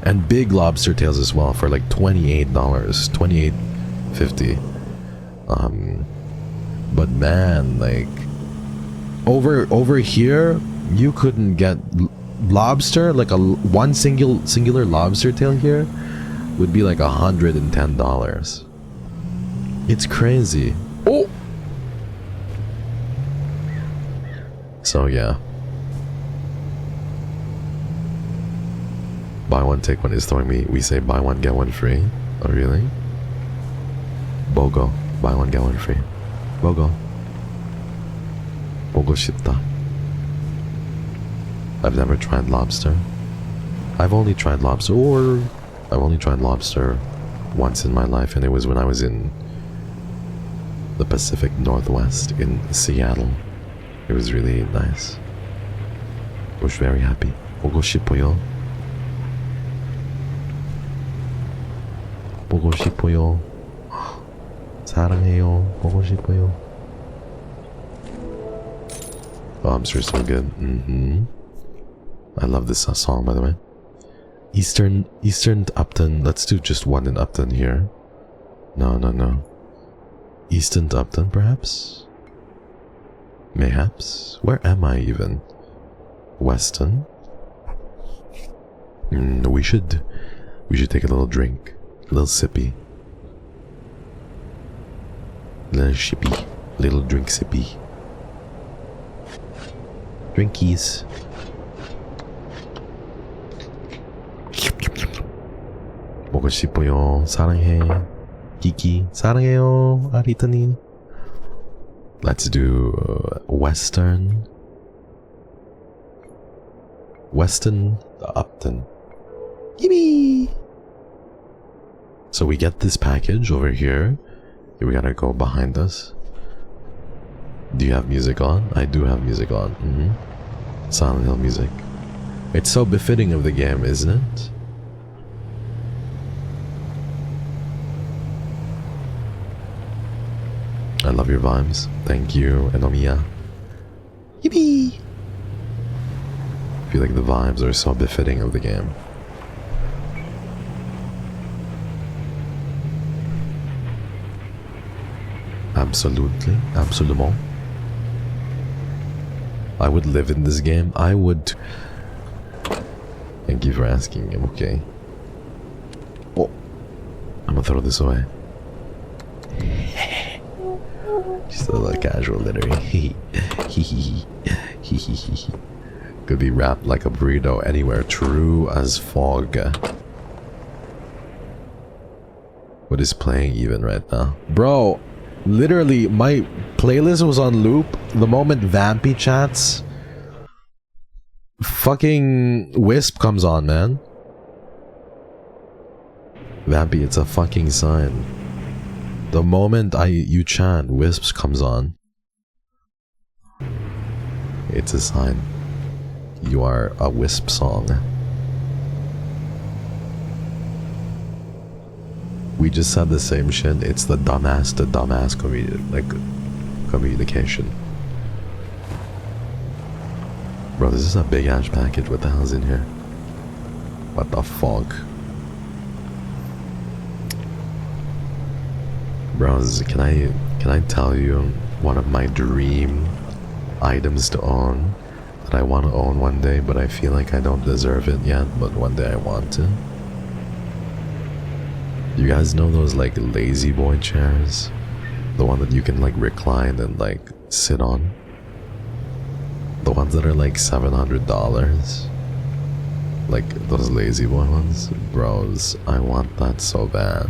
and big lobster tails as well for like $28, $28.50. But man, like over here, you couldn't get lobster. Like one singular lobster tail here would be like $110. It's crazy. Oh. So yeah, buy one take one is throwing me. We say buy one get one free. Oh really? BOGO, buy one get one free. BOGO. 보고 싶다. I've never tried lobster. I've only tried lobster once in my life, and it was when I was in the Pacific Northwest in Seattle. It was really nice. I was very happy. 보고 싶어요. 보고 싶어요. 사랑해요. 보고 싶어요. Lobster is so good. I love this song, by the way. Eastern Upton. Let's do just one in Upton here. No. Eastern Upton, perhaps? Mayhaps? Where am I even? Weston? We should take a little drink. A little sippy. Little shippy. Little drink sippy. Drinkies. 보고 싶어요. 사랑해. 기기. 사랑해요. 아리타니. Let's do Western Upton. Yippee! So we get this package over here. We gotta go behind us. Do you have music on? I do have music on. Silent Hill music. It's so befitting of the game, isn't it? I love your vibes. Thank you, Enomiya. Yippee! I feel like the vibes are so befitting of the game. Absolutely, absolument. I would live in this game. I would. Thank you for asking. I'm okay. Oh, I'm gonna throw this away. Just a little casual littering. Could be wrapped like a burrito anywhere. True as fog. What is playing even right now? Bro, literally my playlist was on loop the moment Vampy chats. Fucking Wisp comes on, man. Vampy, it's a fucking sign. The moment you chant, Wisps comes on. It's a sign. You are a Wisp song. We just said the same shit. It's the dumbass communication. Bro, this is a big ass package. What the hell's in here? What the fuck? Bros, can I tell you one of my dream items to own that I want to own one day, but I feel like I don't deserve it yet, but one day I want to? You guys know those like lazy boy chairs? The one that you can like recline and like sit on? The ones that are like $700? Like those lazy boy ones? Bros, I want that so bad.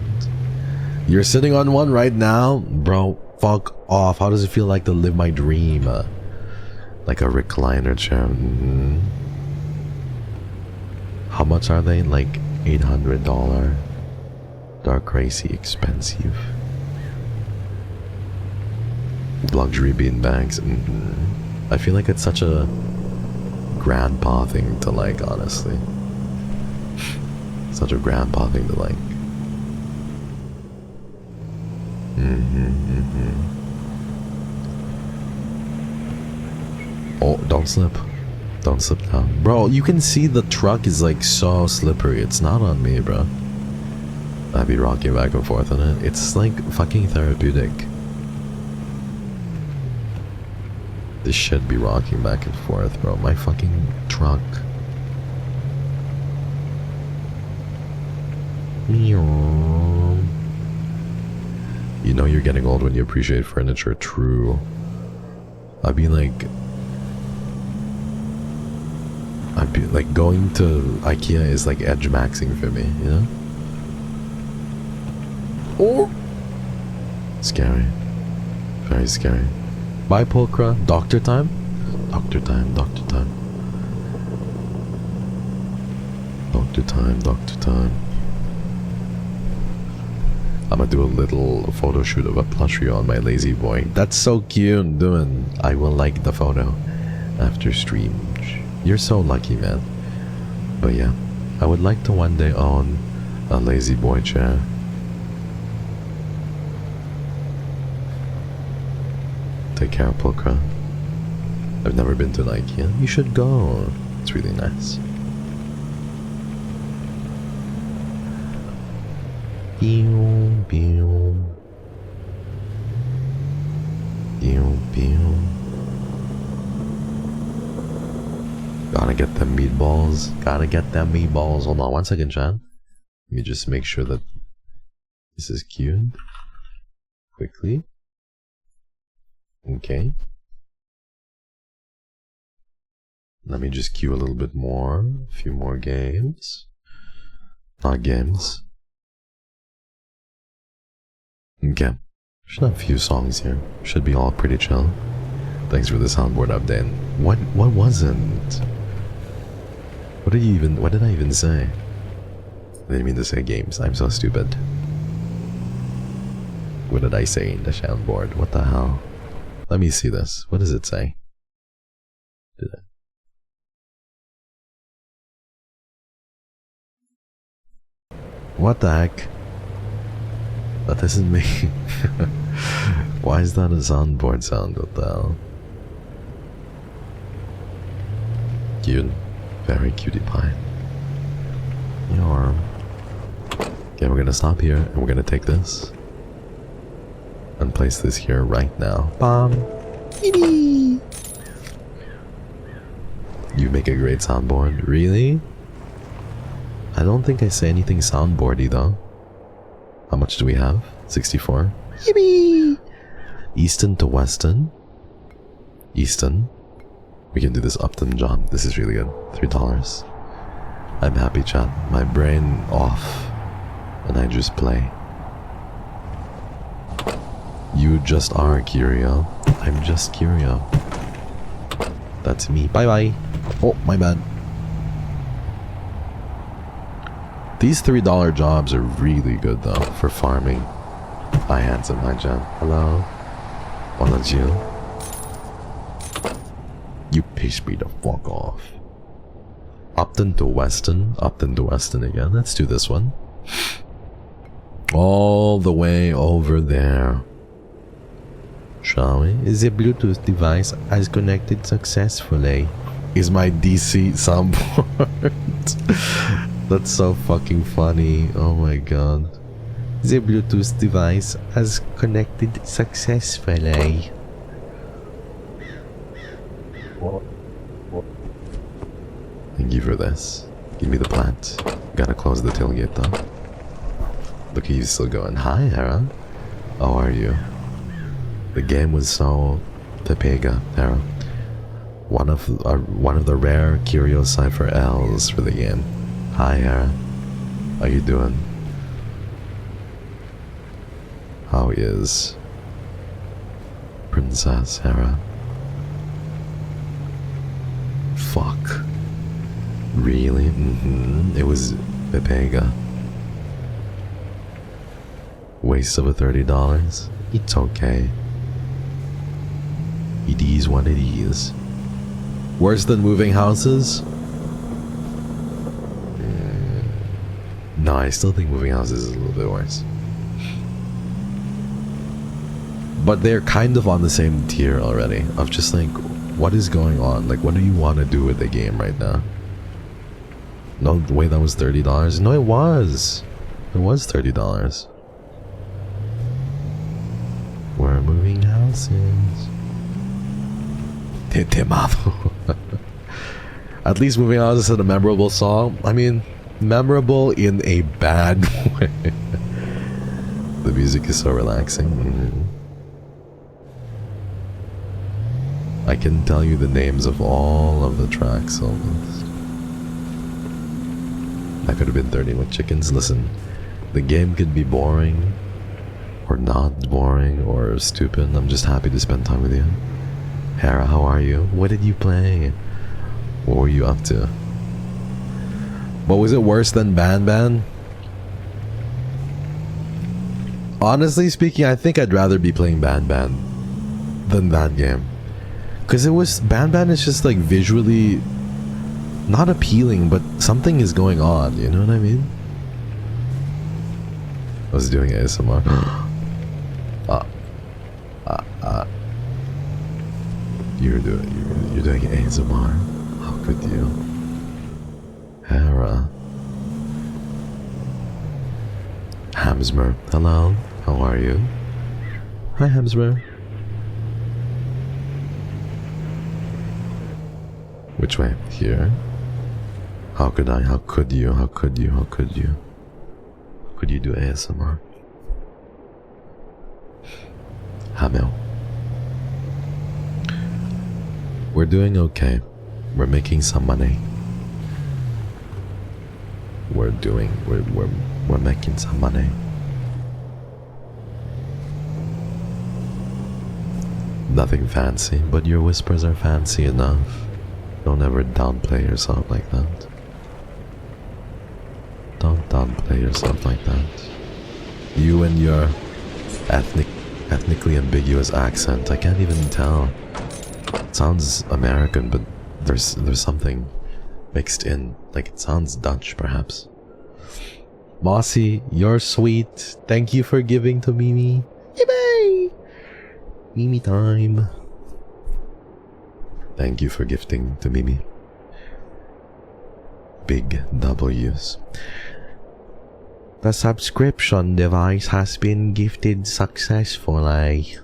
You're sitting on one right now? Bro, fuck off. How does it feel like to live my dream? Like a recliner chair. How much are they? Like $800. They're crazy expensive. Luxury beanbags. I feel like it's such a grandpa thing to like, honestly. Such a grandpa thing to like. Oh, don't slip. Don't slip down. Bro, you can see the truck is like so slippery. It's not on me, bro. I'd be rocking back and forth on it. It's like fucking therapeutic. This should be rocking back and forth, bro. My fucking truck. You know you're getting old when you appreciate furniture. True. I'd be like going to IKEA is like edge maxing for me, you know? Oh, scary. Very scary. Bye, Pulcra. Doctor time? Doctor time, doctor time. Doctor time, doctor time. I'm gonna do a little photo shoot of a plushie on my lazy boy. That's so cute, doing. I will like the photo after stream. You're so lucky, man. But yeah, I would like to one day own a lazy boy chair. Take care of Pulcra. I've never been to IKEA. You should go. It's really nice. Pew, pew. Pew, pew. Gotta get them meatballs. Gotta get them meatballs. Hold on 1 second, chat. Let me just make sure that this is queued. Quickly. Okay. Let me just queue a little bit more. A few more games. Not games. Okay. Should have a few songs here. Should be all pretty chill. Thanks for the soundboard update. What wasn't? What did I even say? I didn't mean to say games. I'm so stupid. What did I say in the soundboard? What the hell? Let me see this. What does it say? Did it? What the heck? That isn't me. Why is that a soundboard sound? What the hell? Cute. Very cutie pie. Your. Okay, we're gonna stop here and we're gonna take this and place this here right now. Bam! You make a great soundboard. Really? I don't think I say anything soundboardy though. How much do we have? 64. Yippee! Easton to Weston. Easton. We can do this Upton John. This is really good. $3. I'm happy, chat. My brain off. And I just play. You just are KYRIO. I'm just KYRIO. That's me. Bye bye. Oh, my bad. These $3 jobs are really good though for farming. Hi handsome, hi Jen. Hello. Why don't you? You piss me the fuck off. Upton to Weston. Upton to Weston again. Let's do this one. All the way over there. Shall we? Is the Bluetooth device as connected successfully? Is my DC soundboard? That's so fucking funny. Oh my god. The Bluetooth device has connected successfully. Thank you for this. Give me the plant. Gotta close the tailgate though. Look at you still going. Hi, Hera. How are you? The game was so Pepega, Hera. One of the rare KYRIO Cypher L's for the game. Hi, Hera. How you doing? How is Princess Hera? Fuck. Really? It was Pepega. Waste of a $30? It's okay. It is what it is. Worse than moving houses? No, I still think moving houses is a little bit worse. But they're kind of on the same tier already, of just like, what is going on? Like, what do you want to do with the game right now? No, wait, that was $30? No, it was! It was $30. We're moving houses. At least moving houses had a memorable song. I mean, memorable in a bad way. The music is so relaxing. I can tell you the names of all of the tracks almost. I could have been 30 with chickens. Listen, the game could be boring, or not boring, or stupid. I'm just happy to spend time with you. Hera, how are you? What did you play? What were you up to? But was it worse than Ban Ban? Honestly speaking, I think I'd rather be playing Ban Ban than that game. Because it was, Ban Ban is just like visually not appealing, but something is going on, you know what I mean? I was doing ASMR. You're doing ASMR? How could you? Hera. Hamsmer, hello, how are you? Hi Hamsmer. Which way? Here? How could I? How could you? How could you? How could you? How could you do ASMR? Hamel. We're doing okay. We're making some money. We're making some money. Nothing fancy, but your whispers are fancy enough. Don't ever downplay yourself like that. Don't downplay yourself like that. You and your ethnically ambiguous accent, I can't even tell. It sounds American, but there's something mixed in. Like it sounds Dutch, perhaps. Mossy, you're sweet. Thank you for giving to Mimi. Yippee! Mimi time. Thank you for gifting to Mimi. Big W's. The subscription device has been gifted successfully.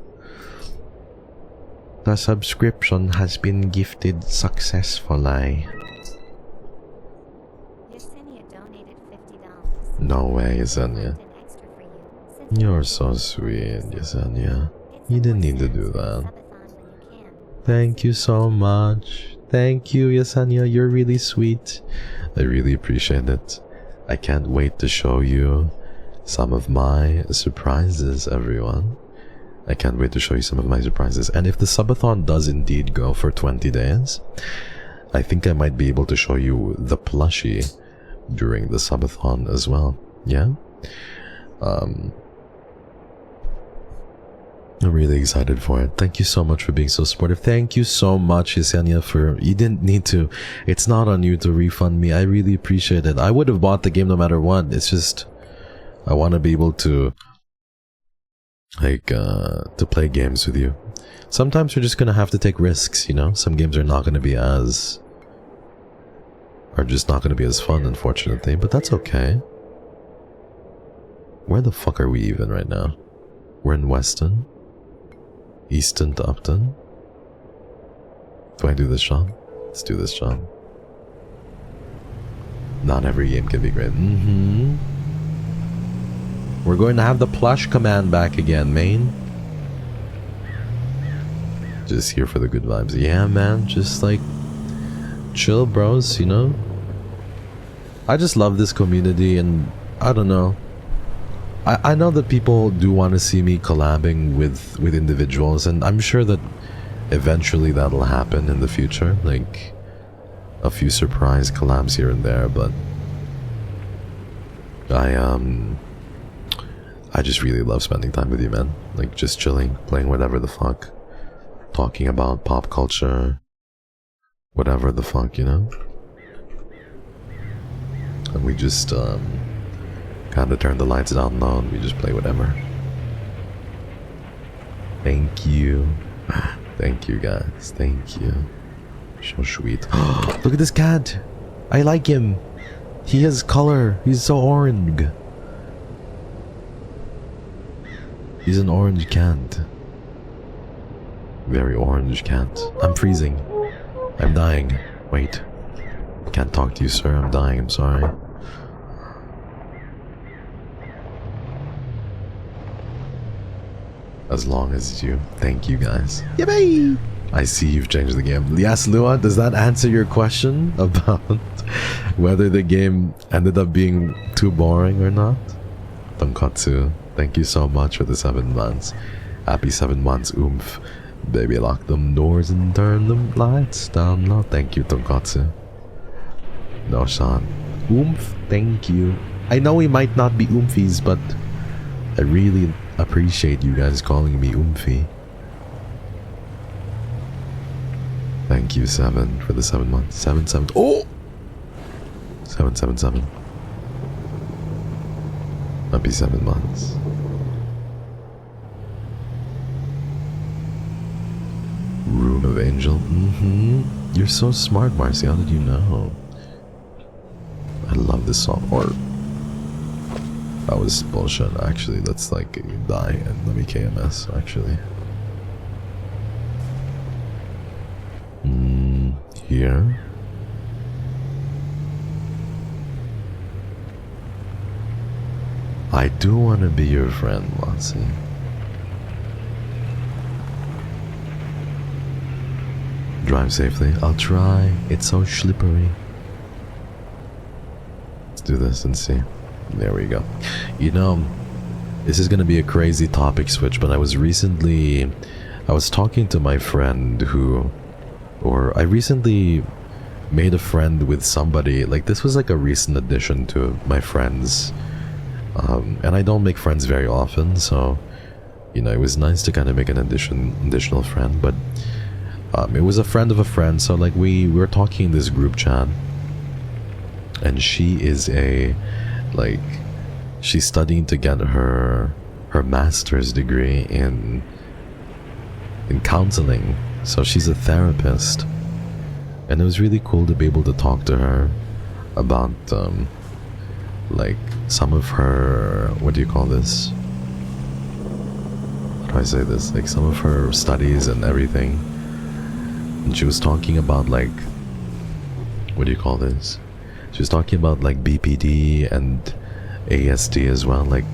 The subscription has been gifted successfully. Yesenia donated $50. No way, Yesenia. You're so sweet, Yesenia. You didn't need to do that. Thank you so much. Thank you, Yesenia. You're really sweet. I really appreciate it. I can't wait to show you some of my surprises, everyone. I can't wait to show you some of my surprises. And if the subathon does indeed go for 20 days, I think I might be able to show you the plushie during the subathon as well. Yeah? I'm really excited for it. Thank you so much for being so supportive. Thank you so much, Yesenia, for... You didn't need to. It's not on you to refund me. I really appreciate it. I would have bought the game no matter what. It's just... I want to be able to... to play games with you. Sometimes we're just gonna have to take risks, you know? Some games are not gonna be as... are just not gonna be as fun, unfortunately. But that's okay. Where the fuck are we even right now? We're in Weston? Easton to Upton? Do I do this job? Let's do this job. Not every game can be great. We're going to have the plush command back again, main. Just here for the good vibes. Yeah, man. Just like... chill, bros, you know? I just love this community and... I don't know. I know that people do want to see me collabing with individuals, and I'm sure that eventually that'll happen in the future, like a few surprise collabs here and there, but I just really love spending time with you, man. Like just chilling, playing whatever the fuck, talking about pop culture, whatever the fuck, you know? And we just kind of turn the lights down low and we just play whatever. Thank you. Thank you, guys. Thank you. So sweet. Look at this cat. I like him. He has color. He's so orange. He's an orange cat. Very orange cat. I'm freezing. I'm dying. Wait. Can't talk to you, sir. I'm dying. I'm sorry. As long as you. Thank you, guys. Yippee! I see you've changed the game. Yes, Lua, does that answer your question about whether the game ended up being too boring or not? Tonkatsu, thank you so much for the 7 months. Happy 7 months, oomph. Baby, lock them doors and turn them lights down low. Thank you, Tonkatsu. No, Sean. Oomph, thank you. I know we might not be oomfies, but I really appreciate you guys calling me oomphy. Thank you, 7, for the 7 months. 7, 7. Oh! 7, 7, 7. Happy 7 months. Room of Angel. You're so smart, Marcy. How did you know? I love this song. Or that was bullshit, actually. Let's like die and let me KMS, actually. Here. I do want to be your friend, Mossy. Drive safely. I'll try. It's so slippery. Let's do this and see. There we go. You know, this is going to be a crazy topic switch, but I was recently I was talking to my friend I recently made a friend with somebody, like this was like a recent addition to my friends, and I don't make friends very often, so you know, it was nice to kind of make an additional friend. But it was a friend of a friend, so like we were talking in this group chat, and she is she's studying to get her master's degree in counseling, so she's a therapist. And it was really cool to be able to talk to her about like some of her, what do you call this, how do I say this, like some of her studies and everything. And she was talking about like, what do you call this, she was talking about like BPD and ASD as well, like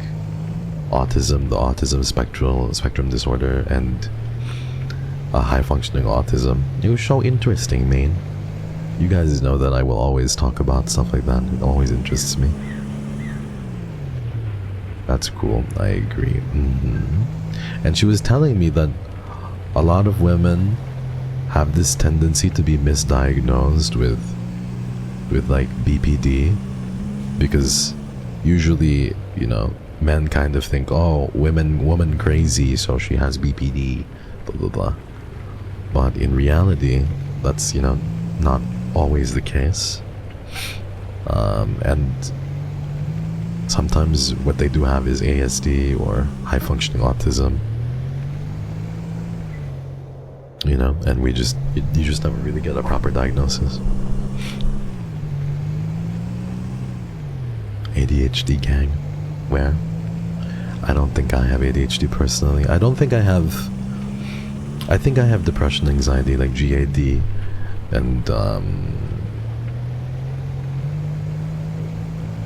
autism, the autism spectrum disorder, and high functioning autism. It was so interesting, man. You guys know that I will always talk about stuff like that. It always interests me. That's cool. I agree. And she was telling me that a lot of women have this tendency to be misdiagnosed with like BPD, because usually, you know, men kind of think, oh, woman crazy, so she has BPD, blah blah blah. But in reality, that's, you know, not always the case. And sometimes what they do have is ASD or high functioning autism, you know, and you just never really get a proper diagnosis. ADHD gang? Where? I don't think I have ADHD personally. I think I have depression, anxiety, like GAD, and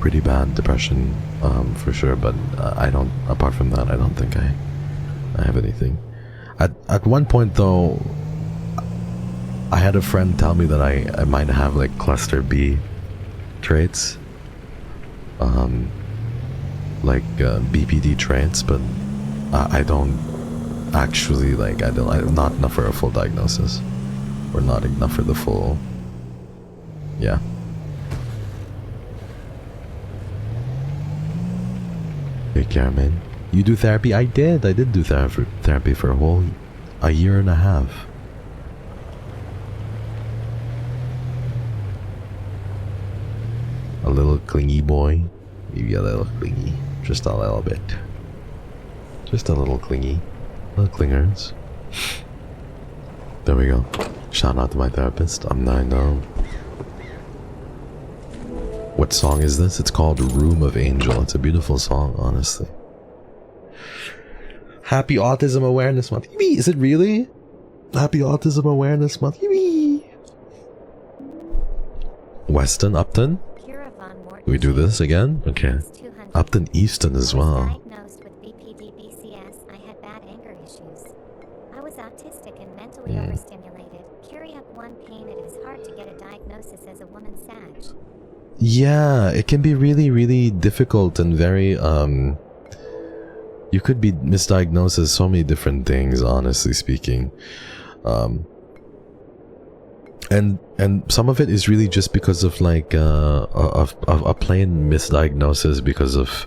pretty bad depression, for sure. But I don't. Apart from that, I don't think I have anything. At one point though, I had a friend tell me that I might have like cluster B traits, like BPD traits, but I don't actually, like, I'm not enough for a full diagnosis, or not enough for the full, yeah. Take care, man. You do therapy? I did do therapy for a year and a half. A little clingy boy, maybe a little clingy, just a little bit, just a little clingy. Clingers. There we go. Shout out to my therapist. I know. What song is this? It's called Room of Angel. It's a beautiful song, honestly. Happy Autism Awareness Month. Yee! Is it really? Happy Autism Awareness Month. Yee! Weston, Upton? We do this again? Okay. Upton Easton as well. Overstimulated. Carry up one pain. It is hard to get a diagnosis as a woman Sag. Yeah, it can be really, really difficult and very, you could be misdiagnosed as so many different things, honestly speaking. And some of it is really just because of like, a plain misdiagnosis because of,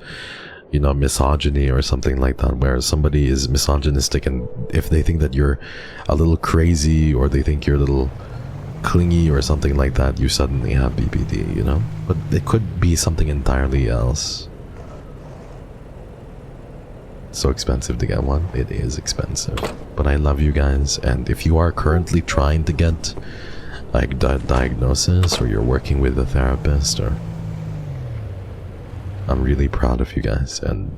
you know, misogyny or something like that, where somebody is misogynistic, and if they think that you're a little crazy or they think you're a little clingy or something like that, you suddenly have BPD, you know? But it could be something entirely else. So expensive to get one. It is expensive, but I love you guys, and if you are currently trying to get like diagnosis, or you're working with a therapist, or I'm really proud of you guys, and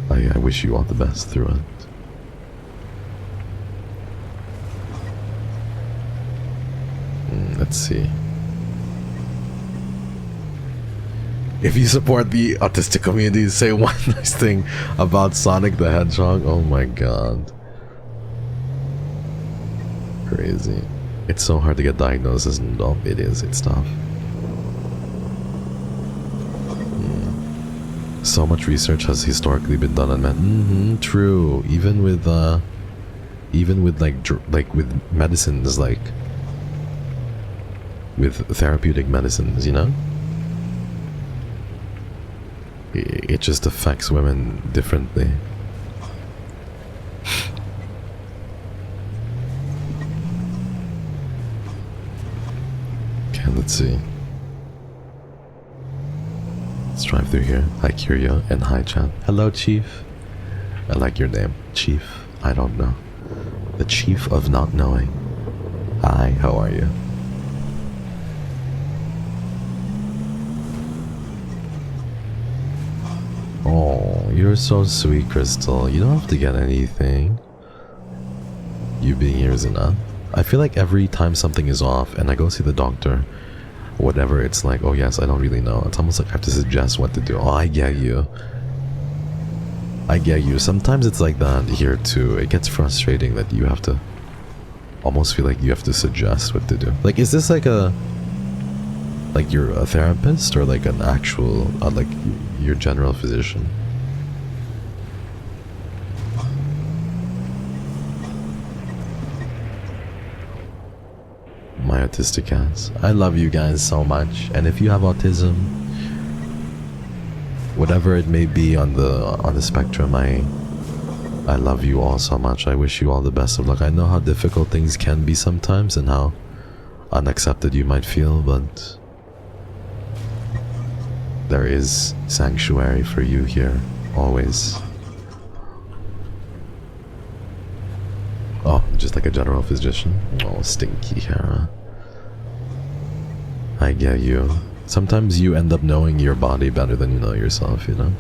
I wish you all the best through it. Let's see. If you support the autistic community, say one nice thing about Sonic the Hedgehog. Oh my god. Crazy. It's so hard to get diagnosed as an adult. It is. It's tough. So much research has historically been done on men. True. Even with even with like with medicines, like with therapeutic medicines, you know, it just affects women differently. Okay, let's see. Let's drive through here. Hi KYRIO and hi chat. Hello Chief. I like your name, Chief. I don't know. The Chief of Not Knowing. Hi, how are you? Oh, you're so sweet, Crystal. You don't have to get anything. You being here is enough. I feel like every time something is off and I go see the doctor, whatever, it's like, oh yes, I don't really know. It's almost like I have to suggest what to do. Oh, I get you. I get you. Sometimes it's like that here too. It gets frustrating that you have to almost feel like you have to suggest what to do. Like, is this like a, like you're a therapist or like an actual, like your general physician? My autistic cats. I love you guys so much. And if you have autism, whatever it may be on the spectrum, I love you all so much. I wish you all the best of luck. I know how difficult things can be sometimes and how unaccepted you might feel, but there is sanctuary for you here, always. Oh, just like a general physician? Oh, stinky hair. I get you. Sometimes you end up knowing your body better than you know yourself, you know?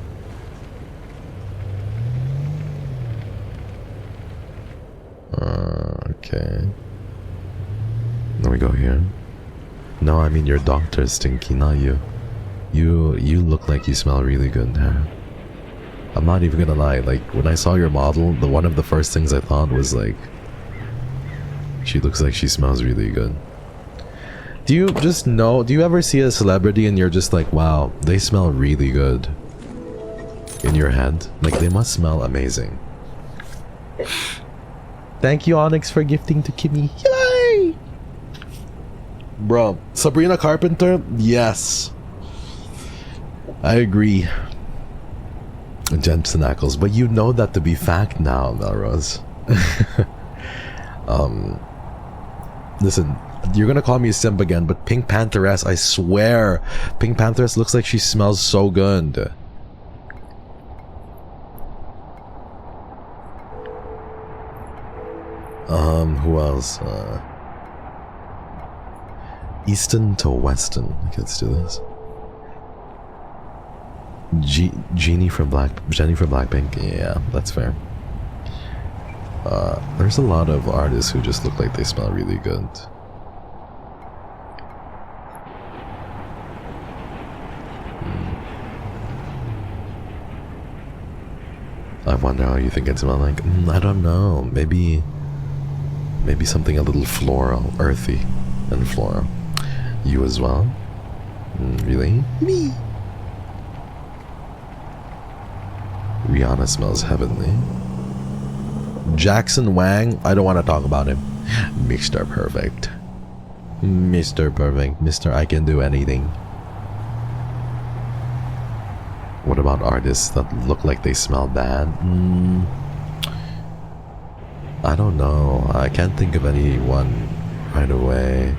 Okay. Then we go here. No, I mean your doctor, Stinky, not you. You look like you smell really good hair. I'm not even gonna lie, like when I saw your model, one of the first things I thought was like, she looks like she smells really good. Do you just know, do you ever see a celebrity and you're just like, wow, they smell really good in your head? Like they must smell amazing. Thank you Onyx for gifting to Kimmy. Yay! Bro, Sabrina Carpenter? Yes. I agree. Jensen Ackles, but you know that to be fact now, Melrose. Listen, you're gonna call me a simp again, but Pink Pantheress, I swear, Pink Pantheress looks like she smells so good. Who else? Easton to Weston. Okay, let's do this. Jenny from Blackpink. Yeah, that's fair. There's a lot of artists who just look like they smell really good. I wonder how you think it smells like. I don't know. Maybe something a little floral, earthy, and floral. You as well? Really? Me. Rihanna smells heavenly. Jackson Wang, I don't want to talk about him. Mr. Perfect. Mr. Perfect. Mr. I can do anything. What about artists that look like they smell bad? I don't know. I can't think of anyone right away.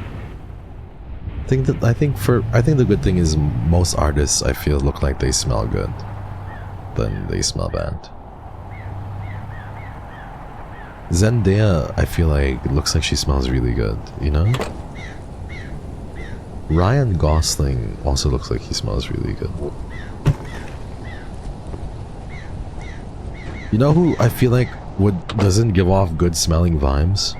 I think the good thing is most artists I feel look like they smell good. Then they smell bad. Zendaya, I feel like looks like she smells really good, you know? Ryan Gosling also looks like he smells really good. You know who I feel like doesn't give off good smelling vibes?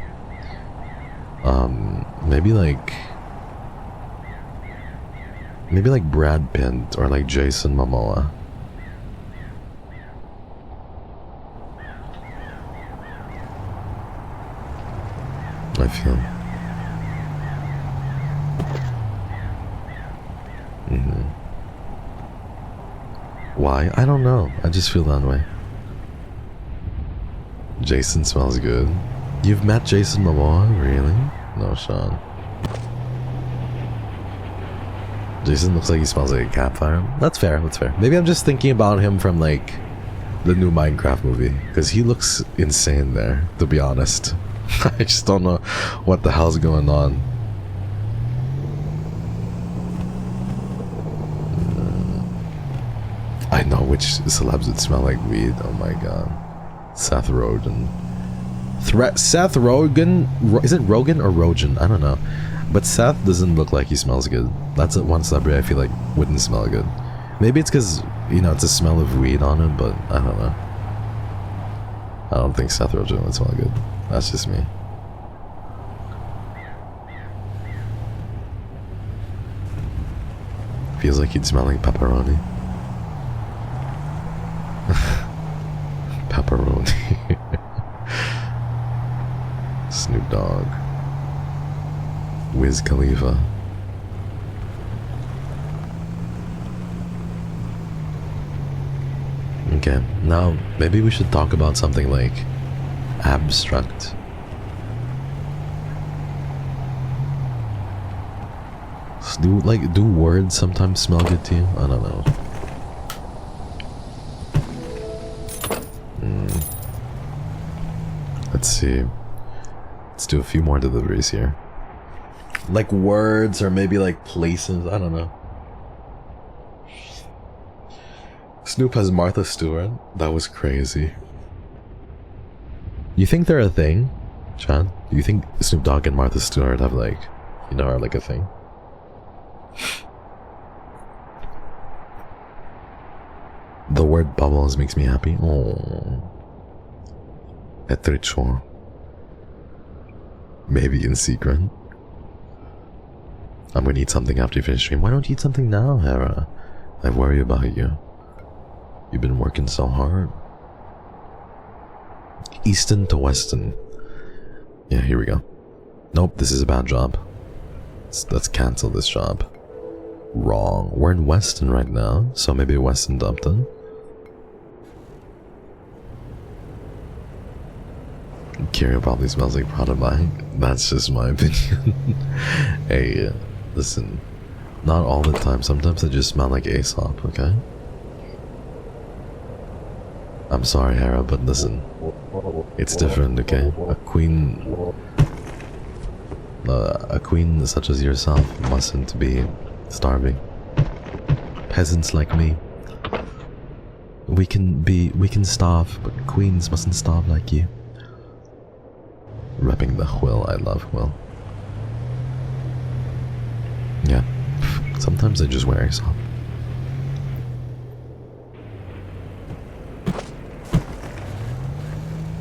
Maybe like Brad Pitt or like Jason Momoa. I feel. Why? I don't know. I just feel that way. Jason smells good. You've met Jason Momoa? Really? No, Sean. Jason looks like he smells like a campfire. That's fair, that's fair. Maybe I'm just thinking about him from like the new Minecraft movie, because he looks insane there, to be honest. I just don't know what the hell's going on. I know which celebs would smell like weed. Oh my god. Seth Rogen. Seth Rogen? Is it Rogan or Rogen? I don't know. But Seth doesn't look like he smells good. That's one celebrity I feel like wouldn't smell good. Maybe it's because, you know, it's a smell of weed on him, but I don't know. I don't think Seth Rogen would smell good. That's just me. Feels like he'd smell like pepperoni. Pepperoni. Snoop Dogg. Wiz Khalifa. Okay, now maybe we should talk about something like abstract. Do words sometimes smell good to you? I don't know. Let's see. Let's do a few more deliveries here. Like words or maybe like places, I don't know. Snoop has Martha Stewart. That was crazy. You think they're a thing, Chad? Do you think Snoop Dogg and Martha Stewart have like, you know, are like a thing? The word bubbles makes me happy. Oh. Etricho. Maybe in secret. I'm gonna eat something after you finish stream. Why don't you eat something now, Hera? I worry about you. You've been working so hard. Easton to Weston. Yeah, here we go. Nope, this is a bad job. Let's cancel this job. Wrong. We're in Weston right now, so maybe Weston to Upton. KYRIO probably smells like Prada bag. That's just my opinion. Hey, listen. Not all the time. Sometimes I just smell like Aesop, okay? I'm sorry, Hera, but listen. It's different, okay? A queen such as yourself mustn't be starving. Peasants like me, we can starve, but queens mustn't starve like you. Repping the Quill, I love Quill. Yeah, sometimes I just wear Aesop.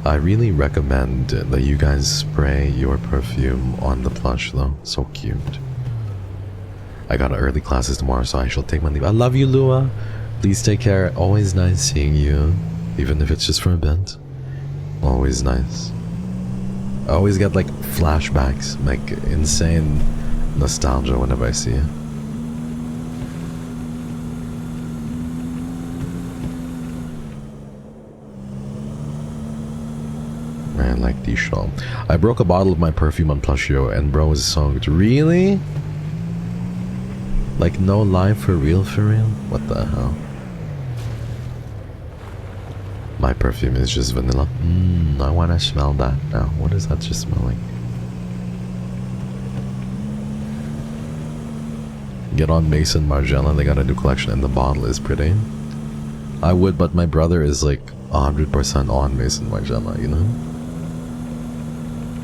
I really recommend that you guys spray your perfume on the plush though. So cute. I got early classes tomorrow, so I shall take my leave. I love you, Lua. Please take care. Always nice seeing you, even if it's just for a bit. Always nice. I always get like flashbacks, like insane nostalgia whenever I see you. Man, like the show. I broke a bottle of my perfume on Plushio and bro was soaked. Really? Like no lie, for real, for real? What the hell? My perfume is just vanilla. I wanna smell that now. What does that just smell like? Get on Mason Margiela, they got a new collection and the bottle is pretty. I would, but my brother is like 100% on Mason Margiela, you know?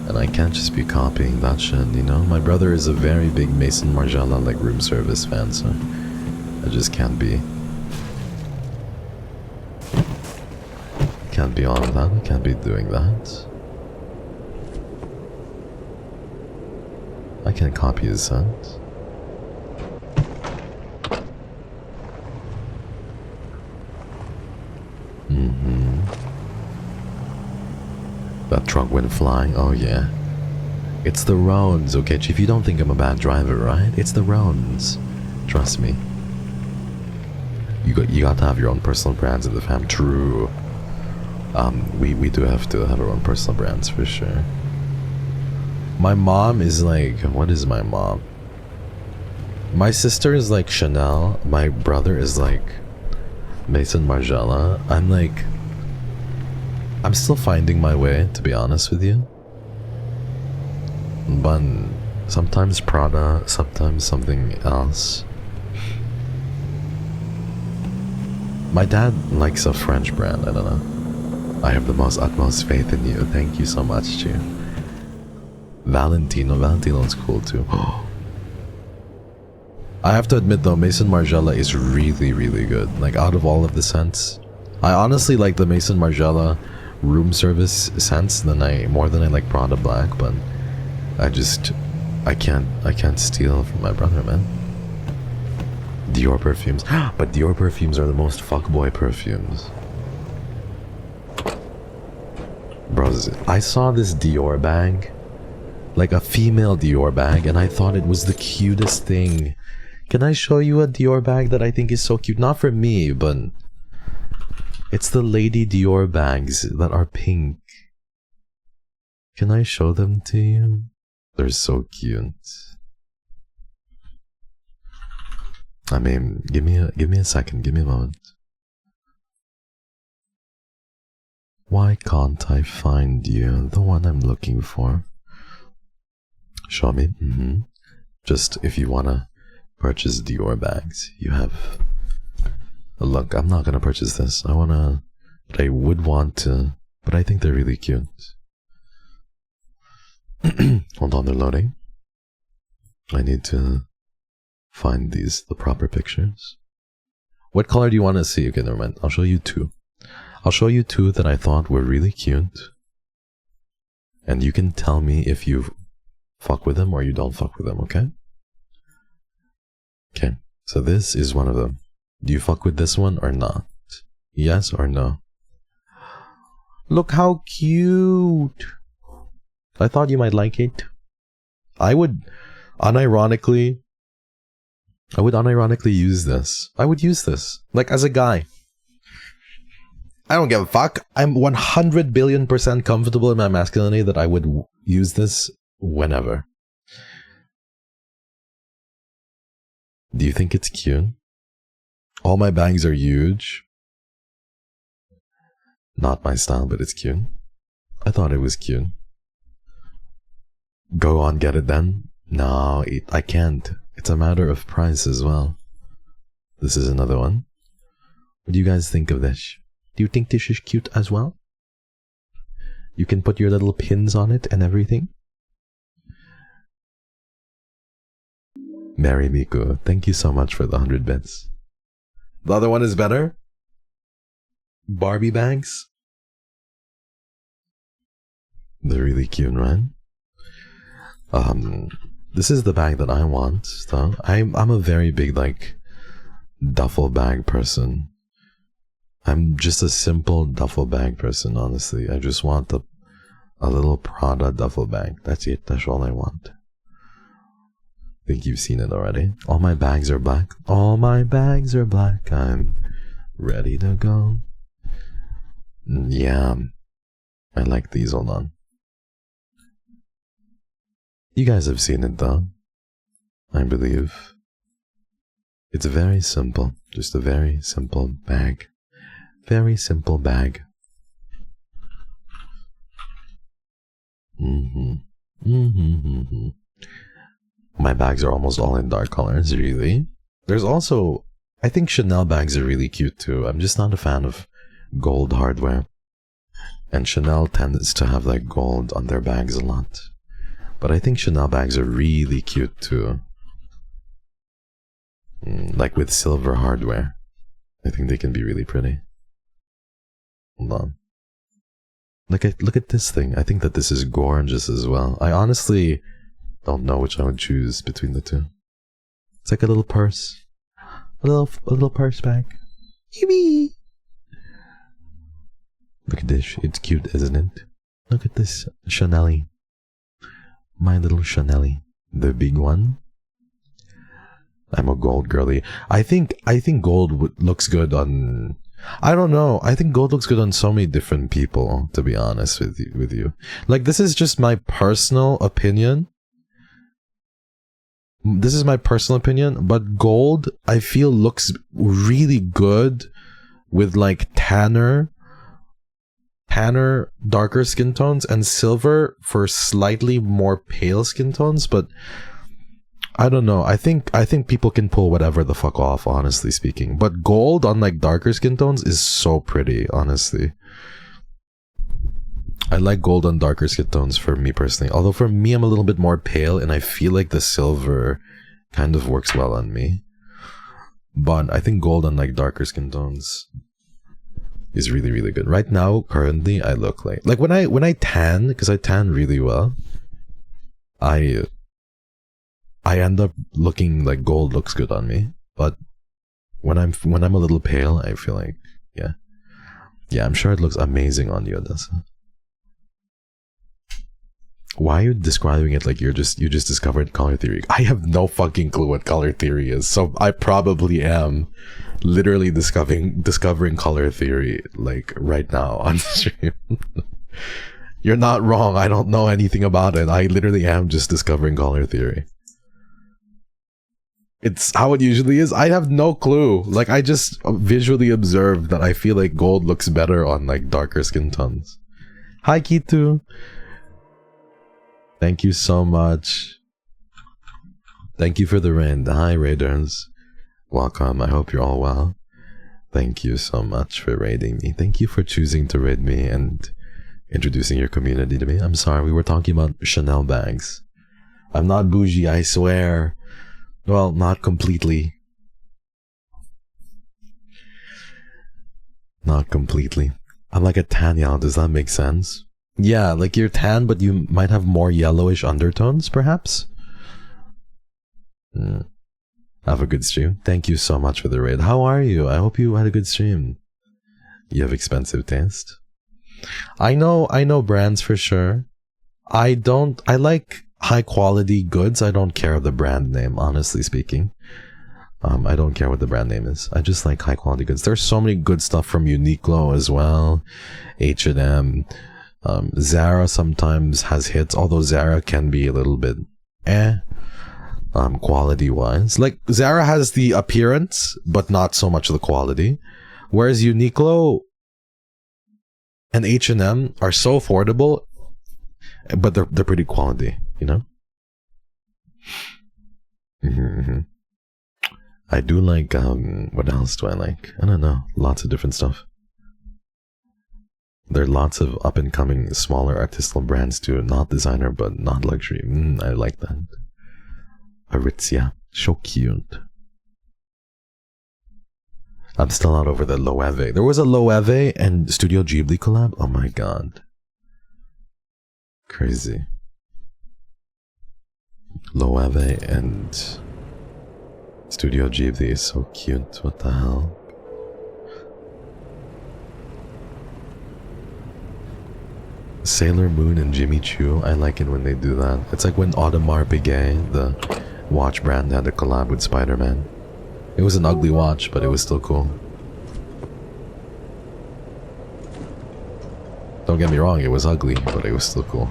And I can't just be copying that shit, you know? My brother is a very big Mason Margiela like room service fan, so I just can't be on that, can't be doing that. I can copy his scent. That truck went flying, oh yeah. It's the roads, okay Chief, you don't think I'm a bad driver, right? It's the roads. Trust me. You got to have your own personal brands in the fam. True. We do have to have our own personal brands for sure. My mom is like, what is my mom? My sister is like Chanel. My brother is like Maison Margiela. I'm still finding my way, to be honest with you. But sometimes Prada, sometimes something else. My dad likes a French brand, I don't know. I have the utmost faith in you. Thank you so much, Chu. Valentino's cool too. I have to admit though, Maison Margiela is really, really good. Like, out of all of the scents, I honestly like the Maison Margiela room service scents more than I like Prada Black, but I can't steal from my brother, man. Dior perfumes. But Dior perfumes are the most fuckboy perfumes. Bros, I saw this Dior bag, like a female Dior bag, and I thought it was the cutest thing. Can I show you a Dior bag that I think is so cute? Not for me, but it's the Lady Dior bags that are pink. Can I show them to you? They're so cute. I mean, give me a second, give me a moment. Why can't I find you? The one I'm looking for. Show me. Just if you wanna purchase Dior bags, you have. Look, I'm not gonna purchase this. I would want to, but I think they're really cute. Hold on, they're loading. I need to find the proper pictures. What color do you want to see? Okay, never mind. I'll show you two. I'll show you two that I thought were really cute. And you can tell me if you fuck with them or you don't fuck with them, okay? Okay, so this is one of them. Do you fuck with this one or not? Yes or no? Look how cute! I thought you might like it. I would unironically use this. I would use this. Like, as a guy. I don't give a fuck. I'm 100 billion% comfortable in my masculinity that I would use this whenever. Do you think it's cute? All my bags are huge. Not my style, but it's cute. I thought it was cute. Go on, get it then? No, I can't. It's a matter of price as well. This is another one. What do you guys think of this? Do you think this is cute as well? You can put your little pins on it and everything. Mary Miku, thank you so much for the 100 bits. The other one is better? Barbie bags? They're really cute, right? This is the bag that I want, though. I'm a very big, like, duffel bag person. I'm just a simple duffel bag person, honestly. I just want a little Prada duffel bag. That's it. That's all I want. I think you've seen it already. All my bags are black. All my bags are black. I'm ready to go. Yeah. I like these. Hold on. You guys have seen it, though. I believe. It's very simple. Just a very simple bag. Very simple bag. My bags are almost all in dark colors, really. There's also, I think Chanel bags are really cute too. I'm just not a fan of gold hardware. And Chanel tends to have like gold on their bags a lot. But I think Chanel bags are really cute too. Like with silver hardware. I think they can be really pretty. Hold on. Look at this thing. I think that this is gorgeous as well. I honestly don't know which I would choose between the two. It's like a little purse. A little purse bag. Eee! Look at this. It's cute, isn't it? Look at this Chanel. My little Chanel. The big one. I'm a gold girly. I think gold looks good on I don't know. I think gold looks good on so many different people, to be honest with you. Like, this is just my personal opinion. This is my personal opinion, but gold, I feel, looks really good with, like, tanner, darker skin tones, and silver for slightly more pale skin tones, but I don't know. I think people can pull whatever the fuck off, honestly speaking. But gold on like darker skin tones is so pretty, honestly. I like gold on darker skin tones for me personally. Although for me, I'm a little bit more pale, and I feel like the silver kind of works well on me. But I think gold on like darker skin tones is really, really good. Right now, currently, I look like when I tan, because I tan really well, I end up looking like gold looks good on me. But when I'm a little pale, I feel like yeah, I'm sure it looks amazing on you, Odessa. Why are you describing it like you just discovered color theory? I have no fucking clue what color theory is, so I probably am literally discovering color theory like right now on stream. You're not wrong. I don't know anything about it. I literally am just discovering color theory. It's how it usually is. I have no clue. Like, I just visually observed that I feel like gold looks better on like darker skin tones. Hi Kitu. Thank you so much. Thank you for the raid. Hi Raiders. Welcome. I hope you're all well. Thank you so much for raiding me. Thank you for choosing to raid me and introducing your community to me. I'm sorry, we were talking about Chanel bags. I'm not bougie, I swear. Well, not completely. Not completely. I'm like a tan, y'all. Does that make sense? Yeah, like you're tan, but you might have more yellowish undertones, perhaps? Have a good stream. Thank you so much for the raid. How are you? I hope you had a good stream. You have expensive taste. I know brands for sure. I like high quality goods. I don't care the brand name, honestly speaking. I don't care what the brand name is. I just like high quality goods. There's so many good stuff from Uniqlo as well. H&M. Zara sometimes has hits, although Zara can be a little bit quality wise. Like, Zara has the appearance, but not so much the quality. Whereas Uniqlo and H&M are so affordable, but they're pretty quality, you know? I do like, what else do I like? I don't know, lots of different stuff. There are lots of up-and-coming, smaller artisanal brands too, not designer, but not luxury. I like that. Aritzia, so cute. I'm still not over the Loewe. There was a Loewe and Studio Ghibli collab. Oh my god. Crazy. Loewe and Studio Ghibli is so cute. What the hell? Sailor Moon and Jimmy Choo. I like it when they do that. It's like when Audemars Piguet, the watch brand, had a collab with Spider-Man. It was an ugly watch, but it was still cool. Don't get me wrong, it was ugly, but it was still cool.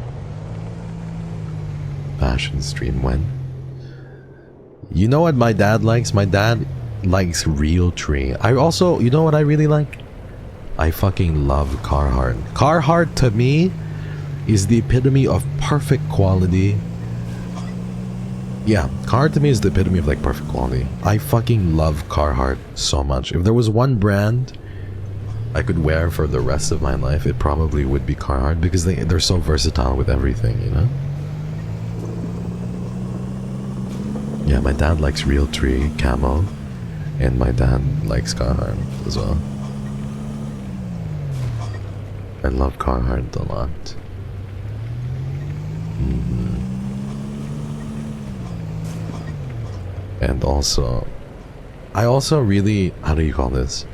Fashion stream when? You know what my dad likes? My dad likes Real Tree. I also, you know what I really like? I fucking love Carhartt. Carhartt to me is the epitome of perfect quality. Yeah, Carhartt to me is the epitome of like perfect quality. I fucking love Carhartt so much. If there was one brand I could wear for the rest of my life, it probably would be Carhartt, because they're so versatile with everything, you know? Yeah, my dad likes Real Tree camo, and my dad likes Carhartt as well. I love Carhartt a lot. And also, I also really, how do you call this?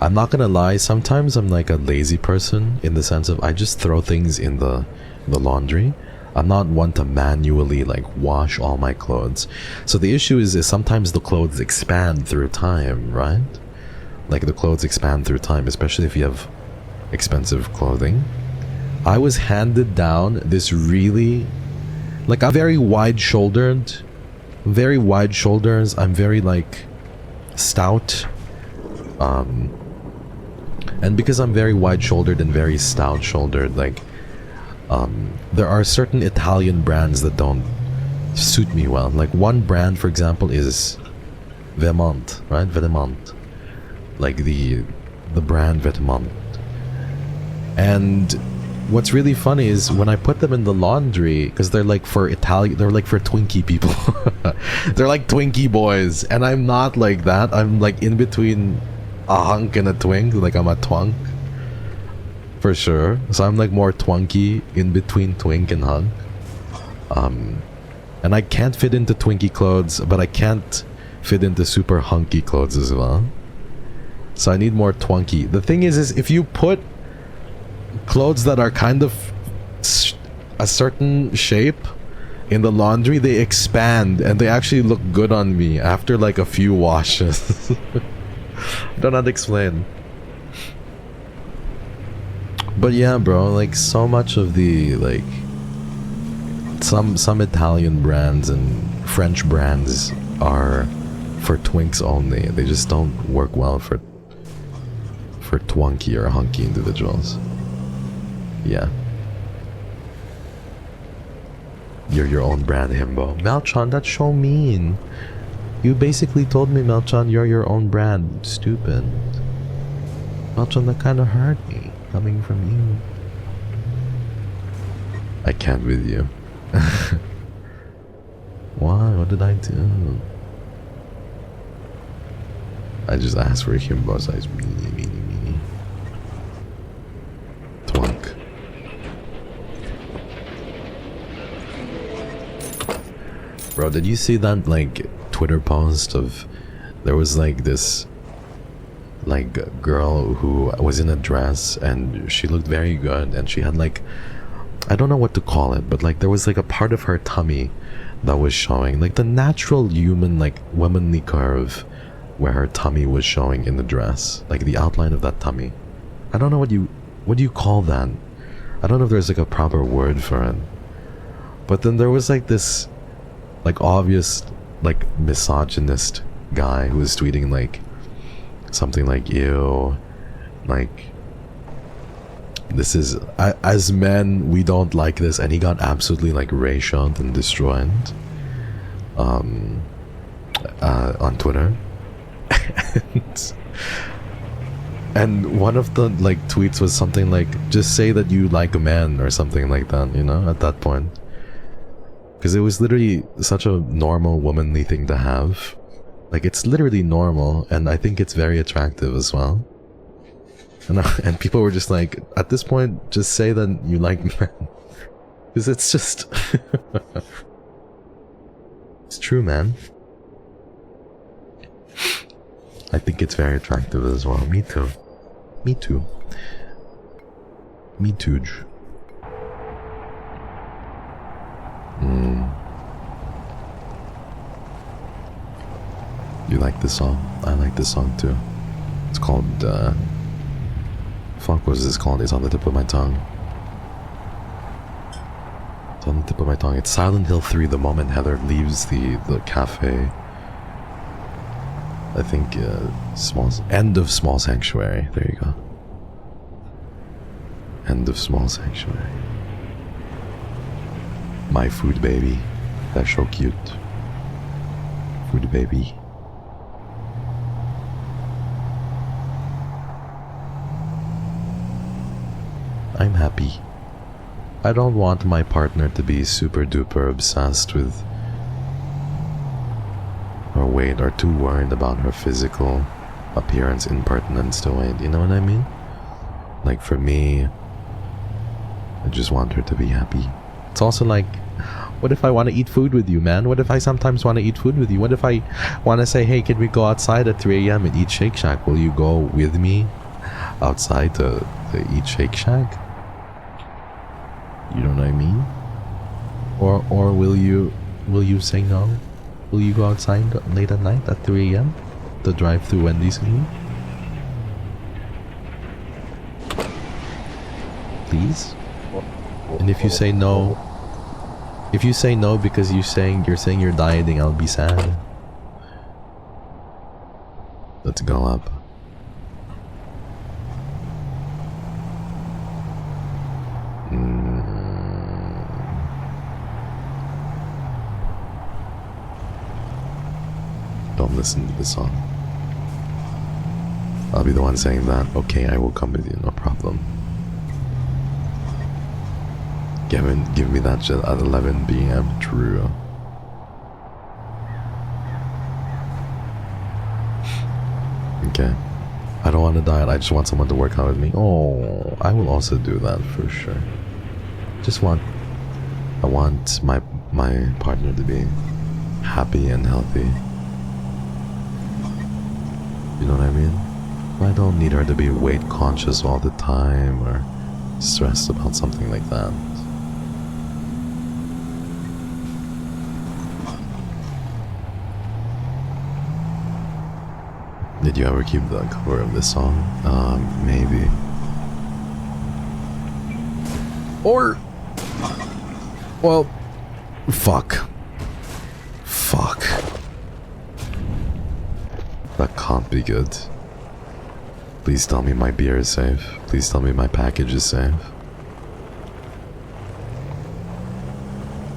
I'm not gonna lie, sometimes I'm like a lazy person in the sense of I just throw things in the laundry. I'm not one to manually like wash all my clothes. So the issue is sometimes the clothes expand through time, right? like the clothes expand through time, especially if you have expensive clothing. I was handed down this really, like, I'm very wide-shouldered, I'm very like stout, and because I'm very wide-shouldered and very stout-shouldered, like, there are certain Italian brands that don't suit me well. Like, one brand, for example, is Vermont, right? Vermont, like the brand Vermont. And what's really funny is when I put them in the laundry, because they're like for Italian, they're like for Twinkie people. They're like Twinkie boys, and I'm not like that. I'm like in between a hunk and a twink. Like, I'm a twunk for sure. So I'm like more twunky in between twink and hunk. And I can't fit into Twinkie clothes, but I can't fit into super hunky clothes as well. So I need more twunky. The thing is if you put clothes that are kind of a certain shape in the laundry, they expand and they actually look good on me after like a few washes. I don't know how to explain. But yeah, bro, like so much of the like some Italian brands and French brands are for twinks only. They just don't work well for twunky or hunky individuals. Yeah. You're your own brand, himbo. Melchon, that's so mean. You basically told me, Melchon, you're your own brand. Stupid. Melchon, that kind of hurt me, coming from you. I can't with you. Why? What did I do? I just asked for a himbo size. Meanie. Twunk. Bro, did you see that like Twitter post of there was like this like girl who was in a dress and she looked very good and she had like, I don't know what to call it, but like there was like a part of her tummy that was showing, like the natural human like womanly curve where her tummy was showing in the dress, like the outline of that tummy. I don't know what do you call that? I don't know if there's like a proper word for it. But then there was like this like obvious like misogynist guy who was tweeting like something like, ew, like this is, as men we don't like this, and he got absolutely like ratioed and destroyed on Twitter. And one of the like tweets was something like, just say that you like men or something like that, you know, at that point, because it was literally such a normal womanly thing to have. Like, it's literally normal, and I think it's very attractive as well. And people were just like, at this point, just say that you like men. Because it's just... It's true, man. I think it's very attractive as well. Me too. Me too. Me too. You like this song? I like this song too. It's called, fuck, what is this called? It's on the tip of my tongue. It's on the tip of my tongue. It's Silent Hill 3, the moment Heather leaves the cafe. I think, end of Small Sanctuary. There you go. End of Small Sanctuary. My food baby. That's so cute. Food baby. I'm happy. I don't want my partner to be super duper obsessed with her weight or too worried about her physical appearance in pertinence to weight, you know what I mean? Like, for me, I just want her to be happy. It's also like, what if I want to eat food with you, man? What if I sometimes want to eat food with you? What if I want to say, hey, can we go outside at 3 a.m. and eat Shake Shack? Will you go with me outside to eat Shake Shack? You know what I mean? Or will you say no? Will you go outside late at night at 3 a.m. to drive through Wendy's with me? please? And if you say no, because you're saying you're dieting, I'll be sad. Let's go up. Don't listen to the song. I'll be the one saying that. Okay, I will come with you, no problem. Give me that shit at 11 p.m. True. Okay. I don't want to diet, I just want someone to work out with me. Oh, I will also do that for sure. I want my partner to be happy and healthy. You know what I mean? I don't need her to be weight conscious all the time or stressed about something like that. Did you ever keep the cover of this song? Maybe. Or... well... fuck. That can't be good. Please tell me my beer is safe. Please tell me my package is safe.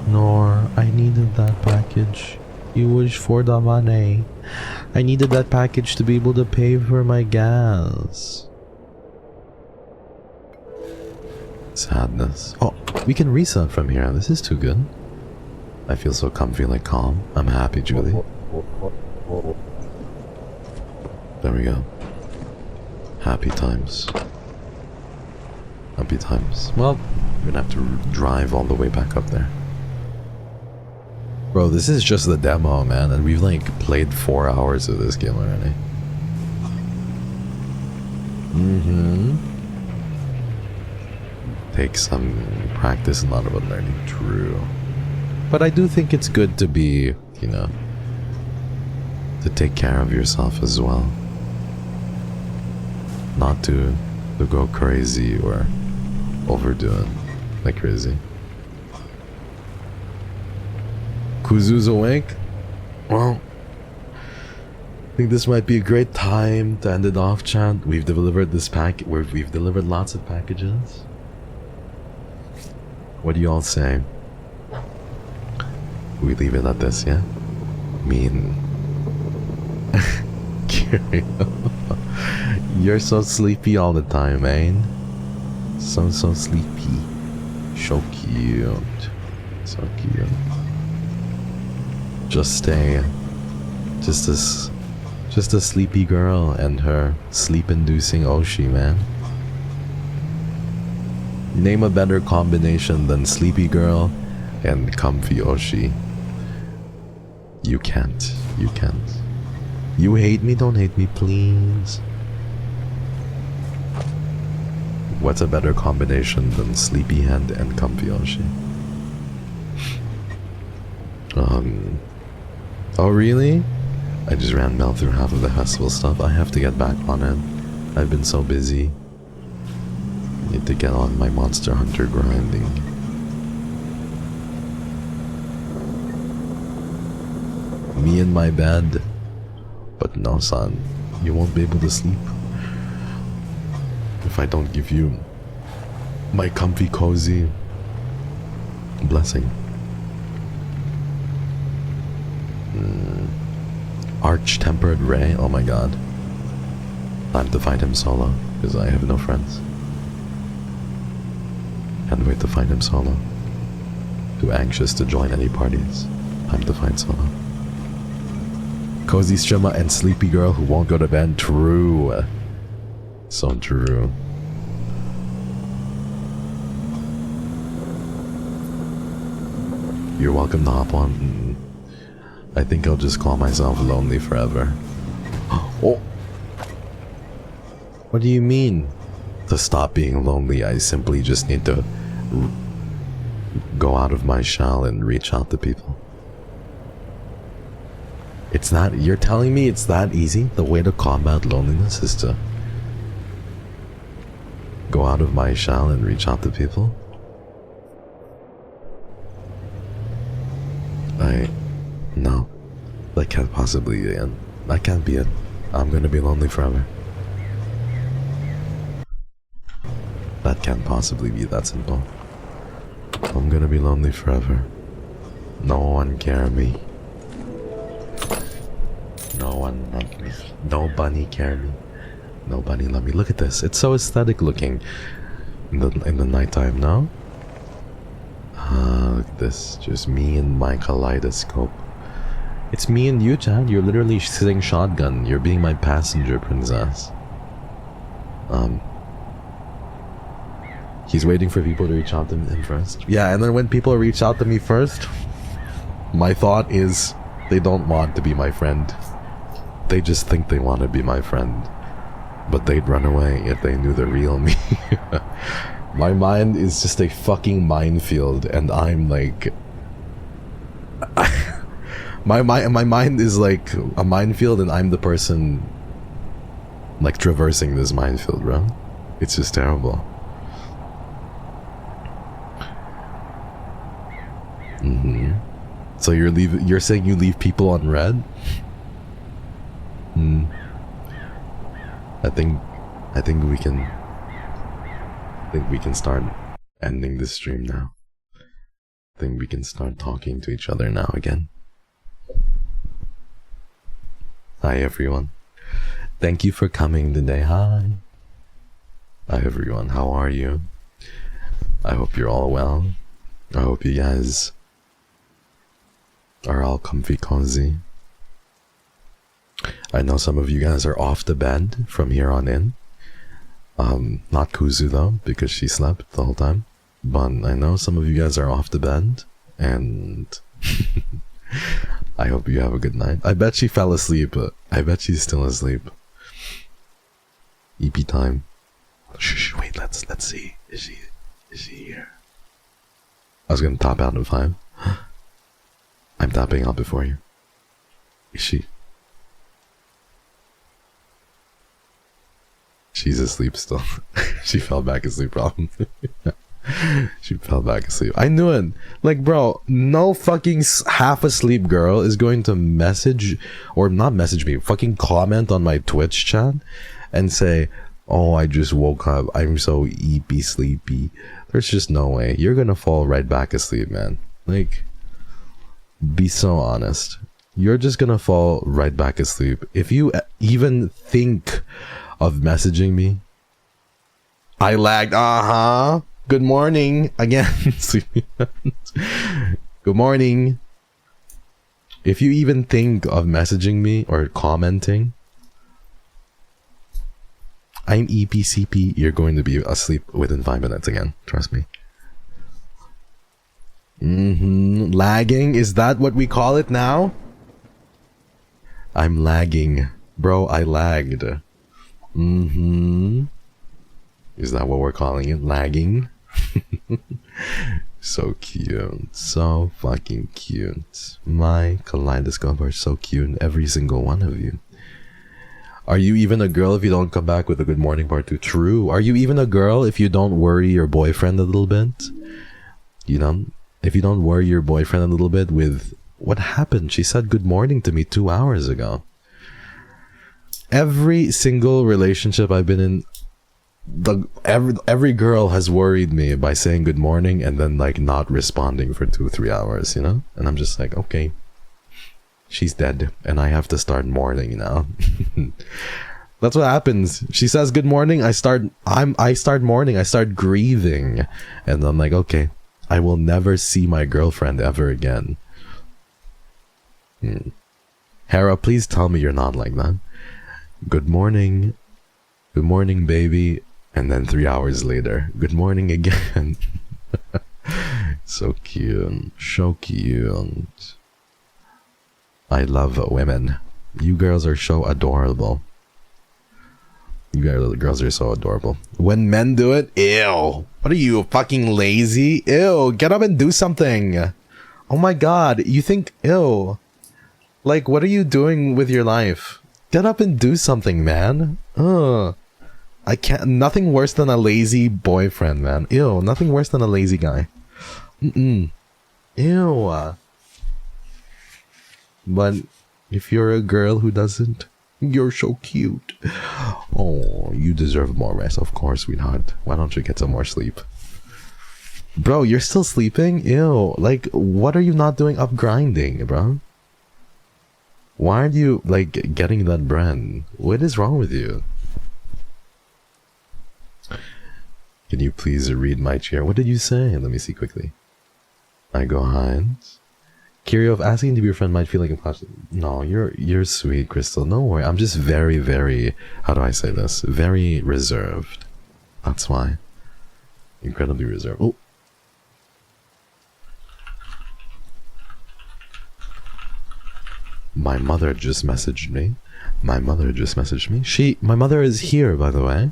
Nor, I needed that package. You wish for the money. I needed that package to be able to pay for my gas. Sadness. Oh, we can reset from here. This is too good. I feel so comfy, like calm. I'm happy, Julie. There we go. Happy times. Happy times. Well, we're gonna have to drive all the way back up there. Bro, this is just the demo, man, and we've like played 4 hours of this game already. Takes some practice and a lot of learning, true. But I do think it's good to be, you know, to take care of yourself as well. Not to go crazy or overdo it like crazy. Kuzu's awake? Well, I think this might be a great time to end it off, chat. We've delivered this pack. We've delivered lots of packages. What do you all say? We leave it at this, yeah? Mean. KYRIO. You're so sleepy all the time, man. So sleepy. So cute. So cute. Just a sleepy girl and her sleep-inducing Oshi, man. Name a better combination than sleepy girl and comfy Oshi. You can't. You can't. You hate me? Don't hate me, please. What's a better combination than sleepy hand and comfy Oshi? Oh really? I just ran mail through half of the festival stuff. I have to get back on it. I've been so busy. Need to get on my Monster Hunter grinding. Me in my bed. But no, son. You won't be able to sleep if I don't give you my comfy, cozy blessing. Arch-tempered Ray, oh my god. Time to find him solo, because I have no friends. Can't wait to find him solo. Too anxious to join any parties. Time to find solo. Cozy streamer and sleepy girl who won't go to bed. True. So true. You're welcome to hop on. I think I'll just call myself lonely forever. Oh! What do you mean? To stop being lonely, I simply just need to go out of my shell and reach out to people. It's not, you're telling me it's that easy? The way to combat loneliness is to go out of my shell and reach out to people? No. That can't possibly be it. That can't be it. I'm gonna be lonely forever. That can't possibly be that simple. I'm gonna be lonely forever. No one care me. No one love me. No bunny care me. No bunny love me. Look at this. It's so aesthetic looking in the nighttime now. Look at this. Just me and my kaleidoscope. It's me and you, Chad. You're literally sitting shotgun. You're being my passenger, princess. He's waiting for people to reach out to him first. Yeah, and then when people reach out to me first, my thought is they don't want to be my friend. They just think they want to be my friend. But they'd run away if they knew the real me. My mind is just a fucking minefield, and I'm like... my mind is like a minefield, and I'm the person like traversing this minefield, bro. It's just terrible. So you're saying you leave people on red? I think we can start ending this stream now. I think we can start talking to each other now again. Hi everyone. Thank you for coming today. Hi. Hi everyone. How are you? I hope you're all well. I hope you guys are all comfy cozy. I know some of you guys are off to bed from here on in. Not Kuzu though, because she slept the whole time. But I know some of you guys are off to bed, and I hope you have a good night. I bet she fell asleep, but I bet she's still asleep. EP time. Shh, wait, let's see. Is she here? I was gonna top out in 5. I'm tapping out before you. Is she? She's asleep still. She fell back asleep, probably. She fell back asleep. I knew it. Like, bro, no fucking half asleep girl is going to message, or not message me, fucking comment on my Twitch chat and say, oh, I just woke up, I'm so eepy sleepy. There's just no way. You're gonna fall right back asleep, man. Like, be so honest. You're just gonna fall right back asleep. If you even think of messaging me, I lagged. Good morning again. Good morning. If you even think of messaging me or commenting, I'm EPCP. You're going to be asleep within 5 minutes again. Trust me. Lagging? Is that what we call it now? I'm lagging. Bro, I lagged. Is that what we're calling it? Lagging? So cute. So fucking cute. My kaleidoscope are so cute. Every single one of you. Are you even a girl if you don't come back with a good morning part 2? True. Are you even a girl if you don't worry your boyfriend a little bit? You know? If you don't worry your boyfriend a little bit with, what happened? She said good morning to me 2 hours ago. Every single relationship I've been in, every girl has worried me by saying good morning and then like not responding for 2-3 hours, you know? And I'm just like, okay, she's dead and I have to start mourning now. That's what happens. She says good morning, I start mourning, I start grieving, and I'm like, okay, I will never see my girlfriend ever again. Hera, please tell me you're not like that. Good morning, baby. And then 3 hours later, good morning again. So cute. So cute. I love women. You girls are so adorable. You girls are so adorable. When men do it, ew. What are you, fucking lazy? Ew, get up and do something. Oh my god, you think, ew. Like, what are you doing with your life? Get up and do something, man. I can't. Nothing worse than a lazy boyfriend, man. Ew. Nothing worse than a lazy guy. Mm-mm. Ew. But if you're a girl who doesn't, you're so cute. Oh, you deserve more rest, of course, sweetheart. Why don't you get some more sleep? Bro, you're still sleeping? Ew. Like, what are you not doing up grinding, bro? Why aren't you, like, getting that bread? What is wrong with you? Can you please read my chair? What did you say? Let me see quickly. I go hide. KYRIO, if asking to be your friend might feel like impossible. No, you're sweet, Crystal. No worry. I'm just very, very, how do I say this? Very reserved. That's why. Incredibly reserved. Oh. My mother just messaged me. My mother is here, by the way.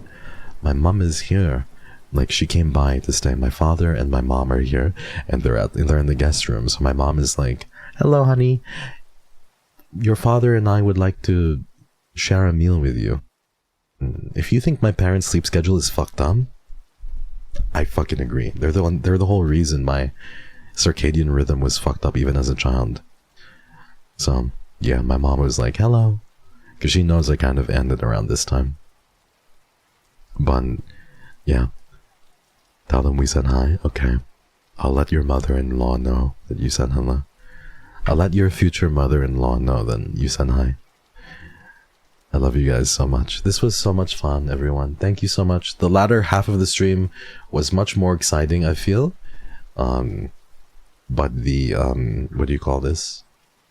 My mom is here. Like, she came by to stay. My father and my mom are here, and they're in the guest room. So my mom is like, "Hello, honey. Your father and I would like to share a meal with you." If you think my parents' sleep schedule is fucked up, I fucking agree. They're the whole reason my circadian rhythm was fucked up even as a child. So yeah, my mom was like, "Hello," because she knows I kind of ended around this time. But yeah. Tell them we said hi. Okay. I'll let your mother-in-law know that you said hello. I'll let your future mother-in-law know that you said hi. I love you guys so much. This was so much fun, everyone. Thank you so much. The latter half of the stream was much more exciting, I feel. But the, what do you call this?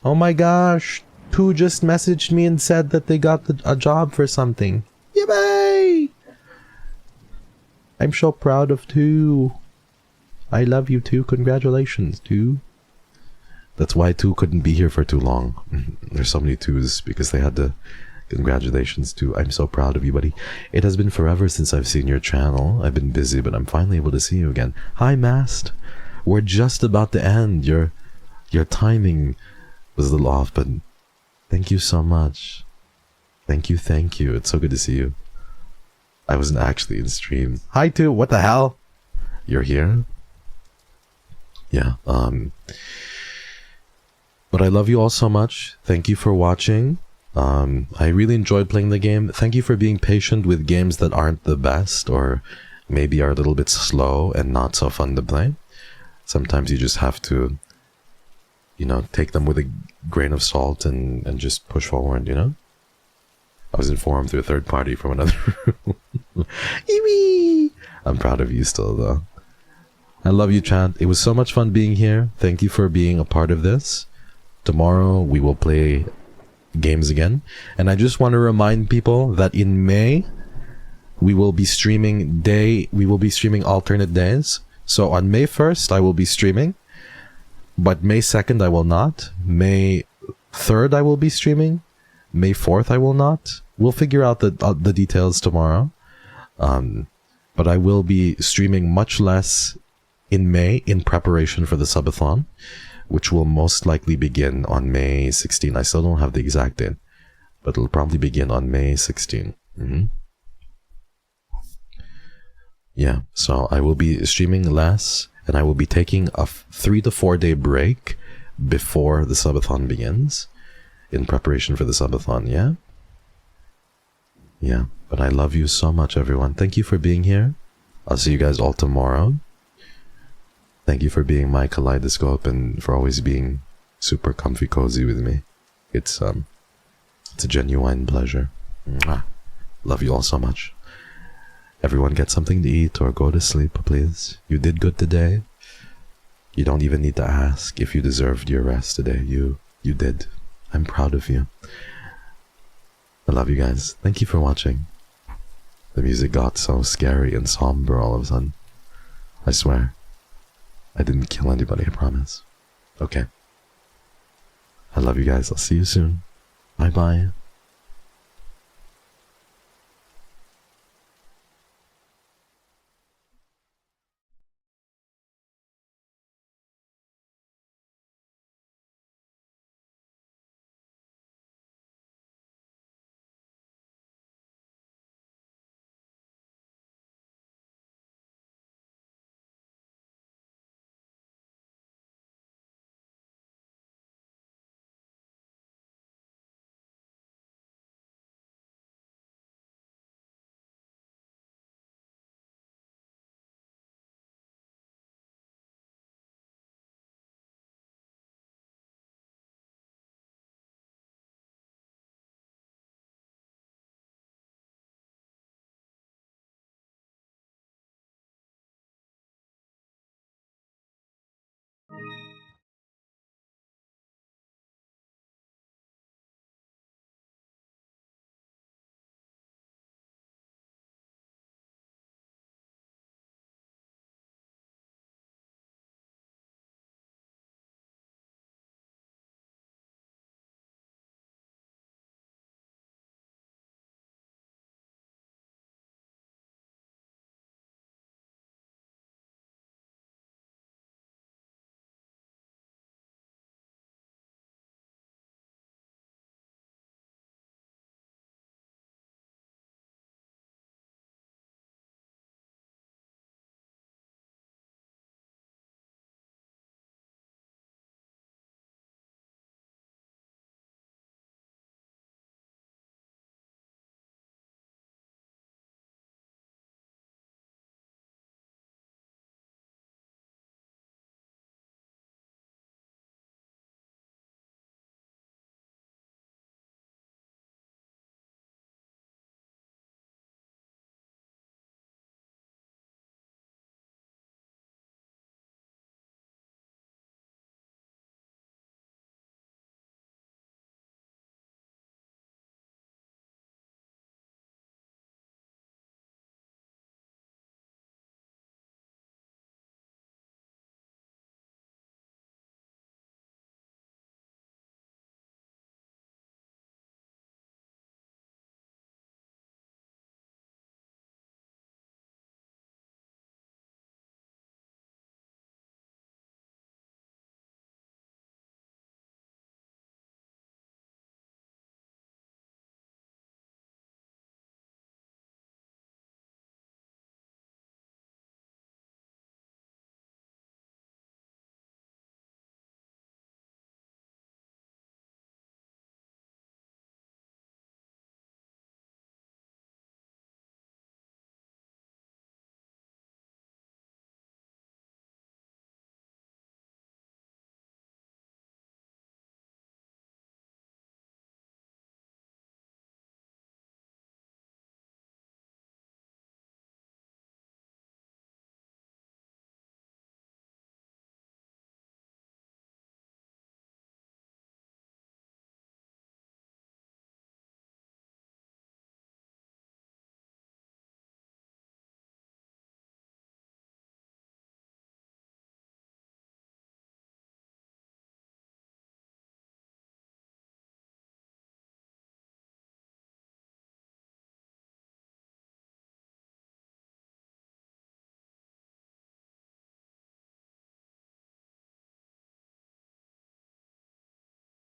Oh my gosh! Two just messaged me and said that they got a job for something. Yippee! I'm so proud of two. I love you too. Congratulations, two. That's why two couldn't be here for too long. There's so many twos because they had to. Congratulations, two. I'm so proud of you, buddy. It has been forever since I've seen your channel. I've been busy, but I'm finally able to see you again. Hi, Mast. We're just about to end. Your timing was a little off, but thank you so much. Thank you. It's so good to see you. I wasn't actually in stream. Hi, too. What the hell? You're here? Yeah, but I love you all so much. Thank you for watching. I really enjoyed playing the game. Thank you for being patient with games that aren't the best or maybe are a little bit slow and not so fun to play. Sometimes you just have to, you know, take them with a grain of salt and just push forward, you know? I was informed through a third party from another room. I'm proud of you still, though. I love you, chat. It was so much fun being here. Thank you for being a part of this. Tomorrow we will play games again. And I just want to remind people that in May, we will be streaming alternate days. So on May 1st, I will be streaming. But May 2nd, I will not. May 3rd, I will be streaming. May 4th, I will not. We'll figure out the details tomorrow. But I will be streaming much less in May in preparation for the subathon, which will most likely begin on May 16. I still don't have the exact date, but it'll probably begin on May 16. Yeah, so I will be streaming less, and I will be taking a 3 to 4 day break before the subathon begins in preparation for the subathon, yeah? Yeah, but I love you so much, everyone. Thank you for being here. I'll see you guys all tomorrow. Thank you for being my kaleidoscope and for always being super comfy cozy with me. It's a genuine pleasure. Mwah. Love you all so much. Everyone get something to eat or go to sleep, please. You did good today. You don't even need to ask if you deserved your rest today. You did. I'm proud of you. I love you guys. Thank you for watching. The music got so scary and somber all of a sudden. I swear. I didn't kill anybody, I promise. Okay. I love you guys. I'll see you soon. Bye-bye.